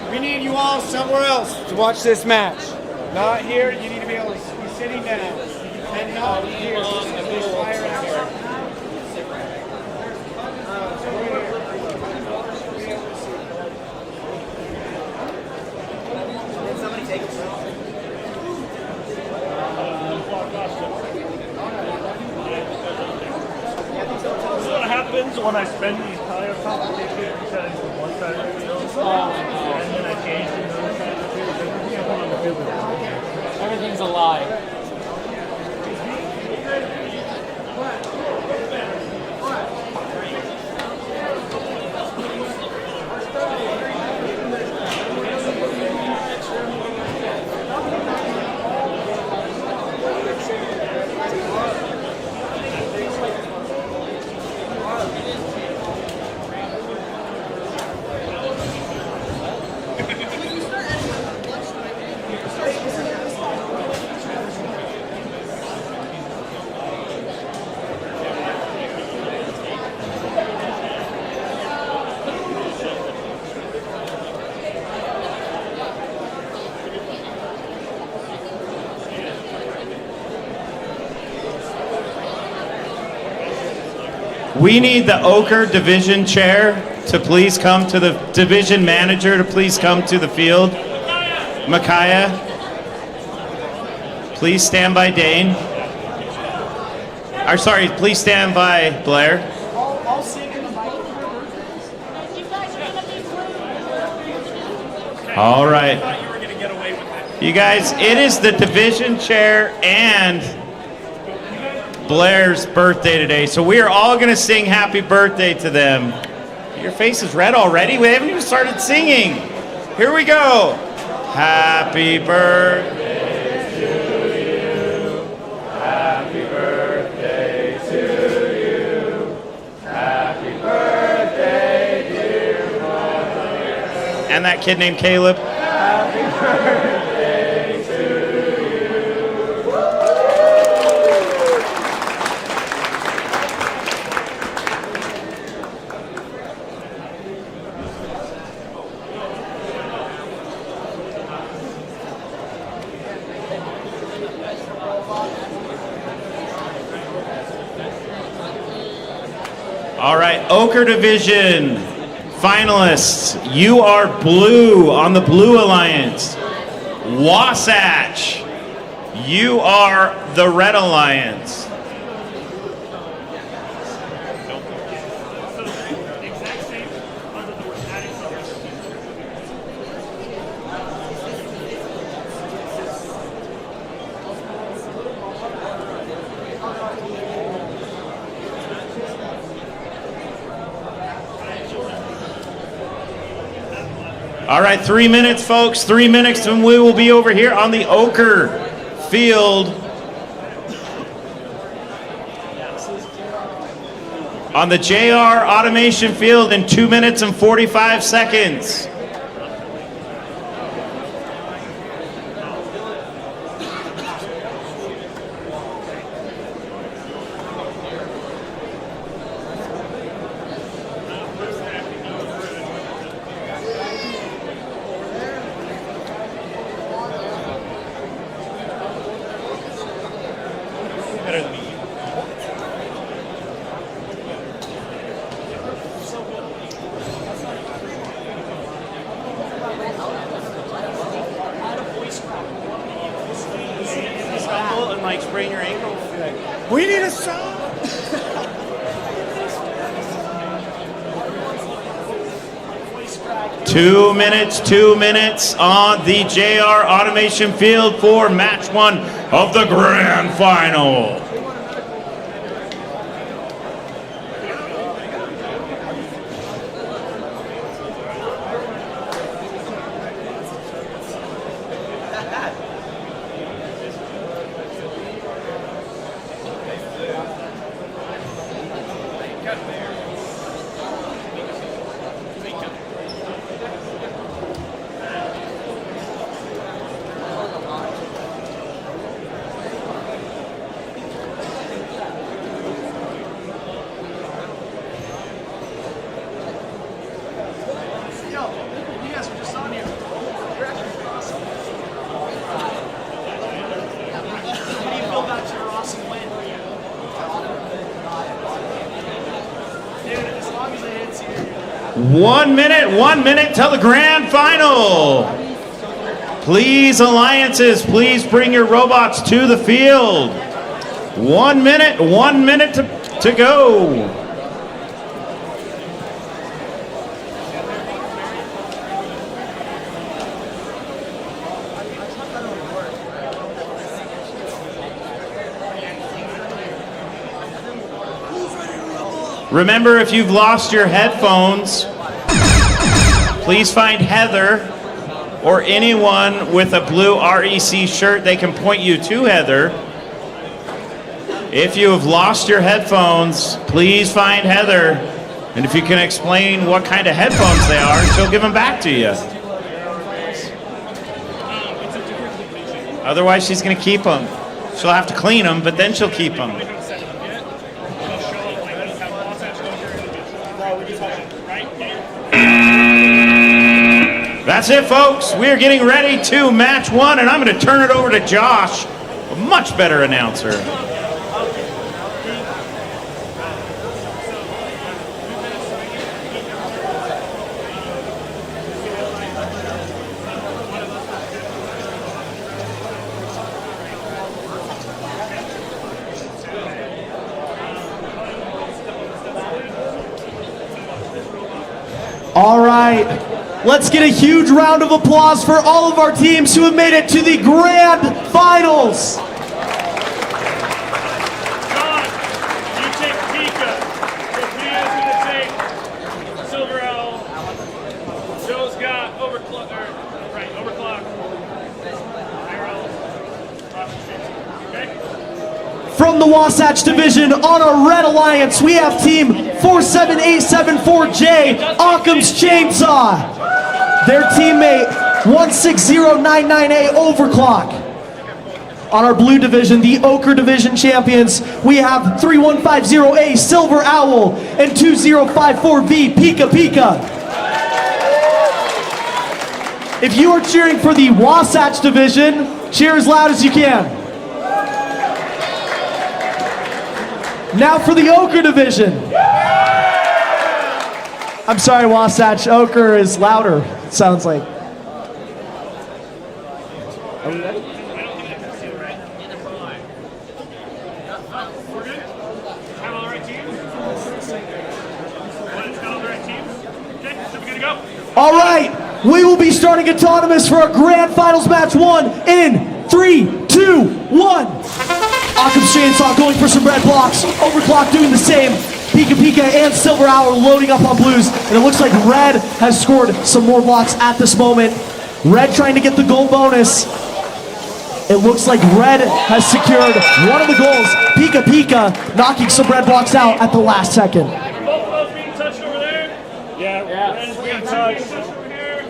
[SPEAKER 4] We need you all somewhere else to watch this match. Not here. You need to be able to be sitting down. And not here. Fire out here. Did somebody take it?
[SPEAKER 6] What happens when I spend the entire competition setting from one side of the field, and then I change to the other side of the field? Everything's on the field.
[SPEAKER 4] Everything's a lie.
[SPEAKER 3] We need the Ochre division chair to please come to the division manager to please come to the field. Micaiah, please stand by Dane. Or sorry, please stand by Blair.
[SPEAKER 2] I'll sing in the mic.
[SPEAKER 3] All right. You guys, it is the division chair and Blair's birthday today, so we are all going to sing happy birthday to them. Your face is red already? We haven't even started singing. Here we go. Happy birthday to you. Happy birthday to you. Happy birthday, dear mother. And that kid named Caleb. Happy birthday. All right, Ochre Division finalists, you are blue on the Blue Alliance. Wasatch, you are the Red Alliance. All right, 3 minutes, folks. 3 minutes, and we will be over here on the Ochre field. On the JR Automation field in 2 minutes and 45 seconds. And like sprain your ankle. We need a song. 2 minutes, 2 minutes on the JR Automation field for match 1 of the grand final. One minute till the grand final. Please, alliances, please bring your robots to the field. 1 minute to go. Remember, if you've lost your headphones, please find Heather or anyone with a blue REC shirt. They can point you to Heather. If you have lost your headphones, please find Heather. And if you can explain what kind of headphones they are, she'll give them back to you. Otherwise, she's going to keep them. She'll have to clean them, but then she'll keep them. That's it, folks. We are getting ready to match 1, and I'm going to turn it over to Josh, a much better announcer.
[SPEAKER 14] right. Let's get a huge round of applause for all of our teams who have made it to the grand finals.
[SPEAKER 13] John, you take Pika. Sophia's gonna take Silver Owl. Joe's got Overclock. Overclock. Arrow. Okay?
[SPEAKER 14] From the Wasatch Division on our Red Alliance, we have team 47874J, Occam's Chainsaw. Their teammate 160998 Overclock. On our Blue Division, the Ochre Division champions, we have 3150A Silver Owl and 2054V Pika Pika. If you are cheering for the Wasatch Division, cheer as loud as you can. Now for the Ochre Division. I'm sorry, Wasatch. Ochre is louder, it sounds like.
[SPEAKER 13] Are we ready? We're good? Have all the right teams? What, got all the right teams? Okay, so we're good to go.
[SPEAKER 14] All right, we will be starting autonomous for our grand finals match 1 in 3, 2, 1. Occam's Chainsaw going for some red blocks. Overclock doing the same. Pika Pika and Silver Hour loading up on blues. And it looks like Red has scored some more blocks at this moment. Red trying to get the goal bonus. It looks like Red has secured one of the goals. Pika Pika knocking some red blocks out at the last second.
[SPEAKER 13] Both of those being touched over there? Yeah. Red is being touched over here.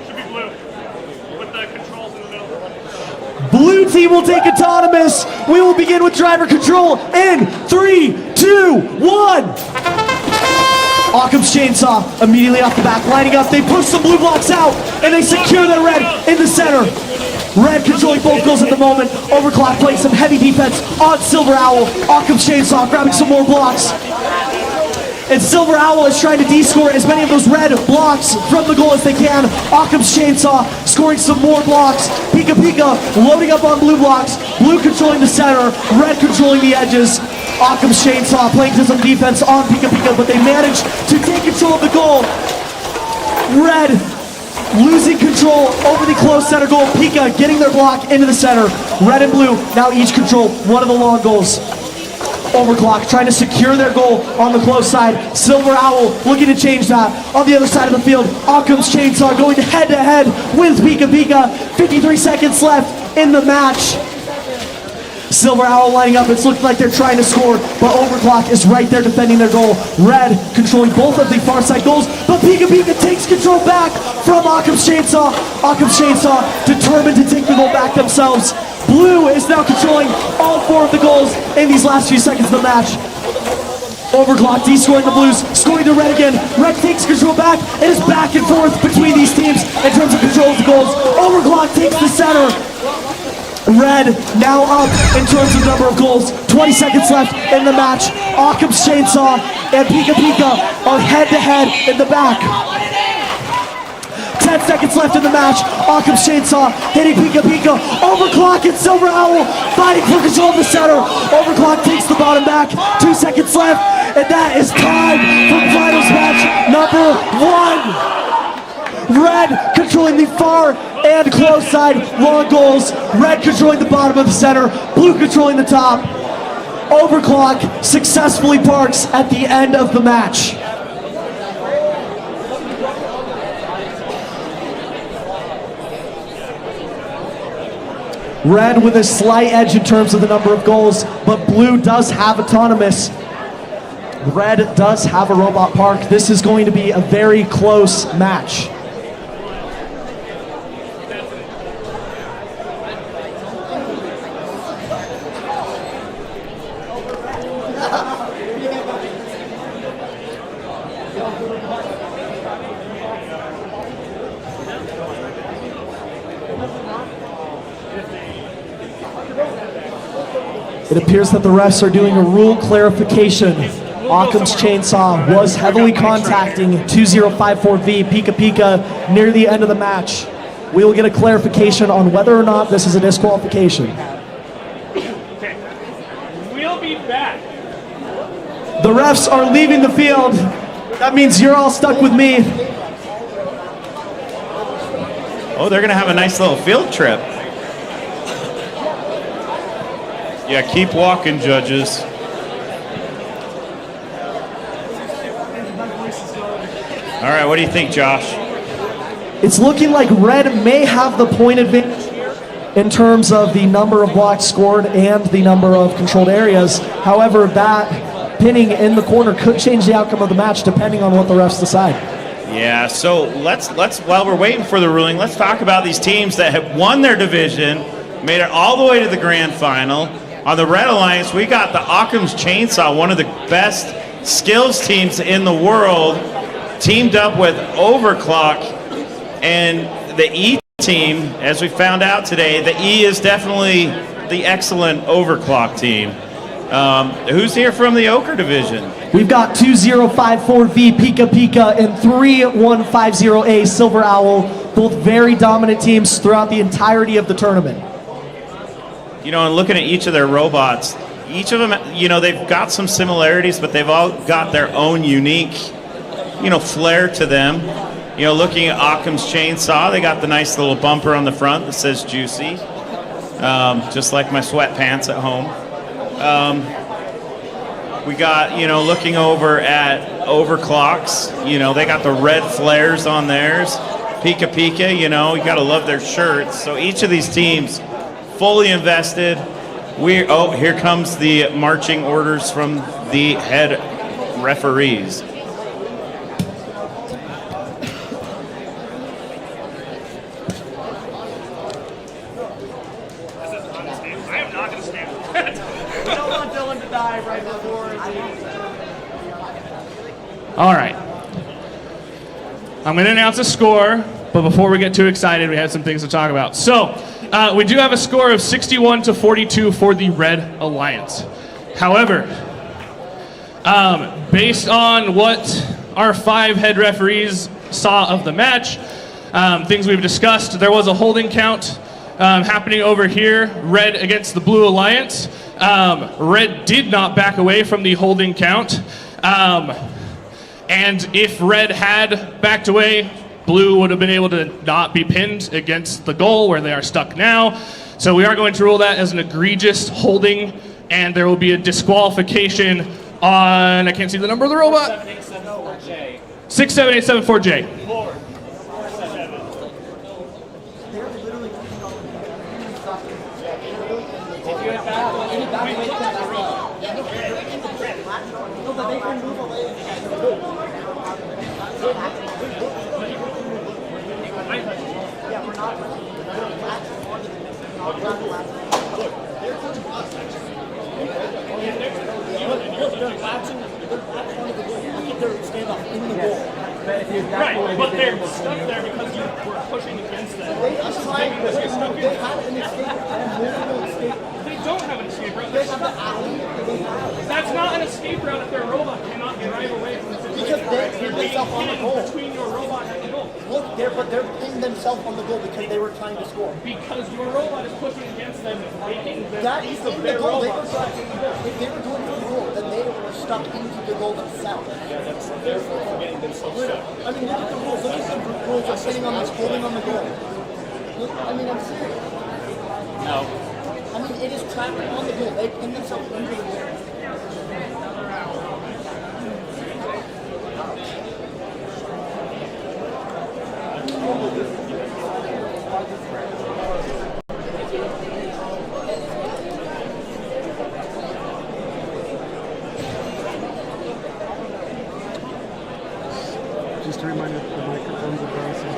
[SPEAKER 13] Should be blue. With the controls in the middle.
[SPEAKER 14] Blue team will take autonomous. We will begin with driver control in 3, 2, 1. Occam's Chainsaw immediately off the back, lining up. They push some blue blocks out, and they secure their red in the center. Red controlling both goals at the moment. Overclock playing some heavy defense on Silver Owl. Occam's Chainsaw grabbing some more blocks. And Silver Owl is trying to de-score as many of those red blocks from the goal as they can. Occam's Chainsaw scoring some more blocks. Pika Pika loading up on blue blocks. Blue controlling the center, red controlling the edges. Occam's Chainsaw playing to some defense on Pika Pika, but they manage to take control of the goal. Red losing control over the close center goal. Pika getting their block into the center. Red and blue now each control one of the long goals. Overclock trying to secure their goal on the close side. Silver Owl looking to change that. On the other side of the field, Occam's Chainsaw going head to head with Pika Pika. 53 seconds left in the match. Silver Owl lining up. It's looking like they're trying to score, but Overclock is right there defending their goal. Red controlling both of the far side goals, but Pika Pika takes control back from Occam's Chainsaw. Occam's Chainsaw determined to take the goal back themselves. Blue is now controlling all 4 of the goals in these last few seconds of the match. Overclock de-scoring the Blues, scoring the Red again. Red takes control back. It is back and forth between these teams in terms of control of the goals. Overclock takes the center. Red now up in terms of number of goals. 20 seconds left in the match. Occam's Chainsaw and Pika Pika are head-to-head in the back. 10 seconds left in the match. Occam's Chainsaw hitting Pika Pika. Overclock and Silver Owl fighting for control of the center. Overclock takes the bottom back. 2 seconds left, and that is time for finals match number 1. Red controlling the far and close side long goals. Red controlling the bottom of the center. Blue controlling the top. Overclock successfully parks at the end of the match. Red with a slight edge in terms of the number of goals, but Blue does have autonomous. Red does have a robot park. This is going to be a very close match. It appears that the refs are doing a rule clarification. Occam's Chainsaw was heavily contacting 2054V Pika Pika near the end of the match. We will get a clarification on whether or not this is a disqualification.
[SPEAKER 13] Okay. We'll be back.
[SPEAKER 14] The refs are leaving the field. That means you're all stuck with me.
[SPEAKER 3] Oh, they're going to have a nice little field trip. Yeah, keep walking, judges. All right, what do you think, Josh?
[SPEAKER 14] It's looking like red may have the point advantage here in terms of the number of blocks scored and the number of controlled areas. However, that pinning in the corner could change the outcome of the match depending on what the refs decide.
[SPEAKER 3] Yeah, so let's while we're waiting for the ruling, let's talk about these teams that have won their division, made it all the way to the grand final. On the Red Alliance, we got the Occam's Chainsaw, one of the best skills teams in the world, teamed up with Overclock. And the E team, as we found out today, the E is definitely the excellent Overclock team. Who's here from the Ochre division?
[SPEAKER 14] We've got 2054V Pika Pika and 3150A Silver Owl, both very dominant teams throughout the entirety of the tournament.
[SPEAKER 3] You know, and looking at each of their robots, each of them, you know, they've got some similarities, but they've all got their own unique, you know, flair to them. You know, looking at Occam's Chainsaw, they got the nice little bumper on the front that says Juicy, just like my sweatpants at home. We got, you know, looking over at Overclocks, you know, they got the red flares on theirs. Pika Pika, you know, you got to love their shirts. So each of these teams fully invested. Here comes the marching orders from the head referees.
[SPEAKER 15] All right. I'm going to announce a score, but before we get too excited, we have some things to talk about. So, we do have a score of 61-42 for the Red Alliance. However, based on what our 5 head referees saw of the match, things we've discussed, there was a holding count happening over here, Red against the Blue Alliance. Red did not back away from the holding count. And if Red had backed away, Blue would have been able to not be pinned against the goal where they are stuck now. So we are going to rule that as an egregious holding, and there will be a disqualification on, I can't see the number of the robot. 67874J. Right, but they're stuck there because you were pushing against them. They don't have an escape route. That's not an escape route if their robot cannot drive away from the situation. Because they're themselves on the goal. Between your robot and the goal.
[SPEAKER 17] Look, they're pinning themselves on the goal because they were trying to score.
[SPEAKER 15] Because your robot is pushing against them and breaking the
[SPEAKER 17] that
[SPEAKER 15] piece
[SPEAKER 17] is
[SPEAKER 15] of
[SPEAKER 17] in
[SPEAKER 15] their
[SPEAKER 17] the goal.
[SPEAKER 15] robot.
[SPEAKER 17] If they were going for the goal, then they were stuck into the goal themselves.
[SPEAKER 15] Yeah, that's therefore getting themselves stuck.
[SPEAKER 17] I mean, look at the rules. Look at the rules of sitting on this, holding on the goal. Look, I mean, I'm serious.
[SPEAKER 15] No.
[SPEAKER 17] I mean, it is trapping on the goal. They pin themselves into the goal.
[SPEAKER 18] Just a reminder, the microphones are bouncing.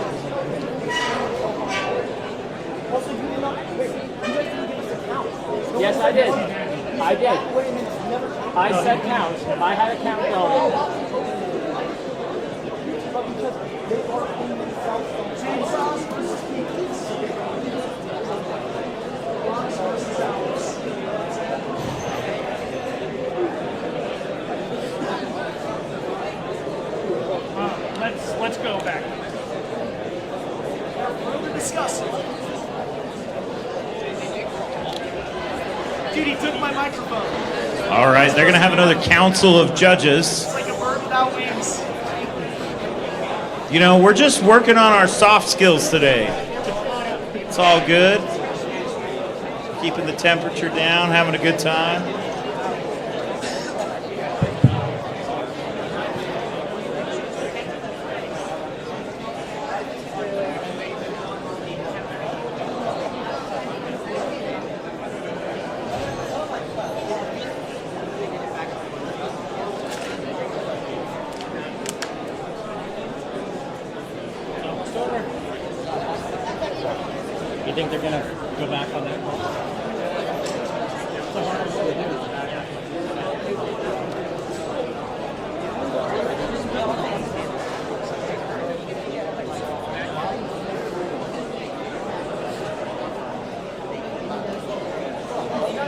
[SPEAKER 17] Also, you did not. Wait, you guys didn't give us a count.
[SPEAKER 4] Yes, I did. I did. I said count. I had a count going.
[SPEAKER 17] But because they are pinning themselves from chainsaws versus
[SPEAKER 15] Let's go back.
[SPEAKER 17] discuss. Dude, he took my microphone.
[SPEAKER 3] All right, they're going to have another council of judges.
[SPEAKER 17] It's like a bird without wings.
[SPEAKER 3] You know, we're just working on our soft skills today. It's all good. Keeping the temperature down, having a good time.
[SPEAKER 5] You think they're gonna go back on that?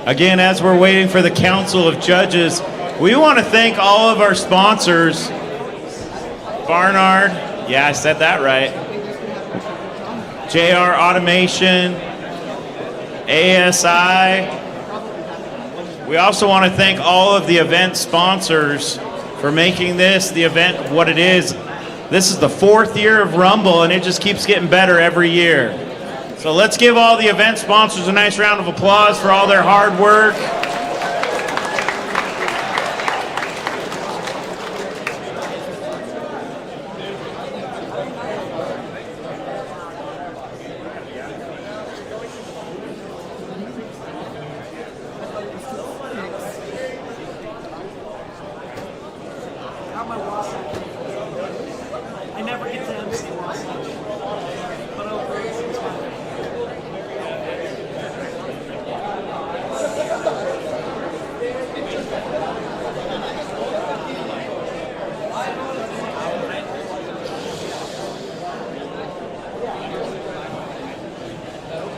[SPEAKER 3] Again, as we're waiting for the Council of Judges, we want to thank all of our sponsors. Barnard, yeah, I said that right. JR Automation, ASI. We also want to thank all of the event sponsors for making this, the event, what it is. This is the 4th year of Rumble, and it just keeps getting better every year. So let's give all the event sponsors a nice round of applause for all their hard work.
[SPEAKER 4] Got my Wasatch. I never get to MC Wasatch. But over it's fine.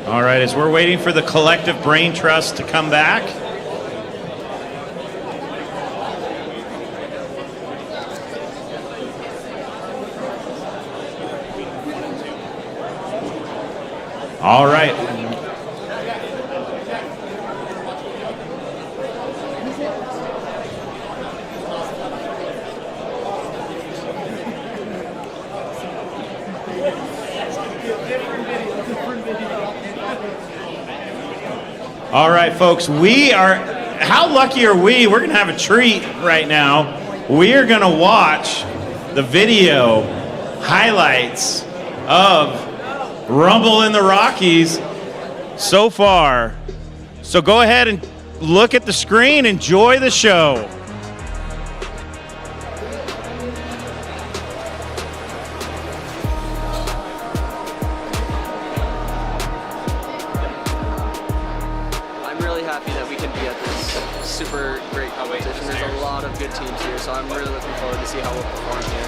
[SPEAKER 3] All right, as we're waiting for the Collective Brain Trust to come back. All right. All right, folks, we are, how lucky are we? We're going to have a treat right now. We are going to watch the video highlights of Rumble in the Rockies so far. So go ahead and look at the screen, enjoy the show.
[SPEAKER 11] I'm really happy that we can be at this super great competition. There's a lot of good teams here, so I'm really looking forward to see how we'll perform here.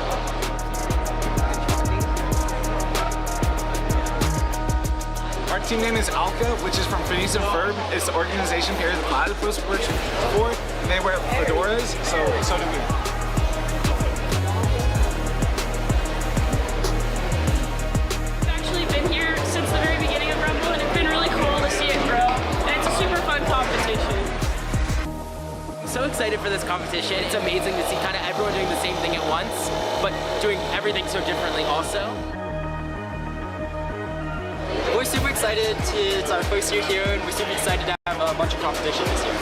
[SPEAKER 19] Our team name is Alka, which is from Phineas and Ferb. It's the organization carries the platypus for, and they wear fedoras, so do we.
[SPEAKER 20] I've actually been here since the very beginning of Rumble, and it's been really cool to see it grow, and it's a super fun competition.
[SPEAKER 21] I'm so excited for this competition. It's amazing to see kind of everyone doing the same thing at once, but doing everything so differently also.
[SPEAKER 22] We're super excited. It's our first year here, and we're super excited to have a bunch of competition this year.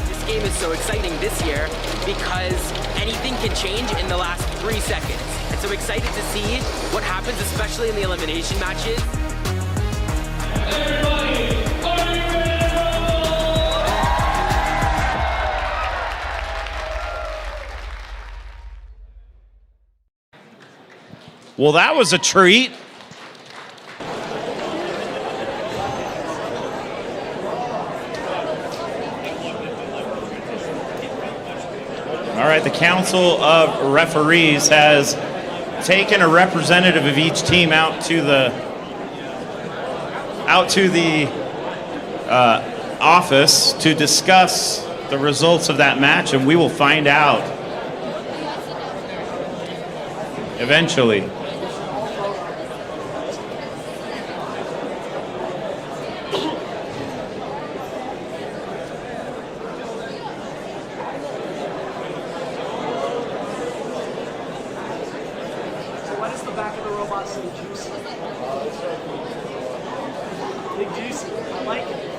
[SPEAKER 21] This game is so exciting this year because anything can change in the last 3 seconds. And so I'm excited to see what happens, especially in the elimination matches.
[SPEAKER 3] Well, that was a treat. All right, the Council of Referees has taken a representative of each team out to the office to discuss the results of that match, and we will find out eventually.
[SPEAKER 22] Why does the back of the robot say juicy? Big juicy. I like it.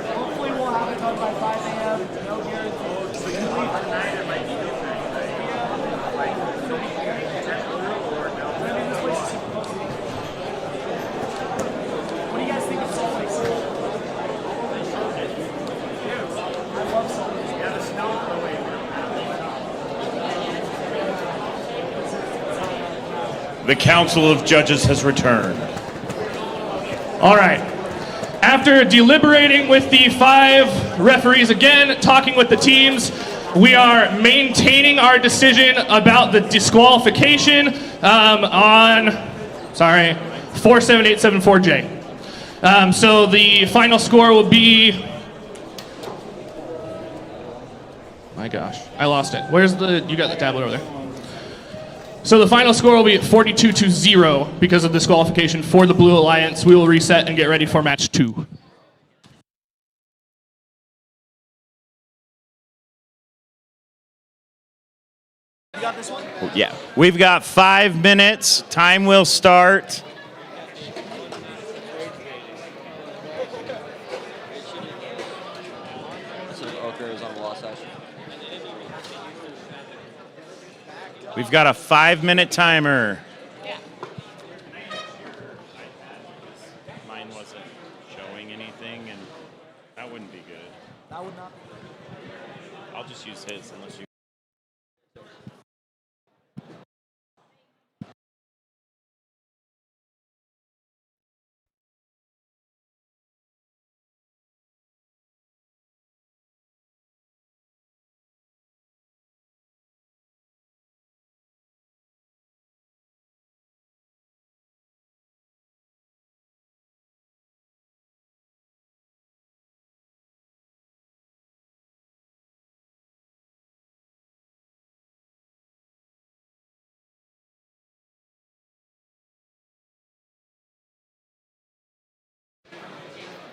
[SPEAKER 22] Hopefully we'll have it done by 5 a.m. No guarantee. What do you guys think of Salt Lake City? I love Salt Lake City. Yeah, the snow
[SPEAKER 3] The Council of Judges has returned.
[SPEAKER 15] All right. After deliberating with the 5 referees again, talking with the teams, we are maintaining our decision about the disqualification on 47874J. So the final score will be, my gosh, I lost it. Where's you got the tablet over there. So the final score will be 42-0 because of disqualification for the Blue Alliance. We will reset and get ready for match 2.
[SPEAKER 22] You got this one?
[SPEAKER 3] Yeah, we've got 5 minutes. Time will start.
[SPEAKER 16] This is Ochre is on Wasatch.
[SPEAKER 3] We've got a 5-minute timer. Mine wasn't showing anything, and that wouldn't be good.
[SPEAKER 22] That would not be good.
[SPEAKER 3] I'll just use his unless you.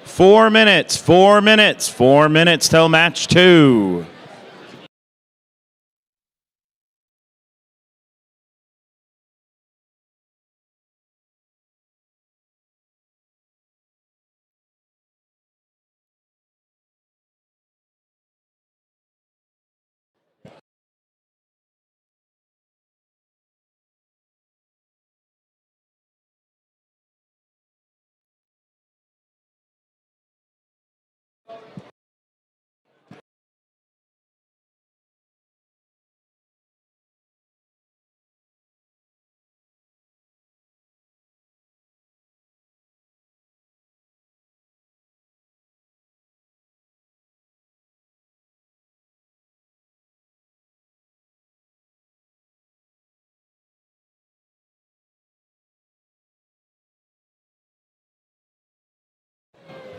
[SPEAKER 3] Four minutes till match 2.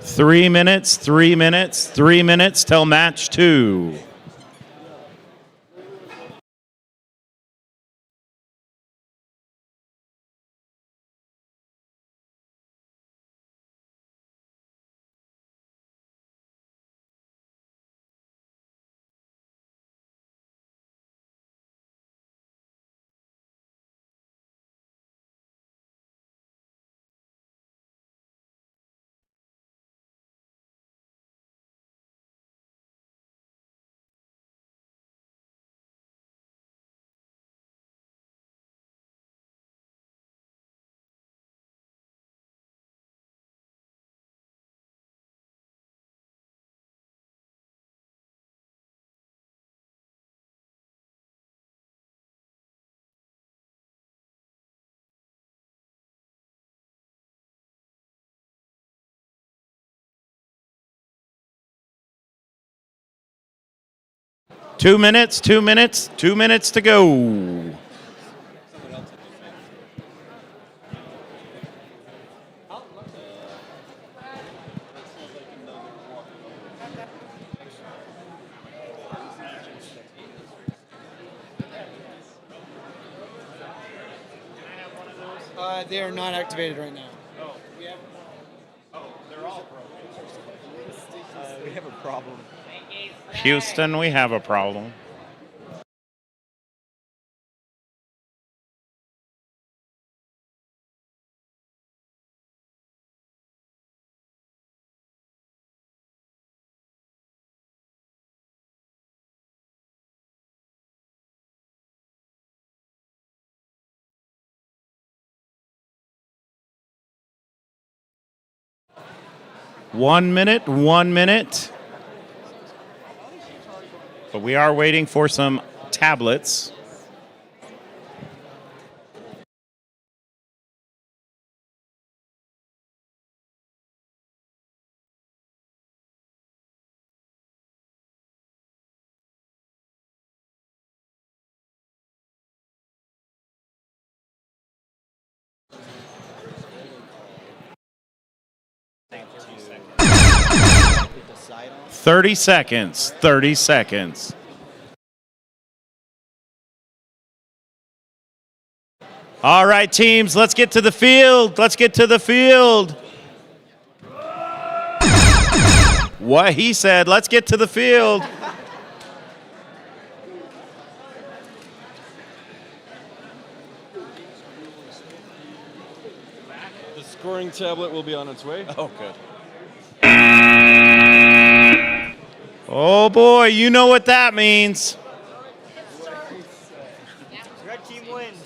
[SPEAKER 3] 3 minutes, 3 minutes, 3 minutes till match 2. Two minutes, 2 minutes, 2 minutes to go.
[SPEAKER 4] They are not activated right now.
[SPEAKER 5] We have a problem.
[SPEAKER 3] Houston, we have a problem. One minute. But we are waiting for some tablets.
[SPEAKER 5] Decide on
[SPEAKER 3] 30 seconds, 30 seconds. All right, teams, let's get to the field. Let's get to the field. What he said, let's get to the field.
[SPEAKER 7] The scoring tablet will be on its way.
[SPEAKER 3] Oh, good. Oh boy, you know what that means.
[SPEAKER 5] Red team wins.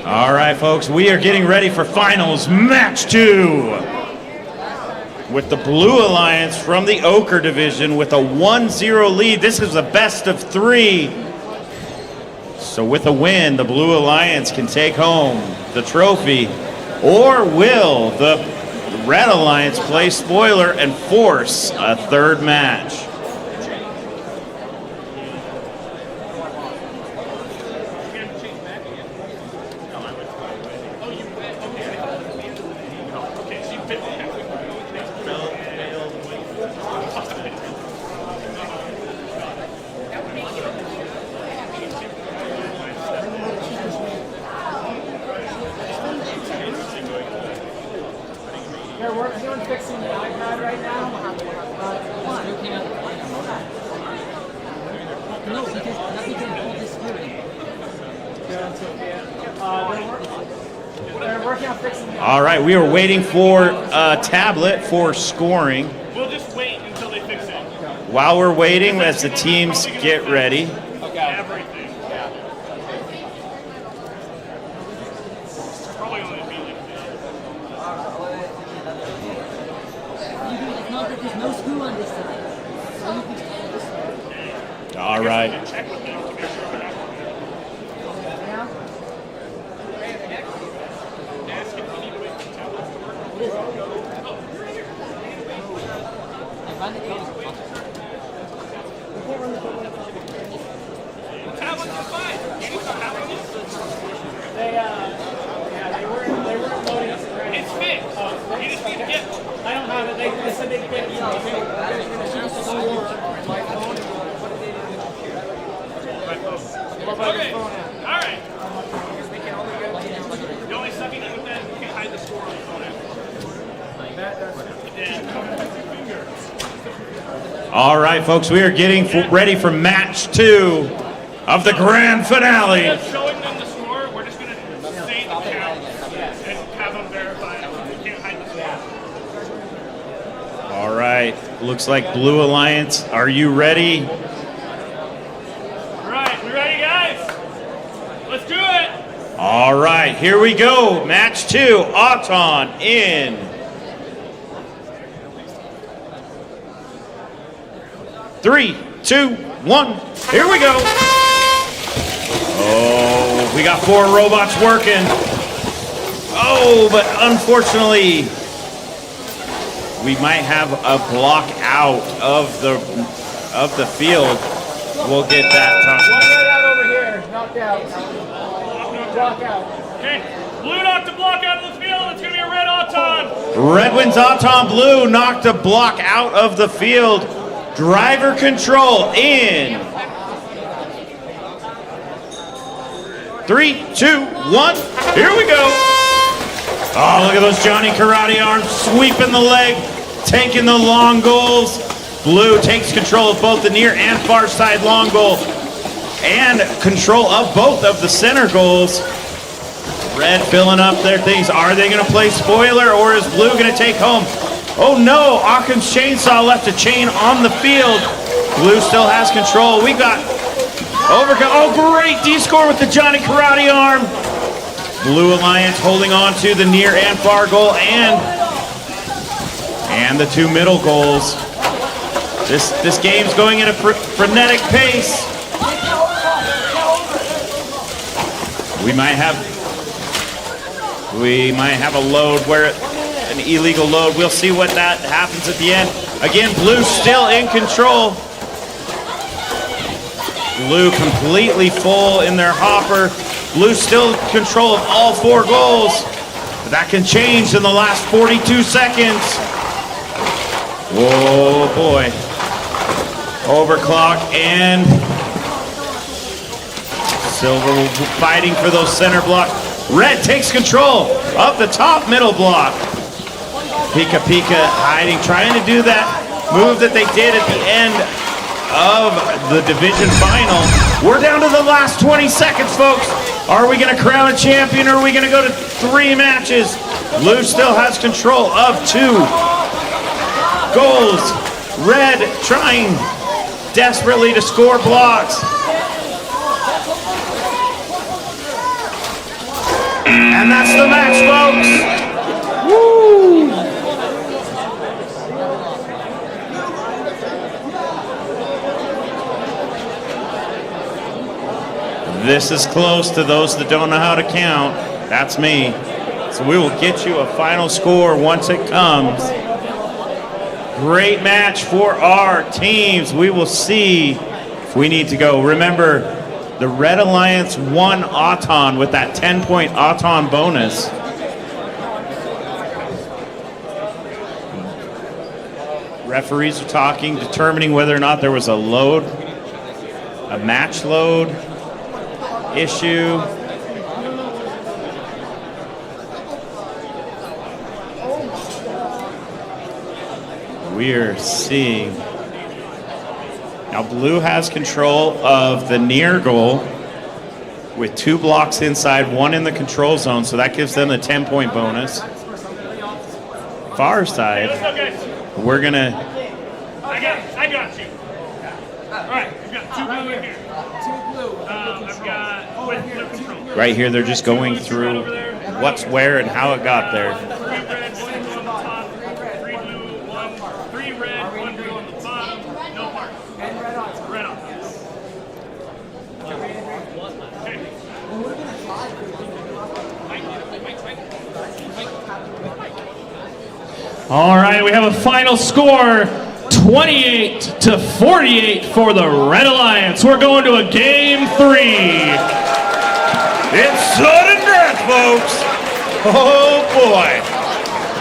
[SPEAKER 3] All right, folks, we are getting ready for finals match 2. With the Blue Alliance from the Ochre division with a 1-0 lead. This is a best of 3. So with a win, the Blue Alliance can take home the trophy. Or will the Red Alliance play spoiler and force a third match?
[SPEAKER 4] Anyone fixing the iPad right now?
[SPEAKER 2] No, because nothing can hold this
[SPEAKER 4] They're working on fixing the
[SPEAKER 3] All right, we are waiting for a tablet for scoring.
[SPEAKER 13] We'll just wait until they fix it.
[SPEAKER 3] While we're waiting, as the teams get ready.
[SPEAKER 13] Everything. Probably only
[SPEAKER 2] It's not that there's no screw on this side. So you can this side.
[SPEAKER 3] All right.
[SPEAKER 13] check with them to make sure we're not. Ask if you need to wait for the tablet to work. It's fixed. You just need to get. I don't have it. They said they get it. Okay. All right. The only sucking thing with that, you can hide the score on the phone.
[SPEAKER 3] All right, folks, we are getting ready for match 2 of the grand finale.
[SPEAKER 13] Instead of showing them the score, we're just going to say the count and have them verify it. You can't hide the score.
[SPEAKER 3] All right, looks like Blue Alliance. Are you ready?
[SPEAKER 13] All right, we ready, guys? Let's do it.
[SPEAKER 3] All right, here we go. Match 2, Auton in 3, 2, 1. Here we go. Oh, we got 4 robots working. Oh, but unfortunately, we might have a block out of the field. We'll get that time.
[SPEAKER 4] One right out over here, knocked out. Block out.
[SPEAKER 13] Okay, Blue knocked the block out of the field. It's going to be a red Auton.
[SPEAKER 3] Red wins Auton. Blue knocked a block out of the field. Driver control in 3, 2, 1. Here we go. Oh, look at those Johnny Karate arms sweeping the leg, taking the long goals. Blue takes control of both the near and far side long goal and control of both of the center goals. Red filling up their things. Are they going to play spoiler or is Blue going to take home? Oh no, Occam's chainsaw left a chain on the field. Blue still has control. We got overcome. Oh, great D-score with the Johnny Karate arm. Blue Alliance holding on to the near and far goal and the 2 middle goals. This game's going at a frenetic pace. We might have a load where an illegal load. We'll see what that happens at the end. Again, Blue still in control. Blue completely full in their hopper. Blue still in control of all 4 goals. But that can change in the last 42 seconds. Whoa, boy. Overclock and Silver fighting for those center blocks. Red takes control of the top middle block. Pika Pika hiding, trying to do that move that they did at the end of the division final. We're down to the last 20 seconds, folks. Are we going to crown a champion or are we going to go to 3 matches? Blue still has control of 2 goals. Red trying desperately to score blocks. And that's the match, folks. Woo! This is close to those that don't know how to count. That's me. So we will get you a final score once it comes. Great match for our teams. We will see if we need to go. Remember, the Red Alliance won Auton with that 10-point Auton bonus. Referees are talking, determining whether or not there was a load, a match load issue. We are seeing. Now Blue has control of the near goal with 2 blocks inside, 1 in the control zone, so that gives them the 10-point bonus. Far side, we're gonna.
[SPEAKER 13] I got you. All right, we've got 2 blue in here. 2 blue. I've got with blue control.
[SPEAKER 3] Right here, they're just going through what's where and how it got there.
[SPEAKER 13] 3 red, 1 blue on the top. 3 blue, 3 red, 1 blue on the bottom. No part.
[SPEAKER 4] And red on.
[SPEAKER 13] Red on.
[SPEAKER 15] All right, we have a final score, 28-48 for the Red Alliance. We're going to a game 3.
[SPEAKER 3] It's sudden death, folks. Oh boy.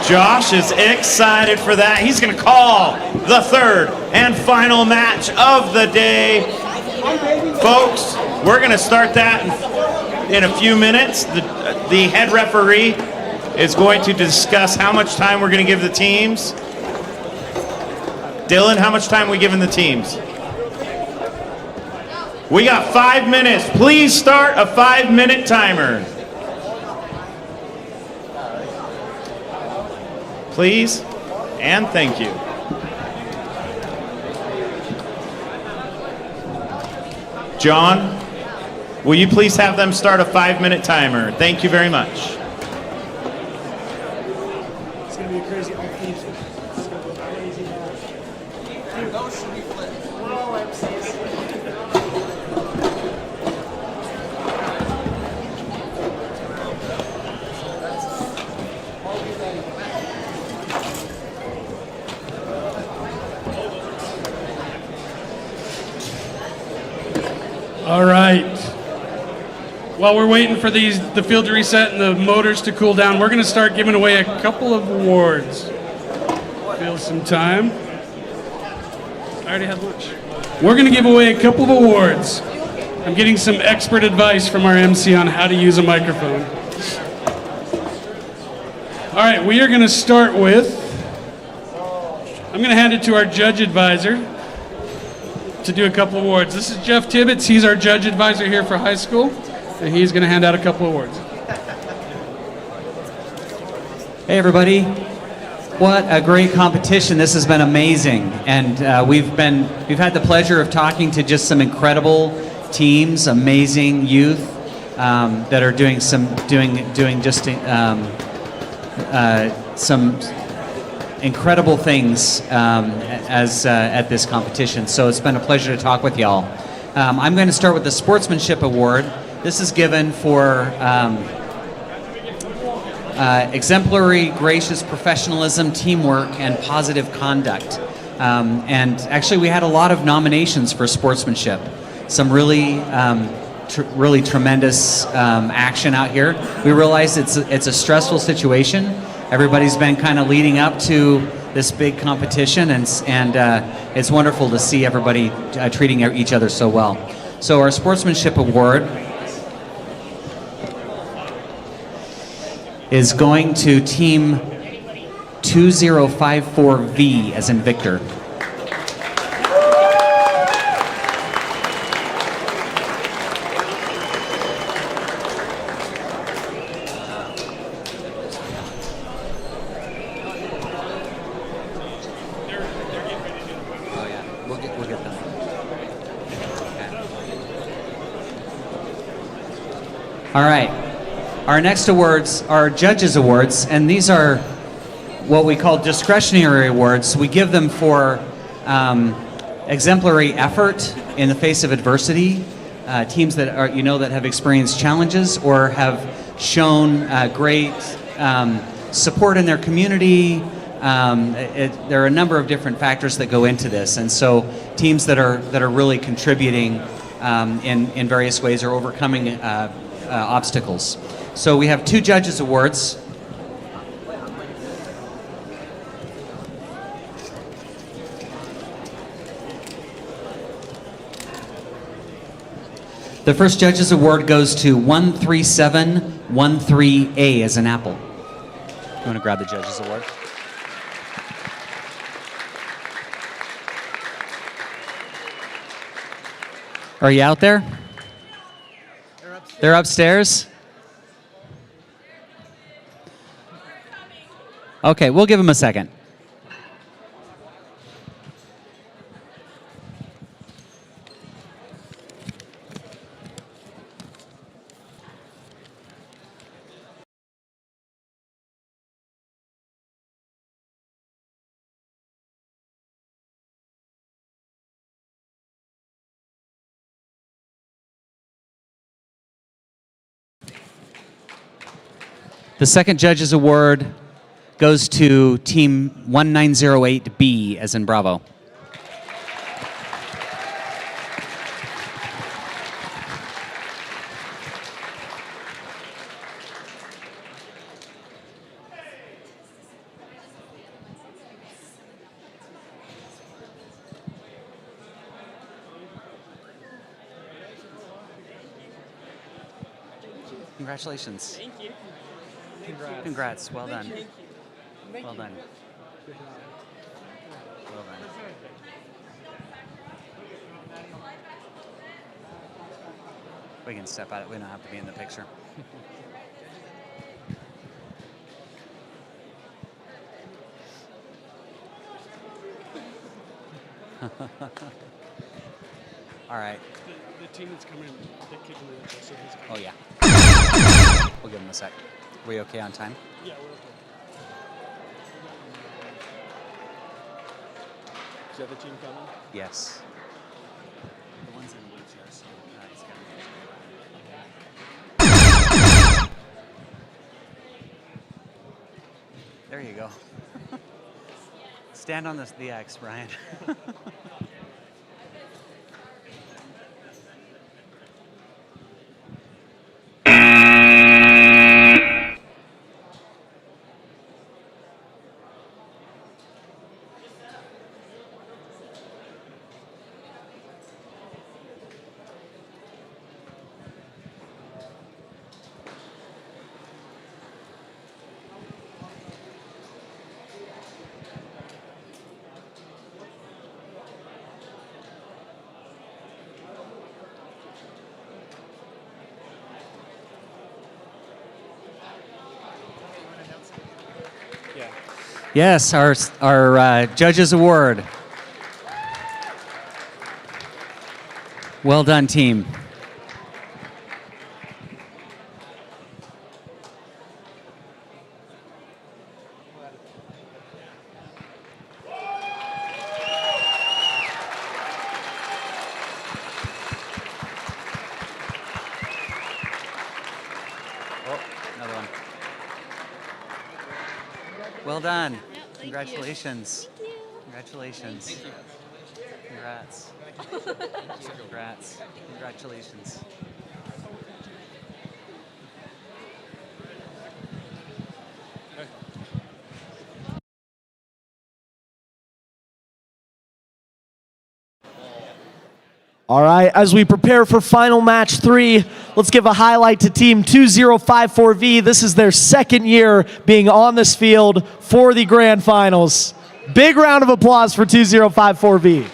[SPEAKER 3] Josh is excited for that. He's going to call the third and final match of the day. Folks, we're going to start that in a few minutes. The head referee is going to discuss how much time we're going to give the teams. Dylan, how much time are we giving the teams? We got 5 minutes. Please start a 5-minute timer. Please and thank you. John, will you please have them start a 5-minute timer? Thank you very much.
[SPEAKER 18] It's going to be a crazy offense. It's going to be a crazy match.
[SPEAKER 2] Dude, those should be flipped. We're all MCs.
[SPEAKER 12] All right. While we're waiting for the field to reset and the motors to cool down, we're going to start giving away a couple of awards. Feel some time. I already had lunch. We're going to give away a couple of awards. I'm getting some expert advice from our MC on how to use a microphone. All right, we are going to start with, I'm going to hand it to our judge advisor to do a couple awards. This is Jeff Tibbetts. He's our judge advisor here for high school, and he's going to hand out a couple awards.
[SPEAKER 8] Hey everybody. What a great competition. This has been amazing. And we've had the pleasure of talking to just some incredible teams, amazing youth that are doing some incredible things at this competition. So it's been a pleasure to talk with y'all. I'm going to start with the Sportsmanship Award. This is given for exemplary, gracious professionalism, teamwork, and positive conduct. And actually, we had a lot of nominations for sportsmanship. Some really tremendous action out here. We realize it's a stressful situation. Everybody's been kind of leading up to this big competition, and it's wonderful to see everybody treating each other so well. So our Sportsmanship Award is going to Team 2054V, as in Victor. All right. Our next awards are Judges Awards, and these are what we call discretionary awards. We give them for exemplary effort in the face of adversity, teams that are that have experienced challenges or have shown great support in their community. There are a number of different factors that go into this, and so teams that are really contributing in various ways or overcoming obstacles. So we have 2 Judges Awards. The first Judges Award goes to 13713A, as in apple. You want to grab the Judges Award? Are you out there? They're upstairs? Okay, we'll give them a second. The second Judges Award goes to Team 1908B, as in Bravo. Congratulations.
[SPEAKER 22] Thank you.
[SPEAKER 8] Congrats. Well done.
[SPEAKER 22] Thank you.
[SPEAKER 8] Well done. Well done. We can step out. We don't have to be in the picture. All right.
[SPEAKER 18] The team that's coming in, they're kicking the so he's
[SPEAKER 8] Oh, yeah. We'll give him a sec. Were you okay on time?
[SPEAKER 18] Yeah, we're okay. Is that the team coming?
[SPEAKER 8] Yes. The one's in wheelchairs, so it's gonna be. There you go. Stand on the X, Brian. Yes, our judges award. Well done, team. Oh, another one. Well done. Congratulations. Congratulations.
[SPEAKER 20] Thank you.
[SPEAKER 8] Congrats. Congrats. Congratulations.
[SPEAKER 14] All right, as we prepare for final match 3, let's give a highlight to Team 2054V. This is their second year being on this field for the grand finals. Big round of applause for 2054V.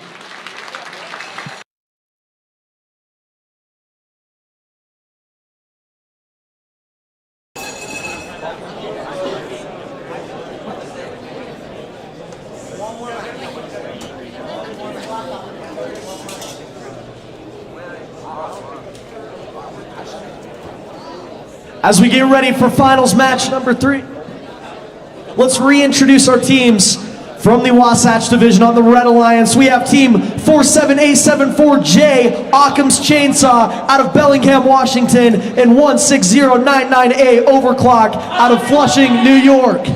[SPEAKER 14] As we get ready for finals match number 3, let's reintroduce our teams from the Wasatch Division. On the Red Alliance, we have Team 47A74J, Occam's Chainsaw, out of Bellingham, Washington, and 16099A, Overclock, out of Flushing, New York.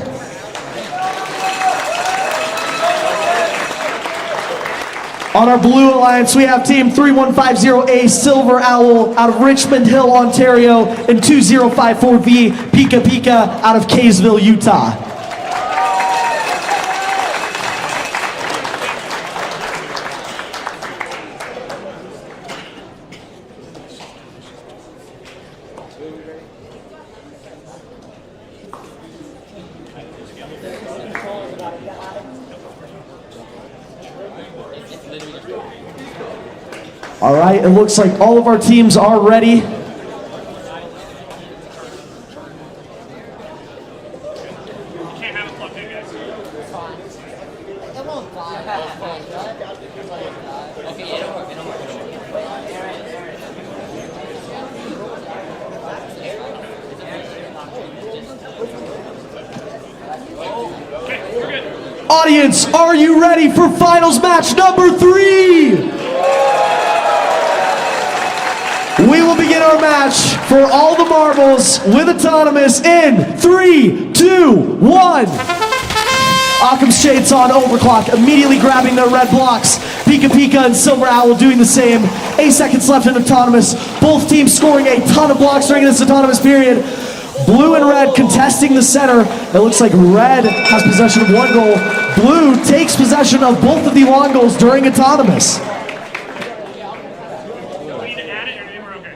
[SPEAKER 14] On our Blue Alliance, we have Team 3150A, Silver Owl, out of Richmond Hill, Ontario, and 2054V, Pika Pika, out of Kaysville, Utah. All right, it looks like all of our teams are ready. Audience, are you ready for finals match number 3? We will begin our match for all the marbles with Autonomous in 3, 2, 1. Occam's Chainsaw and Overclock immediately grabbing their red blocks. Pika Pika and Silver Owl doing the same. 8 seconds left in Autonomous. Both teams scoring a ton of blocks during this Autonomous period. Blue and red contesting the center. It looks like red has possession of one goal. Blue takes possession of both of the long goals during Autonomous.
[SPEAKER 13] Do we need to add it or we're okay?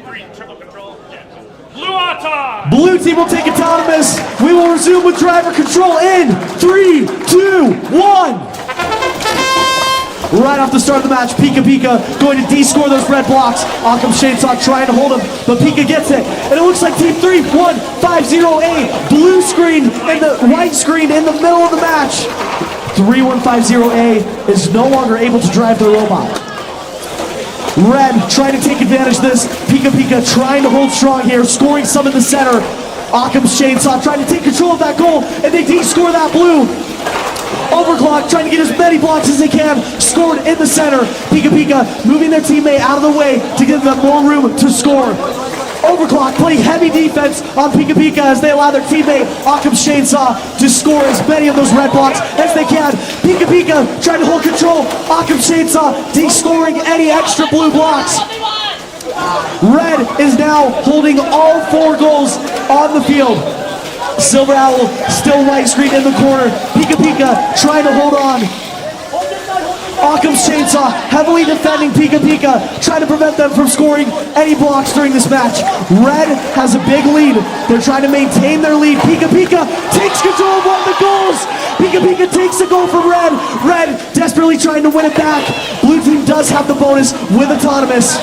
[SPEAKER 13] 3, triple Blue Auto!
[SPEAKER 14] Blue team will take autonomous. We will resume with driver control in 3, 2, 1. Right off the start of the match, Pika going to de-score those red blocks. Occam's Chainsaw trying to hold him, but Pika gets it. And it looks like Team 3150A, blue screen and the white screen in the middle of the match. 3150A is no longer able to drive the robot. Red trying to take advantage of this. Pika trying to hold strong here, scoring some in the center. Occam's Chainsaw trying to take control of that goal, and they de-score that blue. Overclock trying to get as many blocks as they can, scored in the center. Pika moving their teammate out of the way to give them more room to score. Overclock playing heavy defense on Pika as they allow their teammate Occam's Chainsaw to score as many of those red blocks as they can. Pika trying to hold control. Occam's Chainsaw de-scoring any extra blue blocks. Red is now holding all 4 goals on the field. Silver Owl still white screen in the corner. Pika trying to hold on. Occam's Chainsaw heavily defending Pika, trying to prevent them from scoring any blocks during this match. Red has a big lead. They're trying to maintain their lead. Pika takes control of one of the goals. Pika takes the goal from Red. Red desperately trying to win it back. Blue team does have the bonus with autonomous.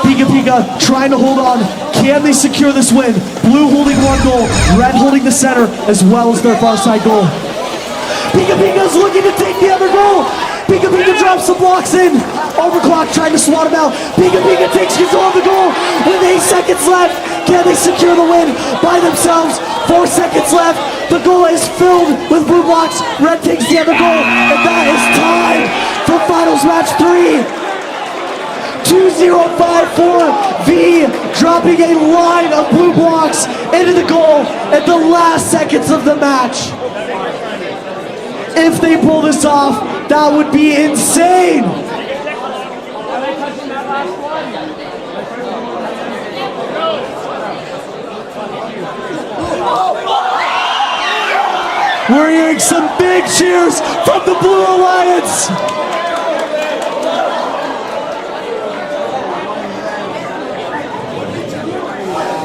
[SPEAKER 14] Pika trying to hold on. Can they secure this win? Blue holding 1 goal, Red holding the center as well as their far side goal. Pika's looking to take the other goal. Pika drops some blocks in. Overclock trying to swat him out. Pika takes control of the goal with 8 seconds left. Can they secure the win by themselves? 4 seconds left. The goal is filled with blue blocks. Red takes the other goal, and that is time for finals match 3. 2054V dropping a line of blue blocks into the goal at the last seconds of the match. If they pull this off, that would be insane. We're hearing some big cheers from the Blue Alliance.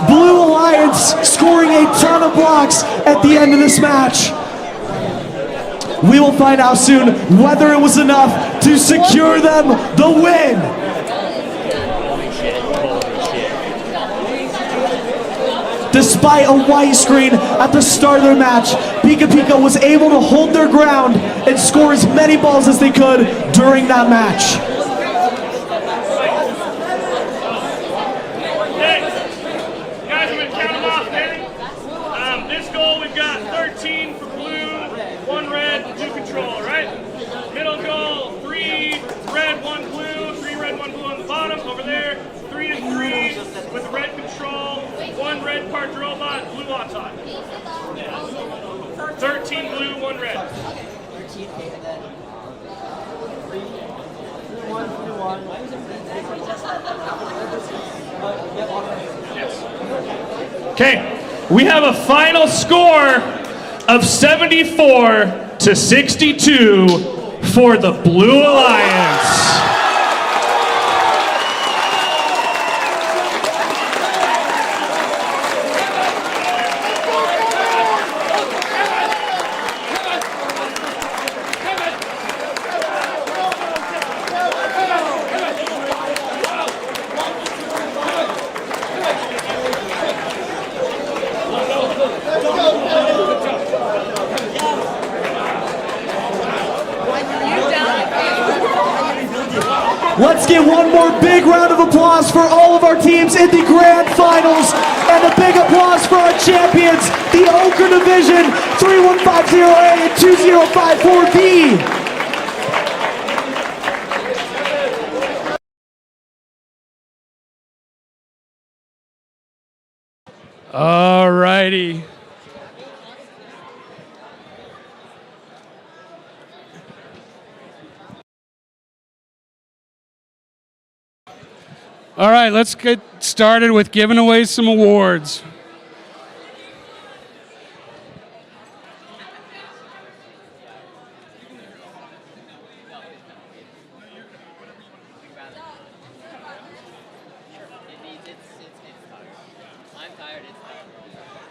[SPEAKER 14] Blue Alliance scoring a ton of blocks at the end of this match. We will find out soon whether it was enough to secure them the win. Despite a white screen at the start of their match, Pika was able to hold their ground and score as many balls as they could during that match.
[SPEAKER 13] This goal, we've got 13 for blue, 1 red, 2 control, right? Middle goal, 3 red, 1 blue, 3 red, 1 blue on the bottom. Over there, 3 and 3 with red control, 1 red parked robot, blue auto. 13 blue, 1 red.
[SPEAKER 15] Okay, we have a final score of 74-62 for the Blue Alliance.
[SPEAKER 14] Let's get one more big round of applause for all of our teams in the grand finals, and a big applause for our champions, the Ochre Division, 3150A and 2054B.
[SPEAKER 12] All righty. All right, let's get started with giving away some awards.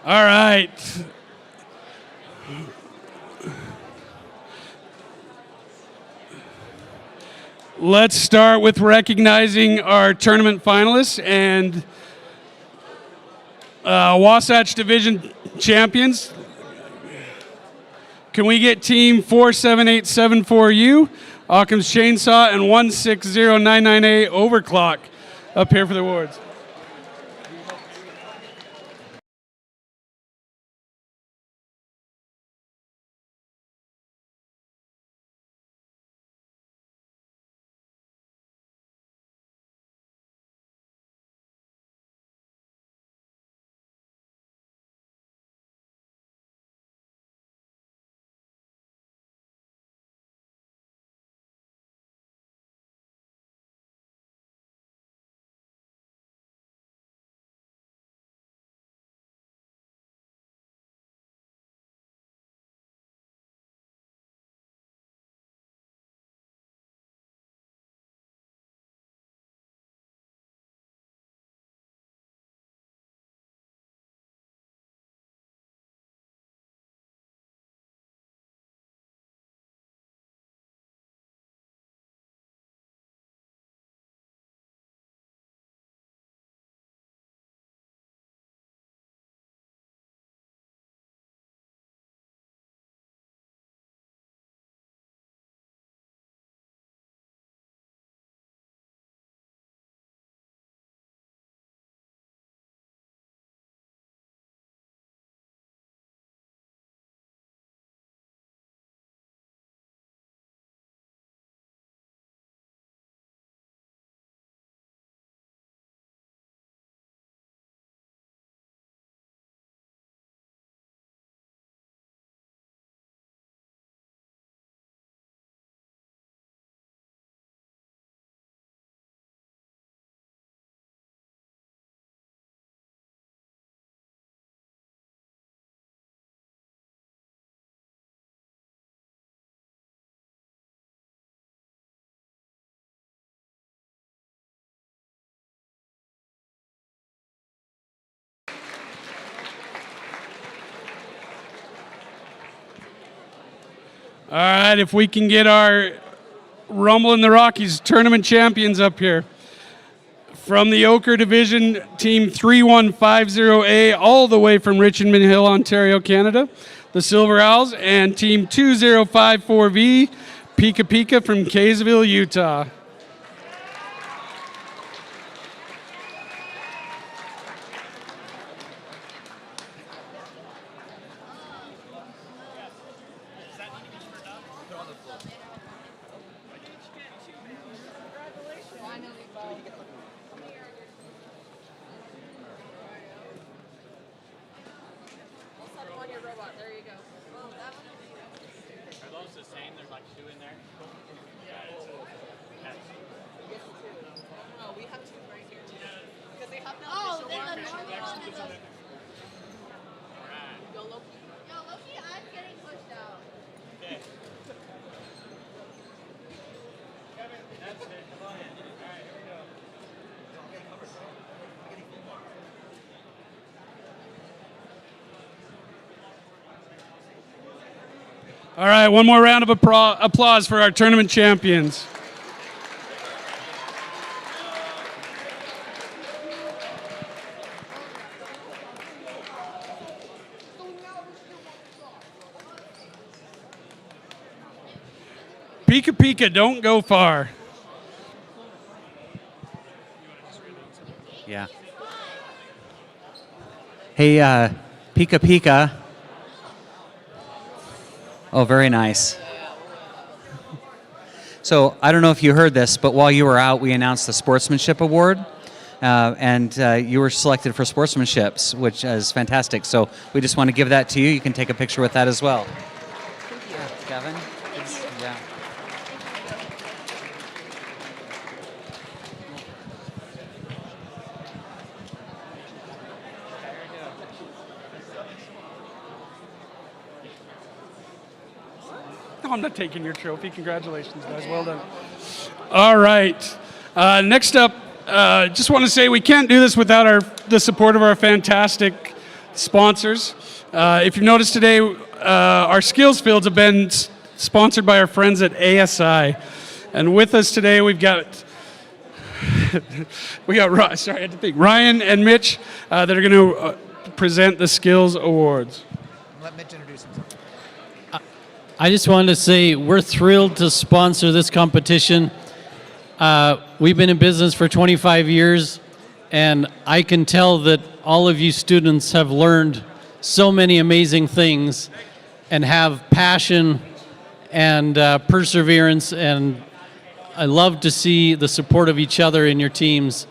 [SPEAKER 9] All right. Let's start with recognizing our tournament finalists and Wasatch Division champions. Can we get team 47874U, Occam's Chainsaw, and 160998 Overclock up here for the awards? All right, if we can get our Rumble in the Rockies tournament champions up here. From the Ochre Division, Team 3150A, all the way from Richmond Hill, Ontario, Canada, the Silver Owls, and Team 2054V, Pika Pika from Kaysville, Utah. All right, one more round of applause for our tournament champions. Pika Pika, don't go far.
[SPEAKER 8] Yeah. Hey, Pika Pika. Oh, very nice. So I don't know if you heard this, but while you were out, we announced the Sportsmanship Award, and you were selected for sportsmanships, which is fantastic. So we just want to give that to you. You can take a picture with that as well. Thank you. Kevin? Yeah.
[SPEAKER 9] No, I'm not taking your trophy. Congratulations, guys. Well done. All right. Next up, just want to say we can't do this without the support of our fantastic sponsors. If you've noticed today, our skills fields have been sponsored by our friends at ASI. And with us today, we've got Ryan and Mitch that are going to present the Skills Awards.
[SPEAKER 1] Let Mitch introduce himself.
[SPEAKER 10] I just wanted to say we're thrilled to sponsor this competition. We've been in business for 25 years, and I can tell that all of you students have learned so many amazing things and have passion and perseverance, and I love to see the support of each other in your teams.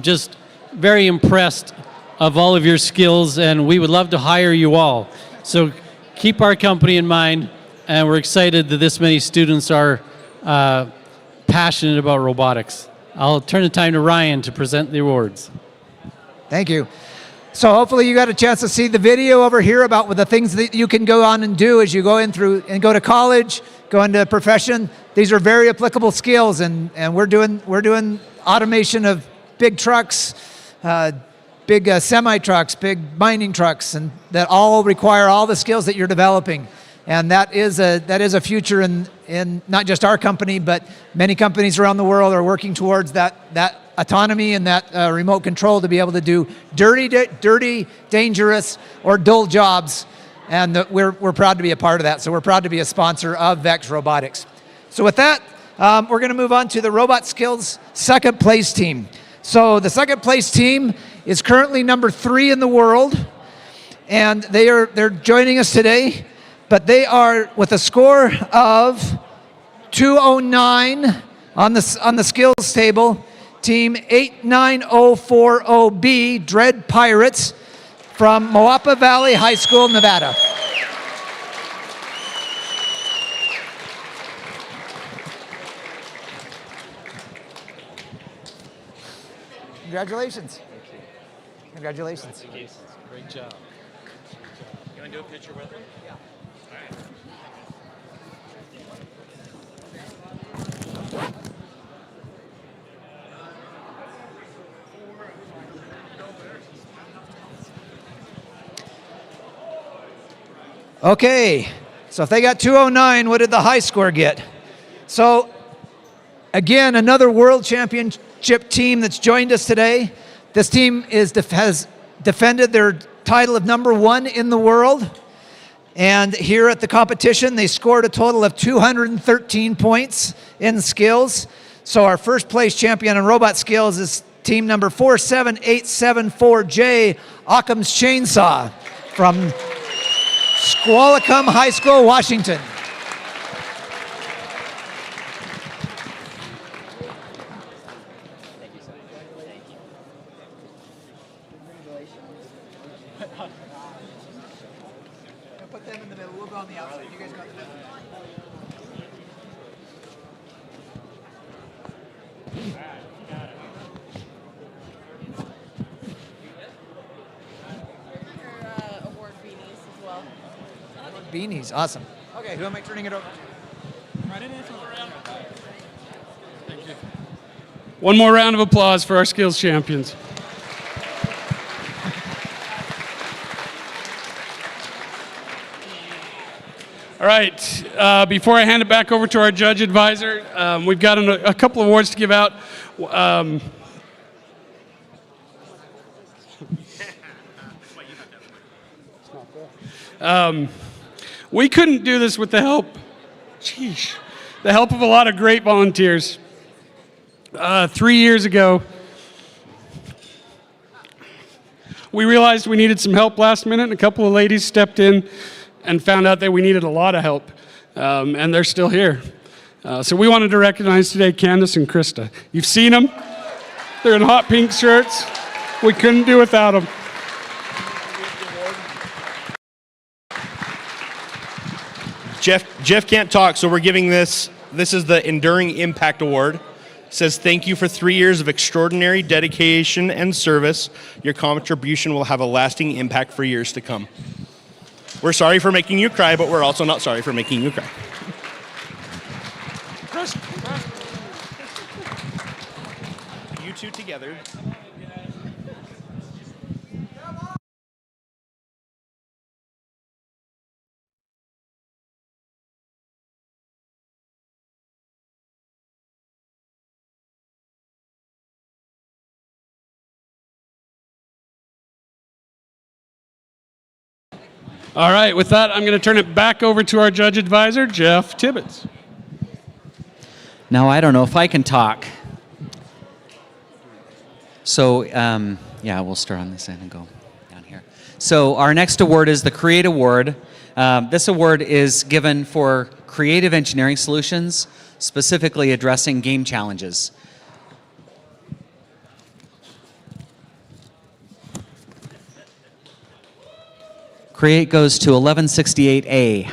[SPEAKER 10] Just very impressed of all of your skills, and we would love to hire you all. So keep our company in mind, and we're excited that this many students are passionate about robotics. I'll turn the time to Ryan to present the awards.
[SPEAKER 1] Thank you. So hopefully you got a chance to see the video over here about the things that you can go on and do as you go in through and go to college, go into a profession. These are very applicable skills, and we're doing automation of big trucks, big semi trucks, big mining trucks, and that all require all the skills that you're developing. And that is a future in not just our company, but many companies around the world are working towards that autonomy and that remote control to be able to do dirty, dangerous, or dull jobs. And we're proud to be a part of that. So we're proud to be a sponsor of Vex Robotics. So with that, we're going to move on to the Robot Skills second place team. So the second place team is currently number 3 in the world, and they're joining us today. But they are with a score of 209 on the skills table. Team 89040B, Dread Pirates from Moapa Valley High School, Nevada. Congratulations. Congratulations.
[SPEAKER 10] Great job.
[SPEAKER 7] You want to do a picture with them?
[SPEAKER 1] Yeah. Okay, so if they got 209, what did the high score get? So, again, another world championship team that's joined us today. This team has defended their title of number 1 in the world. And here at the competition, they scored a total of 213 points in skills. So our first place champion in robot skills is team number 47874J, Occam's Chainsaw from Squalicum High School, Washington. Put them in the middle. We'll go on the outside. You guys go in the middle.
[SPEAKER 2] Award beanies as well.
[SPEAKER 1] Beanies, awesome. Okay, who am I turning it over to?
[SPEAKER 9] Thank you. One more round of applause for our skills champions. All right, before I hand it back over to our judge advisor, we've got a couple of awards to give out. We couldn't do this with the help of a lot of great volunteers. 3 years ago, we realized we needed some help last minute, and a couple of ladies stepped in and found out that we needed a lot of help, and they're still here. So we wanted to recognize today Candace and Krista. You've seen them. They're in hot pink shirts. We couldn't do without them.
[SPEAKER 23] Jeff can't talk, so we're giving this is the Enduring Impact Award. It says, thank you for 3 years of extraordinary dedication and service. Your contribution will have a lasting impact for years to come. We're sorry for making you cry, but we're also not sorry for making you cry. You two together. together.
[SPEAKER 9] All right, with that, I'm going to turn it back over to our judge advisor, Jeff Tibbetts.
[SPEAKER 8] Now, I don't know if I can talk. So, yeah, we'll start on this end and go down here. So our next award is the Create Award. This award is given for creative engineering solutions, specifically addressing game challenges. Create goes to 1168A.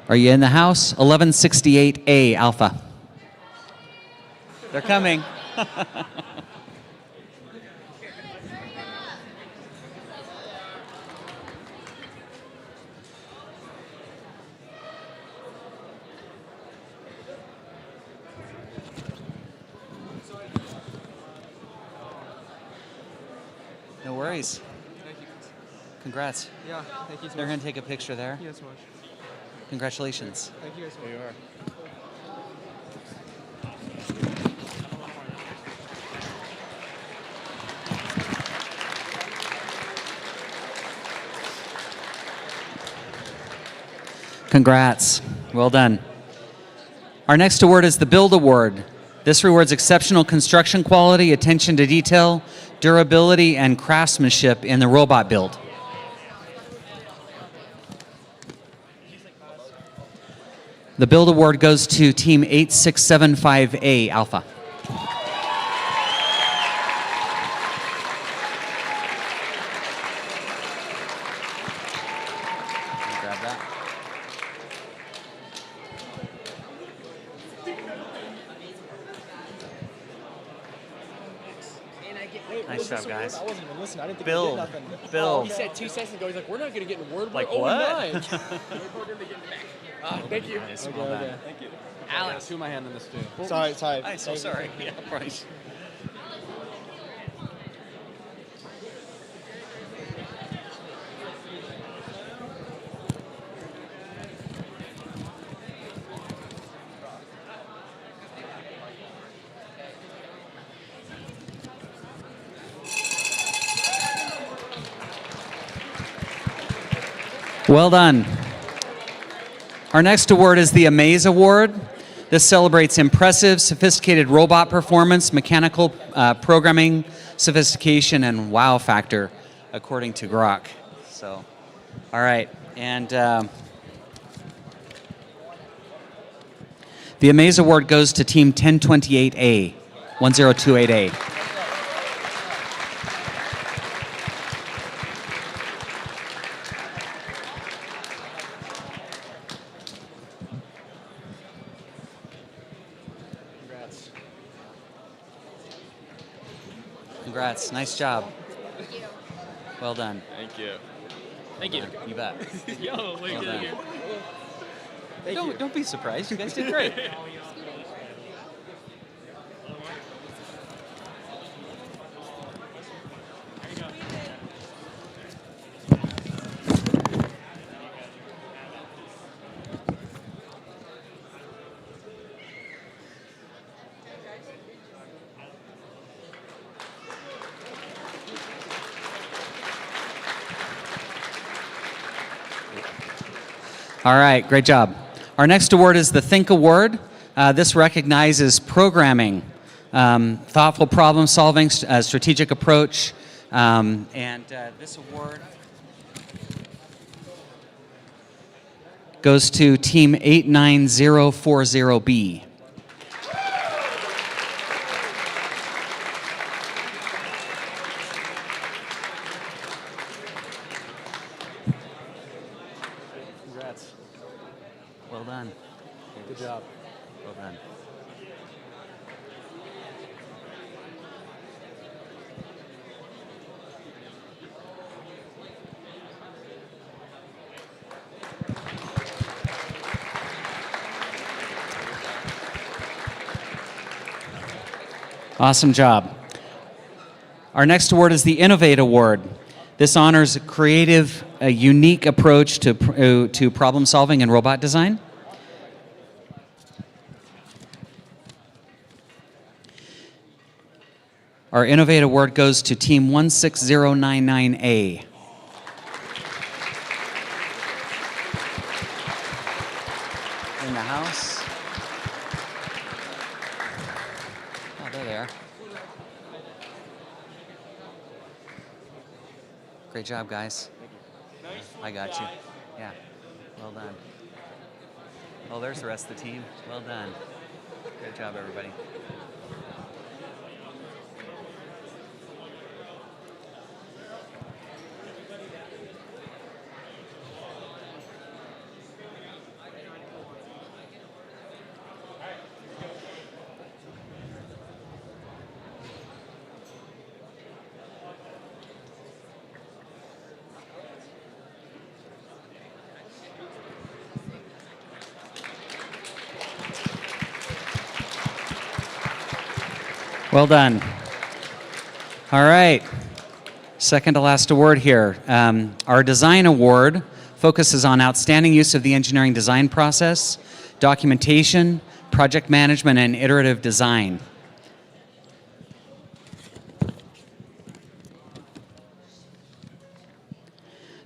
[SPEAKER 8] Are you in the house? 1168A Alpha. They're coming. No worries.
[SPEAKER 6] Thank you.
[SPEAKER 8] Congrats.
[SPEAKER 6] Yeah, thank you so
[SPEAKER 8] They're
[SPEAKER 6] much.
[SPEAKER 8] going to take a picture there.
[SPEAKER 6] Thank you so much.
[SPEAKER 8] Congratulations.
[SPEAKER 6] Thank you guys so much.
[SPEAKER 23] There you are.
[SPEAKER 8] Congrats. Well done. Our next award is the Build Award. This rewards exceptional construction quality, attention to detail, durability, and craftsmanship in the robot build. The Build Award goes to Team 8675A Alpha. Grab that. Nice job, guys.
[SPEAKER 18] I wasn't even listening. I didn't think
[SPEAKER 8] Build.
[SPEAKER 18] we did nothing.
[SPEAKER 8] Build.
[SPEAKER 18] He said 2 seconds ago, he's like, we're not going to get in word.
[SPEAKER 8] Like
[SPEAKER 18] we're
[SPEAKER 8] what?
[SPEAKER 18] 09. We're going to get back. Thank you.
[SPEAKER 8] Nice,
[SPEAKER 18] Okay,
[SPEAKER 8] well done.
[SPEAKER 18] okay. Thank you. Alex. Who am I handing this to?
[SPEAKER 8] Sorry.
[SPEAKER 18] Sorry.
[SPEAKER 8] I'm so sorry. Yeah, Bryce. Well done. Our next award is the Amaze Award. This celebrates impressive, sophisticated robot performance, mechanical programming, sophistication, and wow factor, according to Grok. So, all right. And the Amaze Award goes to Team 1028A, 1028A. Congrats. Nice job.
[SPEAKER 6] Thank you.
[SPEAKER 8] Well done.
[SPEAKER 6] Thank you. Thank you.
[SPEAKER 8] You bet.
[SPEAKER 6] Yo,
[SPEAKER 8] Well done. Don't be surprised. You guys did great. All right, great job. Our next award is the Think Award. This recognizes programming, thoughtful problem solving, strategic approach, and this award goes to Team 89040B. Congrats. Well done.
[SPEAKER 18] Good job.
[SPEAKER 8] Well done. Awesome job. Our next award is the Innovate Award. This honors a creative, a unique approach to problem solving and robot design. Our Innovate Award goes to Team 16099A. In the house. Oh, there they are. Great job, guys. I got you. Yeah. Well done. Oh, there's the rest of the team. Well done. Good job, everybody. Well done. All right. Second to last award here. Our Design Award focuses on outstanding use of the engineering design process, documentation, project management, and iterative design.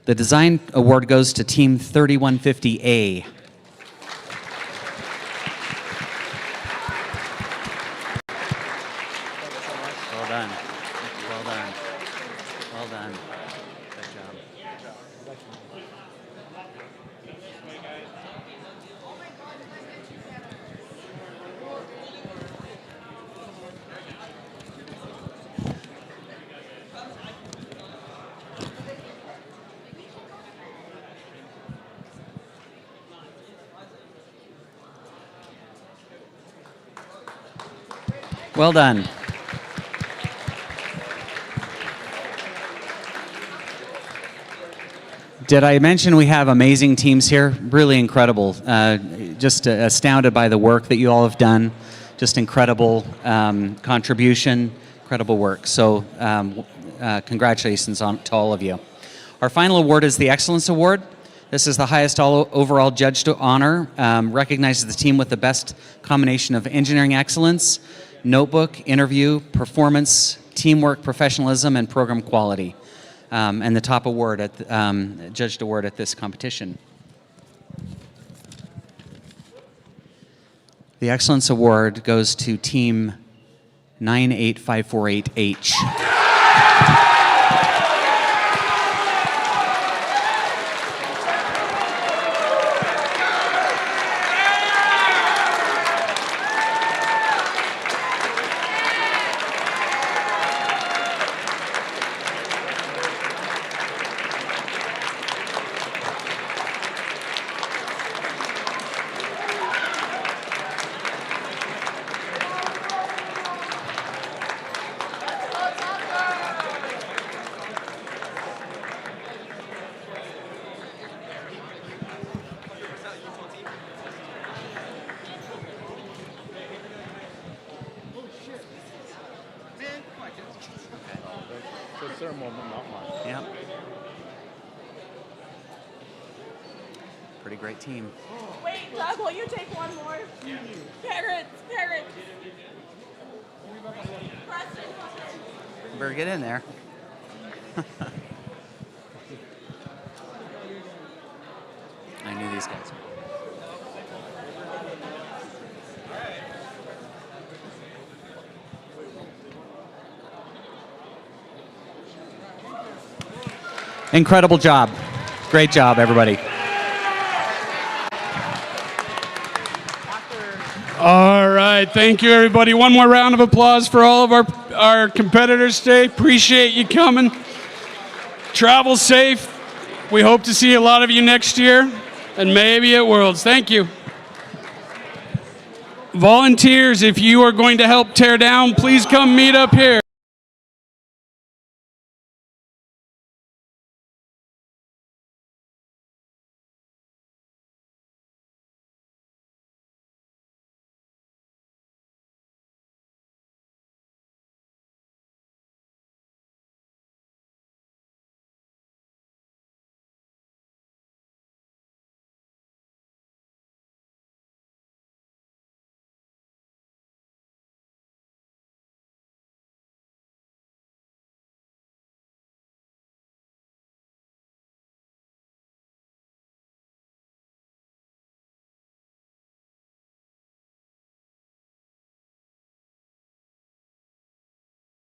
[SPEAKER 8] The Design Award goes to Team 3150A. Well done. Well done. Well done. Good job. Well done. Did I mention we have amazing teams here? Really incredible. Just astounded by the work that you all have done. Just incredible contribution, incredible work. So congratulations to all of you. Our final award is the Excellence Award. This is the highest overall judged honor. Recognizes the team with the best combination of engineering excellence, notebook, interview, performance, teamwork, professionalism, and program quality. And the top award judged award at this competition. The Excellence Award goes to Team 98548H.
[SPEAKER 3] It's their moment, not mine.
[SPEAKER 8] Yeah. Pretty great team.
[SPEAKER 2] Wait, Doug, will you take one more? Yeah. Parrots.
[SPEAKER 8] Better get in there. I knew these guys. Incredible job. Great job, everybody.
[SPEAKER 9] All right, thank you, everybody. One more round of applause for all of our competitors today. Appreciate you coming. Travel safe. We hope to see a lot of you next year, and maybe at Worlds. Thank you. Volunteers, if you are going to help tear down, please come meet up here.